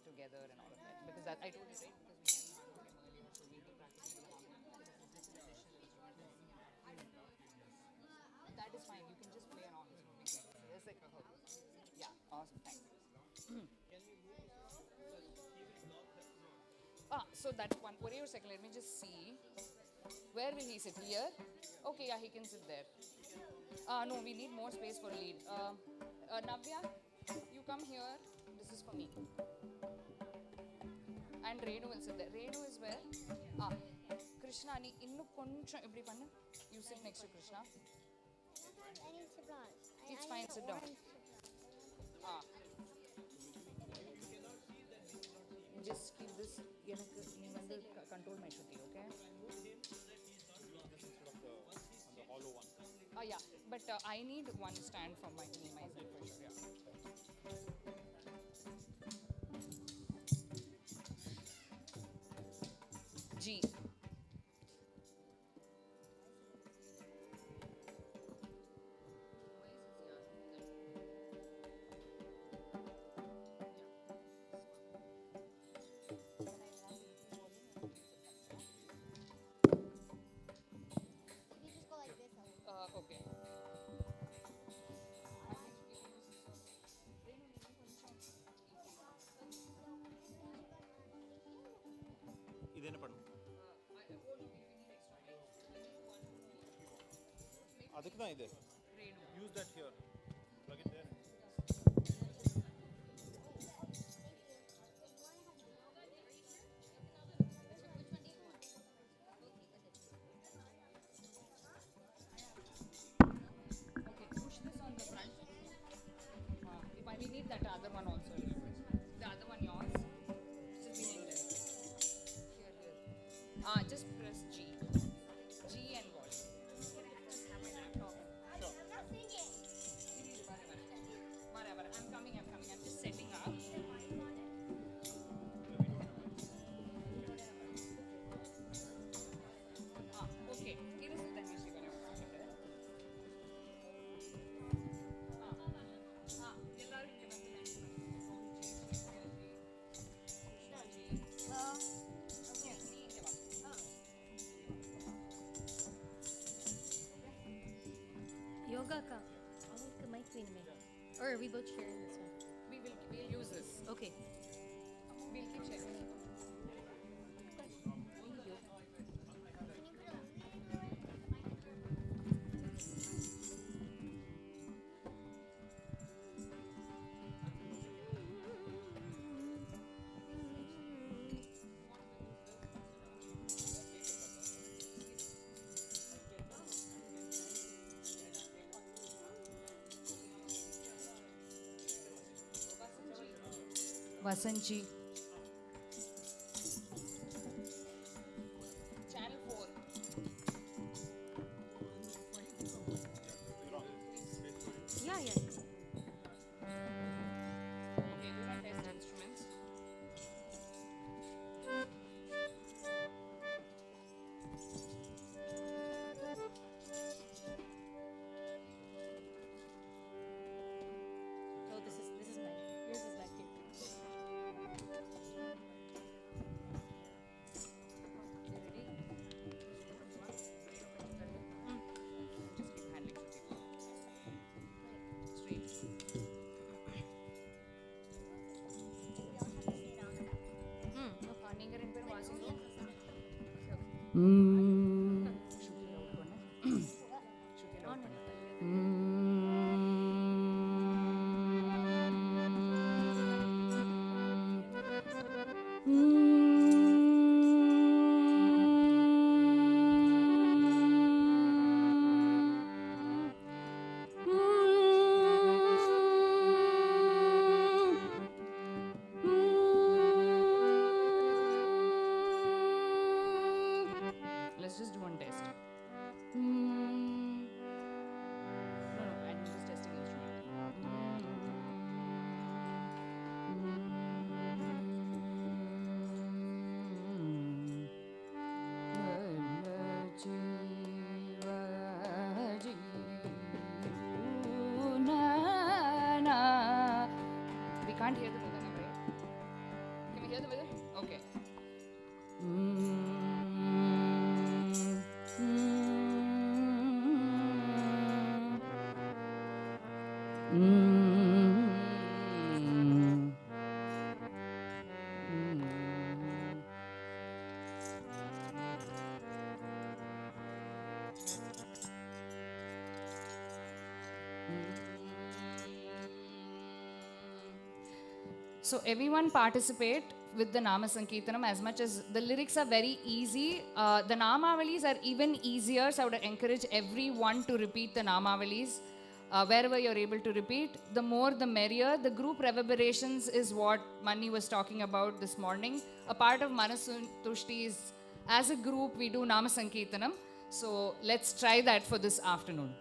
together and all of that because that I told you, right? Because we had harmonium earlier, so we'll be practicing the harmonium. This is an additional instrument. That is fine. You can just play along. It's no big deal. It's like yeah, awesome. Thanks. So that one, wait a second, let me just see. Where will he sit? Here? Okay, yeah, he can sit there. No, we need more space for lead. Navya, you come here. This is for me. And Renu will sit there. Renu is where? Krishna, ni innu koncham eppadi pannu. You sit next to Krishna. It's fine, sit down. Just keep this, control my shuti, okay? Yeah, but I need one stand for myself for sure, yeah. G. Okay. ಇದೇನು ಪಣ್ಣು ಅದಕ್ಕೆ தான் ಇದೆ use that here plug it there We need that other one also. The other one yours. Still be in there. Here. Just press G. G and volume. Have my laptop. Sure. I'm not singing. Whatever. I'm coming. I'm just setting up. Okay. Here is the music on your computer. Yoga ka. Awak mic வேணுமே. Or are we both sharing this one? We'll use this. Okay. We'll keep sharing. Vasanji. Channel 4. Yeah. Okay, do not test instruments. Oh, this is mine. Yours is back here. Just keep handling to people. Straight. நீங்க ரெண்டு பேரும் வாசிங்க. Shruti loud பண்ணு. Shruti loud பண்ணு. hear the rhythm? Okay. So everyone participate with the Namasankirtanam as much as the lyrics are very easy. The Namavalis are even easier, so I would encourage everyone to repeat the Namavalis wherever you're able to repeat. The more the merrier. The group reverberations is what Mani was talking about this morning. A part of Manasantushti is as a group we do Namasankirtanam. So let's try that for this afternoon.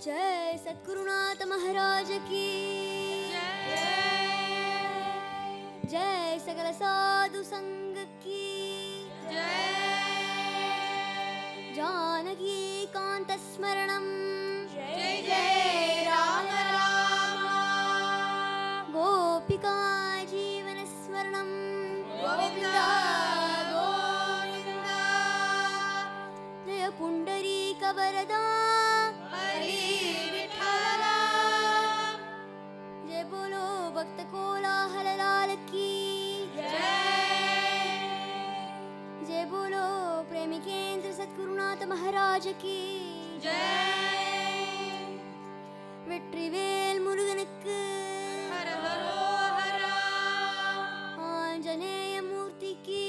जय सद्गुरुनाथ महाराज की जय सकल साधु संग की जानकी कांत स्मरणम जय जय राम राम गोपिका जीवन स्मरणम गोविंदा गोविंदा जय पुंडरीक वरदा भक्त कोलाहल लाल की जय बोलो प्रेमी केंद्र सद्गुरुनाथ महाराज की வெற்றிவேல் முருகனுக்கு ஆஞ்சநேய மூர்த்திக்கு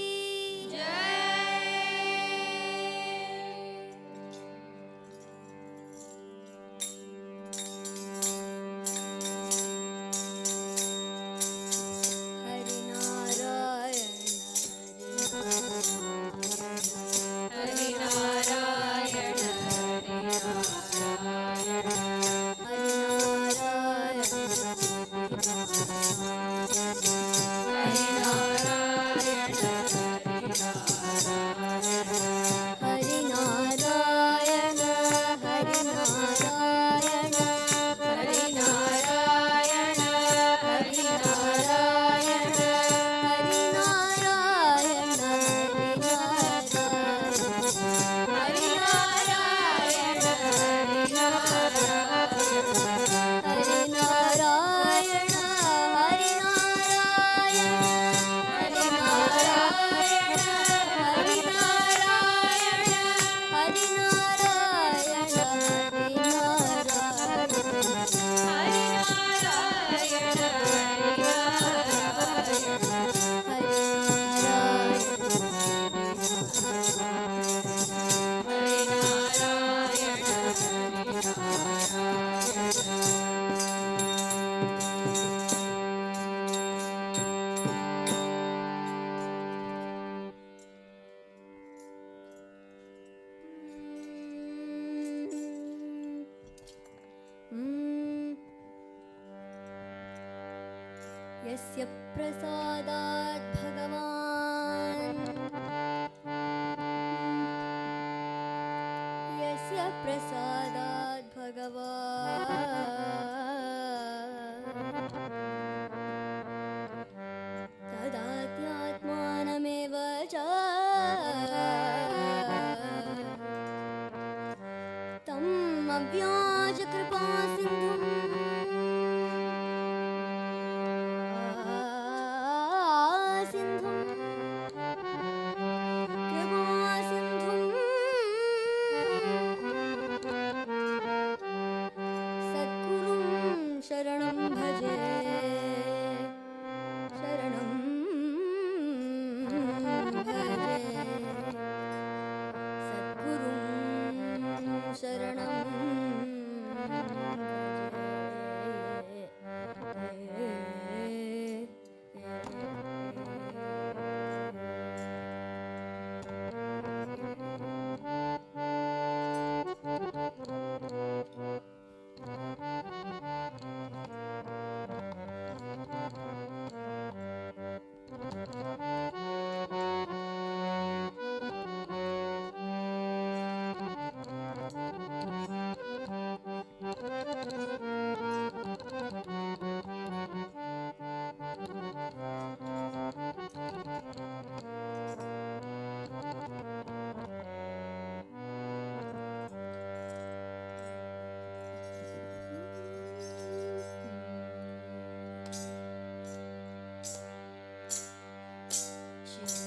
यस्य प्रसादात् भगवान् यस्य प्रसादात् भगवान् तदात्मानमेव च तम् अव्याम् भजकृपा सिन्धुम् शरणं भजे शरणं भजे सद्गुरुं शरणं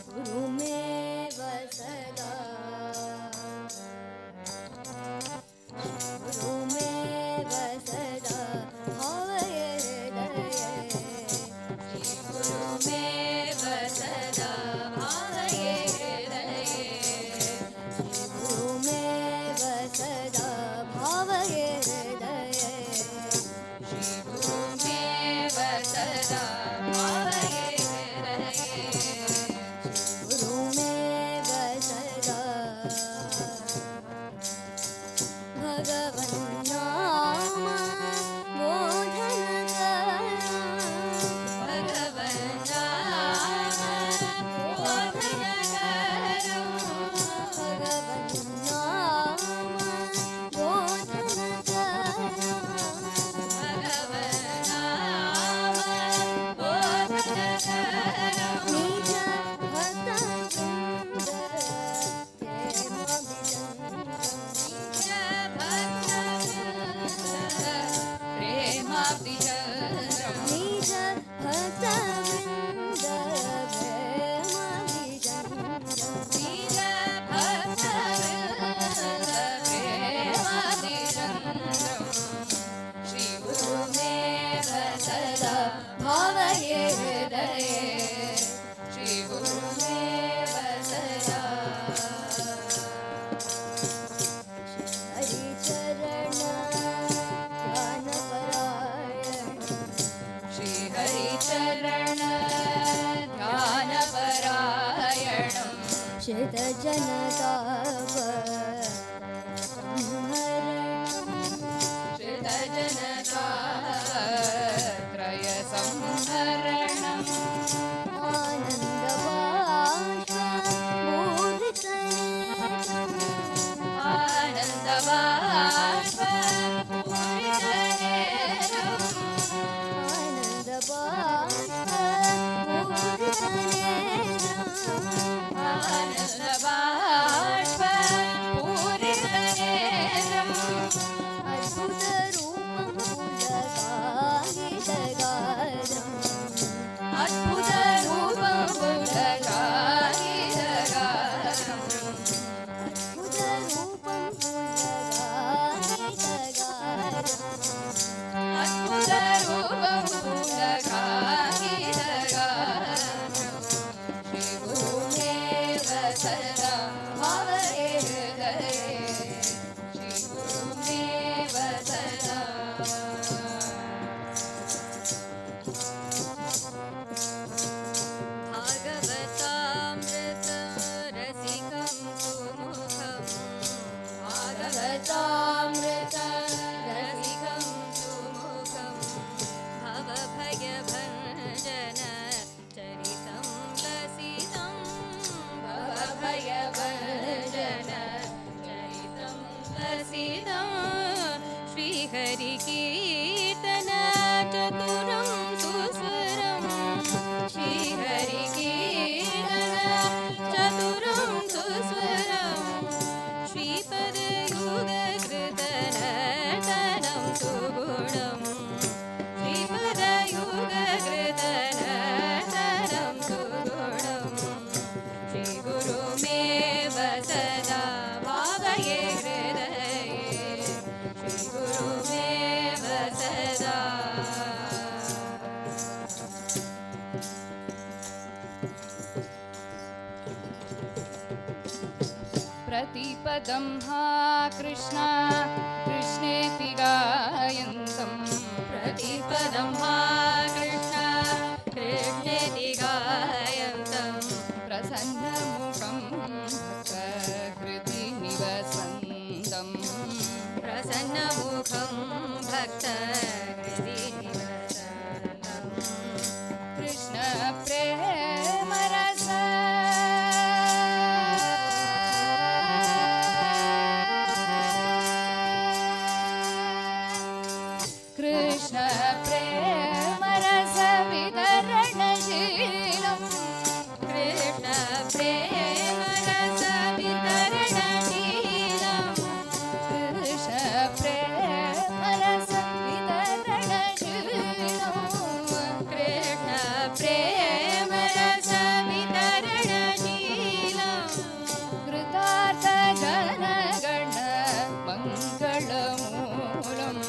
गुरुमेव सदा गुरुमेव सदा भावये हृदये गुरुमेव सदा भावये हृदये गुरुमेव सदा भावये हृदये गुरुमेव सदा भावये गुरुमेव सदा भगवन्नाम बोधनकरा भगवन्नाम बोधनकरा भगवन्नाम बोधनकरा भगवन्नाम बोधनकरा निज भावये हृदये श्री गुरुमेव सदा हरिचरण ध्यानपरायण श्री हरिचरण ध्यानपरायण श्रितजनताप श्रितजनतात्रय संहरणम् अद्भुत रूपं पुलकारितगारम् अद्भुत रूपं पुलकारितगारम् अद्भुत रूपं पुलकारितगारम् श्री गुरुमेव सदा भावये हृदये श्री गुरुमेव सदा भागवतामृत रसिकं सुमुखं भागवतामृत रसिकं सुमुखं भवभयभञ्जन चरितं लसितं भवभयभञ्जन चरितं लसितं श्रीहरिकीर्तन चतुरं सुस्वरं श्रीहरिकीर्तन चतुरं सुस्वरं श्रीपदयुगकृतनटन प्रतिपदं हा कृष्ण कृष्णेति गायन्तं प्रतिपदं हा कृष्ण कृष्णेति गायन्तं प्रसन्नमुखं भक्तहृदि निवसन्तं प्रसन्नमुखं भक्तहृदि निवसन्तं कृष्ण प्रेमरस कृष्ण प्रेमरस वितरणशीलं कृष्ण प्रेमरस वितरणशीलं कृष्ण प्रेमरस वितरणशीलं कृष्ण प्रेमरस वितरणशीलं कृतार्थ जनगण मङ्गलमूलम्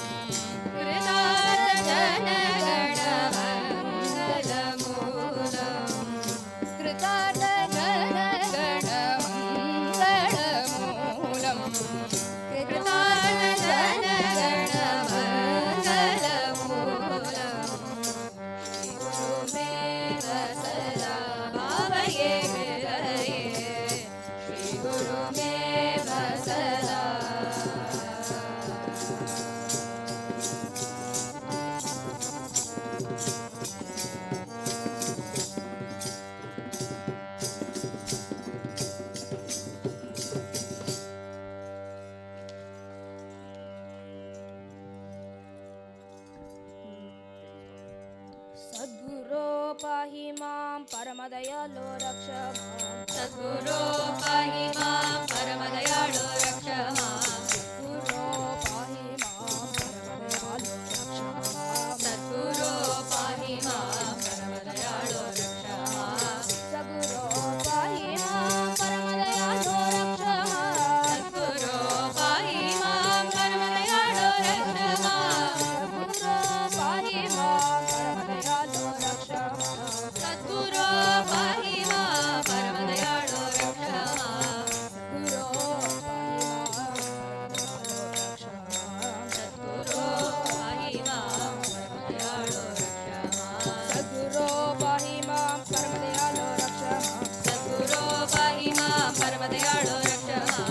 सद्गुरो पाहि मां परमदयालो रक्ष मां सद्गुरो पाहि मां परमदयालो रक्ष मां सद्गुरो पाहि मां परमदयालो रक्ष मां सद्गुरो पाहि मां परमदयालो रक्ष मां सद्गुरो पाहि मां परमदयालो रक्ष मां सद्गुरो पाहि मां परमदयालो रक्ष मां सद्गुरो पाहि मां परमदयालो रक्ष मां सद्गुरो पाहि मां परमदयालो रक्ष मां सद्गुरो पाहि मां परमदयालो रक्ष मां सद्गुरो पाहि मां परमदयालो रक्ष मां सद्गुरो पाहि मां परमदयालो रक्ष मां सद्गुरो पाहि मां परमदयालो रक्ष मां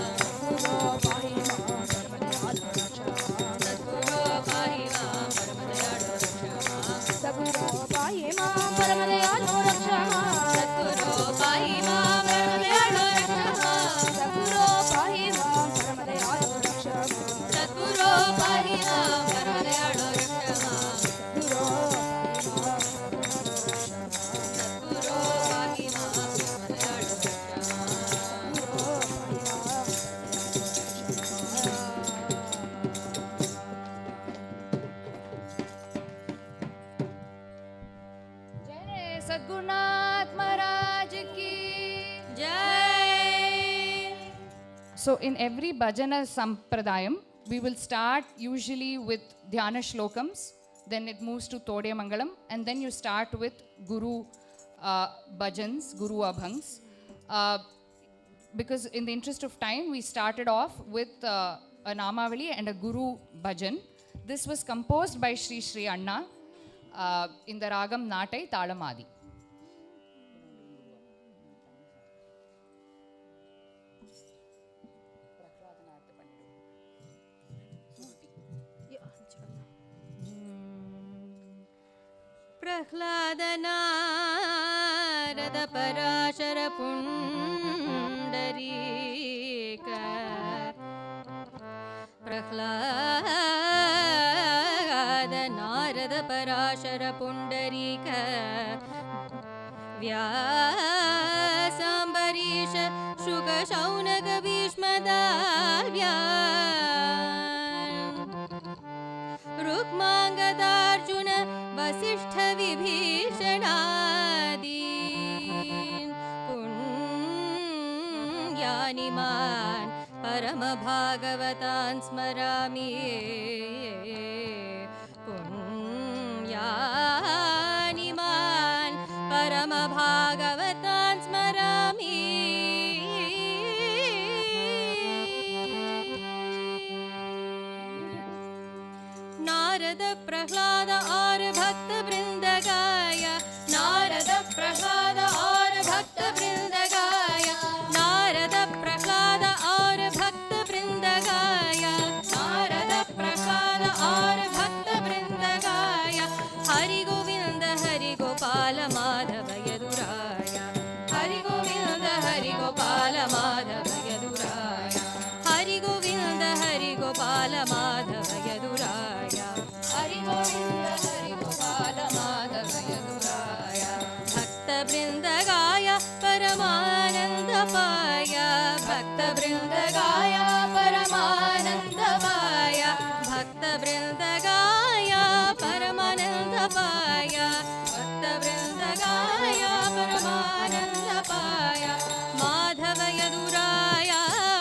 सद्गुरो पाहि मां परमदयालो रक्ष मां सद्गुरो पाहि मां परमदयालो रक्ष मां सद्गुरो पाहि मां परमदयालो रक्ष मां सद्गुरो पाहि मां परमदयालो रक्ष मां सद्गुरो पाहि मां परमदयालो रक्ष मां सद्गुरो पाहि मां सद्गुरो जय सद्गुरुनाथ महाराज की जय. So in every bhajana sampradayam, we will start usually with dhyana shlokams, then it moves to Todya Mangalam, and then you start with Guru bhajans, Guru abhangs. Because in the interest of time, we started off with a Namavali and a Guru bhajan. This was composed by Sri Sri Anna in the ragam Natai Talamadi. प्रह्लादनारद Parashar Pundarik प्रह्लादनारद Parashar Pundarik व्यासाम्बरीश शुक शौनक भीष्मदाल्व्या रुक्माङ्गदार्जुन वसिष्ठ विभीषणादीन् पुण्यानिमान् परमभागवतान् स्मरामि पुण्यानिमान् परमभागवतान् स्मरामि नारद प्रह्लाद और भक्त वृंद गाया, नारद प्रह्लाद और भक्त वृंद गाया, नारद प्रह्लाद और भक्त वृंद गाया, नारद प्रह्लाद और भक्त वृंद गाया। हरि गोविंद हरि गोपाल माधव यदुराया, हरि गोविंद हरि गोपाल माधव यदुराया, हरि गोविंद हरि गोपाल माधव यदुराया, हरि गोविंद हरि गोपाल माधव यदुराया। भक्त वृंद गाया परमानंद पाया, भक्त वृंद गाया परमानंद पाया, भक्त वृंद गाया परमानंद पाया, भक्त वृंद गाया परमानंद पाया। माधव यदुराया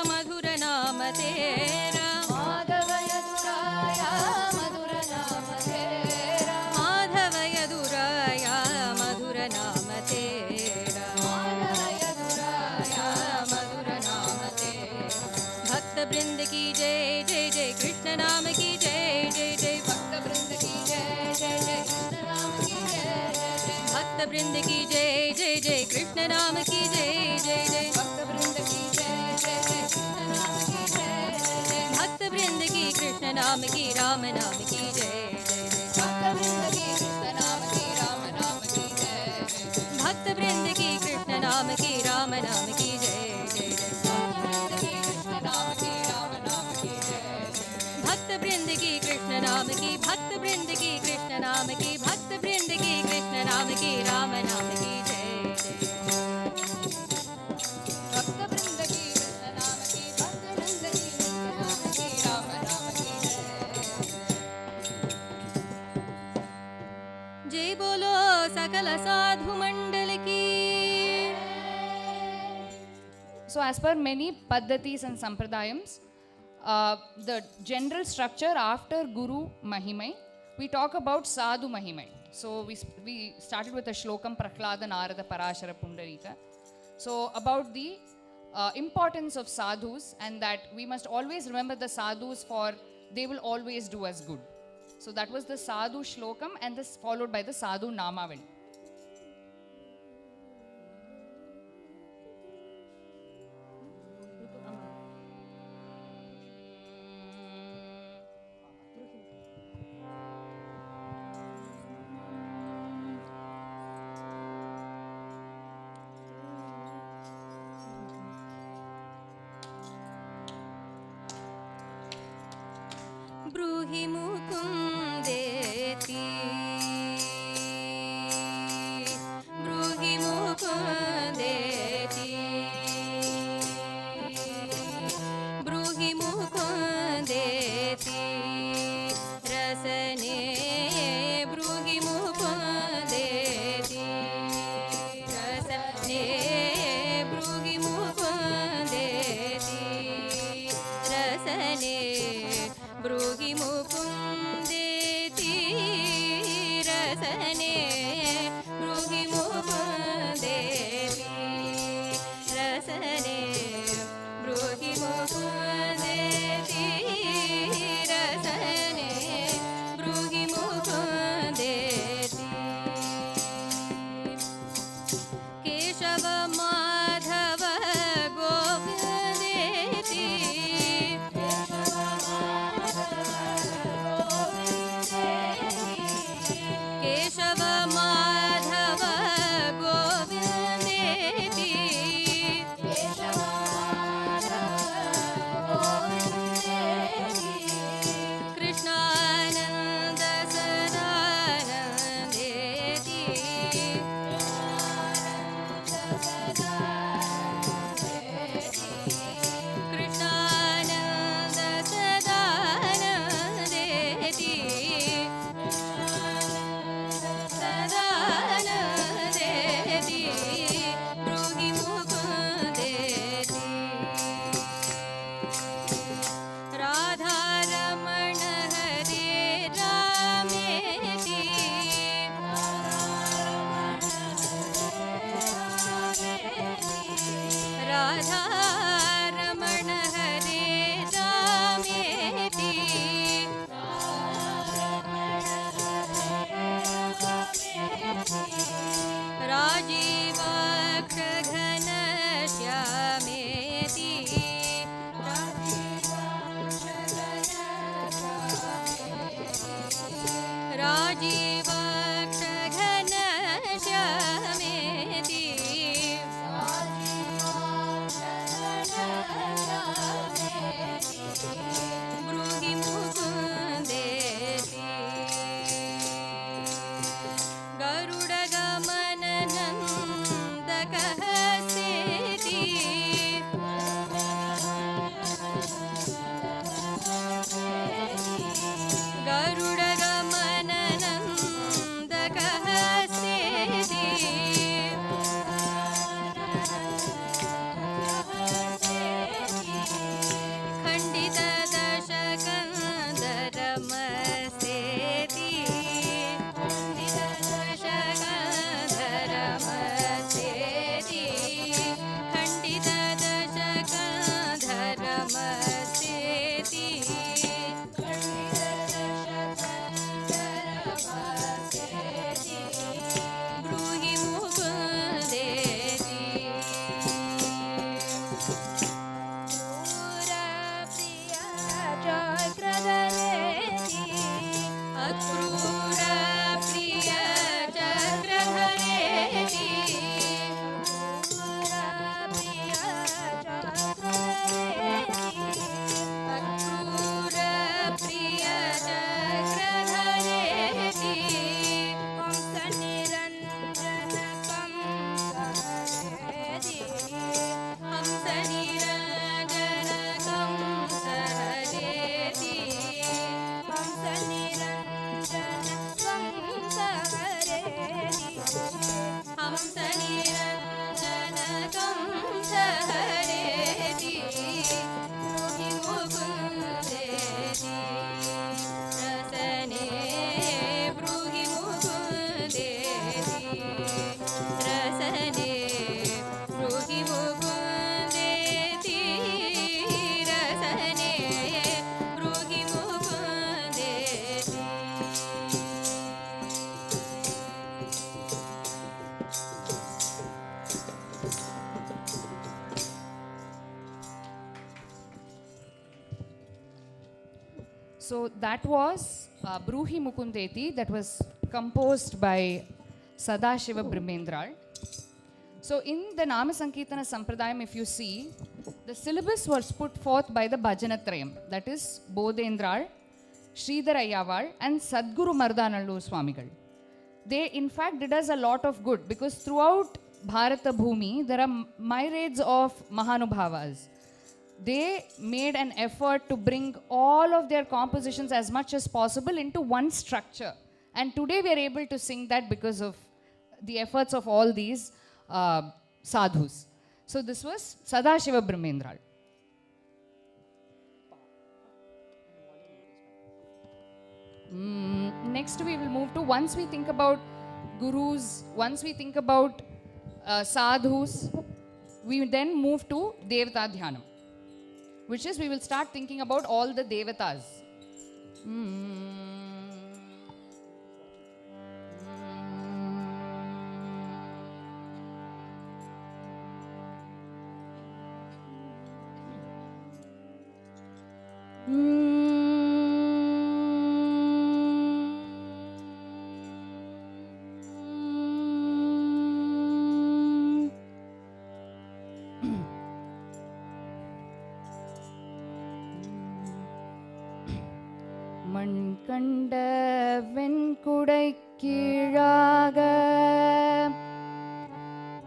मधुर नाम तेरा, माधव यदुराया मधुर नाम तेरा, माधव यदुराया मधुर नाम तेरा, माधव यदुराया मधुर नाम तेरा। भक्त वृंद की जय जय जय, कृष्ण नाम की जय जय जय, भक्त वृंद की जय जय जय, कृष्ण नाम की जय जय जय, भक्त वृंद की जय जय जय, कृष्ण नाम की जय जय जय, भक्त वृंद की जय जय जय, कृष्ण नाम की जय जय जय, भक्त वृंद की कृष्ण नाम की राम नाम की जय जय जय, भक्त वृंद की कृष्ण नाम की राम नाम की जय जय, भक्त वृंद की कृष्ण नाम की राम नाम की जय जय जय, भक्त वृंद की कृष्ण नाम की, भक्त वृंद की कृष्ण नाम की, भक्त वृंद की कृष्ण नाम की राम नाम की जय जय, भक्त वृंद की कृष्ण नाम की, भक्त वृंद की कृष्ण नाम की राम नाम की जय। जय बोलो सकल साधु मंडल की। So as per many paddhatis and sampradayams, the general structure after Guru Mahimai, we talk about Sadhu Mahimai. So we started with a shlokam Prahlada Narada Parashara Pundarika. So about the importance of sadhus, and that we must always remember the sadhus, for they will always do us good. So that was the sadhu shlokam, and this followed by the sadhu namavali. ब्रूहि मुकुन्देति, ब्रूहि मुकुन्देति, ब्रूहि मुकुन्देति, रसने ब्रूहि मुकुन्देति, रसने ब्रूहि मुकुन्देति, रसने ब्रूहि मुकुन्देति, रसने ब्रूहि मुकुन्देति, रसने ब्रूहि मुकुन्देति, रसने ब्रूहि मुकुन्देति। Keshav Madhav गोविन्देति, Keshav So that was Bruhi Mukundeti, that was composed by Sadashiva Brahmendral. So in the Namasankirtana Sampradayam, if you see, the syllabus was put forth by the Bhajanatrayam, that is Bodhendral, Sridhar Ayyavar and Sadguru Mardanallur Swamigal. They in fact did us a lot of good, because throughout Bharata Bhumi there are myriads of Mahanubhavas. They made an effort to bring all of their compositions as much as possible into one structure. And today we are able to sing that because of the efforts of all these sadhus. So this was Sadashiva Brahmendral. Next we will move to, once we think about gurus, once we think about sadhus, we then move to Devata Dhyanam, which is we will start thinking about all the devatas. மண்கண்ட வெண்குடை கீழாக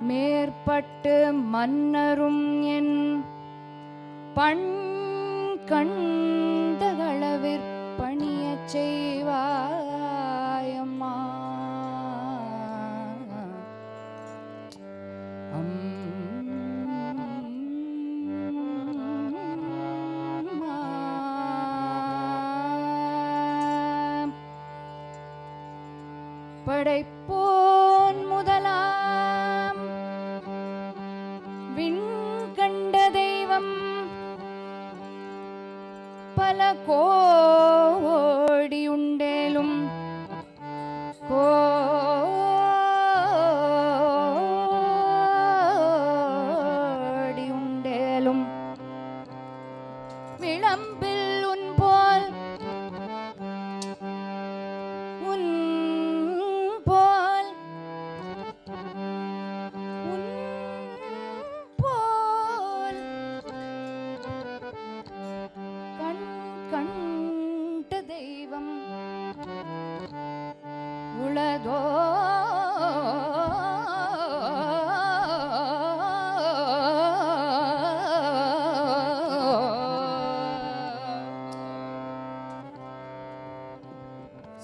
மேற்பட்டு மன்னரும் என் பண் கண்டகளவிற்பணியச் செய்வாயம்மா. படைப்போன் முதலாம் விண்கண்ட தெய்வம் பல கோடி உண்டேலும் கோடி உண்டேலும் விளம்பில் உன் போல் உன் ಉಳದೋ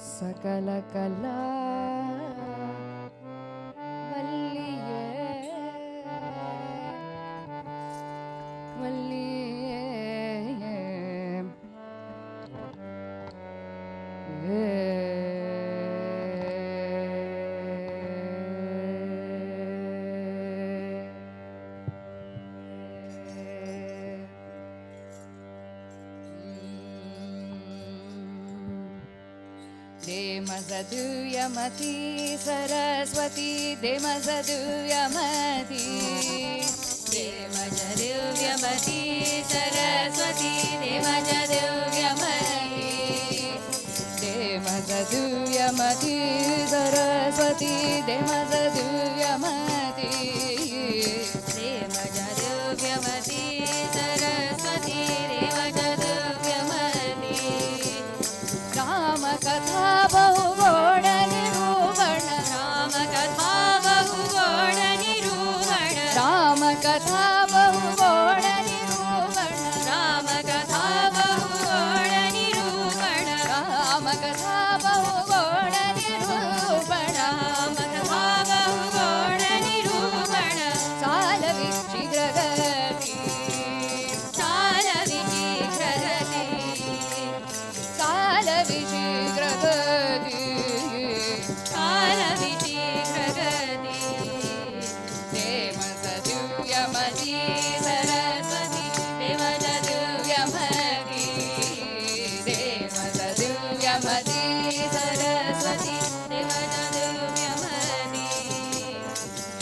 ಸಕಲ ಕಲಾ ವಲ್ಲಿಯೇ ವಲ್ಲಿಯೇ ದೇಮಸದುಯಮತಿ ಸರಸ್ವತಿ ದೇಮಸದುಯಮತಿ ದೇಮಜದುಯಮತಿ ಸರಸ್ವತಿ ದೇಮಜದುಯಮತಿ ದೇಮಸದುಯಮತಿ ಸರಸ್ವತಿ ದೇಮಸದುಯಮತಿ ದೇಮಜದುಯಮತಿ ಸರಸ್ವತಿ ದೇಮಜದುಯಮತಿ ರಾಮ ಕಥಾ ಬಹುಗೋಣ ನಿರೂಪಣ ರಾಮ ಕಥಾ ಬಹುಗೋಣ ನಿರೂಪಣ ರಾಮ ಕಥಾ ಬಹುಗೋಣ ನಿರೂಪಣ ರಾಮ ಕಥಾ ಬಹುಗೋಣ ನಿರೂಪಣ ರಾಮ ಕಥಾ ಬಹುಗೋಣ ನಿರೂಪಣ ರಾಮ ಕಥಾ ಬಹುಗೋಣ ನಿರೂಪಣ ಸಾಲವಿ ಶೀಘ್ರಗತಿ ಸಾಲವಿ ಶೀಘ್ರಗತಿ ಸಾಲವಿ ಶೀಘ್ರಗತಿ ಸಾಲವಿ ಶೀಘ್ರಗತಿ ದೇಮಸದುಯಮತಿ ಸರಸ್ವತಿ ದೇಮಸದುಯಮತಿ ದೇಮಸದುಯಮತಿ ಸರಸ್ವತಿ ದೇಮಸದುಯಮತಿ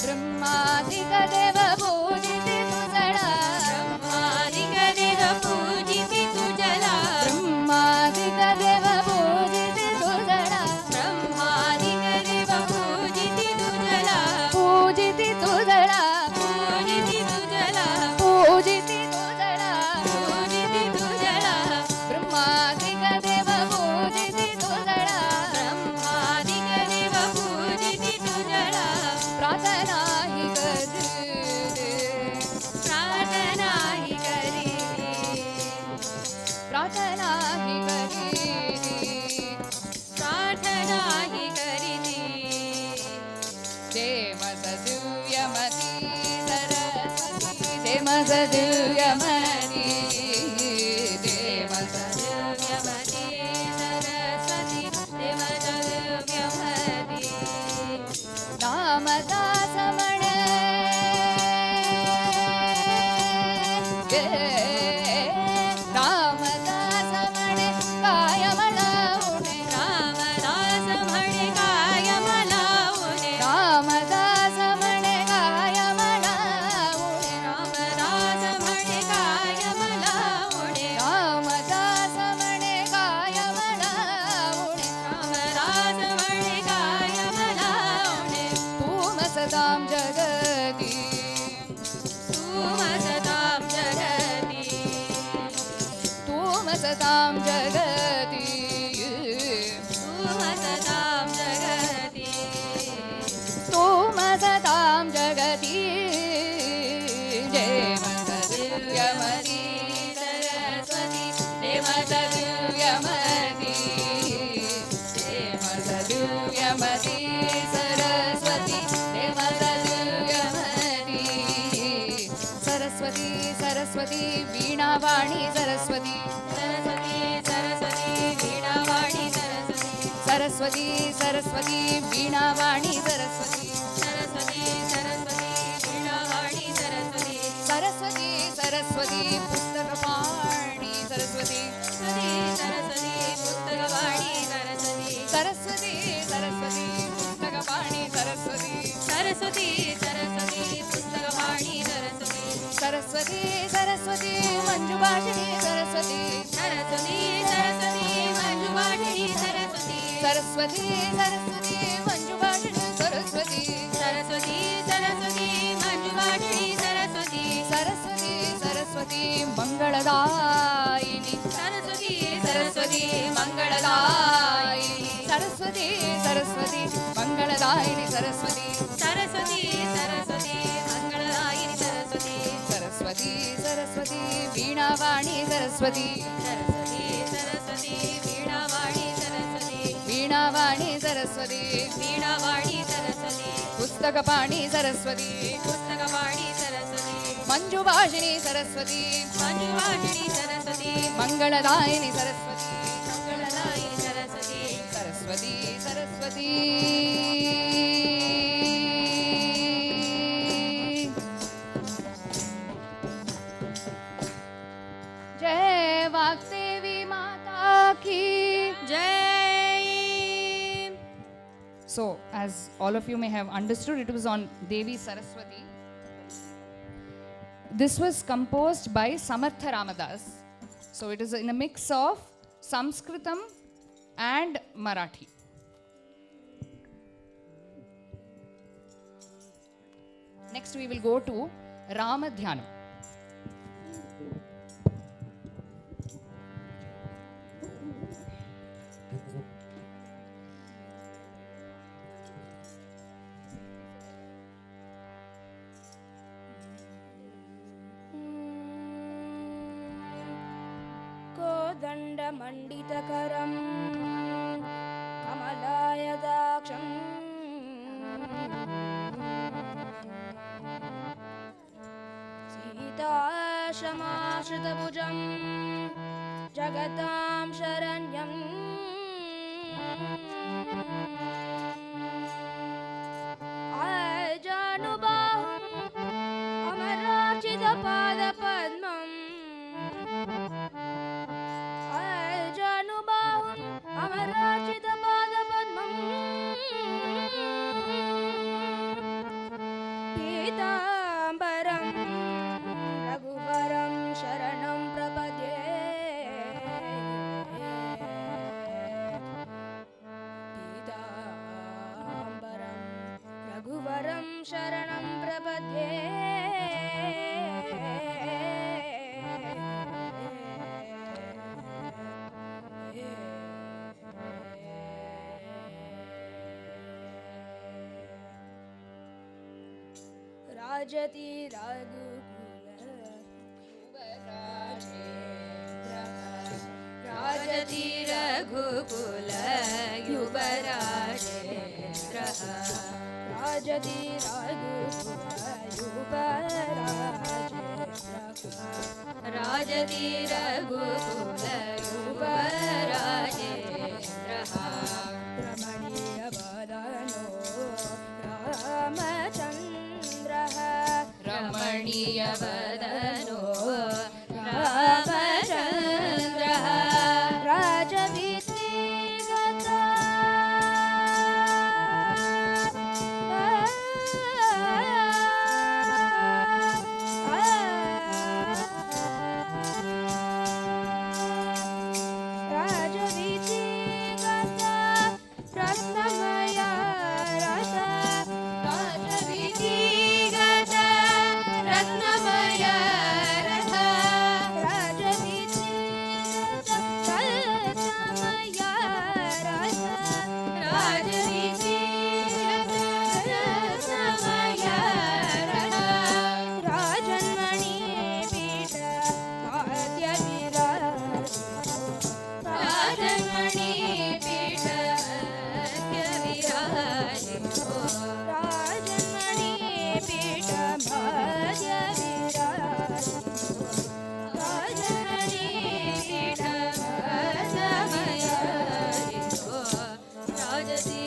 ಬ್ರಹ್ಮಾದಿಕ ದೇವ ಪೂಜಿತಿ ತುಜಳ ಬ್ರಹ್ಮಾದಿಕ ದೇವ ಪೂಜಿತಿ ತುಜಳ ಬ್ರಹ್ಮಾದಿಕ ದೇವ ಪೂಜಿತಿ ತುಜಳ ಬ್ರಹ್ಮಾದಿಕ ದೇವ ಪೂಜಿತಿ ತುಜಳ ಪೂಜಿತಿ ತುಜಳ ಪೂಜಿತಿ ತುಜಳ ಪೂಜಿತಿ ತುಜಳ ಪೂಜಿತಿ ತುಜಳ ಬ್ರಹ್ಮಾದಿಕ ದೇವ ಪೂಜಿತಿ ತುಜಳ ಬ್ರಹ್ಮಾದಿಕ ದೇವ ಪೂಜಿತಿ ತುಜಳ ಪ್ರಾರ್ಥನಾ ಹಿ ಕರಿ ಪ್ರಾರ್ಥನಾ ಹಿ ಕರಿ ಪ್ರಾರ್ಥನಾ ಹಿ ಕರಿ ಪ್ರಾರ್ಥನಾ ಹಿ ಕರಿ ದೇಮಸದುಯಮತಿ ಸರಸ್ವತಿ ದೇಮಸದುಯಮತಿ ದೇಮಸದುಯಮತಿ ಸರಸ್ವತಿ ದೇಮಸದುಯಮತಿ ರಾಮದಾಸಮಣ ರಾಮದಾಸಮಣ ಕಾಯಮಲ ಉಣೆ ರಾಮದಾಸಮಣ ಕಾಯಮಲ ಉಣೆ ರಾಮದಾಸಮಣ ಕಾಯಮಲ ಉಣೆ ರಾಮದಾಸಮಣ ಕಾಯಮಲ ಉಣೆ ರಾಮದಾಸಮಣ ಕಾಯಮಲ ಉಣೆ ರಾಮದಾಸಮಣ ಕಾಯಮಲ ಉಣೆ ತೂಮ ಸದಾಂ ಜಗತಿ ತೂಮ ಸದಾಂ ಜಗತಿ ತೂಮ ಸದಾಂ ಜಗತಿ ತೂಮ ಸದಾಂ ಜಗತಿ ತೂಮ ಸದಾಂ ಜಗತಿ ದೇಮಸದುಯಮತಿ ಸರಸ್ವತಿ ದೇಮಸದುಯಮತಿ ದೇಮಸದುಯಮತಿ ಸರಸ್ವತಿ ದೇಮಸದುಯಮತಿ ಸರಸ್ವತಿ ಸರಸ್ವತಿ ವೀಣಾವಾಣಿ ಸರಸ್ವತಿ ಸರಸ್ವತಿ ಸರಸ್ವತಿ ವೀಣಾವಾಣಿ ಸರಸ್ವತಿ ಸರಸ್ವತಿ ಸರಸ್ವತಿ ವೀಣಾವಾಣಿ ಸರಸ್ವತಿ ಸರಸ್ವತಿ ಸರಸ್ವತಿ ವೀಣಾವಾಣಿ ಸರಸ್ವತಿ ಸರಸ್ವತಿ ಸರಸ್ವತಿ ಪುಸ್ತಕವಾಣಿ ಸರಸ್ವತಿ ಸರಸ್ವತಿ ಪುಸ್ತಕವಾಣಿ ಸರಸ್ವತಿ ಸರಸ್ವತಿ ಸರಸ್ವತಿ ಪುಸ್ತಕವಾಣಿ ಸರಸ್ವತಿ ಸರಸ್ವತಿ ಸರಸ್ವತಿ ಪುಸ್ತಕವಾಣಿ ಸರಸ್ವತಿ ಸರಸ್ವತಿ ಸರಸ್ವತಿ ಮಂಜುಭಾಷಿಣಿ ಸರಸ್ವತಿ ಸರಸ್ವತಿ ಸರಸ್ವತಿ ಮಂಜುಭಾಷಿಣಿ ಸರಸ್ವತಿ ಸರಸ್ವತಿ ಸರಸ್ವತಿ ಮಂಜುಭಾಷಿಣಿ ಸರಸ್ವತಿ ಸರಸ್ವತಿ ಸರಸ್ವತಿ ಮಂಜುಭಾಷಿಣಿ ಸರಸ್ವತಿ ಸರಸ್ವತಿ ಸರಸ್ವತಿ ಮಂಗಳದಾಯಿನಿ ಸರಸ್ವತಿ ಸರಸ್ವತಿ ಮಂಗಳದಾಯಿನಿ ಸರಸ್ವತಿ ಸರಸ್ವತಿ सरस्वती सरस्वती सरस्वती मंगलदायिनी सरस्वती सरस्वती सरस्वती वीणावाणी सरस्वती सरस्वती सरस्वती वीणावाणी सरस्वती वीणावाणी सरस्वती वीणावाणी सरस्वती पुस्तकपाणि सरस्वती पुस्तकपाणि सरस्वती मंजुभाषिणी सरस्वती मंजुभाषिणी सरस्वती मंगलदायिनी सरस्वती मंगलदायिनी सरस्वती सरस्वती सरस्वती जय वाग्देवी माता की जय. So, as all of you may have understood, it was on Devi Saraswati. This was composed by Samartha Ramadas. So, it is in a mix of Sanskritam and Marathi. Next, we will go to Ramadhyanam. दण्डमण्डितकरं कमलायदाक्षं सीताशमाश्रितभुजं जगतां शरण्यम् अजानुबाहुम् अमरार्चितपादपद्मम् अमरार्चितपादपद्मम् पीताम्बरं रघुवरं शरणं प्रपद्ये पीताम्बरं रघुवरं शरणं प्रपद्ये राजति राजति रघुकुल युवराजेन्द्रः राजति रघुकुल युवराजेन्द्रः राजति रघुकुल युवराजेन्द्रः रमणीयवदनो रामचन्द्रः रमणीयवदनो रामचन्द्रः राजवीथीगता राजवीथीगता रत्नमय रथ राजवीथीगता रत्नमय रथ राजवीथीगता रत्नमय रथ राजवीथीगता रत्नमय रथ राजन्मणि पीठ मध्य विराज राजन्मणि पीठ मध्य विराजितो राजन्मणि पीठ मध्य विराजितो राजन्मणि पीठ मध्य विराजितो राजति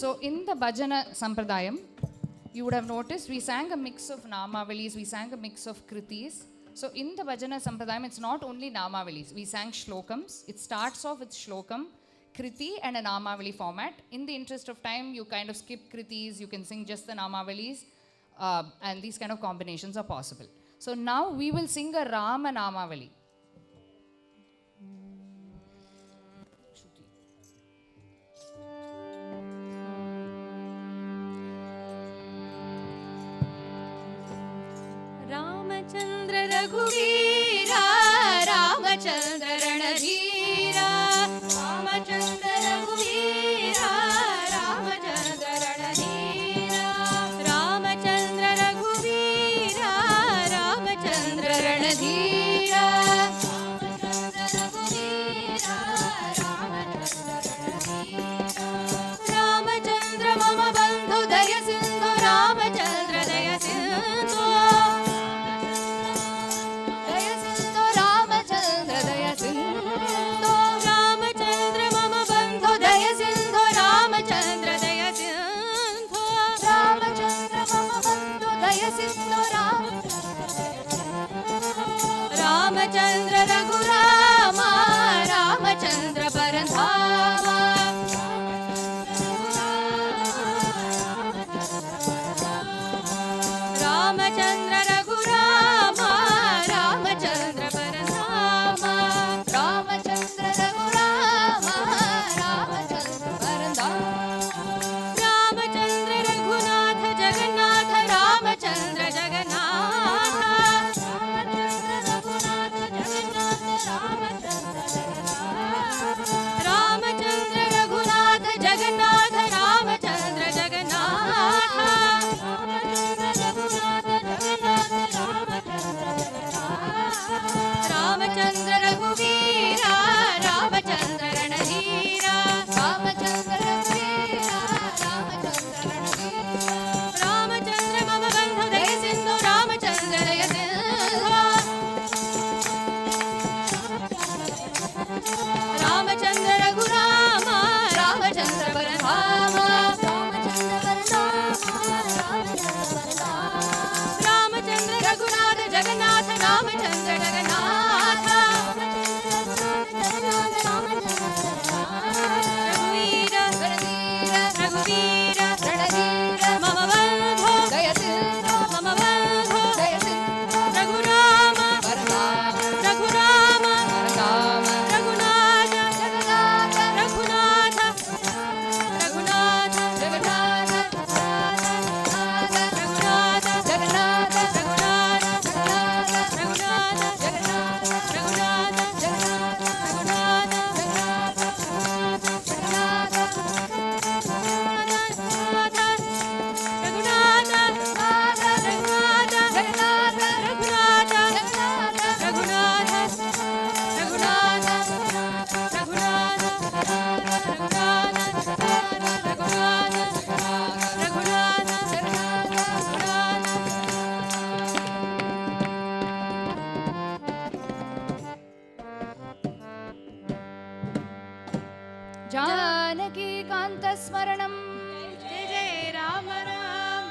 So in the Bhajana Sampradayam, you would have noticed we sang a mix of Namavalis, we sang a mix of Kritis. So in the Bhajana Sampradayam, it's not only Namavalis. We sang Shlokams. It starts off with Shlokam, Kriti and a Namavali format. In the interest of time, you kind of skip Kritis, you can sing just the Namavalis, and these kind of combinations are possible. So now we will sing a Rama Namavali. Ramchandra रघुवीरा Ramchandra रणधीरा Ramchandra रघुवीरा Ramchandra रणधीरा Ramchandra रघुवीरा Ramchandra रणधीरा Ramchandra मम बंधु दय सिंधु रामचंद्र दय सिंधु रामचंद्र रघुरामा रामचंद्र परधामा रामचंद्र रघुरामा रामचंद्र परधामा रामचंद्र रघुरामा रामचंद्र परधामा रामचंद्र रघुरामा स्मरणं जय जय Ram Ram.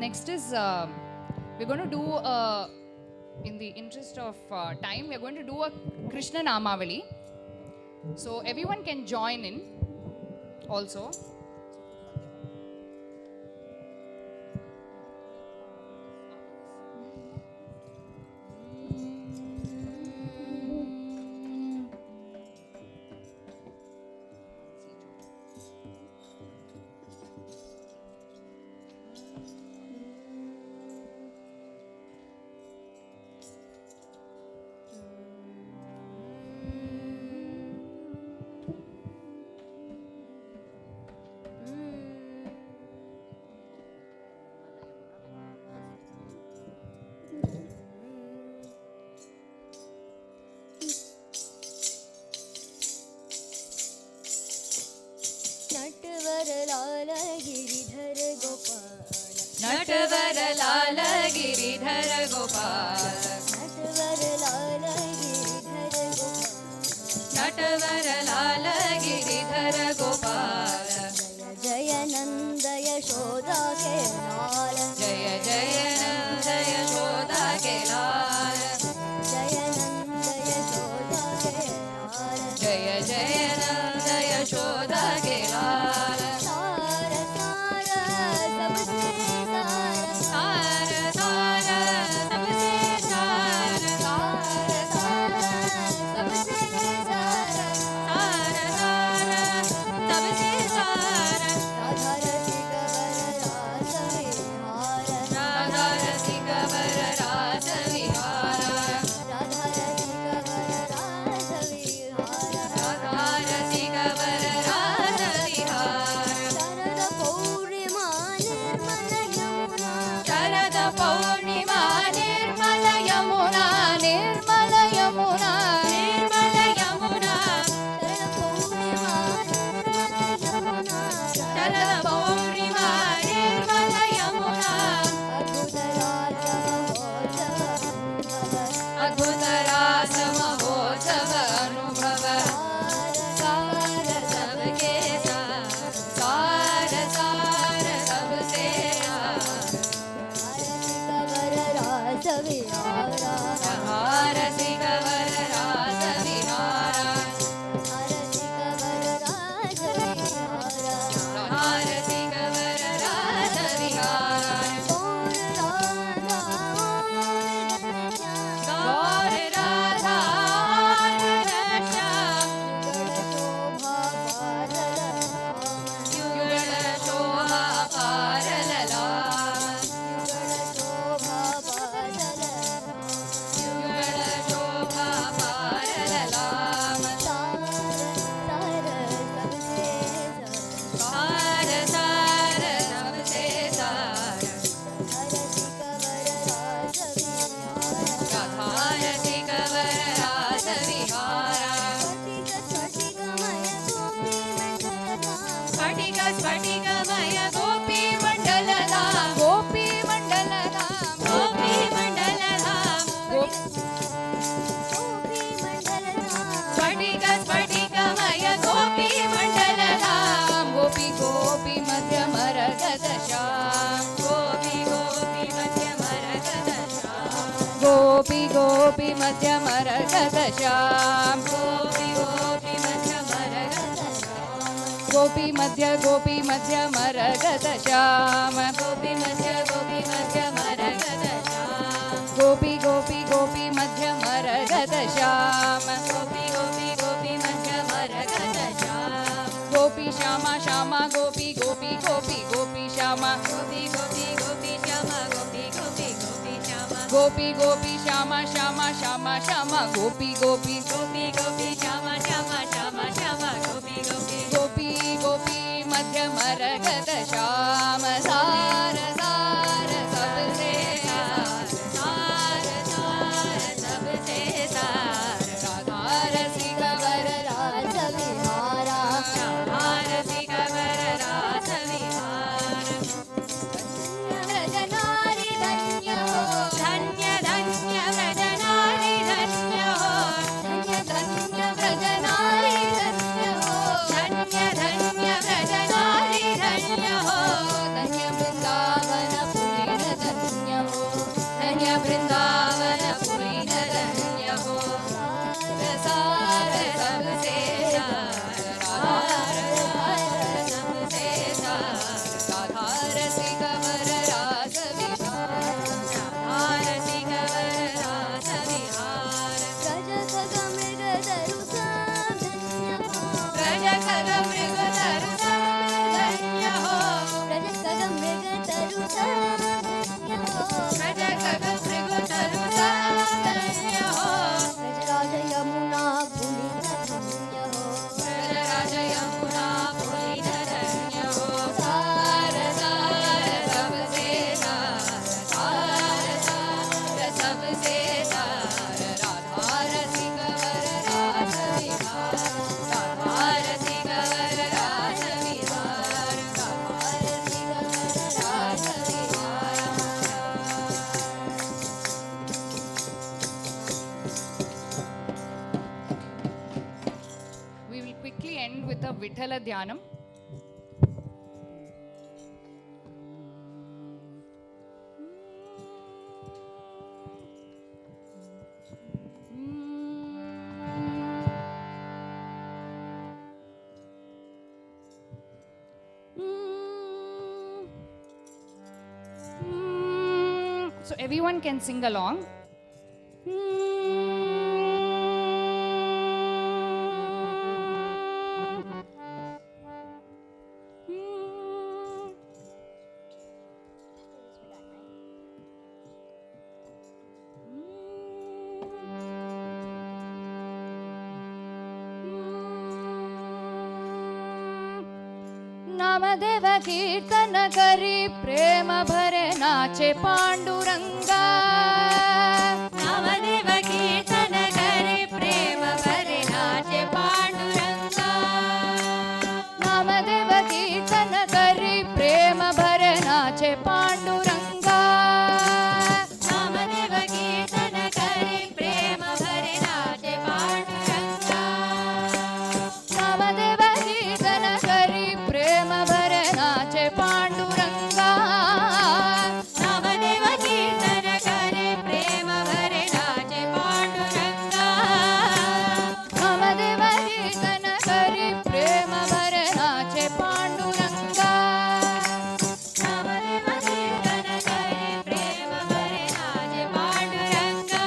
Next is we're going to do in the interest of time, we're going to do a Krishna Namavali. So everyone can join in also. Natwar Lal Giridhar Gopal Natwar Lal Giridhar Gopal जय नंद यशोदा के लाल जय जय नंद यशोदा के लाल जय नंद यशोदा के लाल जय जय नंद यशोदा के लाल सार सार सबसे सार सार सार सबसे सार सार सार सबसे सार राधा रसिक वर रास विहार राधा रसिक वर रास विहार राधा रसिक वर रास विहार राधा रसिक वर शरद पौर्णिमा निर्मल यमुना शरद पौर्णिमा निर्मल यमुना निर्मल यमुना शरद पौर्णिमा निर्मल यमुना अद्भुत रास महोत्सव अनुभव सार सबके सार सार सबसे रास विहारा रसिक वर रास विहारा रसिक वर रास विहारा रसिक वर रास विहारा गौर राधा युगल शोभा पारलला युगल शोभा पारलला सार सार सबसे सार राधा रसिक वर रास विहारा स्फटिक स्फटिकमय गोपी मण्डलधाम गोपी मण्डलधाम गोपी मण्डलधाम स्फटिक स्फटिकमय गोपी मण्डलधाम गोपी गोपी मध्यमरगत श्याम गोपी गोपी मध्यमरगत श्याम गोपी गोपी मध्यमरगत श्याम गोपी गोपी मध्यमरगत गोपी मध्य मरगत श्याम गोपी मध्य मरगत श्याम गोपी गोपी गोपी मध्य मरगत श्याम गोपी गोपी मध्य मरगत श्याम गोपी श्यामा श्यामा गोपी गोपी गोपी गोपी श्यामा गोपी गोपी गोपी श्यामा गोपी गोपी गोपी श्यामा गोपी गोपी श्यामा श्यामा श्यामा श्यामा गोपी गोपी गोपी गोपी श्यामा श्यामा श्यामा श्यामा गोपी गोपी गोपी गोपी मध्य मरगत श्याम सार सार सबसे सार सार सार सबसे सार end with a Vithala Dhyanam. So everyone can sing along. Namdev कीर्तन करी प्रेम भरे नाचे पांडुरंगा नामदेव कीर्तन करे प्रेम भरे नाचे पांडुरंगा नामदेव कीर्तन करी प्रेम भरे नाचे पांडुरंगा नामदेव कीर्तन करे प्रेम भरे नाचे पांडुरंगा नामदेव कीर्तन करी प्रेम भरे नाचे पांडुरंगा नामदेव कीर्तन करे प्रेम भरे नाचे पांडुरंगा नामदेव कीर्तन करी प्रेम भरे नाचे पांडुरंगा नामदेव कीर्तन करे प्रेम भरे नाचे पांडुरंगा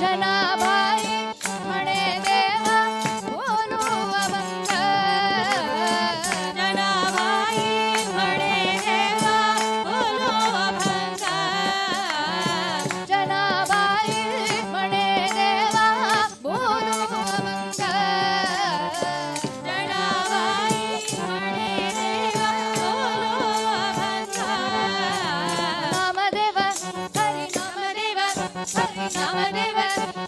जनाबाई म्हणे देवा बोलू अभंग जनाबाई म्हणे देवा बोलो अभंगा जनाबाई म्हणे देवा बोलू अभंग जनाबाई म्हणे देवा बोलो अभंगा नामदेव हरि नामदेव हरि नामदेव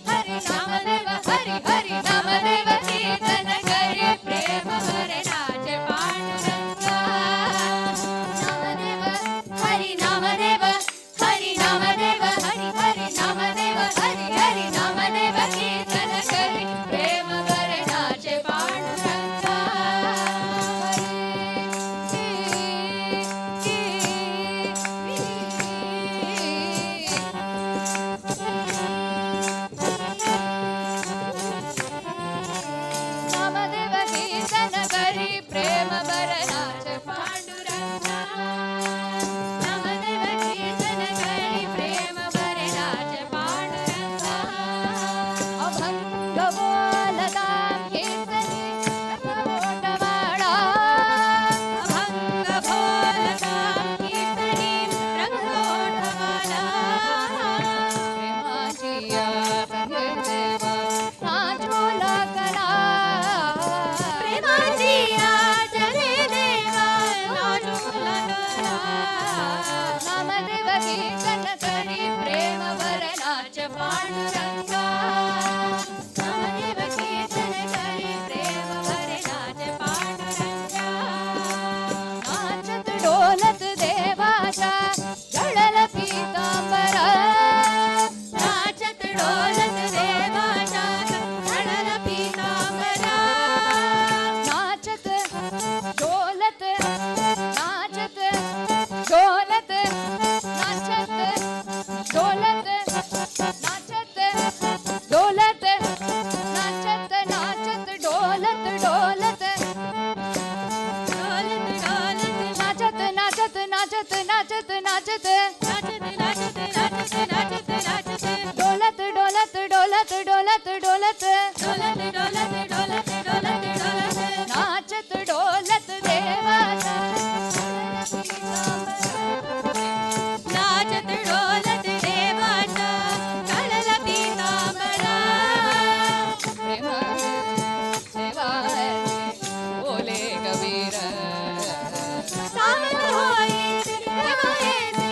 हरि नामदेव हरि हरि नामदेव कीर्तन करी प्रेम भरे नाचे पांडुरंगा नामदेव हरि नामदेव हरि नामदेव हरि हरि नामदेव हरि हरि नामदेव कीर्तन करी प्रेम भरे नाचे पांडुरंगा नामदेव कीर्तन करी प्रेम भरे नाचे पांडुरंगा नामदेव कीर्तन करे प्रेम भरे नाचे पांडुरंगा अभंग बोलता कीर्तनी रंगोटवाडा अभंग बोलता कीर्तनी रंगोटवाला प्रेमाची देवा नाचोला करा प्रेमाची आज रे देवा नाचोला करा नामदेव कीर्तन करी प्रेम भरे नाचे पांडुरंगा नामदेव कीर्तन करे प्रेम भरे नाचे पांडुरंगा नाचत डोलत देवाचा जळल पीतांबरा नाचत डोलत देवाचा झळल पीतांबरा नाचत डोलत नाचत डोलत नाचत डोलत नाचत डोलत नाचत नाचत डोलत डोलत नाचत नाचत नाचत नाचत नाचत डोलत डोलत डोलत डोलत डोलत नाचत डोलत देवाचा नाचत डोलत देवाचा झळल पीतांबरा प्रेम सेवा बोले कबीर सावध होई प्रेम येते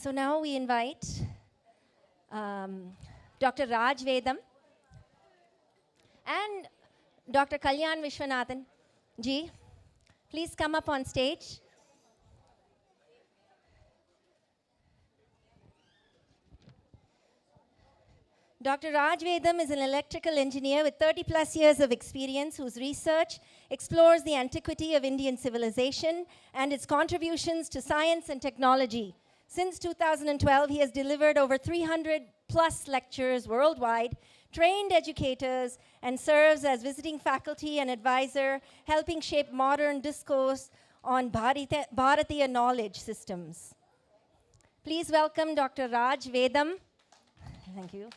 So now we invite Dr. Raj Vedam and Dr. Kalyan Vishwanathan ji. Please come up on stage. Dr. Raj Vedam is an electrical engineer with 30 plus years of experience whose research explores the antiquity of Indian civilization and its contributions to science and technology. Since 2012, he has delivered over 300 plus lectures worldwide, trained educators, and serves as visiting faculty and advisor, helping shape modern discourse on Bharatiya knowledge systems. Please welcome Dr. Raj Vedam. Thank you.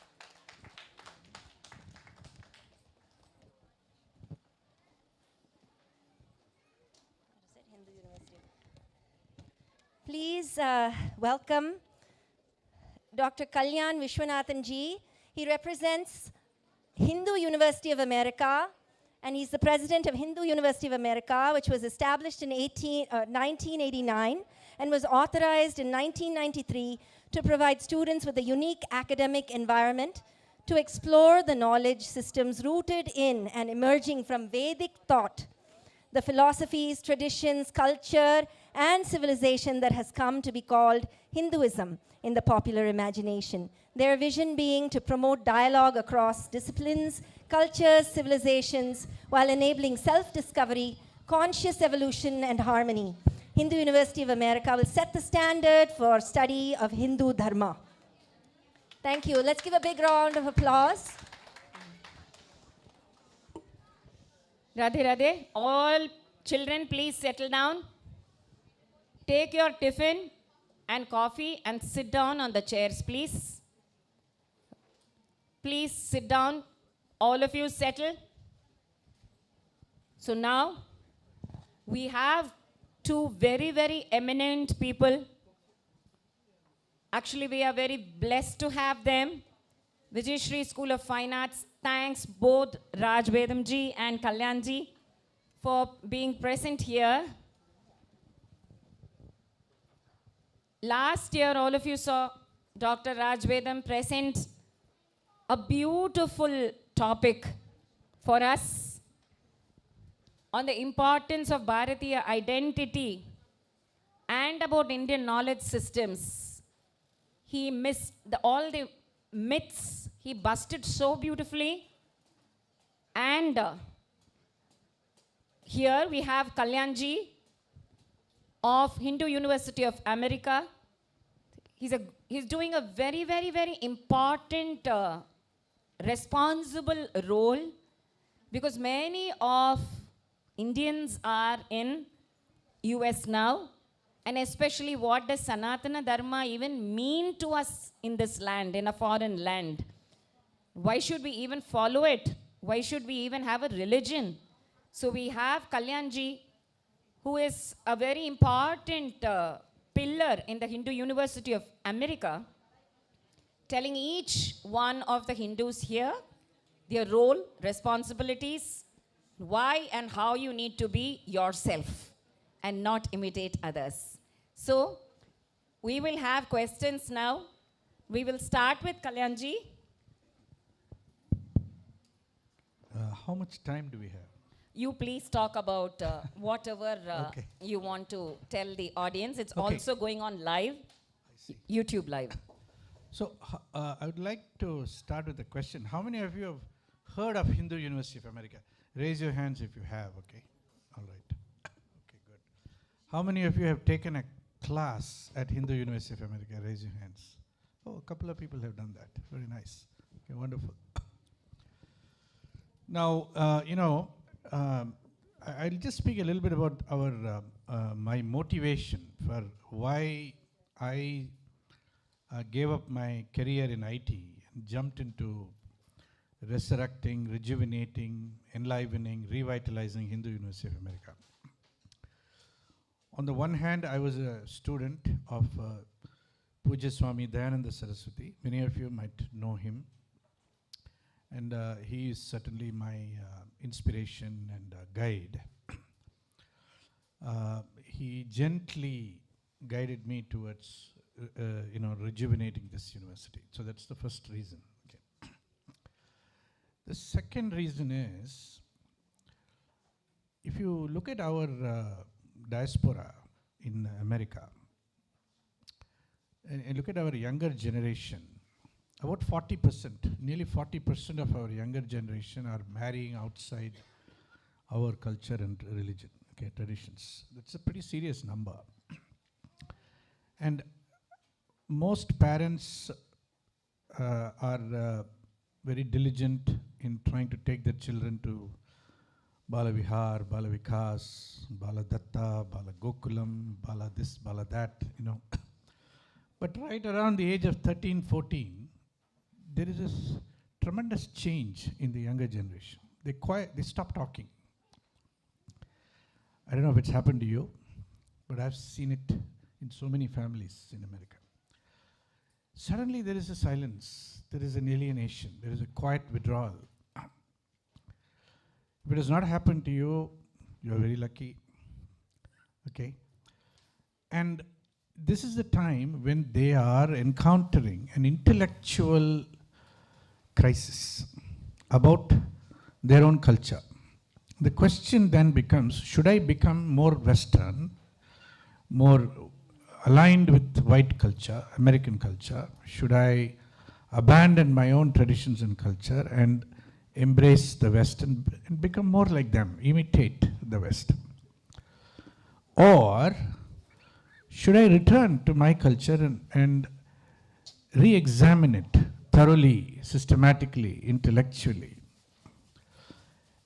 Please welcome Dr. Kalyan Vishwanathan ji. He represents Hindu University of America, and he's the president of Hindu University of America, which was established in 1989 and was authorized in 1993 to provide students with a unique academic environment to explore the knowledge systems rooted in and emerging from Vedic thought, the philosophies, traditions, culture, and civilization that has come to be called Hinduism in the popular imagination. Their vision being to promote dialogue across disciplines, cultures, civilizations, while enabling self-discovery, conscious evolution, and harmony. Hindu University of America will set the standard for study of Hindu Dharma. Thank you. Let's give a big round of applause. Radhe Radhe. All children, please settle down. Take your tiffin and coffee and sit down on the chairs, please. Please sit down. All of you settle. So now we have two very, very eminent people. Actually, we are very blessed to have them. Vijayashri School of Fine Arts thanks both Raj Vedam ji and Kalyan ji for being present here. Last year, all of you saw Dr. Raj Vedam present a beautiful topic for us on the importance of Bharatiya identity and about Indian knowledge systems. He missed all the myths. He busted so beautifully. And here we have Kalyan ji of Hindu University of America. He's doing a very, very, very important, responsible role, because many of Indians are in US now, and especially what does Sanatana Dharma even mean to us in this land, in a foreign land? Why should we even follow it? Why should we even have a religion? So we have Kalyan ji, who is a very important pillar in the Hindu University of America, telling each one of the Hindus here their role, responsibilities, why and how you need to be yourself and not imitate others. So we will have questions now. We will start with Kalyan ji. How much time do we have? You please talk about whatever you want to tell the audience. It's also going on live, YouTube live. So I would like to start with a question. How many of you have heard of Hindu University of America? Raise your hands if you have, okay? All right. Okay, good. How many of you have taken a class at Hindu University of America? Raise your hands. Oh, a couple of people have done that. Very nice. Okay, wonderful. Now, I'll just speak a little bit about my motivation for why I gave up my career in IT and jumped into resurrecting, rejuvenating, enlivening, revitalizing Hindu University of America. On the one hand, I was a student of Pujya Swami Dayananda Saraswati. Many of you might know him. And he is certainly my inspiration and guide. He gently guided me towards rejuvenating this university. So that's the first reason. Okay. The second reason is, if you look at our diaspora in America, and look at our younger generation, about 40%, nearly 40% of our younger generation are marrying outside our culture and religion, okay, traditions. That's a pretty serious number. And most parents are very diligent in trying to take their children to Bala Vihar, Bala Vikas, Bala Datta, Bala Gokulam, Bala this, Bala that, But right around the age of 13, 14, there is this tremendous change in the younger generation. They stop talking. I don't know if it's happened to you, but I've seen it in so many families in America. Suddenly there is a silence, there is an alienation, there is a quiet withdrawal. If it has not happened to you, you are very lucky. Okay? And this is the time when they are encountering an intellectual crisis about their own culture. The question then becomes, should I become more Western, more aligned with white culture, American culture? Should I abandon my own traditions and culture and embrace the West and become more like them, imitate the West? Or should I return to my culture and re-examine it thoroughly, systematically, intellectually?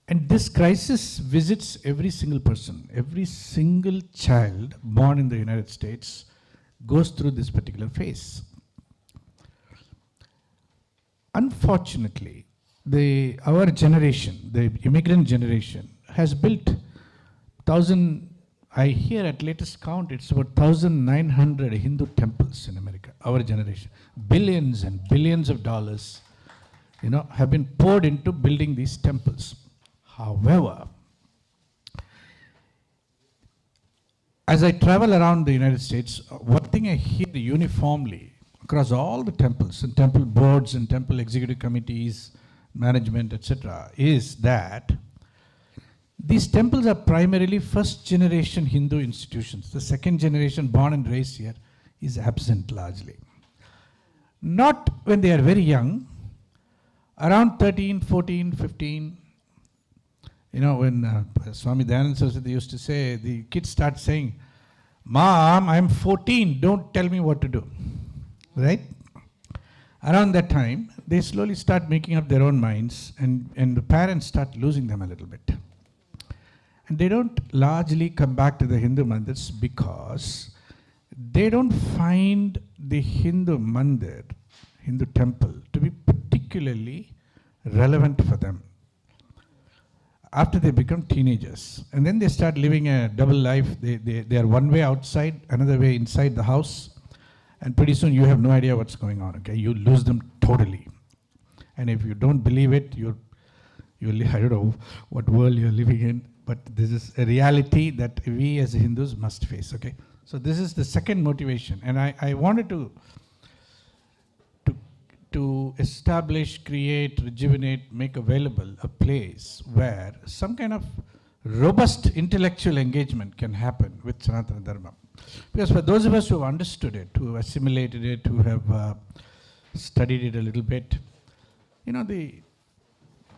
And this crisis visits every single person. Every single child born in the United States goes through this particular phase. Unfortunately, our generation, the immigrant generation, has built I hear at latest count it's about 1,900 Hindu temples in America, our generation. Billions and billions of dollars, have been poured into building these temples. However, as I travel around the United States, one thing I hear uniformly across all the temples and temple boards and temple executive committees, management, etc., is that these temples are primarily first generation Hindu institutions. The second generation born and raised here is absent largely. Not when they are very young, around 13, 14, 15, when Swami Dayananda Saraswati used to say, the kids start saying, "Mom, I'm 14, don't tell me what to do." Right? Around that time, they slowly start making up their own minds, and the parents start losing them a little bit. And they don't largely come back to the Hindu mandirs because they don't find the Hindu mandir, Hindu temple, to be particularly relevant for them after they become teenagers. And then they start living a double life. They are one way outside, another way inside the house. And pretty soon you have no idea what's going on. Okay, you lose them totally. And if you don't believe it, I don't know what world you're living in, but this is a reality that we as Hindus must face. Okay, so this is the second motivation, and I wanted to establish, create, rejuvenate, make available a place where some kind of robust intellectual engagement can happen with Sanatana Dharma. Because for those of us who have understood it, who have assimilated it, who have studied it a little bit,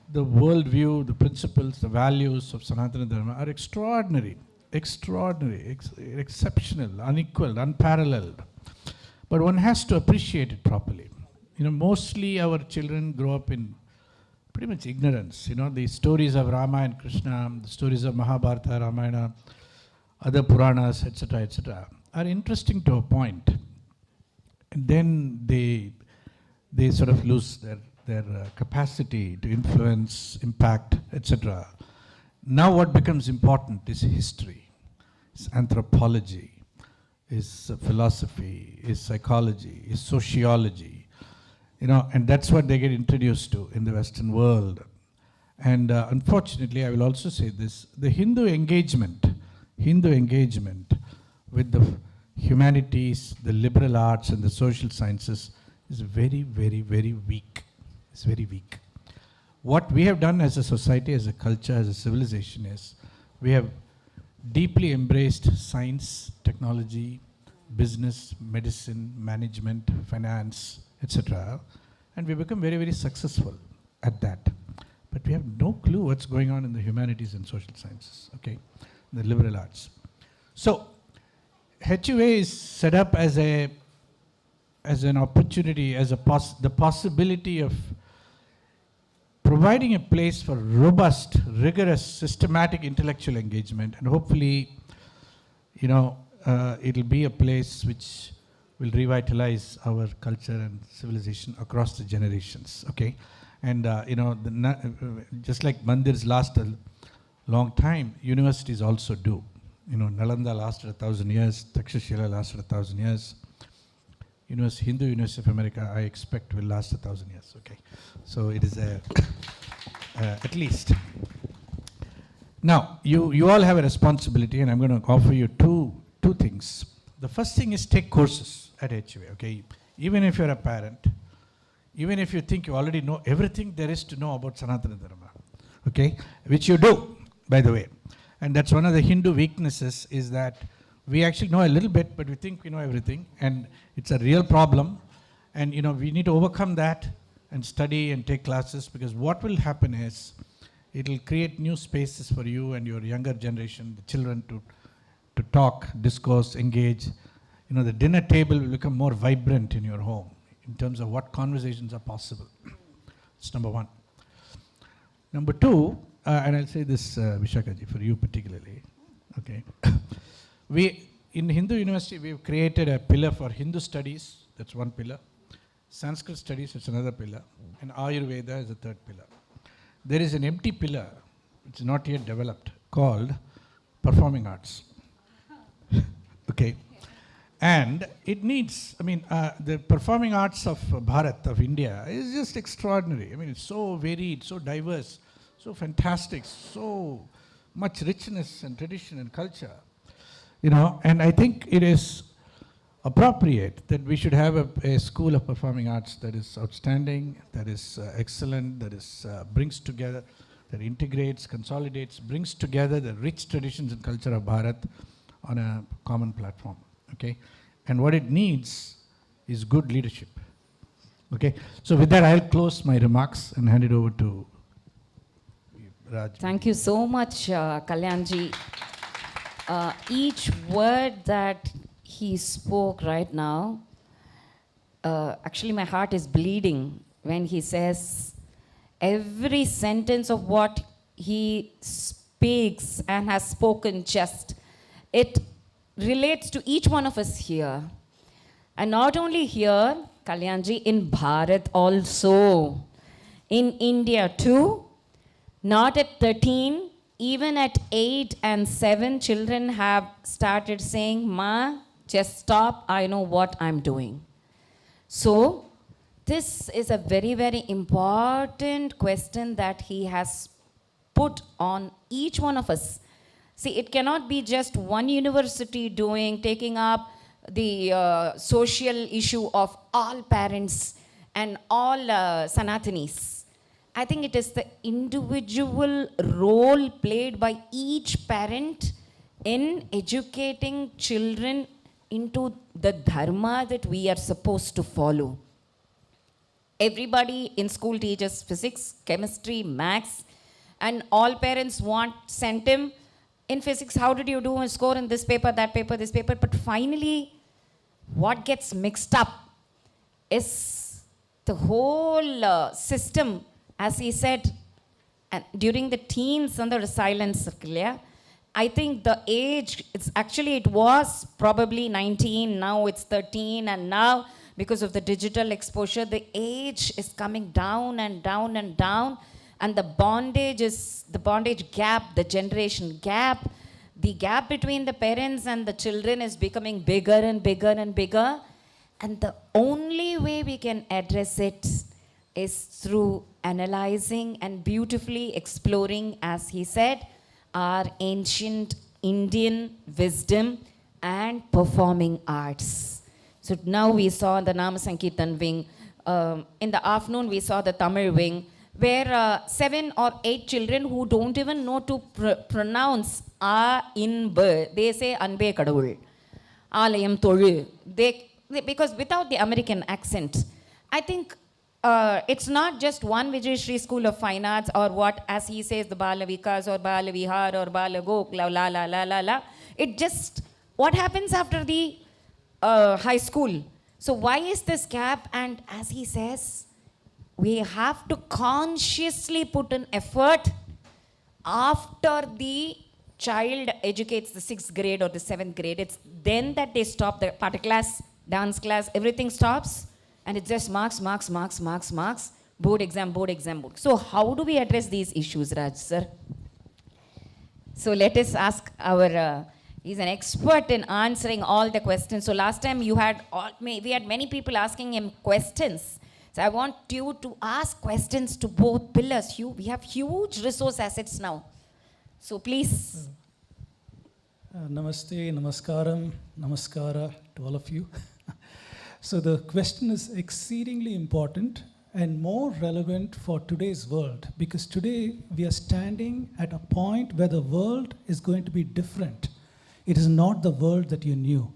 the worldview, the principles, the values of Sanatana Dharma are extraordinary, exceptional, unequaled, unparalleled. But one has to appreciate it properly. Mostly our children grow up in pretty much ignorance. The stories of Rama and Krishna, the stories of Mahabharata, Ramayana, other Puranas, etc., are interesting to a point. And then they sort of lose their capacity to influence, impact, etc. Now what becomes important is history, is anthropology, is philosophy, is psychology, is sociology. And that's what they get introduced to in the Western world. And unfortunately, I will also say this, the Hindu engagement with the humanities, the liberal arts, and the social sciences is very, very, very weak. It's very weak. What we have done as a society, as a culture, as a civilization is we have deeply embraced science, technology, business, medicine, management, finance, etc. And we become very, very successful at that. But we have no clue what's going on in the humanities and social sciences, okay, the liberal arts. So HUA is set up as an opportunity, as the possibility of providing a place for robust, rigorous, systematic intellectual engagement, and hopefully, it'll be a place which will revitalize our culture and civilization across the generations, okay? And, just like mandirs last a long time, universities also do. Nalanda lasted 1,000 years, Takshashila lasted 1,000 years. Hindu University of America, I expect, will last 1,000 years, okay? So it is at least. Now, you all have a responsibility, and I'm going to offer you two things. The first thing is take courses at HUA, okay? Even if you're a parent, even if you think you already know everything there is to know about Sanatana Dharma, okay? Which you do, by the way. And that's one of the Hindu weaknesses, is that we actually know a little bit, but we think we know everything, and it's a real problem. And we need to overcome that and study and take classes, because what will happen is it will create new spaces for you and your younger generation, the children, to talk, discourse, engage. The dinner table will become more vibrant in your home in terms of what conversations are possible. That's number one. Number two, and I'll say this, Vishakaji, for you particularly, okay? In Hindu University, we've created a pillar for Hindu studies, that's one pillar. Sanskrit studies, it's another pillar. And Ayurveda is a third pillar. There is an empty pillar, which is not yet developed, called performing arts. Okay? And it needs, the performing arts of Bharat, of India, is just extraordinary. It's so varied, so diverse, so fantastic, so much richness and tradition and culture. And I think it is appropriate that we should have a school of performing arts that is outstanding, that is excellent, that is brings together, that integrates, consolidates, brings together the rich traditions and culture of Bharat on a common platform, okay? And what it needs is good leadership, okay? So with that, I'll close my remarks and hand it over to Raj. Thank you so much, Kalyanji. Each word that he spoke right now, actually my heart is bleeding when he says every sentence of what he speaks and has spoken, it relates to each one of us here. And not only here, Kalyanji, in Bharat also, in India too, not at 13, even at 8 and 7, children have started saying, Ma, just stop, I know what I'm doing. So, this is a very, very important question that he has put on each one of us. See, it cannot be just one university taking up the social issue of all parents and all Sanatanis. I think it is the individual role played by each parent in educating children into the dharma that we are supposed to follow. Everybody in school teaches physics, chemistry, maths, and all parents sent him in physics, how did you do a score in this paper, that paper, this paper? But finally, what gets mixed up is the whole system, as he said, during the teens under silence, I think the age, it was probably 19, now it's 13, and now because of the digital exposure, the age is coming down and down and down. And the bondage gap, the generation gap, the gap between the parents and the children is becoming bigger and bigger and bigger. And the only way we can address it is through analyzing and beautifully exploring, as he said, our ancient Indian wisdom and performing arts. So now we saw the Namasankirtan wing. In the afternoon, we saw the Tamil wing, where 7 or 8 children who don't even know to pronounce A in B, they say Anbe Kadavul, Alayam Tolu. Because without the American accent, I think it's not just one Vijayashri School of Fine Arts or what, as he says, the Bala Vikas or Bala Vihar or Bala Gok, la la la la la la. It just, what happens after the high school? So why is this gap? And as he says, we have to consciously put an effort after the child educates the 6th grade or the 7th grade. It's then that they stop the party class, dance class, everything stops. And it's just marks, marks, marks, marks, marks, board exam, board exam, board. So how do we address these issues, Raj, sir? So let us ask our, he's an expert in answering all the questions. So last time we had many people asking him questions. So I want you to ask questions to both pillars. We have huge resource assets now. So please. Namaste, namaskaram, namaskara to all of you. So the question is exceedingly important and more relevant for today's world, because today we are standing at a point where the world is going to be different. It is not the world that you knew.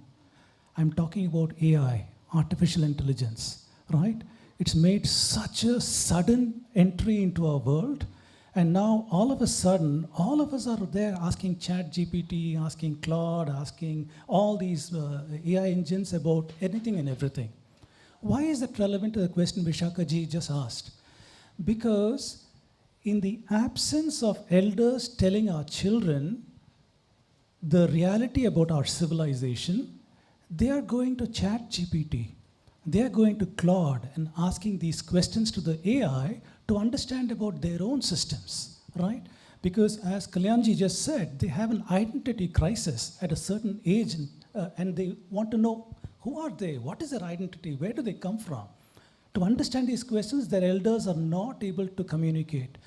I'm talking about AI, artificial intelligence, right? It's made such a sudden entry into our world, and now all of a sudden, all of us are there asking ChatGPT, asking Claude, asking all these AI engines about anything and everything. Why is that relevant to the question Vishaka ji just asked? Because in the absence of elders telling our children the reality about our civilization, they are going to ChatGPT. They are going to Claude and asking these questions to the AI to understand about their own systems, right? Because as Kalyanji just said, they have an identity crisis at a certain age, and they want to know, who are they? What is their identity? Where do they come from? To understand these questions, their elders are not able to communicate.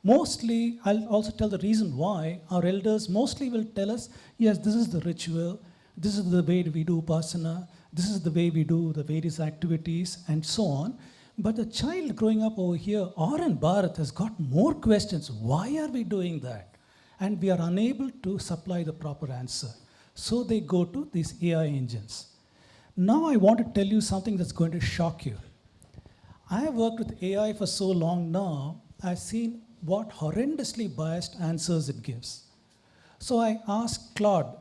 Mostly, I'll also tell the reason why. Our elders mostly will tell us, yes, this is the ritual, this is the way we do upasana, this is the way we do the various activities, and so on. But the child growing up over here or in Bharat has got more questions. Why are we doing that? And we are unable to supply the proper answer. So they go to these AI engines. Now I want to tell you something that's going to shock you. I have worked with AI for so long now, I've seen what horrendously biased answers it gives. So I asked Claude.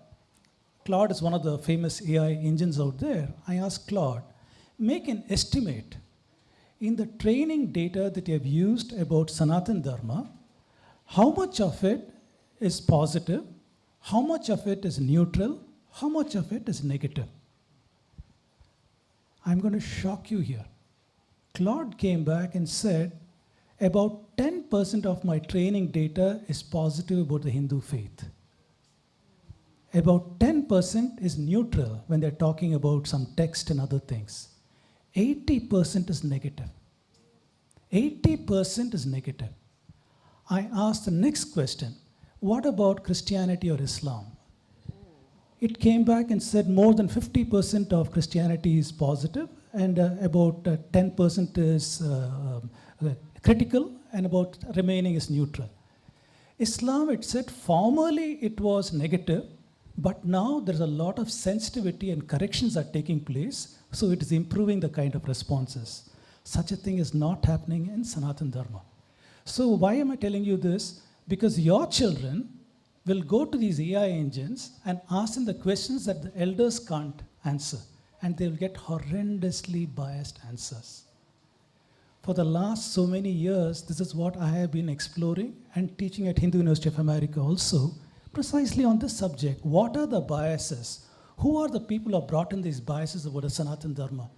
Claude is one of the famous AI engines out there. I asked Claude, make an estimate in the training data that you have used about Sanatana Dharma, how much of it is positive, how much of it is neutral, how much of it is negative. I'm going to shock you here. Claude came back and said, about 10% of my training data is positive about the Hindu faith. About 10% is neutral when they're talking about some text and other things. 80% is negative. 80% is negative. I asked the next question, what about Christianity or Islam? It came back and said more than 50% of Christianity is positive, and about 10% is critical, and about remaining is neutral. Islam, it said formerly it was negative, but now there's a lot of sensitivity and corrections are taking place, so it is improving the kind of responses. Such a thing is not happening in Sanatana Dharma. So why am I telling you this? Because your children will go to these AI engines and ask them the questions that the elders can't answer, and they'll get horrendously biased answers. For the last so many years, this is what I have been exploring and teaching at Hindu University of America also, precisely on this subject. What are the biases? Who are the people who have brought in these biases about the Sanatana Dharma?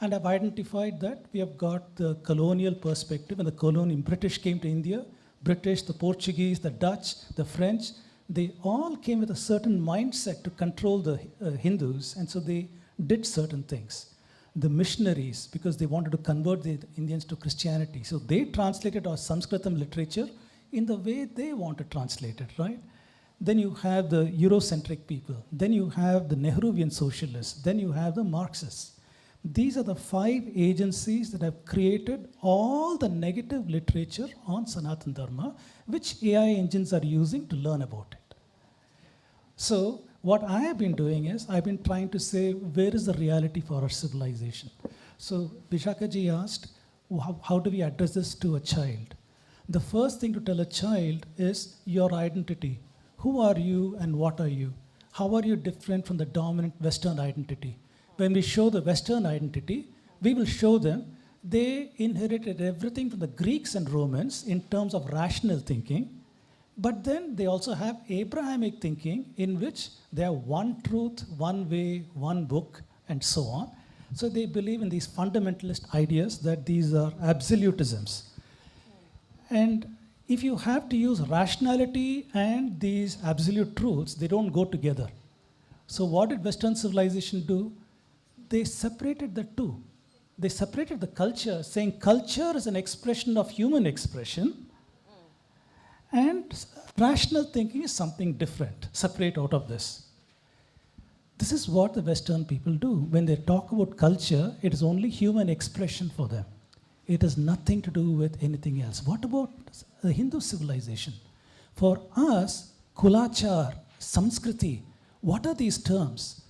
And I've identified that we have got the colonial perspective, and the colonial British came to India, British, the Portuguese, the Dutch, the French, they all came with a certain mindset to control the Hindus, and so they did certain things. The missionaries, because they wanted to convert the Indians to Christianity, so they translated our Sanskritam literature in the way they want to translate it, right? Then you have the Eurocentric people. Then you have the Nehruvian socialists. Then you have the Marxists. These are the 5 agencies that have created all the negative literature on Sanatana Dharma, which AI engines are using to learn about it. So what I have been doing is, I've been trying to say, where is the reality for our civilization? So Vishakaji asked, how do we address this to a child? The first thing to tell a child is your identity. Who are you and what are you? How are you different from the dominant Western identity? When we show the Western identity, we will show them they inherited everything from the Greeks and Romans in terms of rational thinking, but then they also have Abrahamic thinking in which they have one truth, one way, one book, and so on. So they believe in these fundamentalist ideas that these are absolutisms. And if you have to use rationality and these absolute truths, they don't go together. So what did Western civilization do? They separated the two. They separated the culture, saying culture is an expression of human expression, and rational thinking is something different, separate out of this. This is what the Western people do. When they talk about culture, it is only human expression for them. It has nothing to do with anything else. What about the Hindu civilization? For us, kulachar, samskriti, what are these terms?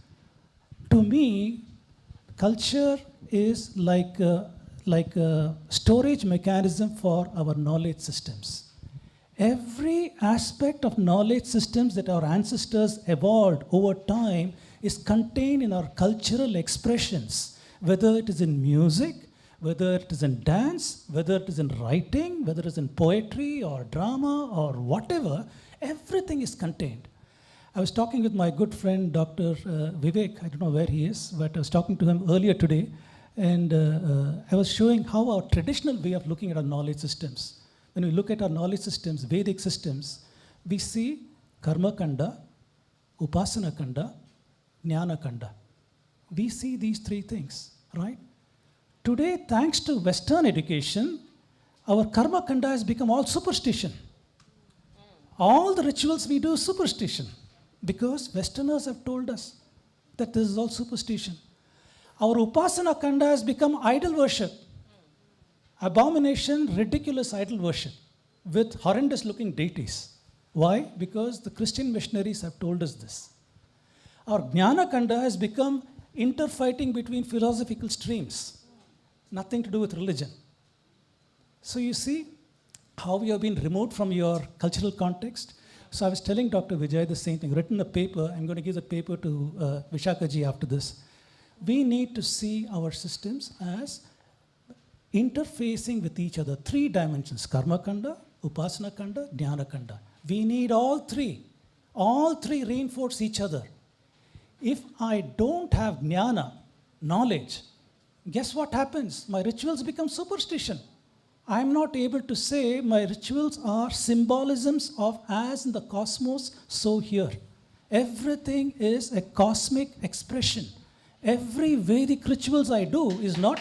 To me, culture is like a storage mechanism for our knowledge systems. Every aspect of knowledge systems that our ancestors evolved over time is contained in our cultural expressions, whether it is in music, whether it is in dance, whether it is in writing, whether it is in poetry or drama or whatever, everything is contained. I was talking with my good friend, Dr. Vivek, I don't know where he is, but I was talking to him earlier today, and I was showing how our traditional way of looking at our knowledge systems. When we look at our knowledge systems, Vedic systems, we see Karma Kanda, Upasana Kanda, Jnana Kanda. We see these 3 things, right? Today, thanks to Western education, our Karma Kanda has become all superstition. All the rituals we do is superstition, because Westerners have told us that this is all superstition. Our Upasana Kanda has become idol worship. Abomination, ridiculous idol worship with horrendous looking deities. Why? Because the Christian missionaries have told us this. Our Jnana Kanda has become interfighting between philosophical streams, nothing to do with religion. So you see how we have been removed from your cultural context. So I was telling Dr. Vijay the same thing, written a paper, I'm going to give the paper to Vishakaji after this. We need to see our systems as interfacing with each other, 3 dimensions, Karma Kanda, Upasana Kanda, Jnana Kanda. We need all 3. All 3 reinforce each other. If I don't have Jnana, knowledge, guess what happens? My rituals become superstition. I'm not able to say my rituals are symbolisms of as in the cosmos, so here. Everything is a cosmic expression. Every Vedic rituals I do is not,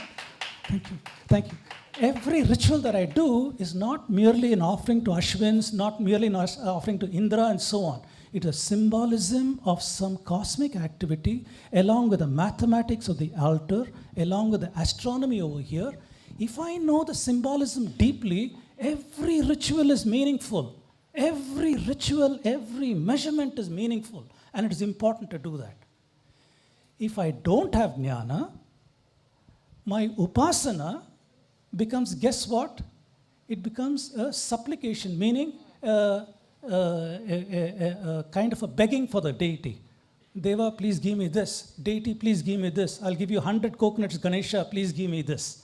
thank you. Every ritual that I do is not merely an offering to Ashwins, not merely an offering to Indra and so on. It is a symbolism of some cosmic activity along with the mathematics of the altar, along with the astronomy over here. If I know the symbolism deeply, every ritual is meaningful. Every ritual, every measurement is meaningful, and it is important to do that. If I don't have jnana, my upasana becomes, guess what? It becomes a supplication, meaning a kind of a begging for the deity. Deva, please give me this. Deity, please give me this. I'll give you 100 coconuts, Ganesha, please give me this.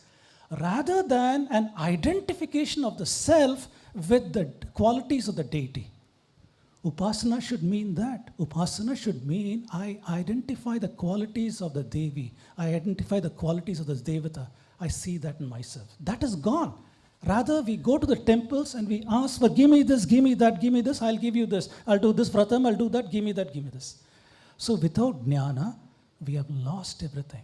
Rather than an identification of the self with the qualities of the deity. Upasana should mean that. Upasana should mean I identify the qualities of the Devi. I identify the qualities of the Devata. I see that in myself. That is gone. Rather, we go to the temples and we ask for, give me this, give me that, give me this, I'll give you this. I'll do this vratam, I'll do that, give me that, give me this. So without jnana, we have lost everything.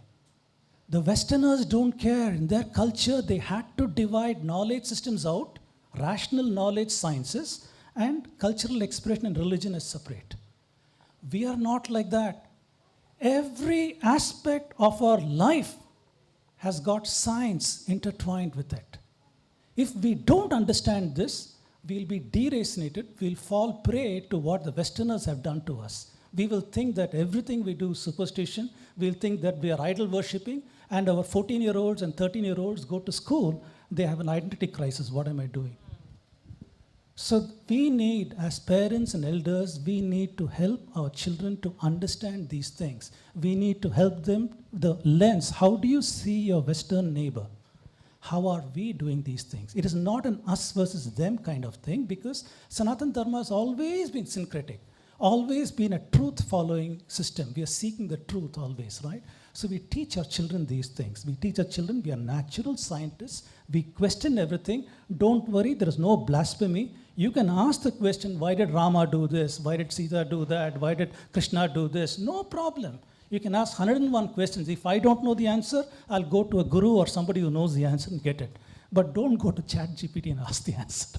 The Westerners don't care. In their culture, they had to divide knowledge systems out, rational knowledge sciences, and cultural expression and religion is separate. We are not like that. Every aspect of our life has got science intertwined with it. If we don't understand this, we'll be deracinated, we'll fall prey to what the Westerners have done to us. We will think that everything we do is superstition, we'll think that we are idol worshipping, and our 14-year-olds and 13-year-olds go to school, they have an identity crisis. What am I doing? So we need, as parents and elders, we need to help our children to understand these things. We need to help them, the lens, how do you see your Western neighbor? How are we doing these things? It is not an us versus them kind of thing, because Sanatana Dharma has always been syncretic, always been a truth-following system. We are seeking the truth always, right? So we teach our children these things. We teach our children we are natural scientists. We question everything. Don't worry, there is no blasphemy. You can ask the question, why did Rama do this? Why did Sita do that? Why did Krishna do this? No problem. You can ask 101 questions. If I don't know the answer, I'll go to a guru or somebody who knows the answer and get it. But don't go to ChatGPT and ask the answer.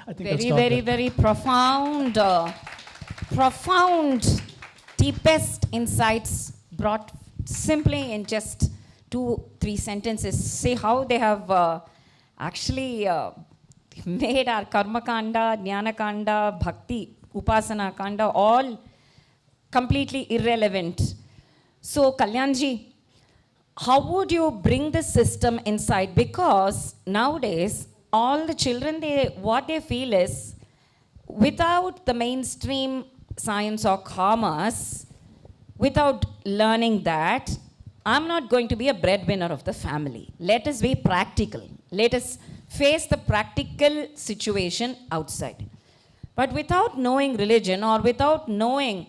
I think very, very, very profound, profound, deepest insights brought simply in just 2-3 sentences. See how they have actually made our karma kanda, jnana kanda, bhakti, upasana kanda all completely irrelevant. So Kalyanji, how would you bring the system inside? Because nowadays all the children, what they feel is, without the mainstream science or commerce, without learning that, I'm not going to be a breadwinner of the family. Let us be practical. Let us face the practical situation outside. But without knowing religion or without knowing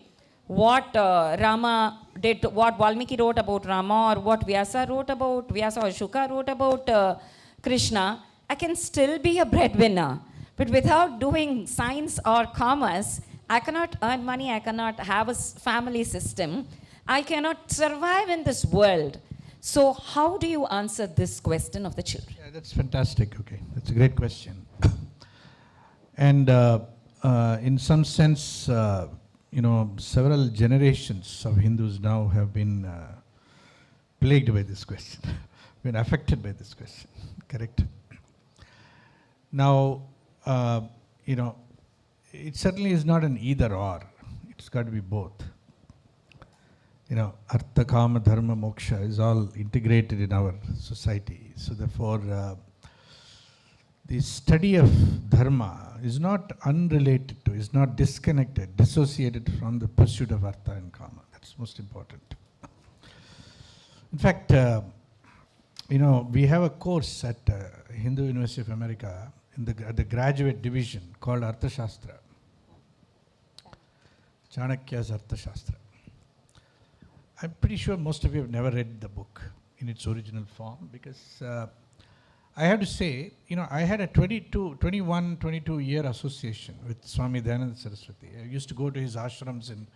what Rama did, what Valmiki wrote about Rama, or what Vyasa wrote about, Vyasa or Shuka wrote about Krishna, I can still be a breadwinner. But without doing science or commerce, I cannot earn money, I cannot have a family system, I cannot survive in this world. So how do you answer this question of the children? Yeah, that's fantastic, okay. That's a great question. And in some sense, several generations of Hindus now have been plagued by this question, been affected by this question, correct? Now, it certainly is not an either or, it's got to be both. Artha, Kama, Dharma, Moksha is all integrated in our society. So therefore, the study of Dharma is not unrelated to, is not disconnected, dissociated from the pursuit of Artha and Kama. That's most important. In fact, we have a course at Hindu University of America at the graduate division called Arthashastra. Chanakya's Arthashastra. I'm pretty sure most of you have never read the book in its original form, because I have to say, I had a 22-year association with Swami Dayananda Saraswati. I used to go to his ashrams in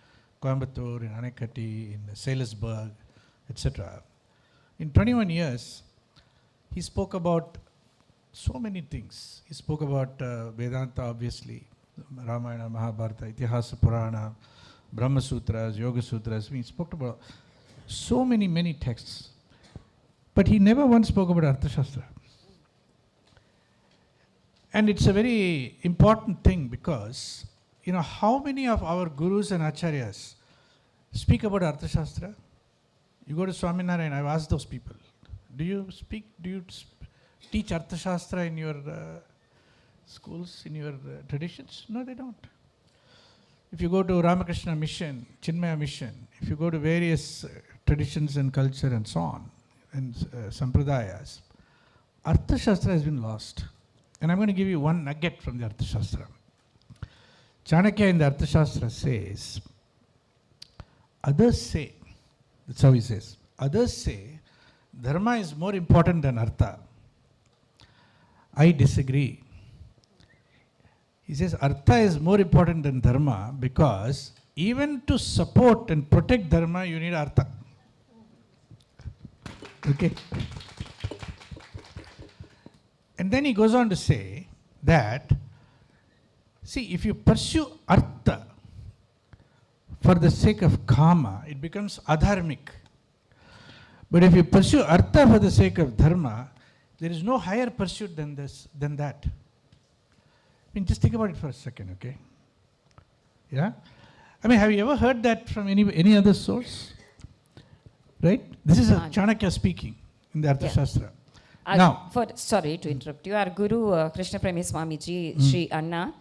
Coimbatore, in Anekati, in Salisbury, etc. In 21 years, he spoke about so many things. He spoke about Vedanta, obviously, Ramayana, Mahabharata, Itihasa, Purana, Brahma Sutras, Yoga Sutras. He spoke about so many texts. But he never once spoke about Arthashastra. And it's a very important thing, because, how many of our gurus and acharyas speak about Arthashastra? You go to Swaminarayan, I've asked those people, do you teach Arthashastra in your schools, in your traditions? No, they don't. If you go to Ramakrishna Mission, Chinmaya Mission, if you go to various traditions and culture and so on, and sampradayas, Arthashastra has been lost. And I'm going to give you one nugget from the Arthashastra. Chanakya in the Arthashastra says, others say, that's how he says, others say Dharma is more important than Artha. I disagree. He says Artha is more important than Dharma, because even to support and protect Dharma, you need Artha. Okay. And then he goes on to say that See, if you pursue artha for the sake of kama, it becomes adharmic. But if you pursue artha for the sake of dharma, there is no higher pursuit than that. I mean, just think about it for a second, okay? Yeah? I mean, have you ever heard that from any other source? Right? This is a Chanakya speaking in the Arthashastra. Now, sorry to interrupt you. Our Guru Krishna Premi Swamiji, Sri Anna,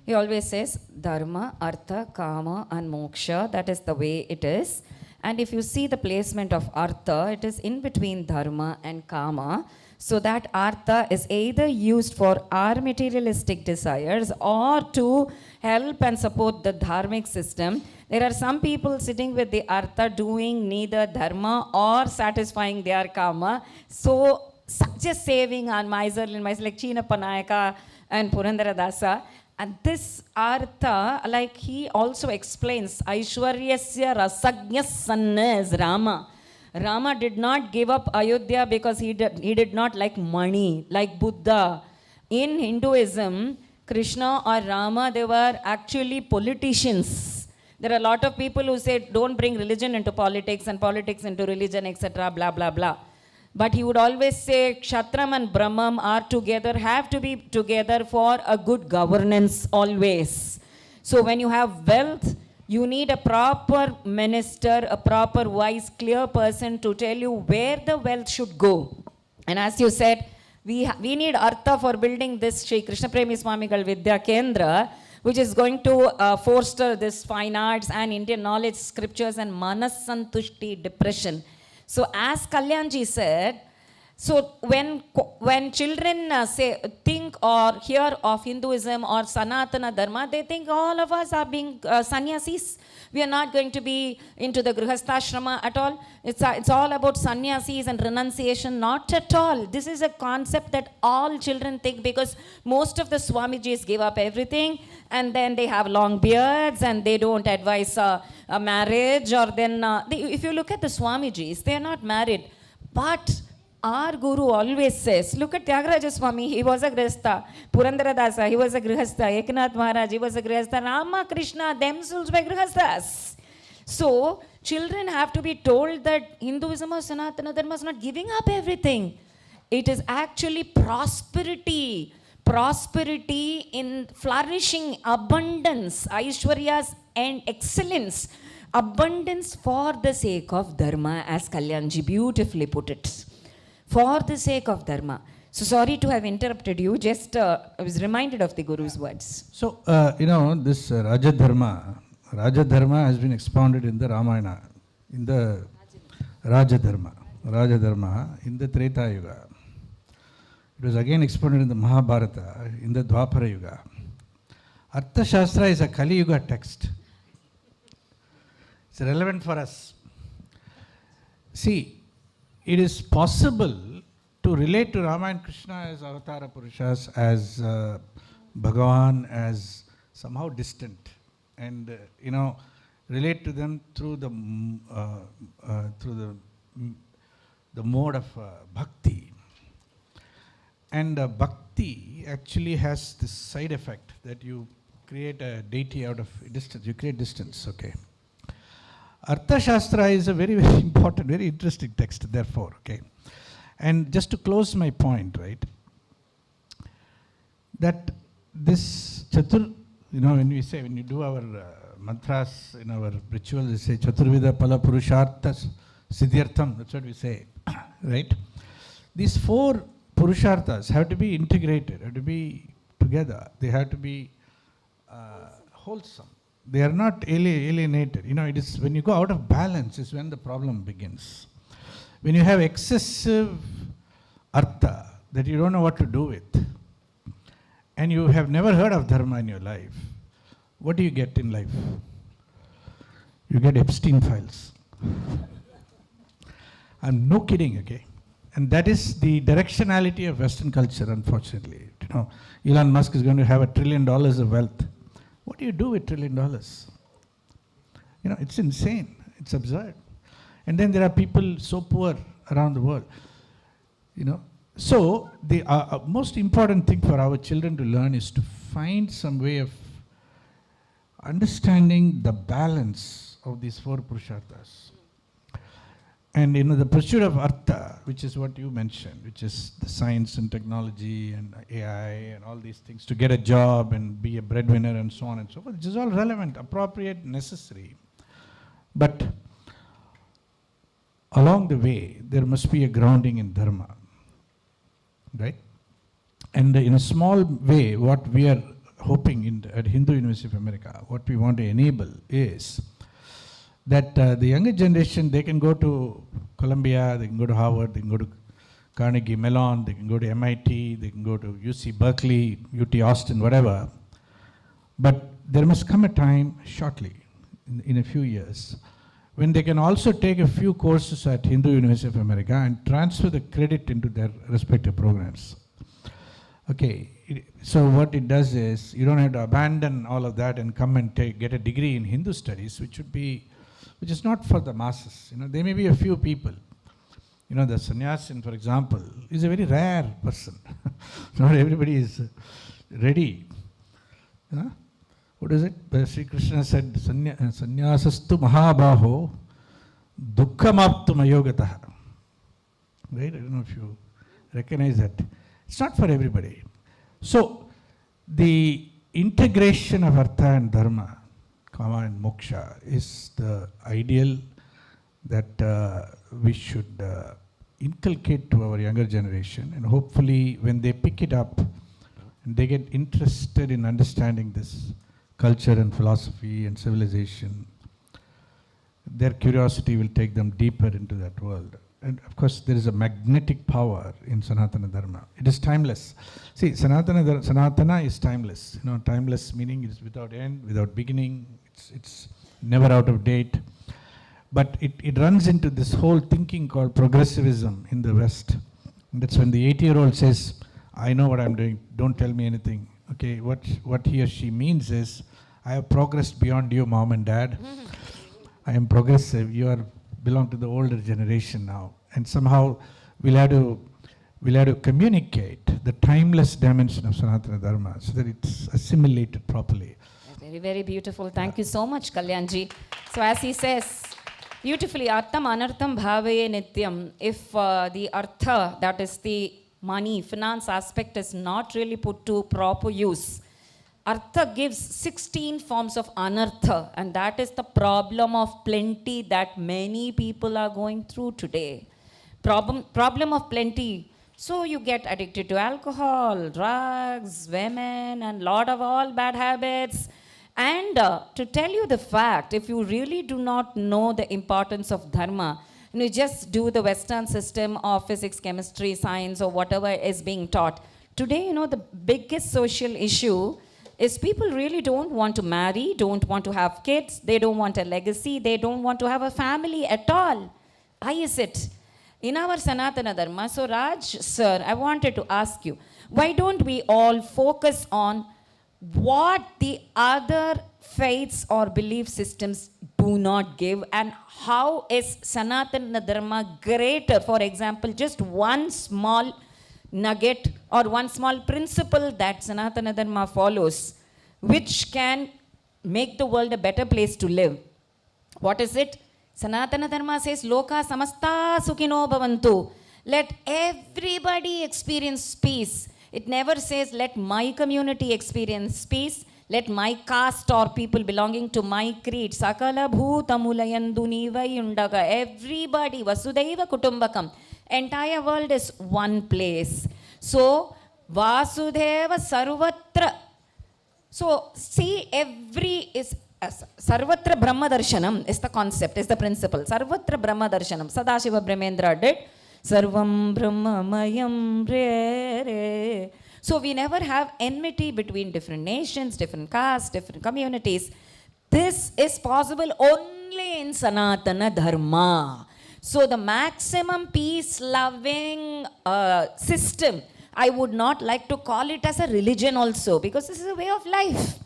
he always says dharma, artha, kama and moksha. That is the way it is. And if you see the placement of artha, it is in between dharma and kama. So that artha is either used for our materialistic desires or to help and support the dharmic system. There are some people sitting with the artha doing neither dharma or satisfying their kama. So just saving on miserly like Chinappa Nayaka and Purandara Dasa. And this artha, like he also explains, Aishwaryasya rasagnya sanna is Rama. Rama did not give up Ayodhya because he did not like money, like Buddha. In Hinduism, Krishna or Rama, they were actually politicians. There are a lot of people who say, don't bring religion into politics and politics into religion, etc., blah, blah, blah. But he would always say, Kshatram and Brahmam are together, have to be together for a good governance always. So when you have wealth, you need a proper minister, a proper wise, clear person to tell you where the wealth should go. And as you said, we need artha for building this Sri Krishna Premi Swamigal Vidya Kendra, which is going to foster this fine arts and Indian knowledge, scriptures and manas santushti depression. So as Kalyanji said, so when children think or hear of Hinduism or Sanatana Dharma, they think all of us are being sannyasis. We are not going to be into the grihastha at all. It's all about sannyasis and renunciation. Not at all. This is a concept that all children think because most of the Swamijis give up everything and then they have long beards and they don't advise a marriage or then if you look at the Swamijis, they are not married. But our Guru always says, look at Tyagaraja Swami, he was a Grihastha. Purandara Dasa, he was a Grihastha. Eknath Maharaj, he was a Grihastha. Rama, Krishna, themselves were Grihasthas. So, children have to be told that Hinduism or Sanatana Dharma is not giving up everything. It is actually prosperity. Prosperity in flourishing, abundance, Aishwaryas and excellence. Abundance for the sake of Dharma, as Kalyanji beautifully put it. For the sake of Dharma. So sorry to have interrupted you, just I was reminded of the Guru's words. So, this Rajadharma has been expounded in the Ramayana, in the Rajadharma in the Treta Yuga. It was again expounded in the Mahabharata, in the Dwapara Yuga. Arthashastra is a Kali Yuga text. It's relevant for us. See, it is possible to relate to Rama and Krishna as Avatara Purushas, as Bhagavan, as somehow distant, and relate to them through the mode of bhakti. And bhakti actually has this side effect that you create a deity out of distance. You create distance, okay. Arthashastra is a very, very important, very interesting text, therefore, okay. And just to close my point, right, that this Chatur, when you do our mantras in our ritual, we say Chaturvida Pala Purushartha Siddhyartham, that's what we say, right. These four Purusharthas have to be integrated, have to be together, they have to be wholesome. They are not alienated. It is when you go out of balance is when the problem begins. When you have excessive artha that you don't know what to do with, and you have never heard of dharma in your life, what do you get in life? You get Epstein files. I'm no kidding, okay? And that is the directionality of Western culture, unfortunately. Elon Musk is going to have $1 trillion of wealth. What do you do with $1 trillion? It's insane. It's absurd. And then there are people so poor around the world. So the most important thing for our children to learn is to find some way of understanding the balance of these four Purusharthas. And the pursuit of Artha, which is what you mentioned, which is the science and technology and AI and all these things to get a job and be a breadwinner and so on and so forth, which is all relevant, appropriate, necessary. But along the way, there must be a grounding in Dharma, right? And in a small way, what we are hoping at Hindu University of America, what we want to enable is that the younger generation, they can go to Columbia, they can go to Harvard, they can go to Carnegie Mellon, they can go to MIT, they can go to UC Berkeley, UT Austin, whatever. But there must come a time shortly, in a few years, when they can also take a few courses at Hindu University of America and transfer the credit into their respective programs. Okay, so what it does is, you don't have to abandon all of that and come and get a degree in Hindu studies, which is not for the masses. There may be a few people. The sannyasin, for example, is a very rare person. Not everybody is ready. What is it? Sri Krishna said, Sannyasastu mahabaho dukkhamaptum ayogataha. Right? I don't know if you recognize that. It's not for everybody. So, the integration of Artha and Dharma, Kama and Moksha, is the ideal that we should inculcate to our younger generation. And hopefully, when they pick it up and they get interested in understanding this culture and philosophy and civilization, their curiosity will take them deeper into that world. And of course, there is a magnetic power in Sanatana Dharma. It is timeless. See, Sanatana is timeless. Timeless meaning it is without end, without beginning. It's never out of date. But it runs into this whole thinking called progressivism in the West. And that's when the 80-year-old says, I know what I'm doing, don't tell me anything. Okay, what he or she means is, I have progressed beyond you, mom and dad. I am progressive. You belong to the older generation now. And somehow we'll have to communicate the timeless dimension of Sanatana Dharma so that it's assimilated properly. Very, very beautiful. Thank you so much, Kalyanji. So as he says, beautifully, Artham Anartham Bhavaye Nityam. If the Artha, that is the money, finance aspect is not really put to proper use, Artha gives 16 forms of anartha, and that is the problem of plenty that many people are going through today. Problem of plenty. So you get addicted to alcohol, drugs, women, and lot of all bad habits. And to tell you the fact, if you really do not know the importance of dharma, you just do the Western system of physics, chemistry, science, or whatever is being taught. Today, the biggest social issue is people really don't want to marry, don't want to have kids, they don't want a legacy, they don't want to have a family at all. Why is it? In our Sanatana Dharma, so Raj sir, I wanted to ask you, why don't we all focus on what the other faiths or belief systems do not give, and how is Sanatana Dharma greater? For example, just one small nugget or one small principle that Sanatana Dharma follows, which can make the world a better place to live. What is it? Sanatana Dharma says, Loka samasta sukhino bhavantu. Let everybody experience peace. It never says, let my community experience peace. Let my caste or people belonging to my creed. Sakala bhutamulayandu nivayundaga. Everybody, vasudaiva kutumbakam. Entire world is one place. So, Vasudeva Sarvatra. So, see, every is Sarvatra Brahma Darshanam is the concept, is the principle. Sarvatra Brahma Darshanam. Sadashiva Brahmendra did. Sarvam Brahma Mayam Re Re. So, we never have enmity between different nations, different castes, different communities. This is possible only in Sanatana Dharma. So the maximum peace-loving system, I would not like to call it as a religion also, because this is a way of life.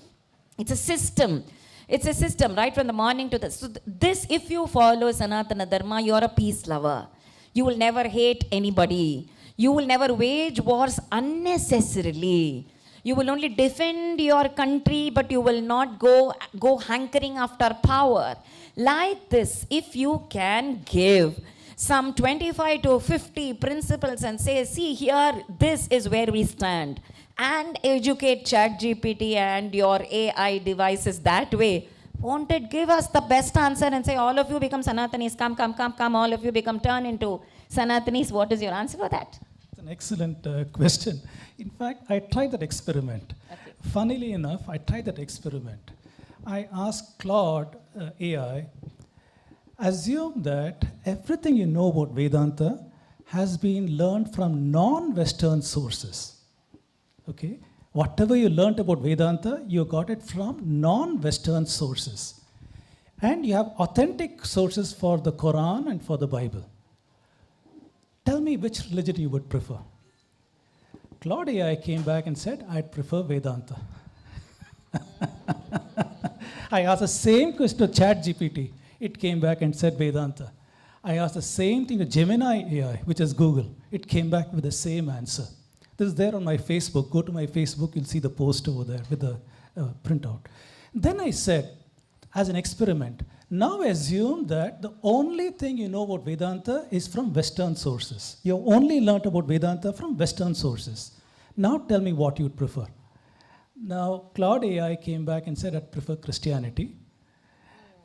It's a system. It's a system, right from the morning to the... So this, if you follow Sanatana Dharma, you're a peace lover. You will never hate anybody. You will never wage wars unnecessarily. You will only defend your country, but you will not go hankering after power. Like this, if you can give some 25 to 50 principles and say, see here, this is where we stand, and educate ChatGPT and your AI devices that way, won't it give us the best answer and say, all of you become Sanatanis, come, all of you turn into Sanatanis? What is your answer for that? It's an excellent question. In fact, I tried that experiment. Okay. Funnily enough, I tried that experiment. I asked Claude AI, assume that everything you know about Vedanta has been learned from non-Western sources. Okay? Whatever you learned about Vedanta, you got it from non-Western sources. And you have authentic sources for the Quran and for the Bible. Tell me which religion you would prefer. Claude AI came back and said, I'd prefer Vedanta. I asked the same question to ChatGPT. It came back and said Vedanta. I asked the same thing to Gemini AI, which is Google. It came back with the same answer. This is there on my Facebook. Go to my Facebook, you'll see the post over there with the printout. Then I said, as an experiment, now assume that the only thing you know about Vedanta is from Western sources. You only learnt about Vedanta from Western sources. Now tell me what you'd prefer. Now Claude AI came back and said, I'd prefer Christianity.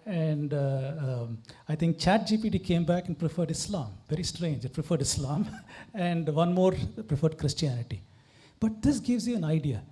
And I think ChatGPT came back and preferred Islam. Very strange. It preferred Islam. And one more preferred Christianity. But this gives you an idea.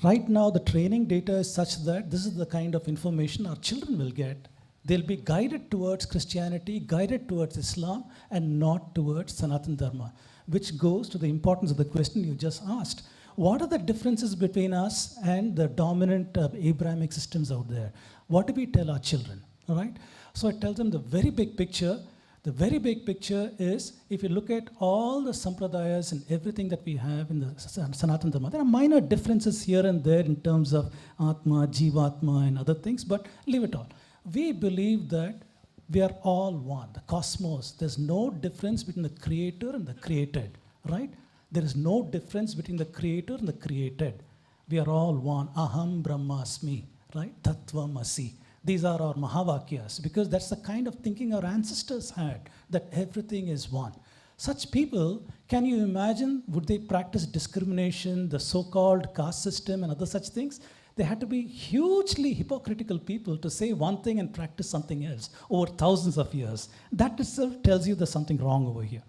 Right now, the training data is such that this is the kind of information our children will get. They'll be guided towards Christianity, guided towards Islam, and not towards Sanatana Dharma, which goes to the importance of the question you just asked. What are the differences between us and the dominant Abrahamic systems out there? What do we tell our children? All right? So I tell them the very big picture. The very big picture is, if you look at all the sampradayas and everything that we have in the Sanatana Dharma, there are minor differences here and there in terms of Atma, Jivatma, and other things, but leave it all. We believe that we are all one, the cosmos. There's no difference between the creator and the created, right? There is no difference between the creator and the created. We are all one. Aham Brahmasmi, right? Tattvam Asi. These are our Mahavakyas, because that's the kind of thinking our ancestors had, that everything is one. Such people, can you imagine, would they practice discrimination, the so-called caste system and other such things? They had to be hugely hypocritical people to say one thing and practice something else over thousands of years. That itself tells you there's something wrong over here.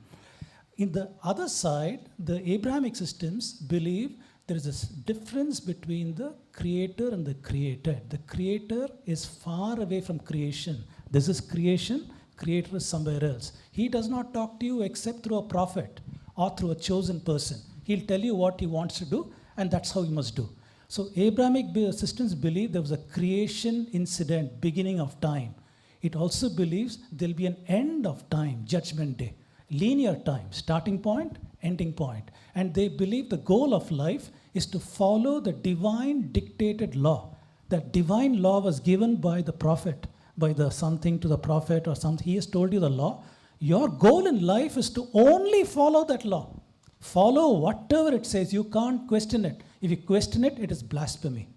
In the other side, the Abrahamic systems believe there is a difference between the creator and the created. The creator is far away from creation. This is creation, creator is somewhere else. He does not talk to you except through a prophet or through a chosen person. He'll tell you what he wants to do, and that's how you must do. So Abrahamic systems believe there was a creation incident, beginning of time. It also believes there'll be an end of time, judgment day. Linear time, starting point, ending point. And they believe the goal of life is to follow the divine dictated law. That divine law was given by the prophet, by the something to the prophet or something. He has told you the law. Your goal in life is to only follow that law. Follow whatever it says. You can't question it. If you question it, it is blasphemy.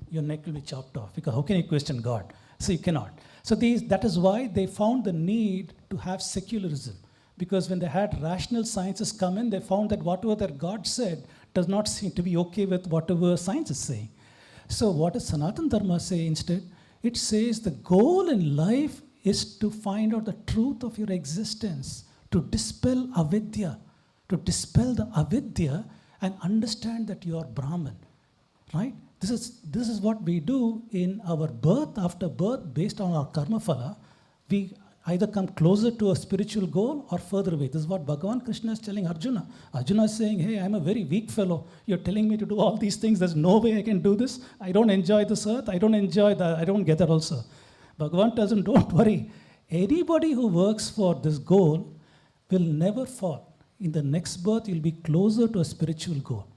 Your neck will be chopped off, because how can you question God? So you cannot. So that is why they found the need to have secularism. Because when they had rational sciences come in, they found that whatever their God said does not seem to be okay with whatever science is saying. So what does Sanatana Dharma say instead? It says the goal in life is to find out the truth of your existence, to dispel avidya, to dispel the avidya and understand that you are Brahman, right? This is what we do in our birth after birth based on our karma phala. We either come closer to a spiritual goal or further away. This is what Bhagavan Krishna is telling Arjuna. Arjuna is saying, hey, I'm a very weak fellow. You're telling me to do all these things. There's no way I can do this. I don't enjoy this earth. I don't enjoy that. I don't get that also. Bhagavan tells him, don't worry. Anybody who works for this goal will never fall. In the next birth, you'll be closer to a spiritual goal.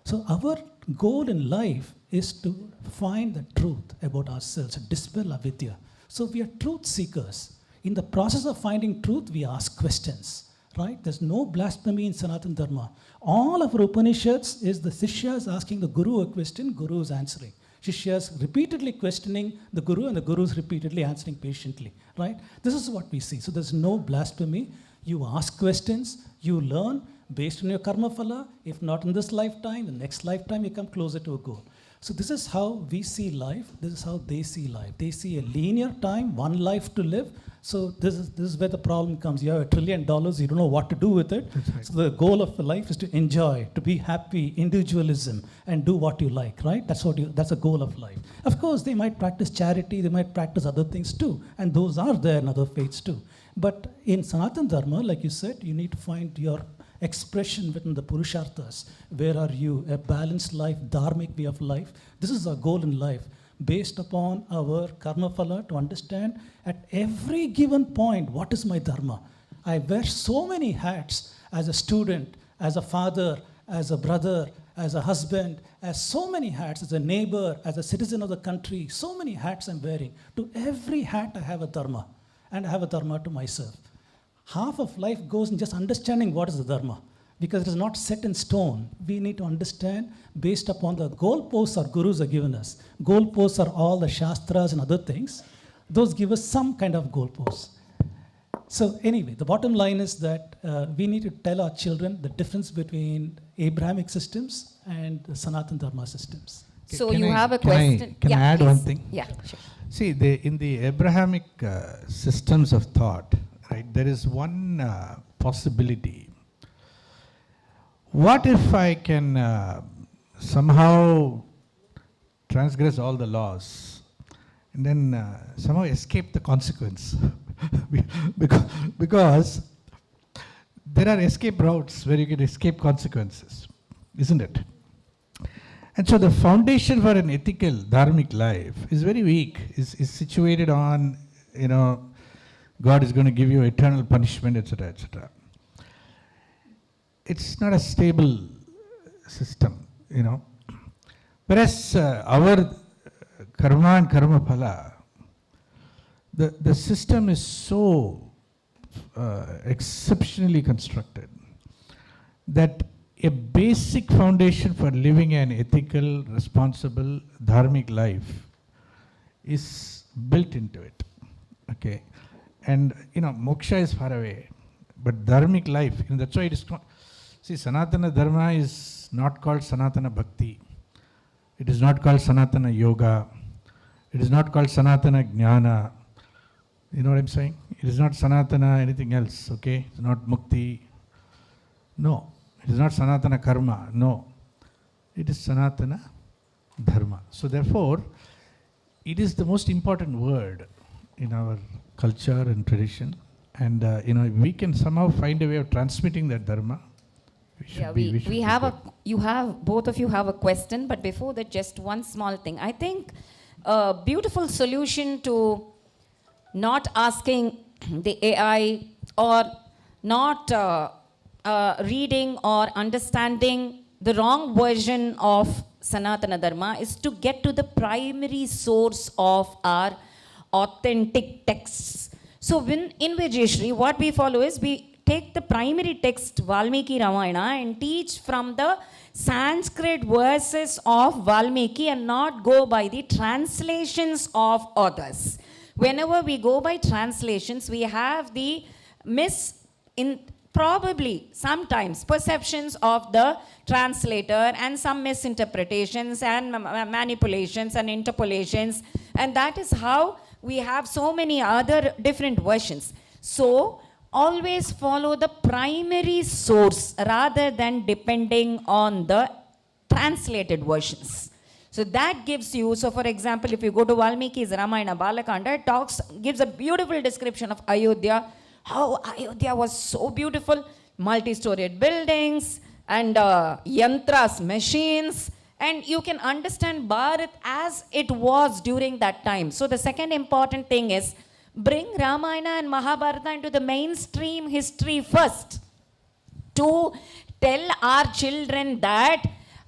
So our goal in life is to find the truth about ourselves, dispel avidya. So we are truth seekers. In the process of finding truth, we ask questions, right? There's no blasphemy in Sanatana Dharma. All of our Upanishads is the Sishyas asking the Guru a question, Guru is answering. Shishyas repeatedly questioning the Guru, and the Guru is repeatedly answering patiently, right? This is what we see. So there's no blasphemy. You ask questions, you learn based on your karma phala. If not in this lifetime, the next lifetime you come closer to a goal. So this is how we see life. This is how they see life. They see a linear time, one life to live. So this is where the problem comes. You have $1 trillion, you don't know what to do with it. Right. So the goal of life is to enjoy, to be happy, individualism, and do what you like, right? That's a goal of life. Of course, they might practice charity, they might practice other things too, and those are there in other faiths too. But in Sanatana Dharma, like you said, you need to find your expression within the Purusharthas. Where are you? A balanced life, dharmic way of life. This is our goal in life, based upon our karma phala, to understand at every given point, what is my dharma? I wear so many hats as a student, as a father, as a brother, as a husband, as so many hats, as a neighbor, as a citizen of the country, so many hats I'm wearing. To every hat I have a dharma, and I have a dharma to myself. Half of life goes in just understanding what is the dharma, because it is not set in stone. We need to understand based upon the goalposts our gurus are given us. Goalposts are all the shastras and other things. Those give us some kind of goalposts. So anyway, the bottom line is that we need to tell our children the difference between Abrahamic systems and the Sanatana Dharma systems. So you have a question. Can I add one thing? Yeah, sure. See, in the Abrahamic systems of thought, right, there is one possibility. What if I can somehow transgress all the laws and then somehow escape the consequence? because there are escape routes where you can escape consequences, isn't it? And so the foundation for an ethical, dharmic life is very weak, is situated on, God is going to give you eternal punishment, etc., etc. It's not a stable system, Whereas our karma and karma phala, the system is so exceptionally constructed that a basic foundation for living an ethical, responsible, dharmic life is built into it. Okay. And moksha is far away, but dharmic life, that's why it is not. See, Sanatana Dharma is not called Sanatana Bhakti. It is not called Sanatana Yoga. It is not called Sanatana Jnana. You know what I'm saying? It is not Sanatana anything else, okay? It's not Mukti. No. It is not Sanatana Karma. No. It is Sanatana Dharma. So therefore, it is the most important word in our culture and tradition. And, if we can somehow find a way of transmitting that Dharma, both of you have a question, but before that, just one small thing. I think a beautiful solution to not asking the AI or not reading or understanding the wrong version of Sanatana Dharma is to get to the primary source of our authentic texts. So in Vijayashri, what we follow is we take the primary text, Valmiki Ramayana, and teach from the Sanskrit verses of Valmiki and not go by the translations of others. Whenever we go by translations, we have the probably sometimes perceptions of the translator and some misinterpretations and manipulations and interpolations, and that is how we have so many other different versions. So always follow the primary source rather than depending on the translated versions. So that gives you, so for example, if you go to Valmiki's Ramayana Balakanda, it gives a beautiful description of Ayodhya, how Ayodhya was so beautiful, multi-storied buildings and yantras, machines, and you can understand Bharat as it was during that time. So the second important thing is bring Ramayana and Mahabharata into the mainstream history first, to tell our children that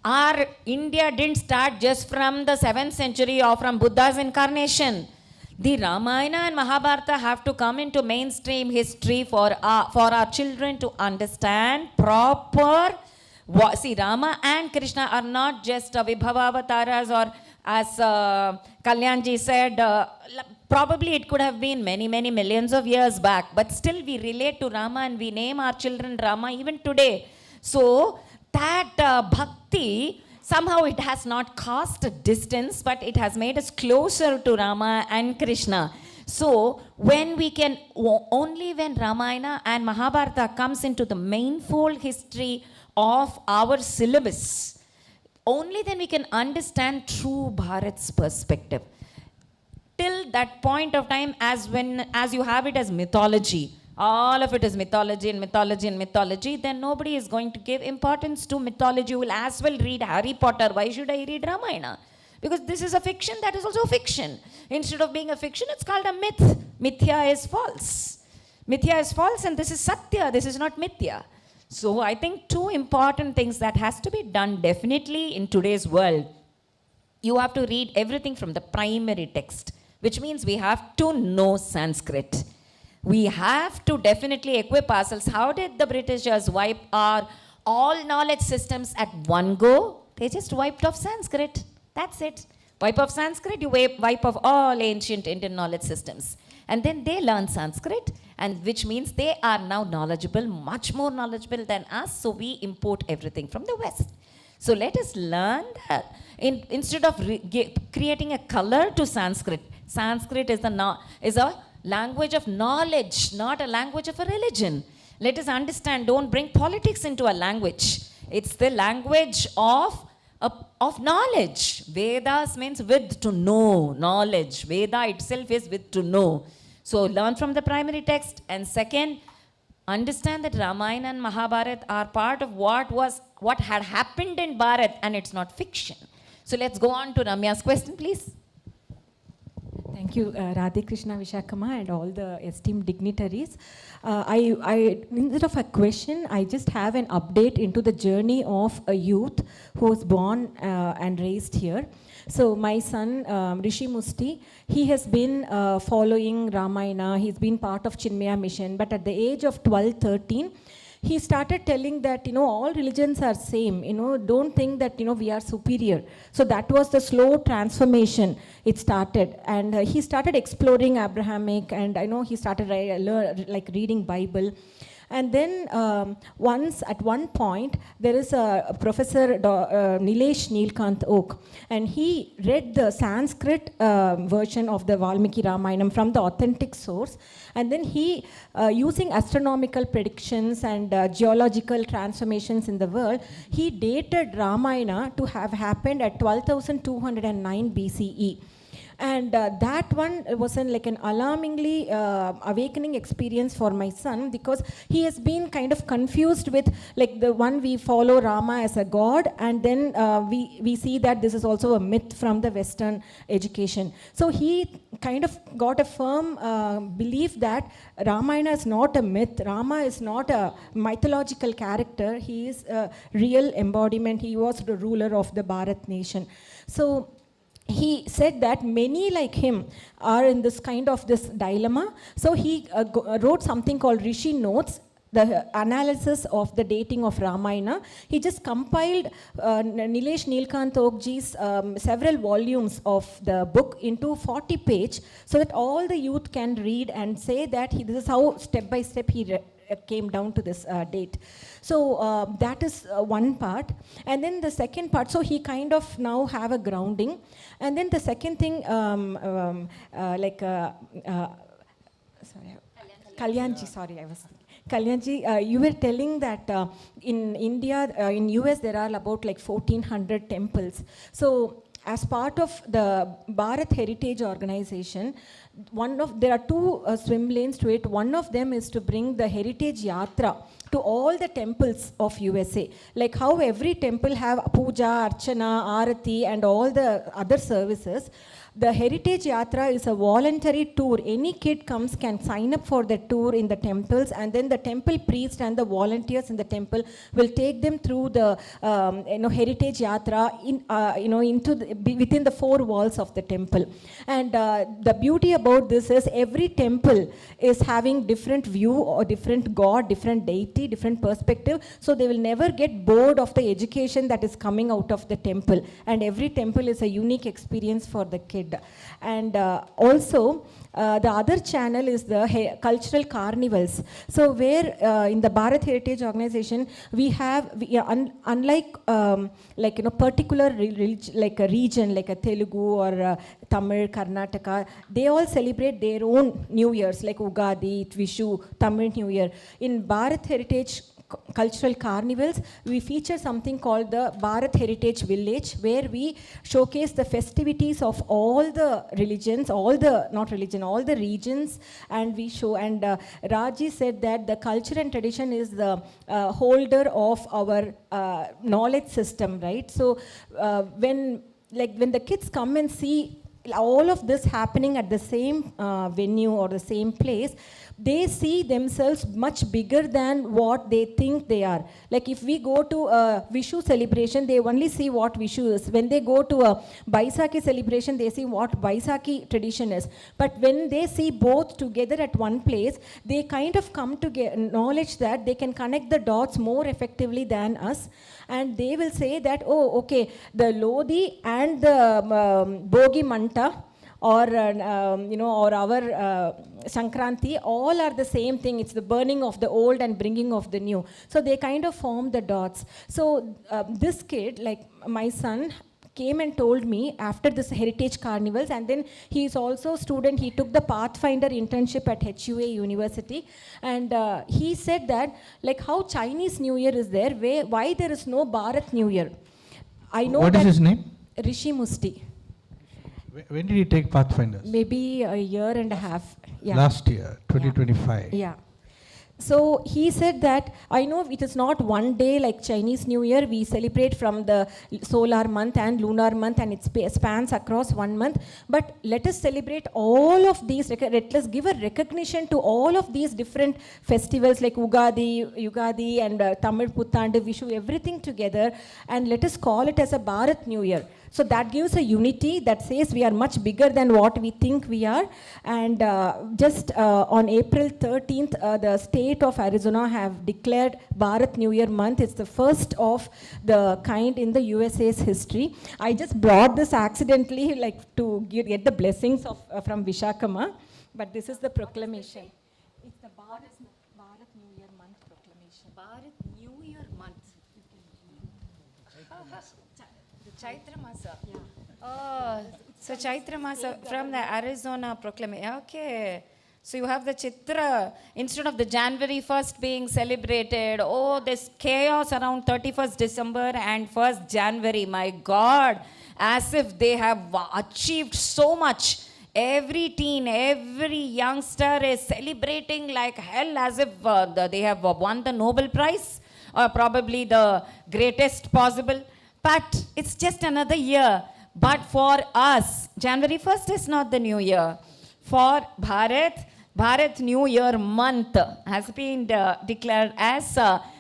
our India didn't start just from the 7th century or from Buddha's incarnation. The Ramayana and Mahabharata have to come into mainstream history for our children to understand proper. See, Rama and Krishna are not just Vibhava avatars, or as Kalyanji said, probably it could have been many, many millions of years back, but still we relate to Rama and we name our children Rama even today. So that bhakti, somehow it has not caused a distance, but it has made us closer to Rama and Krishna. So when we can, only when Ramayana and Mahabharata comes into the mainfold history of our syllabus, only then we can understand true Bharat's perspective. Till that point of time, as you have it as mythology, all of it is mythology and mythology and mythology, then nobody is going to give importance to mythology. You will as well read Harry Potter. Why should I read Ramayana? Because this is a fiction, that is also a fiction. Instead of being a fiction, it's called a myth. Mithya is false. Mithya is false and this is Satya, this is not Mithya. So I think two important things that has to be done definitely in today's world. You have to read everything from the primary text, which means we have to know Sanskrit. We have to definitely equip ourselves. How did the Britishers wipe our all knowledge systems at one go? They just wiped off Sanskrit. That's it. Wipe off Sanskrit, you wipe off all ancient Indian knowledge systems. And then they learn Sanskrit, and which means they are now knowledgeable, much more knowledgeable than us, so we import everything from the West. So let us learn that. Instead of creating a color to Sanskrit, Sanskrit is a language of knowledge, not a language of a religion. Let us understand, don't bring politics into a language. It's the language of knowledge. Vedas means with to know, knowledge. Veda itself is with to know. So learn from the primary text. And second, understand that Ramayana and Mahabharata are part of what had happened in Bharat, and it's not fiction. So let's go on to Ramya's question, please. Thank you, Radhe Krishna Vishakama and all the esteemed dignitaries. Instead of a question, I just have an update into the journey of a youth who was born and raised here. So my son, Rishi Musti, he has been following Ramayana. He's been part of Chinmaya mission, but at the age of 12-13, he started telling that, all religions are same, don't think that, we are superior. So that was the slow transformation it started. And he started exploring Abrahamic, and I know he started reading Bible. And then at one point, there is a Professor Nilesh Neelkant Oak, and he read the Sanskrit version of the Valmiki Ramayanam from the authentic source. And then he, using astronomical predictions and geological transformations in the world, he dated Ramayana to have happened at 12,209 BCE. And that one was an alarmingly awakening experience for my son, because he has been kind of confused with the one we follow Rama as a god, and then we see that this is also a myth from the Western education. So he kind of got a firm belief that Ramayana is not a myth, Rama is not a mythological character, he is a real embodiment, he was the ruler of the Bharat nation. So he said that many like him are in this kind of this dilemma. So he wrote something called Rishi Notes, the analysis of the dating of Ramayana. He just compiled Nilesh Neelkant Okji's several volumes of the book into 40 pages, so that all the youth can read and say that this is how step by step he came down to this date. So that is one part. And then the second part, so he kind of now have a grounding. And then the second thing, Kalyanji, sorry, I was... Kalyanji, you were telling that in India, in US, there are about 1,400 temples. So as part of the Bharat Heritage Organization, there are two swim lanes to it. One of them is to bring the Heritage Yatra to all the temples of USA. Like how every temple have puja, archana, arati and all the other services. the Heritage Yatra is a voluntary tour. Any kid comes can sign up for the tour in the temples, and then the temple priest and the volunteers in the temple will take them through the Heritage Yatra into within the four walls of the temple. And the beauty about this is every temple is having different view or different god, different deity, different perspective, so they will never get bored of the education that is coming out of the temple, and every temple is a unique experience for the kid. And also the other channel is the cultural carnivals. So where in the Bharat Heritage Organization we have unlike particular like a region like a Telugu or Tamil, Karnataka, they all celebrate their own New Years like Ugadi, Vishu, Tamil New Year. In Bharat Heritage cultural carnivals, we feature something called the Bharat Heritage Village, where we showcase the festivities of all the religions, all the regions, and we show, and Raji said that the culture and tradition is the holder of our knowledge system, right? So when the kids come and see all of this happening at the same venue or the same place, they see themselves much bigger than what they think they are. Like if we go to a Vishu celebration, they only see what Vishu is. When they go to a Baisakhi celebration, they see what Baisakhi tradition is. But when they see both together at one place, they kind of come to get knowledge that they can connect the dots more effectively than us. And they will say that, oh, okay, the Lodi and the Bogi Manta, or or our Sankranti, all are the same thing. It's the burning of the old and bringing of the new. So they kind of form the dots. So this kid, like my son, came and told me after this heritage carnivals, and then he is also student, he took the Pathfinder internship at HUA University, and he said that like how Chinese New Year is there, why there is no Bharat New Year. I know what that is his name? Rishi Musti. When did he take Pathfinders? Maybe a year and a half. Yeah. Last year, 2025. Yeah. So he said that I know it is not one day like Chinese New Year. We celebrate from the solar month and lunar month, and it spans across 1 month. But let us celebrate all of these. Let us give a recognition to all of these different festivals like Ugadi and Tamil Puthandu, Vishu, everything together, and let us call it as a Bharat New Year. So that gives a unity that says we are much bigger than what we think we are. And just on April 13th, the state of Arizona have declared Bharat New Year month. It's the first of the kind in the USA's history. I just brought this accidentally like to get the blessings of from Vishakama, but this is the proclamation. It's the Bharat New Year month proclamation. Bharat New Year month. Chaitra Masa. Yeah. Oh, so Chaitra Masa from the Arizona proclamation. Okay. So you have the Chitra instead of the January 1st being celebrated. Oh, this chaos around 31st December and 1st January. My God, as if they have achieved so much. Every teen, every youngster is celebrating like hell as if they have won the Nobel Prize or probably the greatest possible. But it's just another year. But for us, January 1st is not the new year. For Bharat New Year month has been declared as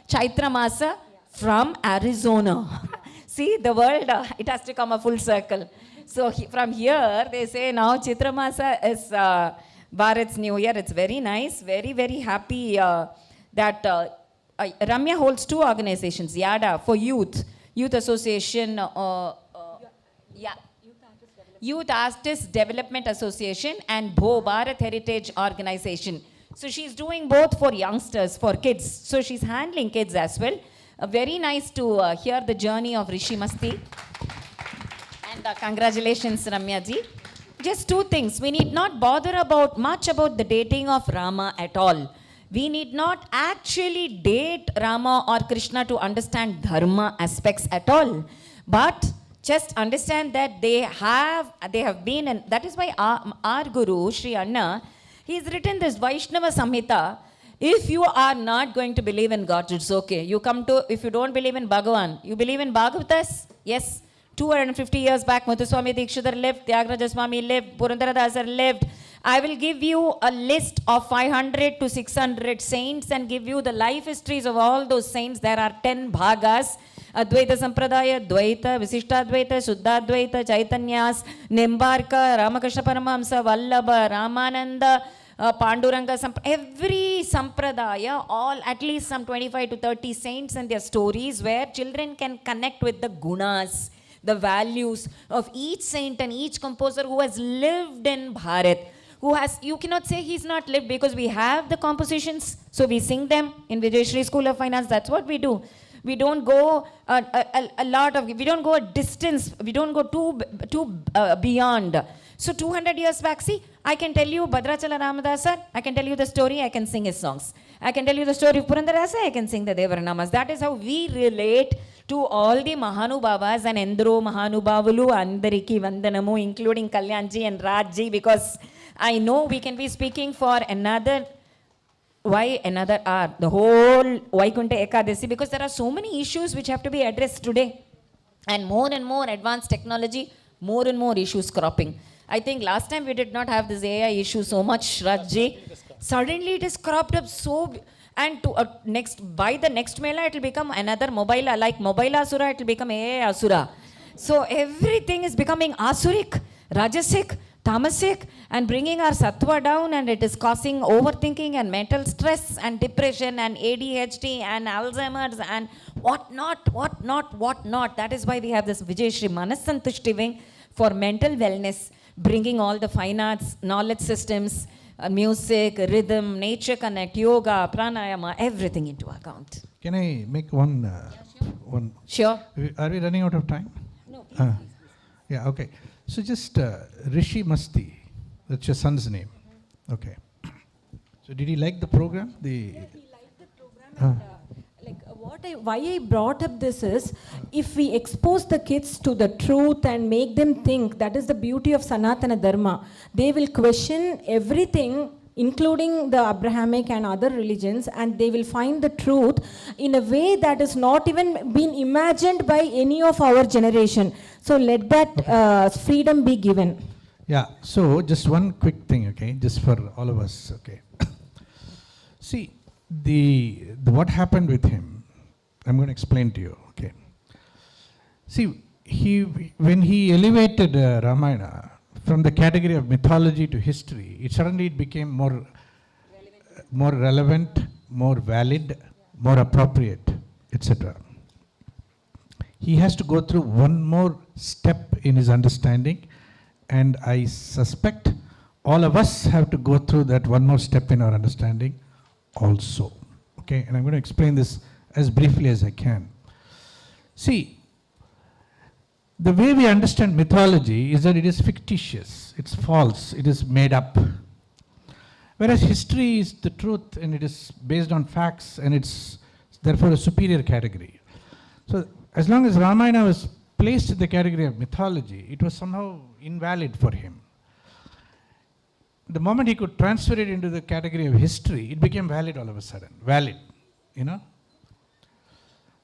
Chaitra Masa from Arizona. See, the world, it has to come a full circle. So from here, they say now Chaitra Masa is Bharat's New Year. It's very nice, very, very happy that Ramya holds two organizations, YADA for Youth Association, Youth Artist Development Association, and Bharat Heritage Organization. So she's doing both for youngsters, for kids. So she's handling kids as well. Very nice to hear the journey of Rishi Masti. And congratulations, Ramya ji. Just two things. We need not bother much about the dating of Rama at all. We need not actually date Rama or Krishna to understand dharma aspects at all. But just understand that they have been, and that is why our Guru, Sri Anna, he's written this Vaishnava Samhita. If you are not going to believe in God, it's okay. You come to, if you don't believe in Bhagavan, you believe in Bhagavatas? Yes. 250 years back, Muthuswami Dikshidhar lived, Tyagaraja Swami lived, Purandaradasar lived. I will give you a list of 500 to 600 saints and give you the life histories of all those saints. There are 10 bhagas. Advaita Sampradaya, Dvaita, Visishtadvaita, Shuddhadvaita, Chaitanyas, Nimbarka, Ramakrishna Paramahamsa, Vallabha, Ramananda, Panduranga, every Sampradaya, all at least some 25 to 30 saints and their stories where children can connect with the gunas, the values of each saint and each composer who has lived in Bharat. Who has, you cannot say he's not lived because we have the compositions, so we sing them in Vijayashri School of Finance. That's what we do. We don't go we don't go a distance, we don't go too beyond. So 200 years back, see, I can tell you Bhadrachala Ramadasar, I can tell you the story, I can sing his songs. I can tell you the story of Purandarasa, I can sing the Devaranamas. That is how we relate to all the Mahanubhavas and Endro Mahanubhavalu, Andariki Vandanamu, including Kalyanji and Rajji, because I know we can be speaking for another hour, the whole Vaikunta Ekadasi, because there are so many issues which have to be addressed today. And more advanced technology, more and more issues cropping. I think last time we did not have this AI issue so much, Rajji. Suddenly it is cropped up so, and by the next Mela it will become another mobile, like mobile Asura, it will become AI Asura. So everything is becoming Asuric, Rajasic, Tamasic, and bringing our sattva down, and it is causing overthinking and mental stress and depression and ADHD and Alzheimer's and what not. That is why we have this Vijayashri Manasantushti wing for mental wellness, bringing all the fine arts, knowledge systems, music, rhythm, nature connect, yoga, pranayama, everything into account. Can I make one? Sure. Are we running out of time? No, please. Yeah, okay. So just Rishi Masti, that's your son's name. Okay. So did he like the program? Yeah, he liked the program. And, why I brought up this is, if we expose the kids to the truth and make them think, that is the beauty of Sanatana Dharma. They will question everything, including the Abrahamic and other religions, and they will find the truth in a way that is not even been imagined by any of our generation. So let that freedom be given. Yeah, so just one quick thing, okay, just for all of us, okay. See, the what happened with him, I'm going to explain to you, okay. See, when he elevated Ramayana from the category of mythology to history, it suddenly became more relevant, more valid, more appropriate, etc. He has to go through one more step in his understanding, and I suspect all of us have to go through that one more step in our understanding also. Okay, and I'm going to explain this as briefly as I can. See, the way we understand mythology is that it is fictitious, it's false, it is made up. Whereas history is the truth and it is based on facts and it's therefore a superior category. So as long as Ramayana was placed in the category of mythology, it was somehow invalid for him. The moment he could transfer it into the category of history, it became valid all of a sudden. Valid, you know.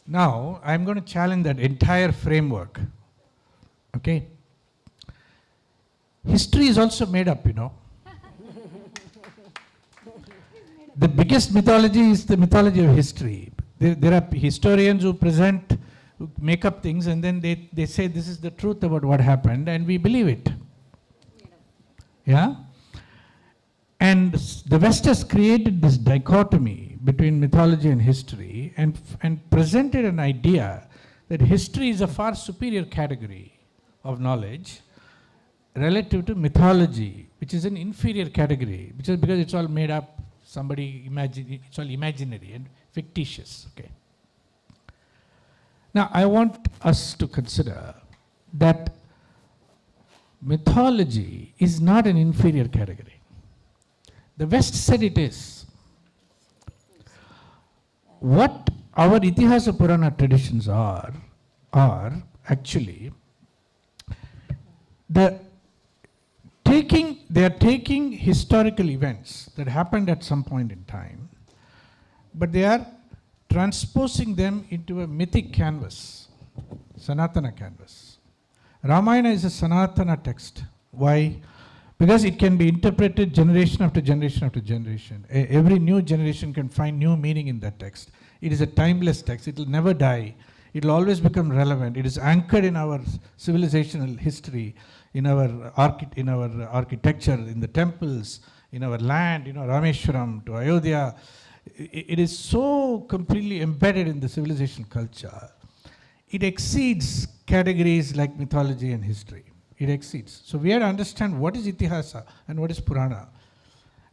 Now, I'm going to challenge that entire framework. Okay? History is also made up, you know. The biggest mythology is the mythology of history. There are historians who make up things, and then they say this is the truth about what happened, and we believe it. Yeah? And the West has created this dichotomy between mythology and history and presented an idea that history is a far superior category of knowledge relative to mythology, which is an inferior category, which is because it's all made up, it's all imaginary and fictitious. Okay. Now, I want us to consider that mythology is not an inferior category. The West said it is. What our Itihasa Purana traditions are actually they are taking historical events that happened at some point in time, but they are transposing them into a mythic canvas, Sanatana canvas. Ramayana is a Sanatana text. Why? Because it can be interpreted generation after generation after generation. Every new generation can find new meaning in that text. It is a timeless text. It will never die. It will always become relevant. It is anchored in our civilizational history, in our architecture, in the temples, in our land, Rameshwaram to Ayodhya. It is so completely embedded in the civilization culture. It exceeds categories like mythology and history. It exceeds. So we have to understand what is Itihasa and what is Purana.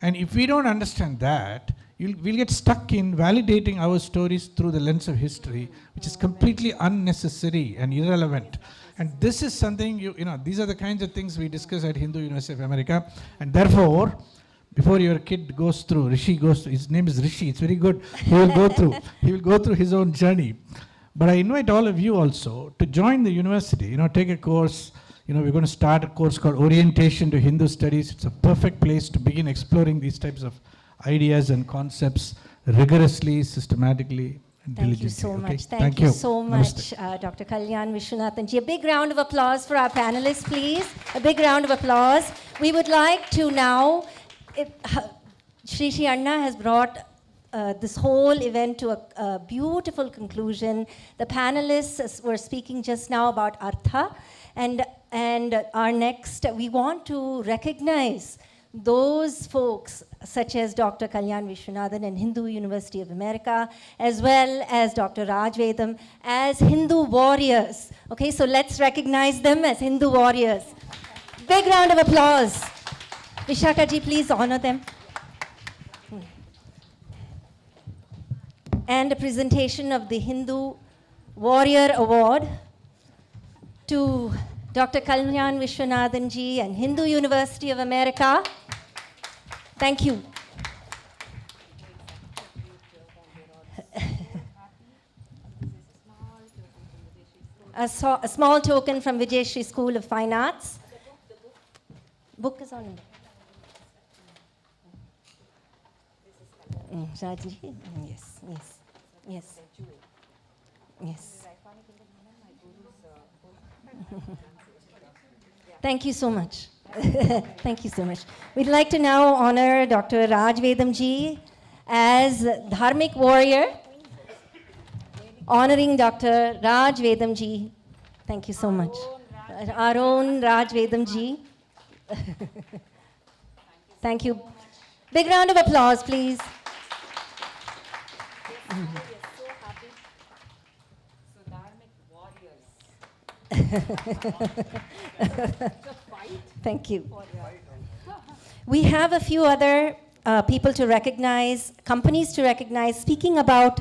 And if we don't understand that, we'll get stuck in validating our stories through the lens of history, which is completely unnecessary and irrelevant. And this is something, these are the kinds of things we discuss at Hindu University of America. And therefore, before your kid goes through, his name is Rishi, it's very good. He will go through his own journey. But I invite all of you also to join the university, take a course. We're going to start a course called Orientation to Hindu Studies. It's a perfect place to begin exploring these types of ideas and concepts rigorously, systematically, and Thank diligently. you so Okay? much. Thank you so much, Dr. Kalyan Vishwanathan ji. A big round of applause for our panelists, please. A big round of applause. We would like to now, Shri Shri Anna has brought this whole event to a beautiful conclusion. The panelists were speaking just now about Artha, and our next, we want to recognize those folks such as Dr. Kalyan Vishwanathan and Hindu University of America, as well as Dr. Raj Vedam, as Hindu warriors. Okay, so let's recognize them as Hindu warriors. Big round of applause. Vishaka ji, please honor them. And a presentation of the Hindu Warrior Award to Dr. Kalyan Vishwanathan ji and Hindu University of America. Thank you. A small token from Vijayashri School of Fine Arts. Book is on. Rajji? Yes, yes, yes. Yes. Thank you so much. Thank you so much. We'd like to now honor Dr. Raj Vedam ji as Dharmic warrior, honoring Dr. Raj Vedam ji. Thank you so much. Our own Raj Vedam ji. Thank you. Big round of applause, please. Thank you. We have a few other people to recognize, companies to recognize. Speaking about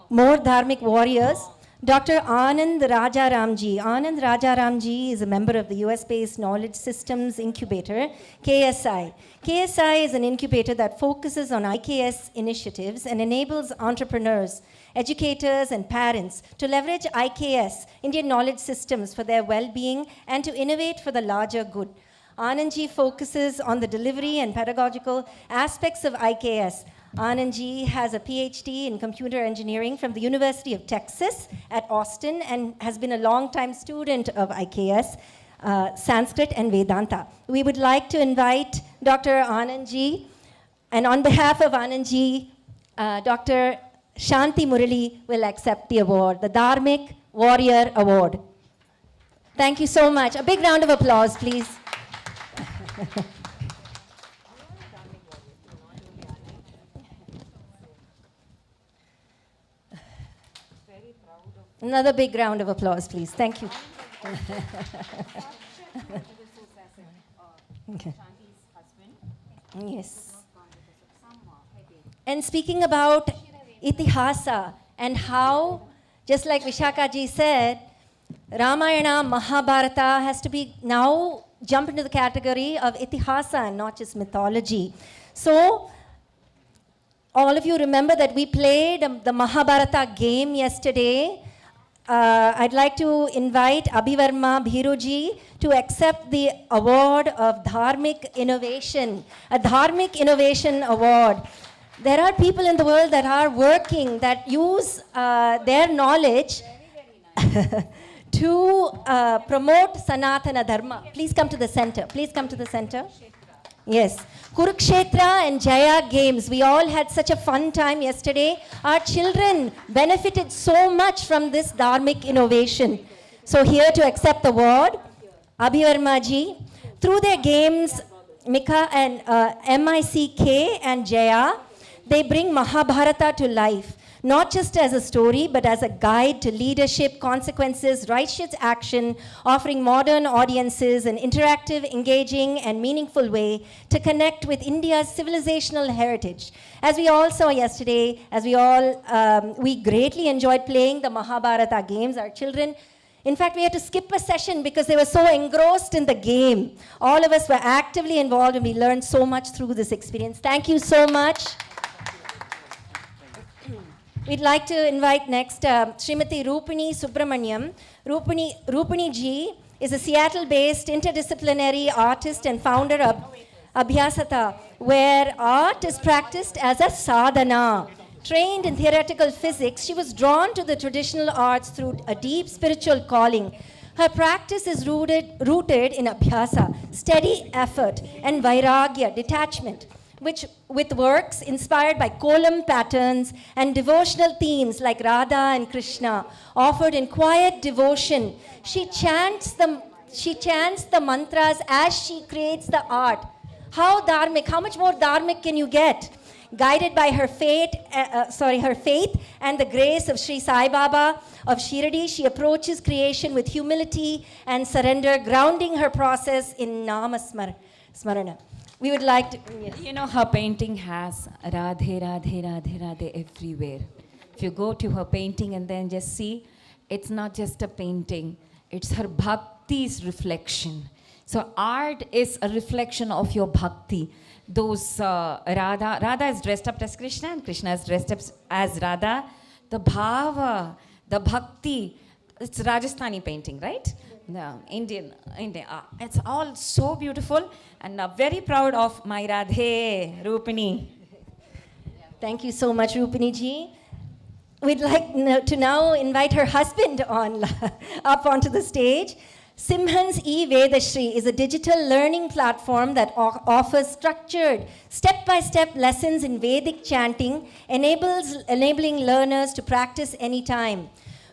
more dharmic warriors, Dr. Anand Rajaramji. Anand Rajaramji is a member of the US-based Knowledge Systems Incubator, KSI. KSI is an incubator that focuses on IKS initiatives and enables entrepreneurs, educators, and parents to leverage IKS, Indian knowledge systems, for their well-being and to innovate for the larger good. Anandji focuses on the delivery and pedagogical aspects of IKS. Anandji has a PhD in computer engineering from the University of Texas at Austin and has been a long-time student of IKS, Sanskrit and Vedanta. We would like to invite Dr. Anandji, and on behalf of Anandji, Dr. Shanti Murali will accept the award, the Dharmic Warrior Award. Thank you so much. A big round of applause, please. Another big round of applause, please. Thank you. Okay. Yes. And speaking about Itihasa and how, just like Vishaka ji said, Ramayana, Mahabharata has to be now jump into the category of Itihasa and not just mythology. So, all of you remember that we played the Mahabharata game yesterday. I'd like to invite Abhivarma Bhiruji to accept the award of Dharmic Innovation, a Dharmic Innovation Award. There are people in the world that are working, that use their knowledge to promote Sanatana Dharma. Please come to the center. Please come to the center. Yes. Kurukshetra and Jaya games. We all had such a fun time yesterday. Our children benefited so much from this dharmic innovation. So here to accept the award, Abhivarma ji. Through their games, Mika and MICK and Jaya, they bring Mahabharata to life. Not just as a story, but as a guide to leadership, consequences, righteous action, offering modern audiences an interactive, engaging, and meaningful way to connect with India's civilizational heritage. As we all saw yesterday, we greatly enjoyed playing the Mahabharata games. Our children, in fact, we had to skip a session because they were so engrossed in the game. All of us were actively involved and we learned so much through this experience. Thank you so much. We'd like to invite next Srimati Rupini Subramaniam. Rupini ji is a Seattle-based interdisciplinary artist and founder of Abhyasata, where art is practiced as a sadhana. Trained in theoretical physics, she was drawn to the traditional arts through a deep spiritual calling. Her practice is rooted in abhyasa, steady effort, and vairagya, detachment, with works inspired by kolam patterns and devotional themes like Radha and Krishna, offered in quiet devotion. She chants the mantras as she creates the art. How dharmic, how much more dharmic can you get? Guided by her faith and the grace of Sri Sai Baba of Shirdi, she approaches creation with humility and surrender, grounding her process in Namasmarana. We would like to... Yes. You know, her painting has Radhe, Radhe, Radhe, Radhe everywhere. If you go to her painting and then just see, it's not just a painting, it's her bhakti's reflection. So art is a reflection of your bhakti. Those Radha is dressed up as Krishna and Krishna is dressed up as Radha. The bhava, the bhakti, it's Rajasthani painting, right? The Indian, it's all so beautiful, and very proud of my Radhe, Rupini. Thank you so much, Rupini ji. We'd like to now invite her husband up onto the stage. Simhan's eVedashri is a digital learning platform that offers structured, step-by-step lessons in Vedic chanting, enabling learners to practice anytime.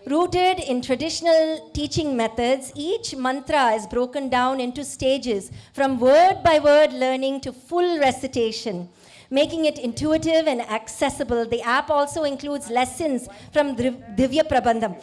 Rooted in traditional teaching methods, each mantra is broken down into stages, from word-by-word learning to full recitation, making it intuitive and accessible. The app also includes lessons from Divya Prabandham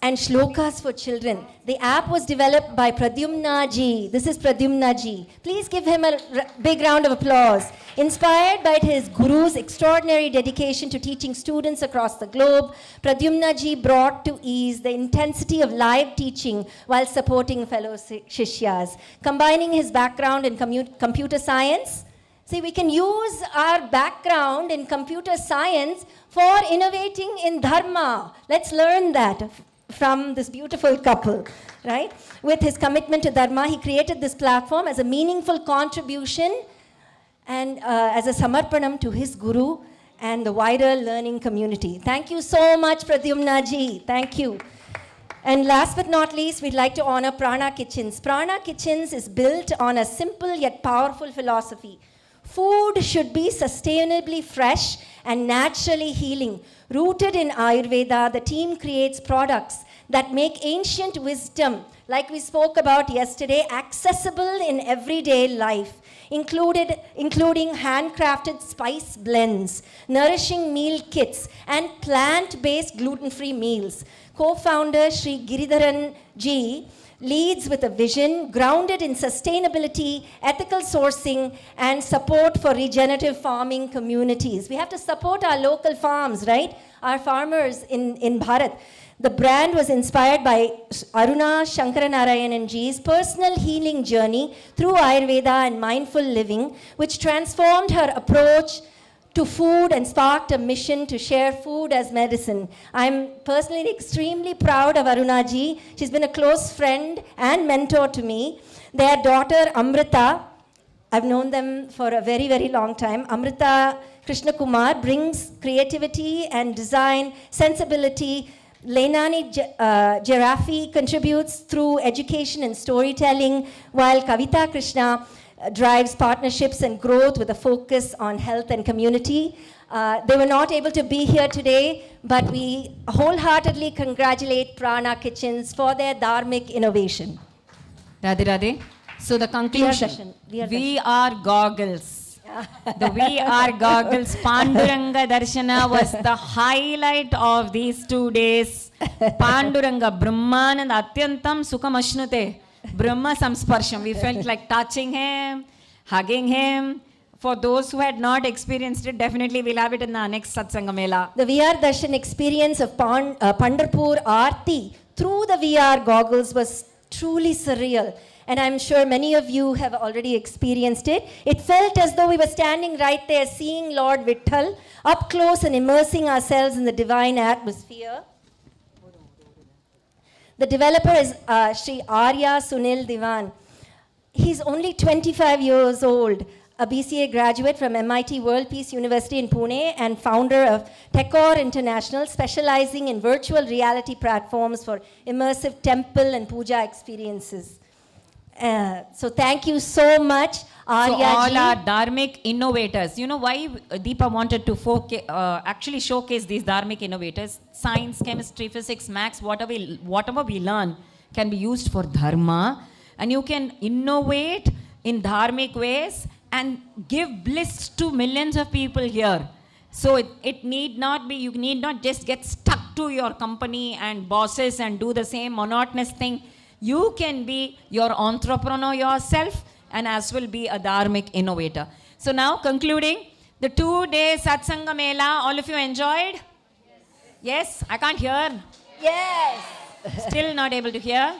and shlokas for children. The app was developed by Pradyumna ji. This is Pradyumna ji. Please give him a big round of applause. Inspired by his guru's extraordinary dedication to teaching students across the globe, Pradyumna ji brought to ease the intensity of live teaching while supporting fellow shishyas. Combining his background in computer science, see, we can use our background in computer science for innovating in dharma. Let's learn that from this beautiful couple, right? With his commitment to dharma, he created this platform as a meaningful contribution and as a samarpanam to his guru and the wider learning community. Thank you so much, Pradyumna ji. Thank you. And last but not least, we'd like to honor Prana Kitchens. Prana Kitchens is built on a simple yet powerful philosophy. Food should be sustainably fresh and naturally healing. Rooted in Ayurveda, the team creates products that make ancient wisdom, like we spoke about yesterday, accessible in everyday life, including handcrafted spice blends, nourishing meal kits, and plant-based gluten-free meals. Co-founder Sri Giridharan ji leads with a vision grounded in sustainability, ethical sourcing, and support for regenerative farming communities. We have to support our local farms, right? Our farmers in Bharat. The brand was inspired by Aruna Shankaranarayanan ji's personal healing journey through Ayurveda and mindful living, which transformed her approach to food and sparked a mission to share food as medicine. I'm personally extremely proud of Aruna ji. She's been a close friend and mentor to me. Their daughter Amrita, I've known them for a very, very long time. Amrita Krishna Kumar brings creativity and design, sensibility, Lenani Jarafi contributes through education and storytelling, while Kavita Krishna drives partnerships and growth with a focus on health and community. They were not able to be here today, but we wholeheartedly congratulate Prana Kitchens for their dharmic innovation. Radhe Radhe. So the conclusion, we are goggles. The We Are Goggles Panduranga Darshana was the highlight of these 2 days. Panduranga Brahmanand Atyantam Sukham Ashnute. Brahma Samsparsham. We felt like touching him, hugging him. For those who had not experienced it, definitely we'll have it in the next Satsang Mela. The VR Darshan experience of Pandharpur Aarti through the VR goggles was truly surreal. And I'm sure many of you have already experienced it. It felt as though we were standing right there seeing Lord Vitthal up close and immersing ourselves in the divine atmosphere. The developer is Sri Arya Sunil Diwan. He's only 25 years old, a BCA graduate from MIT World Peace University in Pune and founder of Techor International, specializing in virtual reality platforms for immersive temple and puja experiences. So thank you so much, Arya. So all our dharmic innovators. You know why Deepa wanted to actually showcase these dharmic innovators? Science, chemistry, physics, maths, whatever we learn can be used for dharma, and you can innovate in dharmic ways and give bliss to millions of people here. So it need not be, you need not just get stuck to your company and bosses and do the same monotonous thing. You can be your entrepreneur yourself and as well be a dharmic innovator. So now concluding, the 2-day Satsanga Mela, all of you enjoyed? Yes? I can't hear. Yes. Still not able to hear?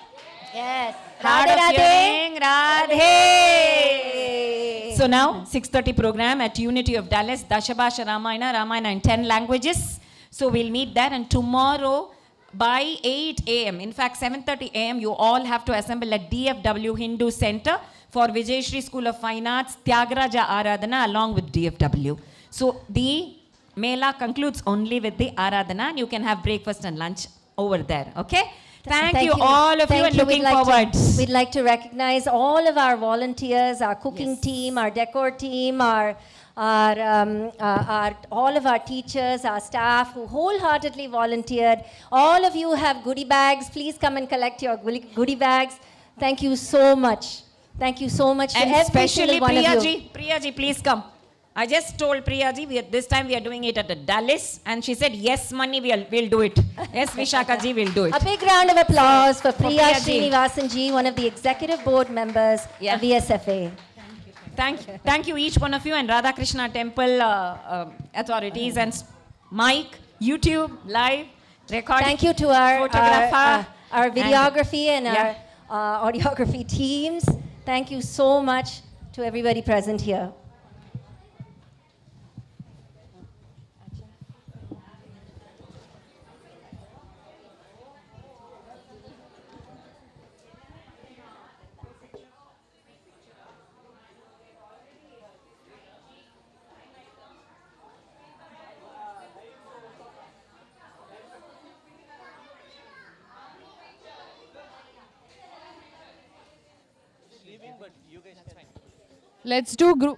Yes. Hard of hearing, Radhe. So now, 6:30 program at Unity of Dallas, Dashabhasha Ramayana in 10 languages. So we'll meet there, and tomorrow by 8 a.m., in fact 7:30 a.m., you all have to assemble at DFW Hindu Center for Vijayashri School of Fine Arts, Tyagaraja Aradhana along with DFW. So the Mela concludes only with the Aradhana, and you can have breakfast and lunch over there, okay? Thank you all of you, and looking forward. We'd like to recognize all of our volunteers, our cooking team, our decor team, all of our teachers, our staff who wholeheartedly volunteered. All of you have goodie bags. Please come and collect your goodie bags. Thank you so much. Thank you so much to And every especially single one of you. Priyaji, please come. I just told Priyaji, this time we are doing it at the Dallas, and she said, yes, Mani, we'll do it. Yes, Vishakaji, we'll do it. A big round of applause for Priya Priya ji. Srinivasanji, one of the executive board members of VSFA. Thank you each one of you, and Radha Krishna Temple authorities, and Mike, YouTube, live, recording. Thank you to our photographer, our videography and our audiography teams. Thank you so much to everybody present here. Let's do group.